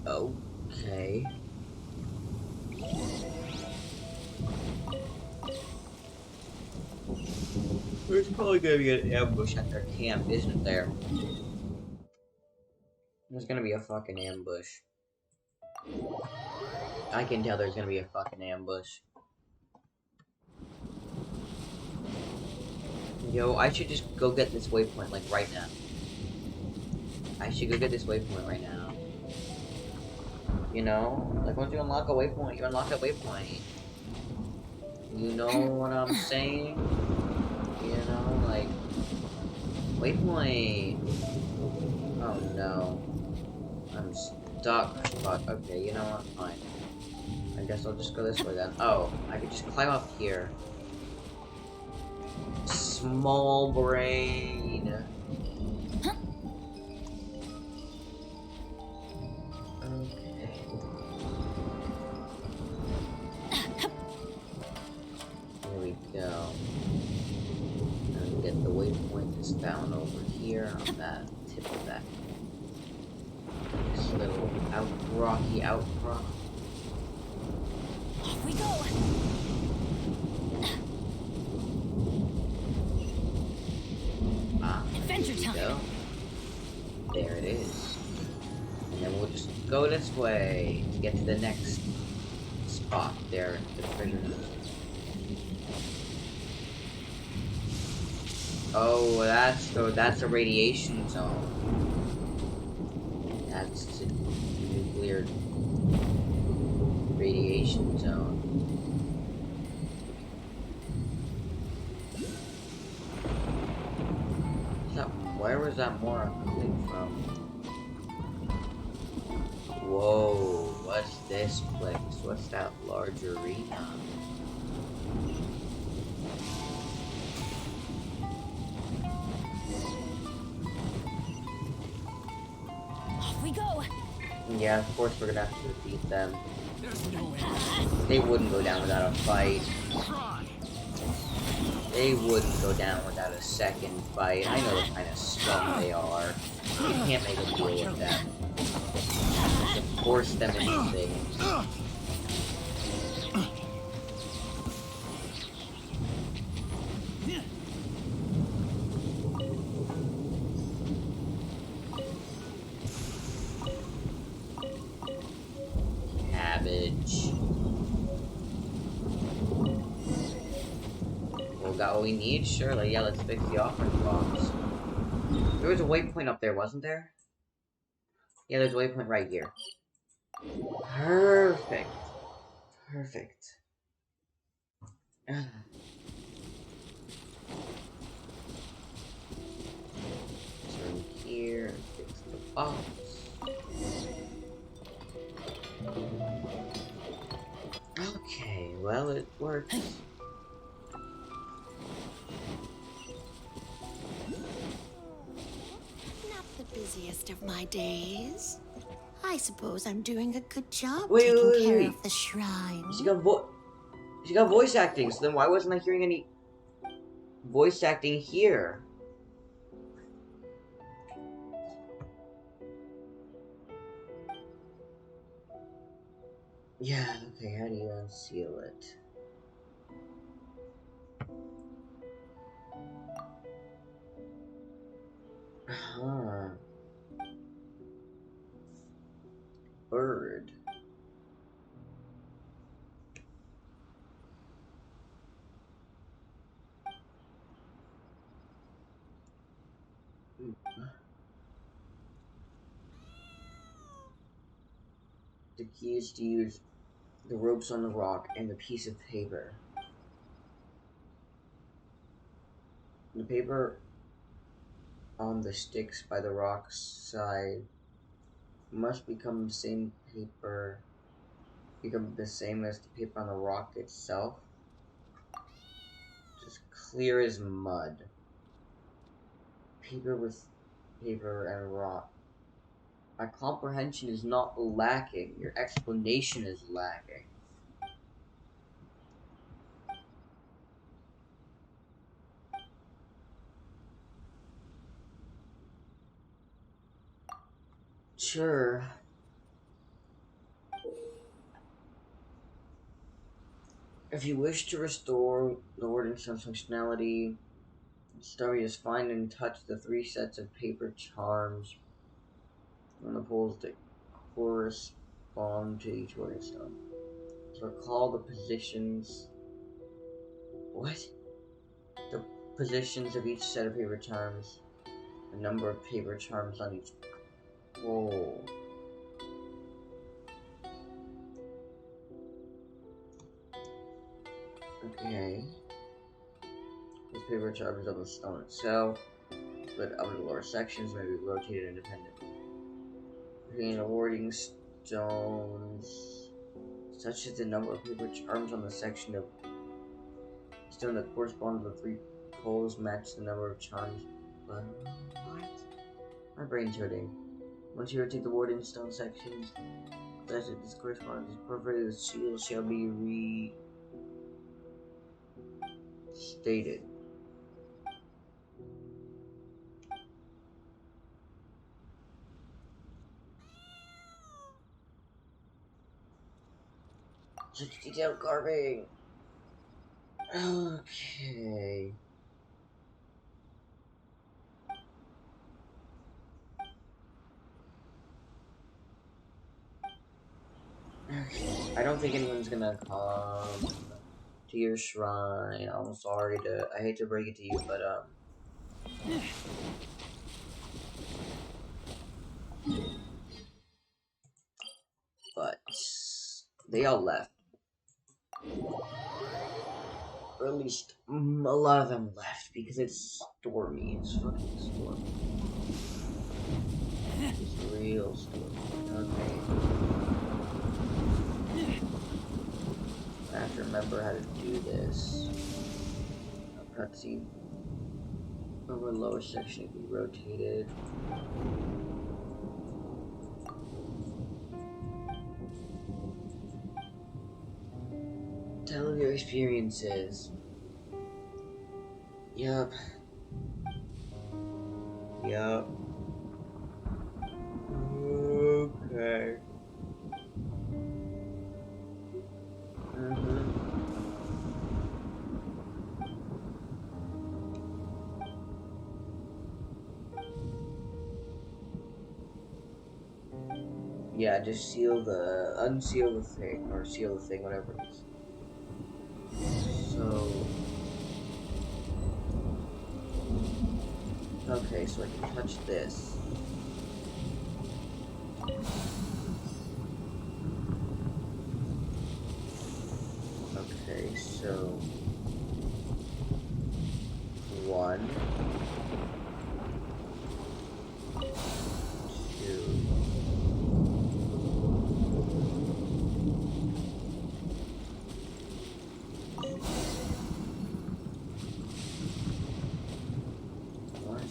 Okay. There's probably gonna be an ambush at their camp, isn't there? There's gonna be a fucking ambush. I can tell there's gonna be a fucking ambush. Yo, I should just go get this waypoint, like, right now. I should go get this waypoint right now. You know? Like, once you unlock a waypoint, you unlock a waypoint. You know what I'm saying? You know, like... Waypoint! Oh no. I'm stuck. Fuck. Okay, you know what? Fine. I guess I'll just go this way then. Oh, I could just climb up here. Small brain. Okay. Here we go. And get the waypoint that's down over here on that tip of that. This little rocky outcrop. Here we go. Adventure time. Go. There it is. And then we'll just go this way to get to the next spot there, the treasure. Oh, that's a radiation zone. That's the nuclear radiation zone. Where was that Mora coming from? Whoa, what's this place? What's that large arena? Off we go. Yeah, of course we're gonna have to defeat them. They wouldn't go down without a fight. They wouldn't go down without a second fight. I know the kind of scum they are. You can't make a deal with them. You have to force them into things. Cabbage. Got what we need? Sure, like, yeah, let's fix the offering box. There was a waypoint up there, wasn't there? Yeah, there's a waypoint right here. Perfect. Perfect. Turn here and fix the box. Okay, well, it works. Not the busiest of my days. I suppose I'm doing a good job Wait, taking wait, care wait. of the shrine. She got voice acting, so then why wasn't I hearing any voice acting here? Yeah, okay, how do you unseal it? Huh. Bird. The key is to use the ropes on the rock and the piece of paper. The paper on the sticks by the rock's side must become the same as the paper on the rock itself. Just clear as mud. Paper with paper and rock. My comprehension is not lacking. Your explanation is lacking. Sure. If you wish to restore the wording sense functionality, start is find and touch the 3 sets of paper charms on the poles that correspond to each wording stone. So recall the positions. What? The positions of each set of paper charms. The number of paper charms on each pole. Okay. These paper charms on the stone itself, but upper and lower sections may be rotated independently. Between the warding stones, such as the number of paper charms on the section of stone that correspond to the 3 poles match the number of charms. What? My brain's hurting. Once you rotate the warding stone sections, such as this corresponds perfectly, the seal shall be restated. Such detailed carving. Okay. I don't think anyone's gonna come to your shrine. I'm sorry I hate to break it to you, but they all left. Or at least a lot of them left because it's stormy. It's fucking stormy. It's real stormy. Okay. I have to remember how to do this. A cutscene. Over lower section can be rotated. Tell of your experiences. Yup. Yup. Okay. Yeah, just unseal the thing, or seal the thing, whatever it is. So... Okay, so I can touch this. So 1, 2. What?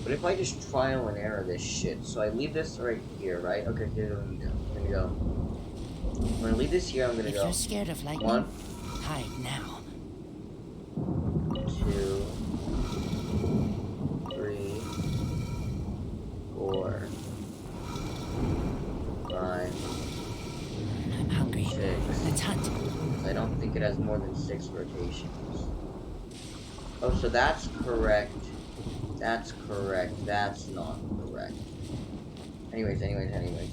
But if I just trial and error this shit, so I leave this right here, right? Okay, here's what I'm gonna go. I'm gonna leave this here, I'm gonna If go. you're scared of lightning, 1, hide now. 2, 3, 4, 5, I'm hungry. 6. Let's hunt. I don't think it has more than 6 rotations. Oh, so that's correct. That's correct. That's not correct. Anyways. Let's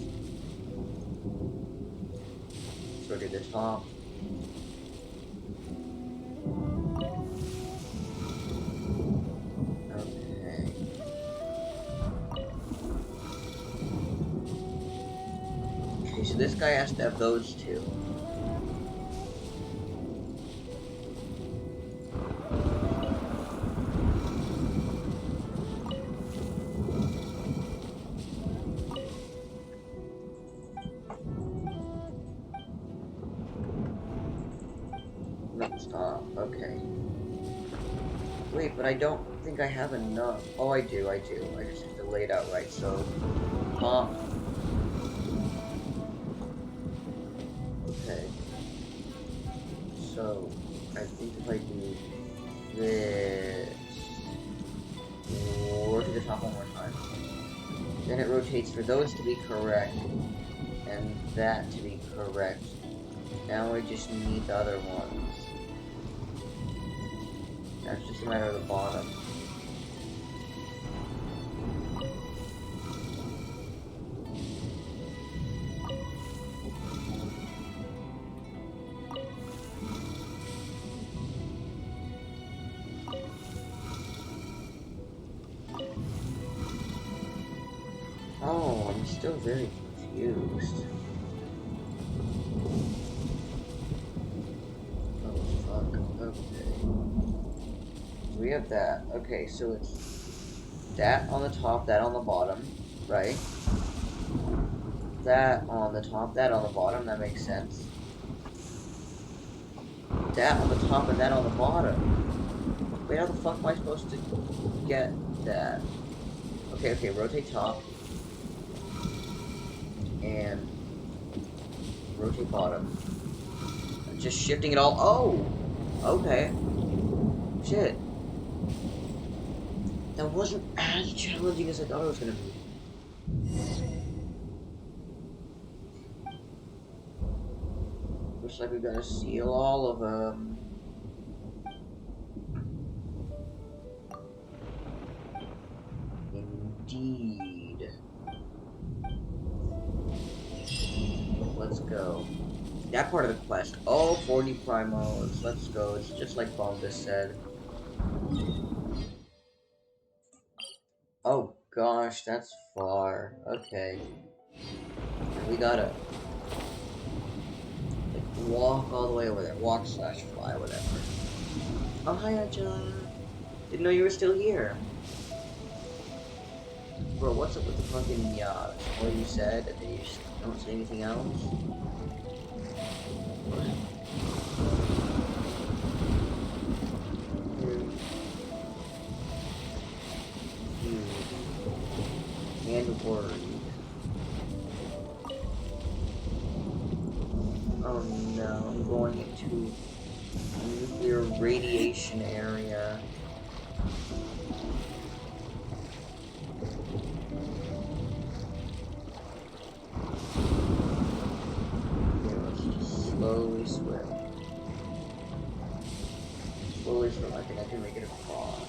go to the top. Okay. Okay, so this guy has to have those 2. Stop. Okay. Wait, but I don't think I have enough. Oh, I do. I just have to lay it out right. So, top. Okay. So, I think if I do this, or to the top one more time, then it rotates for those to be correct, and that to be correct. Now I just need the other ones. Now it's just a matter of the bottom. Oh, I'm still very confused. Oh, fuck. Okay. We have that. Okay, so it's that on the top, that on the bottom, right? That on the top, that on the bottom, that makes sense. That on the top and that on the bottom. Wait, how the fuck am I supposed to get that? Okay, rotate top. And rotate bottom. Just shifting it all. Oh! Okay. Shit. That wasn't as challenging as I thought it was gonna be. Looks like we gotta seal all of them. Indeed. Let's go. That part of the quest. Oh, 40 primos. Let's go. It's just like Bombus said. Oh gosh, that's far. Okay. We gotta like, walk all the way over there. Walk / fly, whatever. Oh, hi, Angela. Didn't know you were still here. Bro, what's up with the fucking, what you said, and then you just don't say anything else? And worried. Oh no, I'm going into a nuclear radiation area. Okay, let's just slowly swim. Slowly swim, I think I can make it across.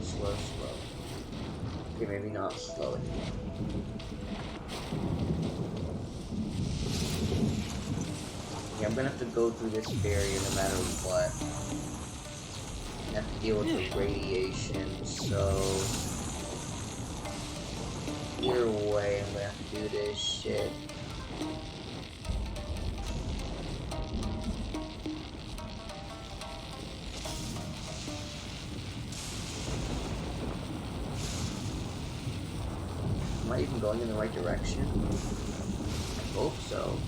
Slow. Okay, maybe not slow anymore. I'm gonna have to go through this barrier no matter what. I have to deal with the radiation, so either way, I'm gonna have to do this shit. Am I even going in the right direction? I hope so.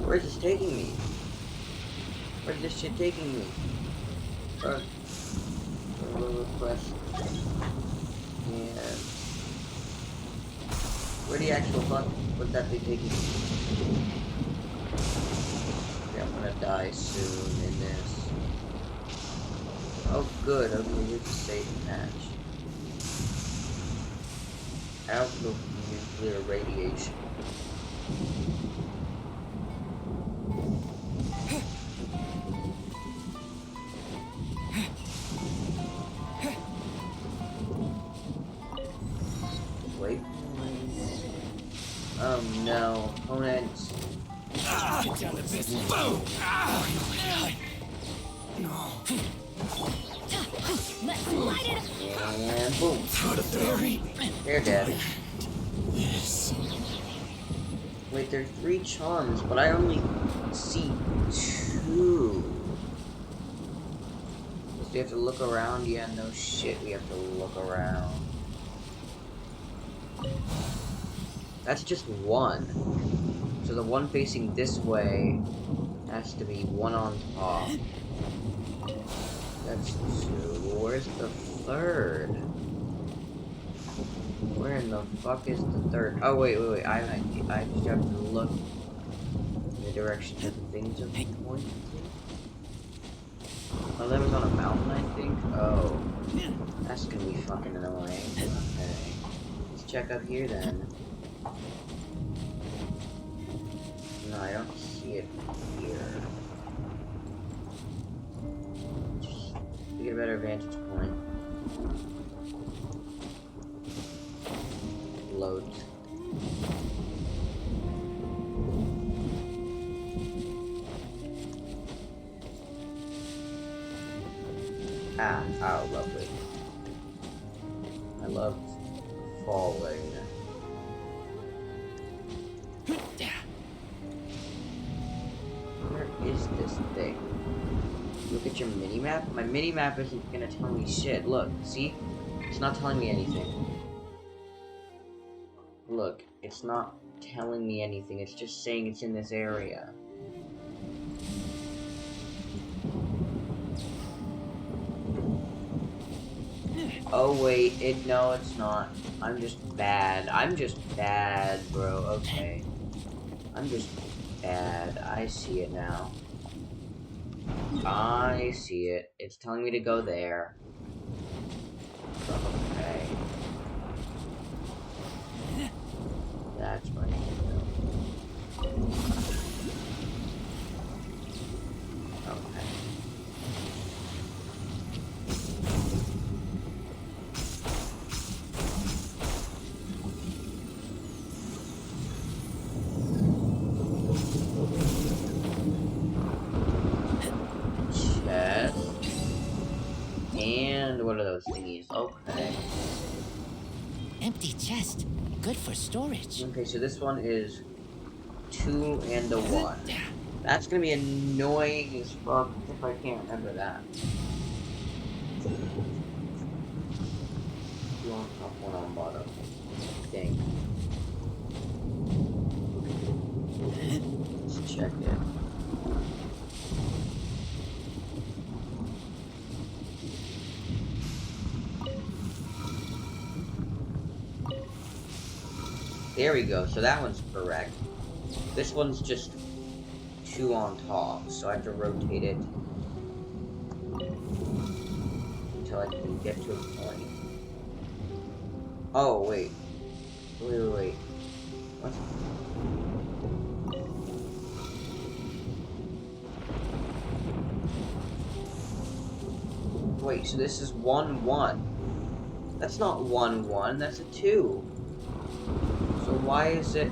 Where's this taking me? Where's this shit taking me? Request. And where the actual fuck would that be taking me? Okay, I'm gonna die soon in this. Oh good, okay, here's a safe patch. Out of nuclear radiation. Wait. Oh no, opponents. Get down to business. Boom! No. Let's light it up. And boom. Out of theory. They're dead. Yes. Wait, there are 3 charms, but I only see 2. So we have to look around? Yeah, no shit, we have to look around. That's just 1. So the one facing this way has to be 1 on top. That's 2. Where's the 3rd? Where in the fuck is the 3rd? Oh wait. I just have to look in the direction that the things are pointing to. Oh, that was on a mountain, I think. Oh, that's gonna be fucking annoying. Okay, let's check up here then. No, I don't see it here. Just to get a better vantage point. Load. Oh, lovely. I love falling. Where is this thing? Look at your mini-map? My mini-map isn't gonna tell me shit. Look, see? It's not telling me anything. Look, it's not telling me anything. It's just saying it's in this area. Oh wait, no, it's not. I'm just bad. I'm just bad, bro. Okay. I'm just bad. I see it now. I see it. It's telling me to go there. Okay. That's where I need to go. Okay. Chest. And what are those thingies? Okay. Empty chest. Good for storage. Okay, so this one is 2 and a 1. That's gonna be annoying as fuck if I can't remember that. 2 on top, 1 on bottom. Dang. Let's check it. There we go, so that one's correct. This one's just 2 on top, so I have to rotate it until I can get to a point. Oh, wait. Wait. What? Wait, so this is 1-1. That's not 1, 1, that's a 2. So why is it...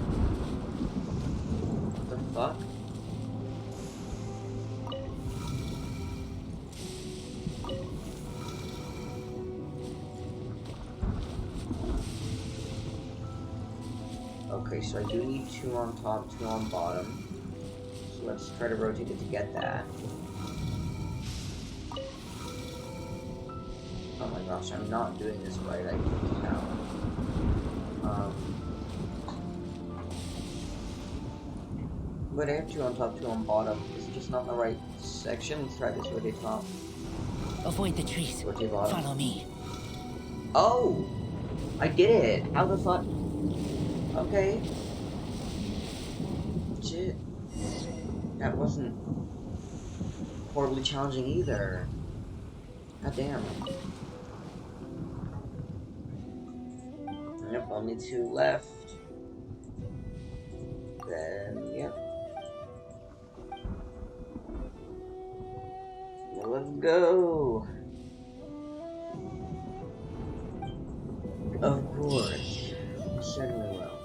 What the fuck? Okay, so I do need 2 on top, 2 on bottom. So let's try to rotate it to get that. Oh my gosh, I'm not doing this right, I can tell. But I have 2 on top, 2 on bottom. Is it just not the right section? Let's try this. Rotate top. Avoid the trees. Rotate bottom. Follow me. Oh! I did it! How the fuck? Okay. Shit. That wasn't horribly challenging either. God damn. Yep, only 2 left. Then, yep. Let's go! Of course. Certainly will.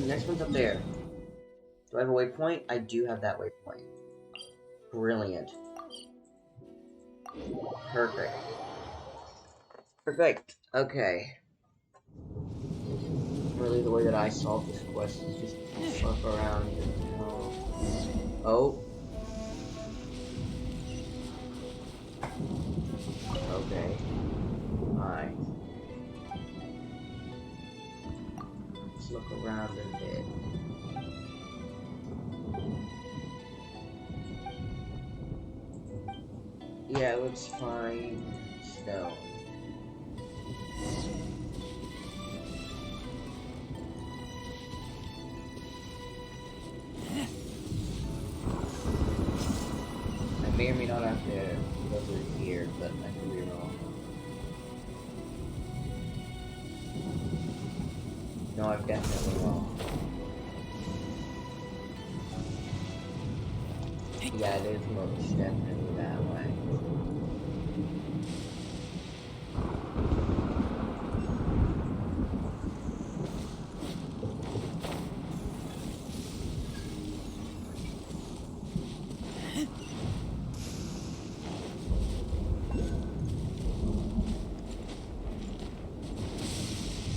Next one's up there. Do I have a waypoint? I do have that waypoint. Brilliant. Perfect. Perfect. Okay. Really, the way that I solve this quest is just fuck around and oh. Okay. Alright. Let's look around a bit. Yeah, it looks fine. Stone. I may or may not have to go through here, but I could be wrong. No, I'm definitely wrong. Yeah, it is most definitely that way.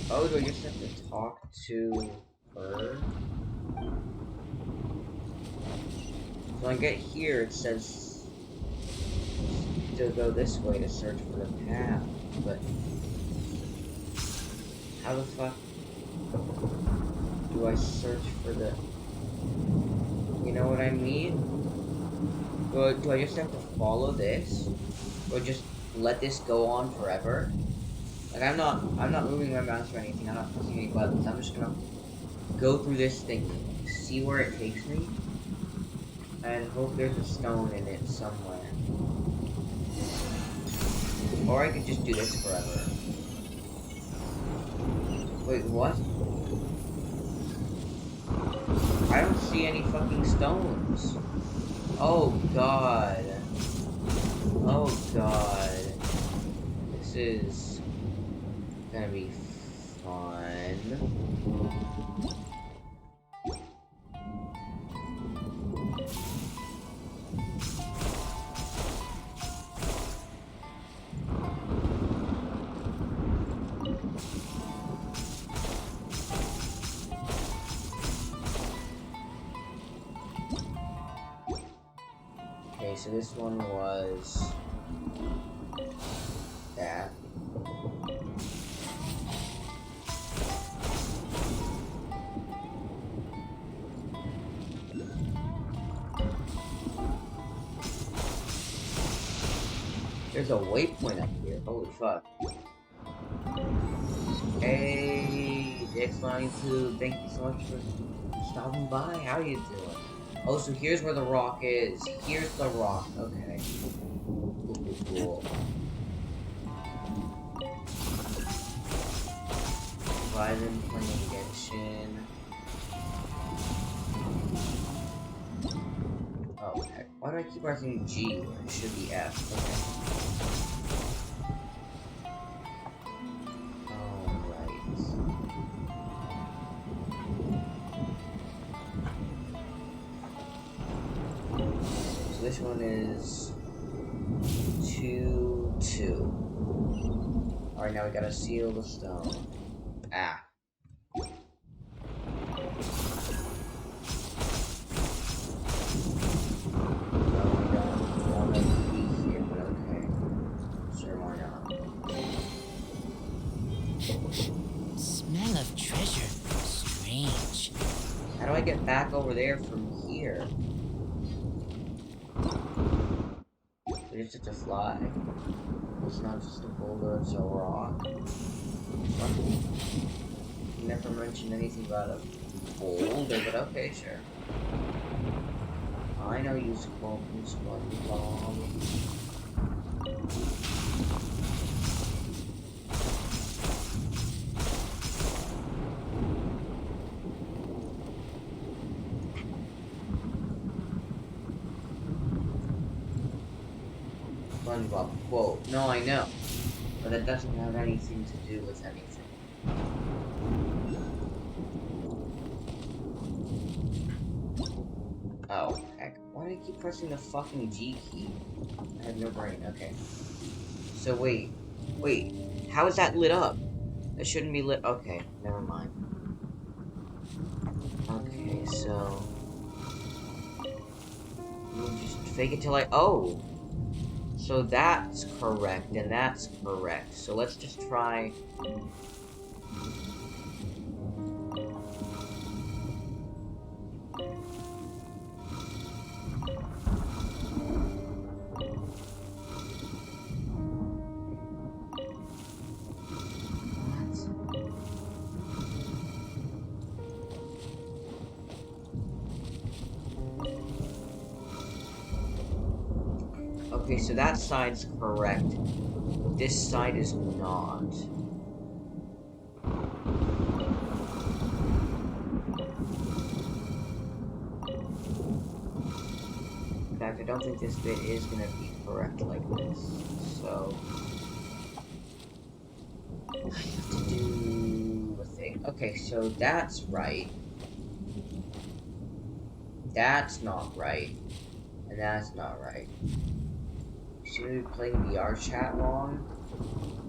Oh, do I just have to talk to her? So when I get here, it says to go this way to search for the path, but how the fuck do I search for the... You know what I mean? Do I just have to follow this? Or just let this go on forever? Like, I'm not moving my mouse or anything, I'm not pressing any buttons, I'm just gonna go through this thing, see where it takes me, and hope there's a stone in it somewhere. Or I could just do this forever. Wait, what? I don't see any fucking stones. Oh god. Oh god. This is gonna be fun. Okay, so this one was that. There's a waypoint up here. Holy fuck. Hey, X92, thank you so much for stopping by. How you doing? Oh, so here's where the rock is. Here's the rock. Okay. Cool. Violin playing Genshin. Oh, heck. Why do I keep pressing G when it should be F? Okay. this one is 2, 2. Alright, now we gotta seal the stone. Ah. Smell of treasure. Strange. How do I get back over there from here? Is it just a fly? It's not just a boulder, it's a rock. What? You never mentioned anything about a boulder, but okay, sure. I know you SpongeBob. SpongeBob quote. No, I know. But that doesn't have anything to do with anything. Oh, heck. Why do I keep pressing the fucking G key? I have no brain. Okay. So wait. Wait. How is that lit up? It shouldn't be lit. Okay. Never mind. Okay, so... You just fake it till I... Oh! So that's correct, and that's correct. So let's just try... Okay, so that side's correct. This side is not. In fact, I don't think this bit is gonna be correct like this. So I have to do a thing. Okay, so that's right. That's not right. And that's not right. Should we be playing VR chat wrong?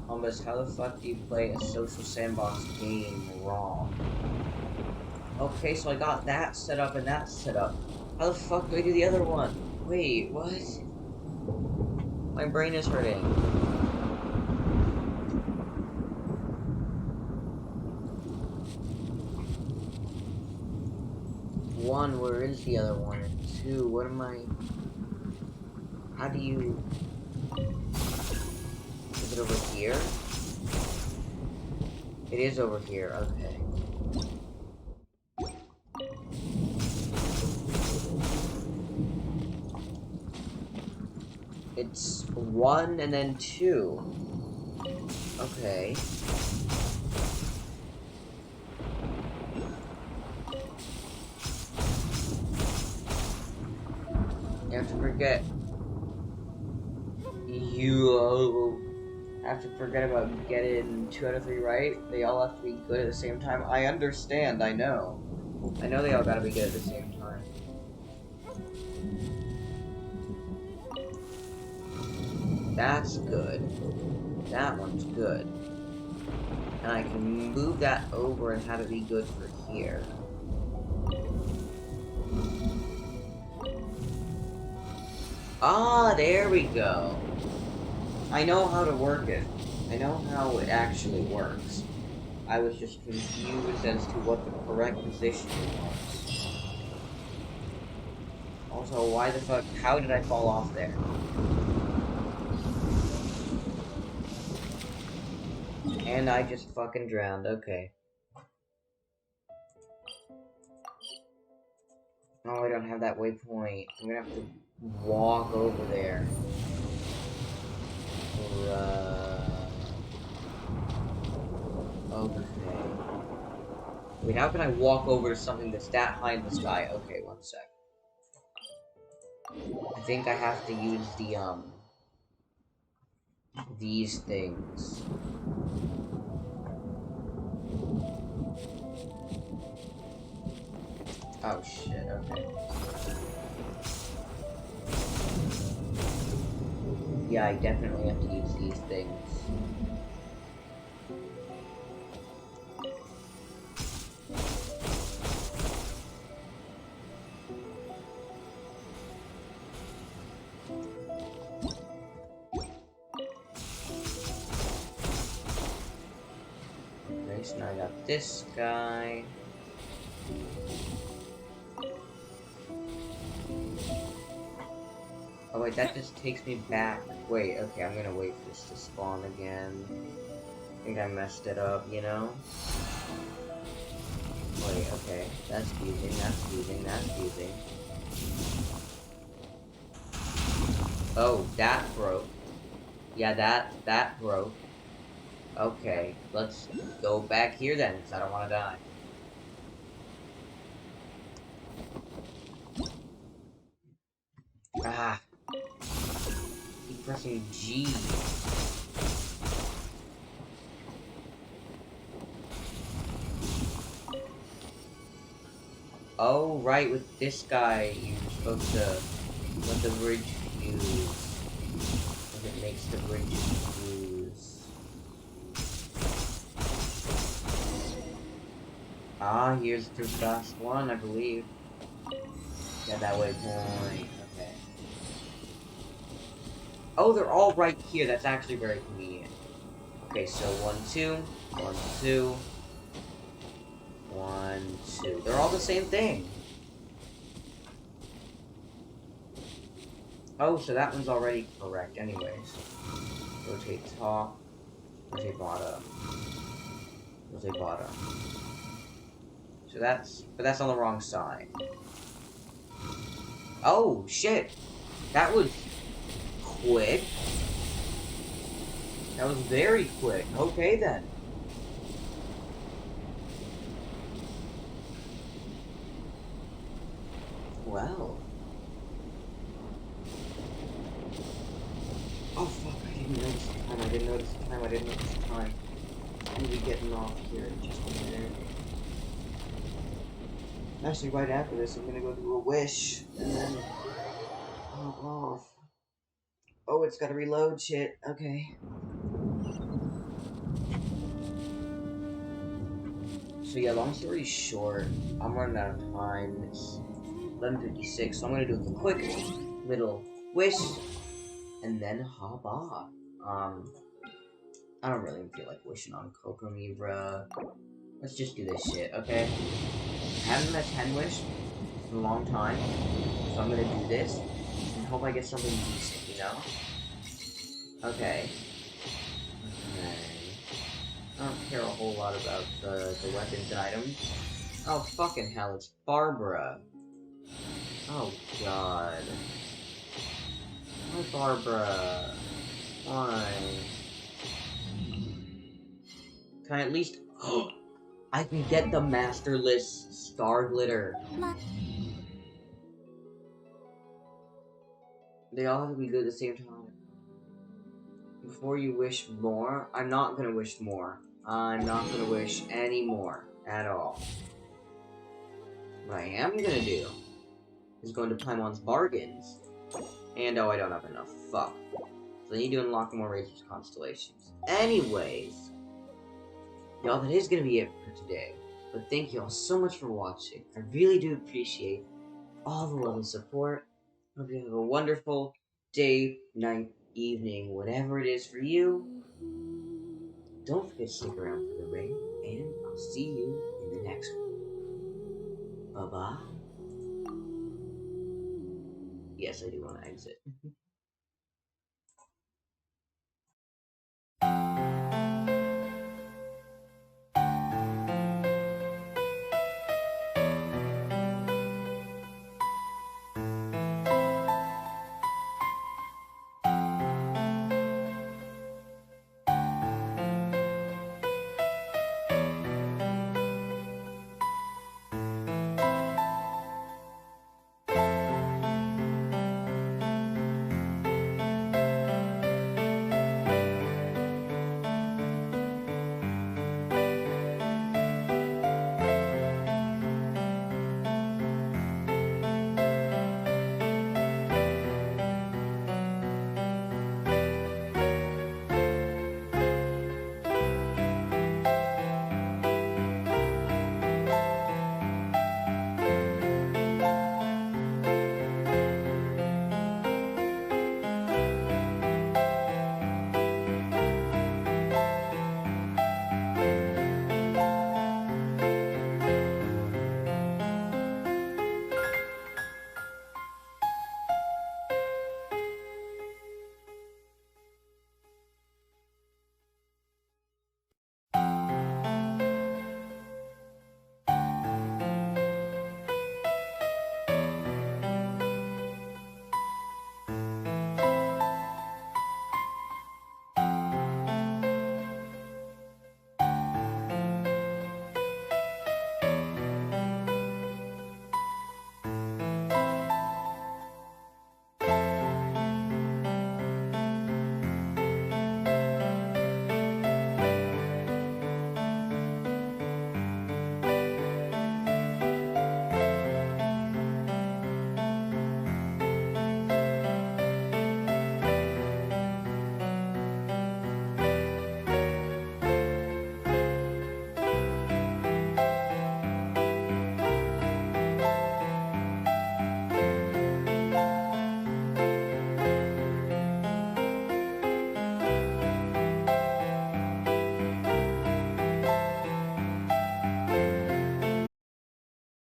Almost, how the fuck do you play a social sandbox game wrong? Okay, so I got that set up and that set up. How the fuck do I do the other one? Wait, what? My brain is hurting. One, where is the other one? And two, what am I... How do you... Is it over here? It is over here, okay. It's 1 and then 2. Okay. You have to forget. You have to forget about getting 2 out of 3 right. They all have to be good at the same time. I understand, I know. I know they all gotta be good at the same time. That's good. That one's good. And I can move that over and have it be good for here. Ah, there we go. I know how to work it. I know how it actually works. I was just confused as to what the correct position was. Also, why the fuck, how did I fall off there? And I just fucking drowned, okay. Oh, I don't have that waypoint. I'm gonna have to walk over there. Okay. Wait, how can I walk over to something that's that high in the sky? Okay, one sec. I think I have to use the, these things. Oh shit, okay. Yeah, I definitely have to use these things. Okay, so now I got this guy. Oh wait, that just takes me back. Wait, okay, I'm gonna wait for this to spawn again. I think I messed it up, you know? Wait, okay. That's fusing, that's fusing, that's fusing. Oh, that broke. Yeah, that broke. Okay, let's go back here then, because I don't want to die. Ah. Keep pressing G. Oh, right, with this guy, you're supposed to let the bridge fuse. Because it makes the bridge fuse. Ah, here's the last one, I believe. Yeah, that waypoint. Okay. Oh, they're all right here. That's actually very convenient. Okay, so 1, 2, 1, 2, 1, 2. They're all the same thing. Oh, so that one's already correct anyways. Rotate top, rotate bottom, rotate bottom. So but that's on the wrong side. Oh, shit. That was quick. That was very quick. Okay, then. Well. Oh, fuck, I didn't notice the time, I didn't notice the time, I didn't notice the time. I'm gonna be getting off here in just a minute. Actually, right after this, I'm gonna go do a wish, and then hop off. Oh, it's gotta reload shit. Okay. So yeah, long story short, I'm running out of time. It's 11:56, so I'm gonna do a quick little wish, and then hop off. I don't really feel like wishing on Kokomi, bruh. Let's just do this shit, okay? I haven't met 10 wish in a long time, so I'm gonna do this, and hope I get something decent, you know? Okay. Okay. I don't care a whole lot about the weapons and items. Oh, fucking hell, it's Barbara. Oh, God. Why Barbara? Why? Can I at least... I can get the Master List Star Glitter. They all have to be good at the same time. Before you wish more, I'm not gonna wish more. I'm not gonna wish any more at all. What I am gonna do is going to Paimon's Bargains. And oh, I don't have enough. Fuck. So I need to unlock more Razor's Constellations. Anyways, y'all, that is gonna be it for today. But thank y'all so much for watching. I really do appreciate all the love and support. Hope you have a wonderful day, night, evening, whatever it is for you. Don't forget to stick around for the rain, and I'll see you in the next one. Bye-bye. Yes, I do want to exit.